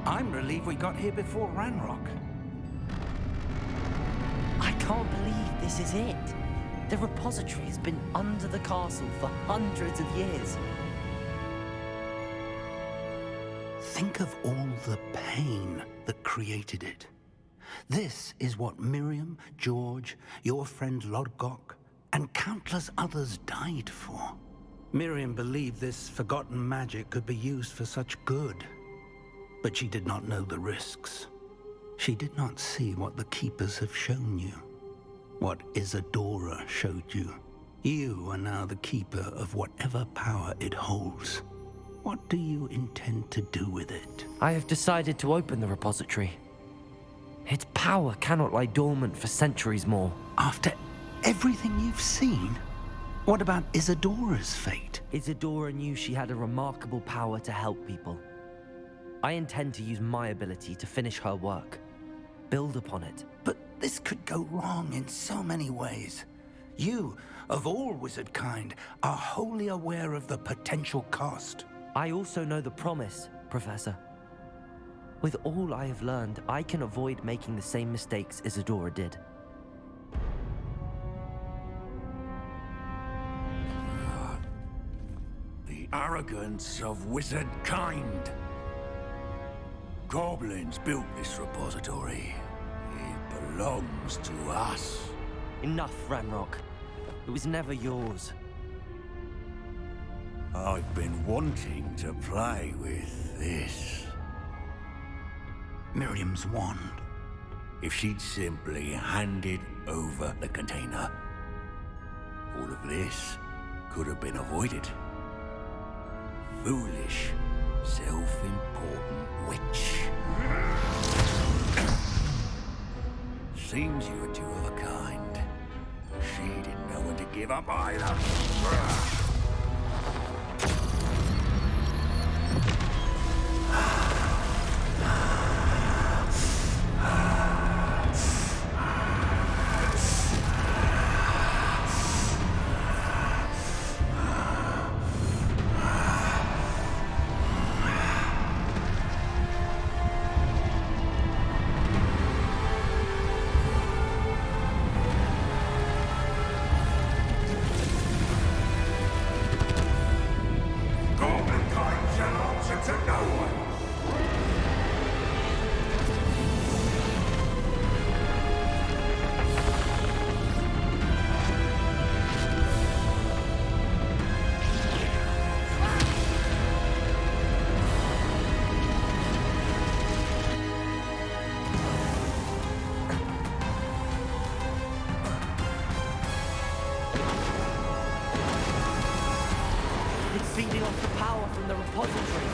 I'm relieved we got here before Ranrok. I can't believe this is it. The repository has been under the castle for hundreds of years. Think of all the pain that created it. This is what Miriam, George, your friend Lodgok, and countless others died for. Miriam believed this forgotten magic could be used for such good. But she did not know the risks. She did not see what the Keepers have shown you. What Isadora showed you. You are now the Keeper of whatever power it holds. What do you intend to do with it? I have decided to open the repository. Its power cannot lie dormant for centuries more. After everything you've seen? What about Isadora's fate? Isadora knew she had a remarkable power to help people. I intend to use my ability to finish her work. Build upon it. But this could go wrong in so many ways. You, of all wizard kind, are wholly aware of the potential cost. I also know the promise, Professor. With all I have learned, I can avoid making the same mistakes Isadora did. The arrogance of wizard kind. Goblins built this repository. It belongs to us. Enough, Ranrok. It was never yours. I've been wanting to play with this. Miriam's wand. If she'd simply handed over the container, all of this could have been avoided. Foolish, self-important witch. Seems you were two of a kind. She didn't know when to give up either. Feeding off the power from the repository.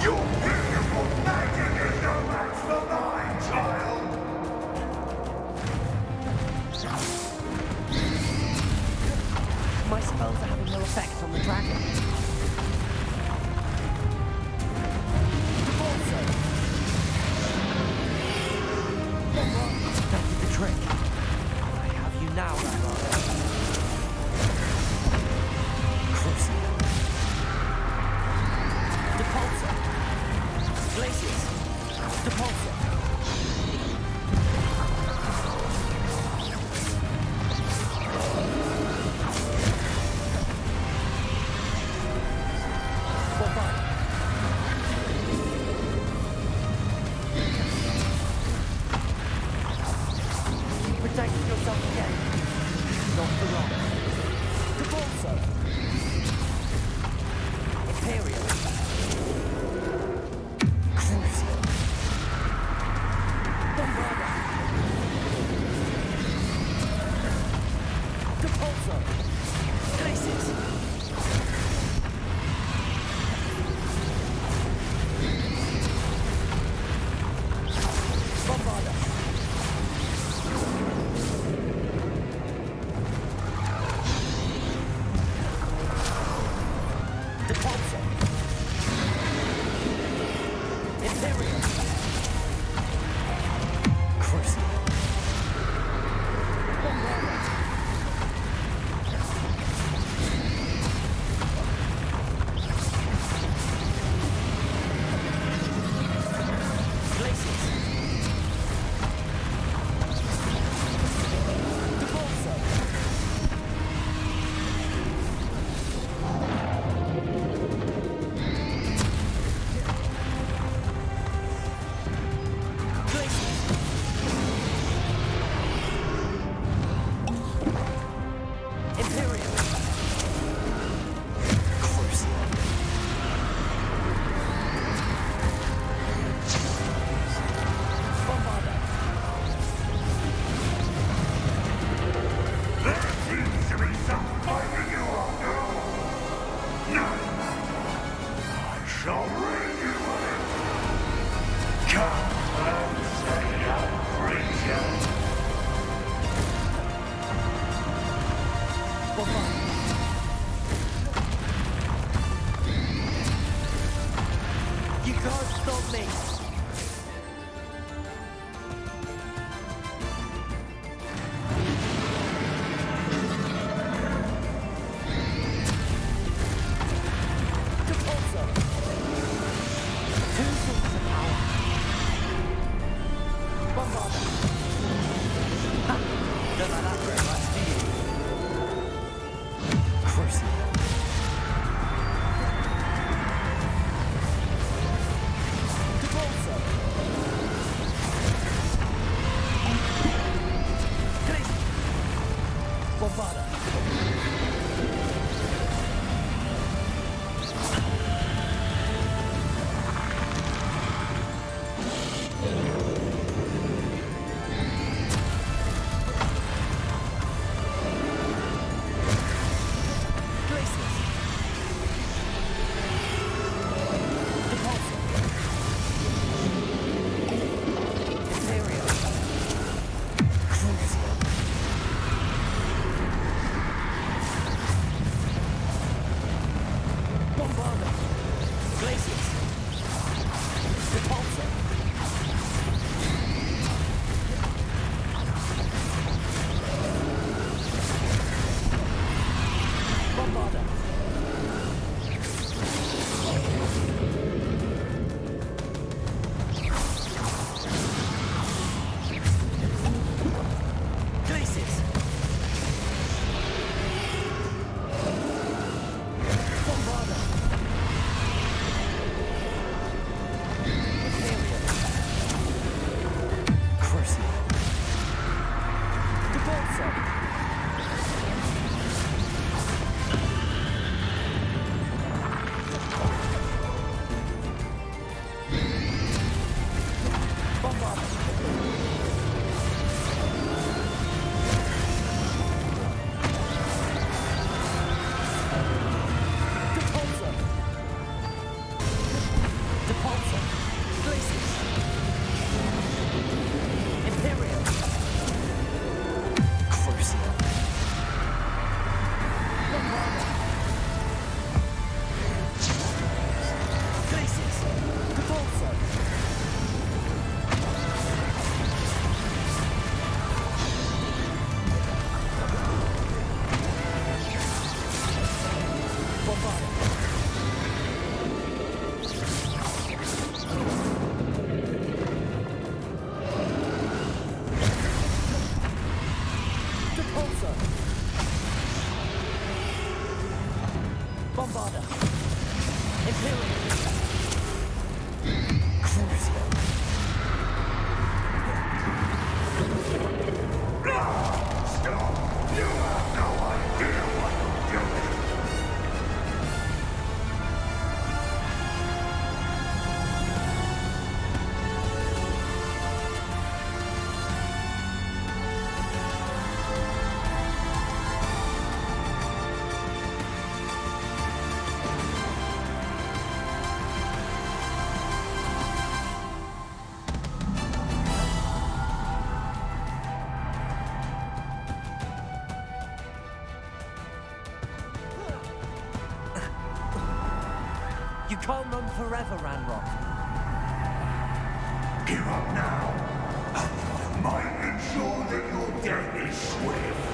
Your beautiful magic is no match for mine, child! My spells are having no effect on the dragon. That did the trick. Now, Crucible. Depulsor. Glaciers. Depulsor. Protect yourself again. Not the wrong. Depulsor. Imperial. Crucial. Bombarder. Depulsor. Glaciers. Bombarder. Bombarda. You can't run forever, Ranrok. Give up now, and I might ensure that your death is swift.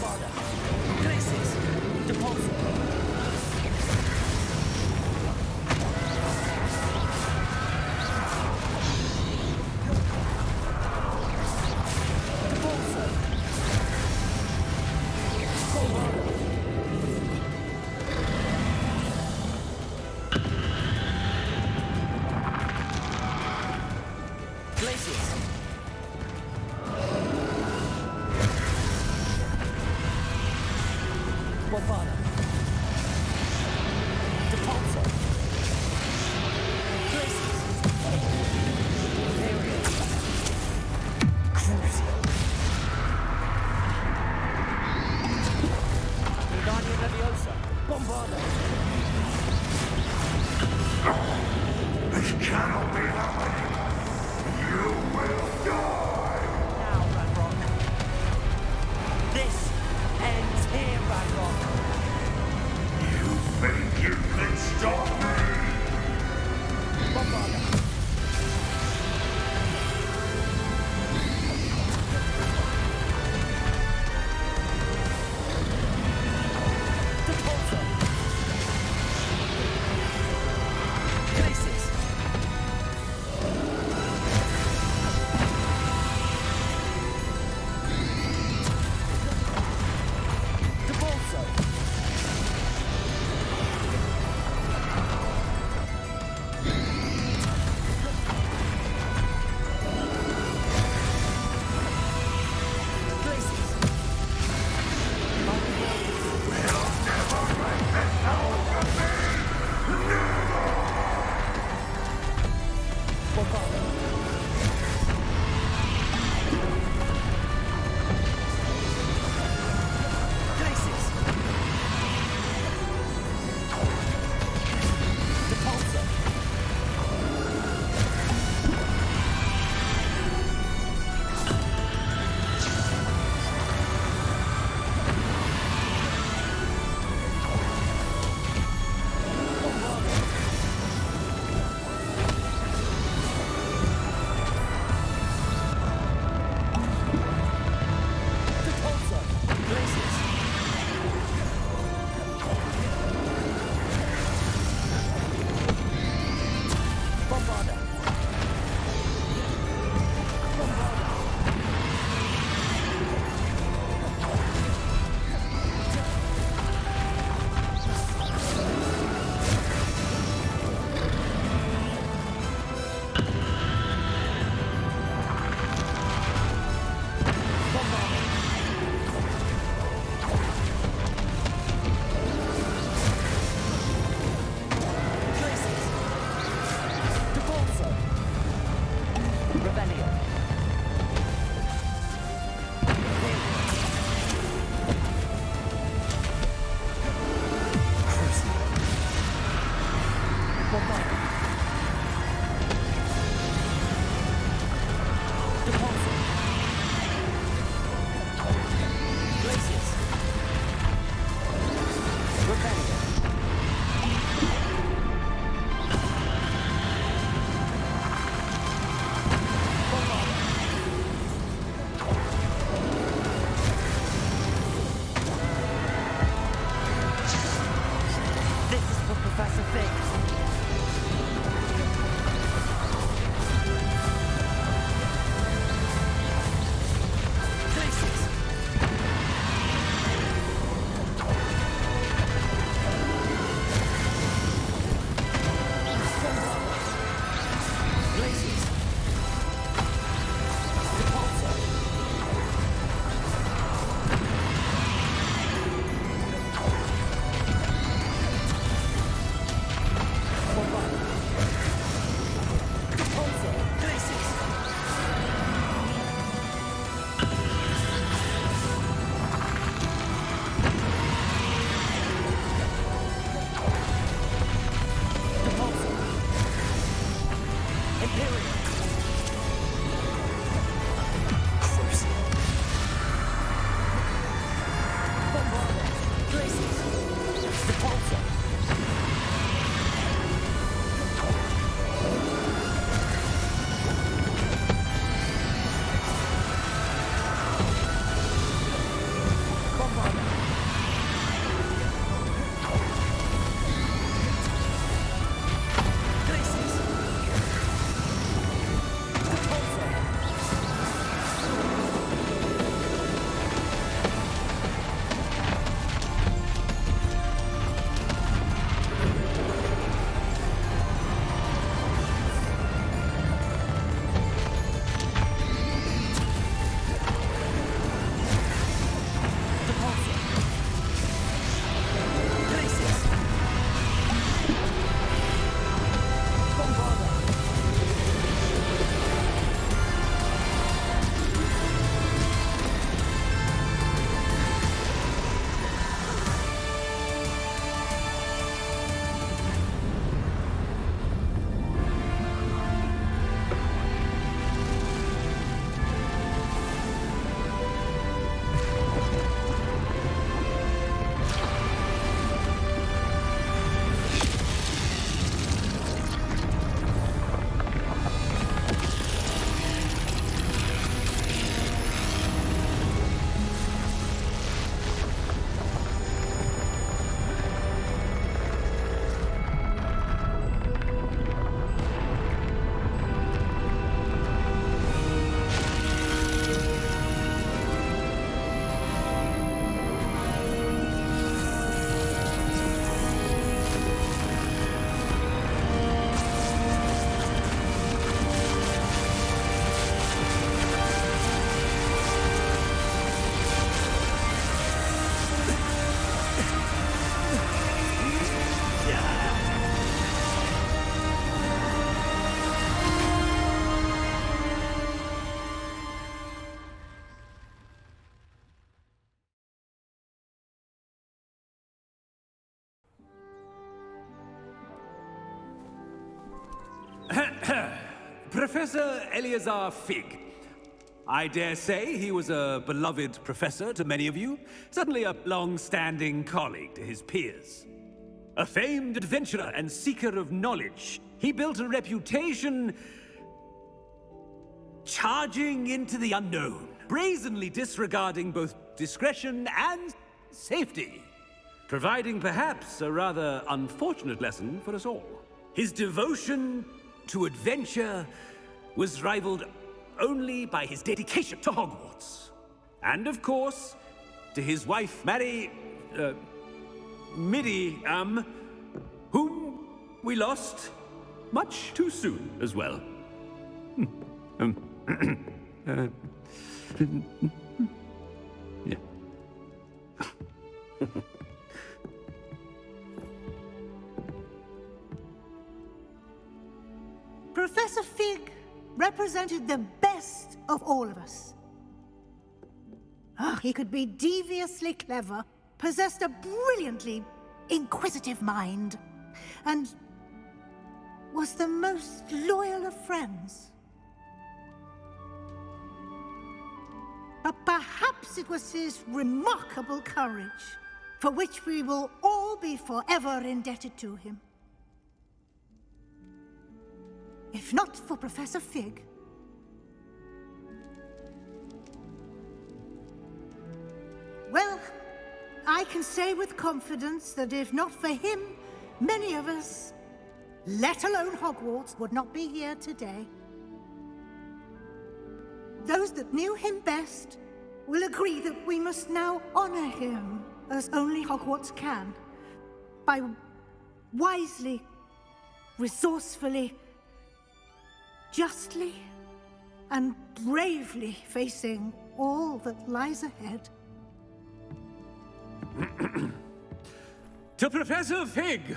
Bombarda. Glacis. Depulsor. Bombarda. Depulsor. Glacis. Area. Crucial. Wingardium Leviosa. Bombarda. This cannot be happening. You will die. Now, Ranrok. This ends here, Ranrok. You think you can stop me? Bombarda. Depulsor. Professor Eleazar Fig. I dare say he was a beloved professor to many of you, certainly a long-standing colleague to his peers. A famed adventurer and seeker of knowledge, he built a reputation charging into the unknown, brazenly disregarding both discretion and safety, providing perhaps a rather unfortunate lesson for us all. His devotion to adventure was rivaled only by his dedication to Hogwarts. And of course, to his wife, Midi, whom we lost much too soon as well. Yeah. Professor Fig represented the best of all of us. He could be deviously clever, possessed a brilliantly inquisitive mind, and was the most loyal of friends. But perhaps it was his remarkable courage, for which we will all be forever indebted to him. If not for Professor Fig, well, I can say with confidence that if not for him, many of us, let alone Hogwarts, would not be here today. Those that knew him best will agree that we must now honor him as only Hogwarts can, by wisely, resourcefully, justly, and bravely facing all that lies ahead. To Professor Fig,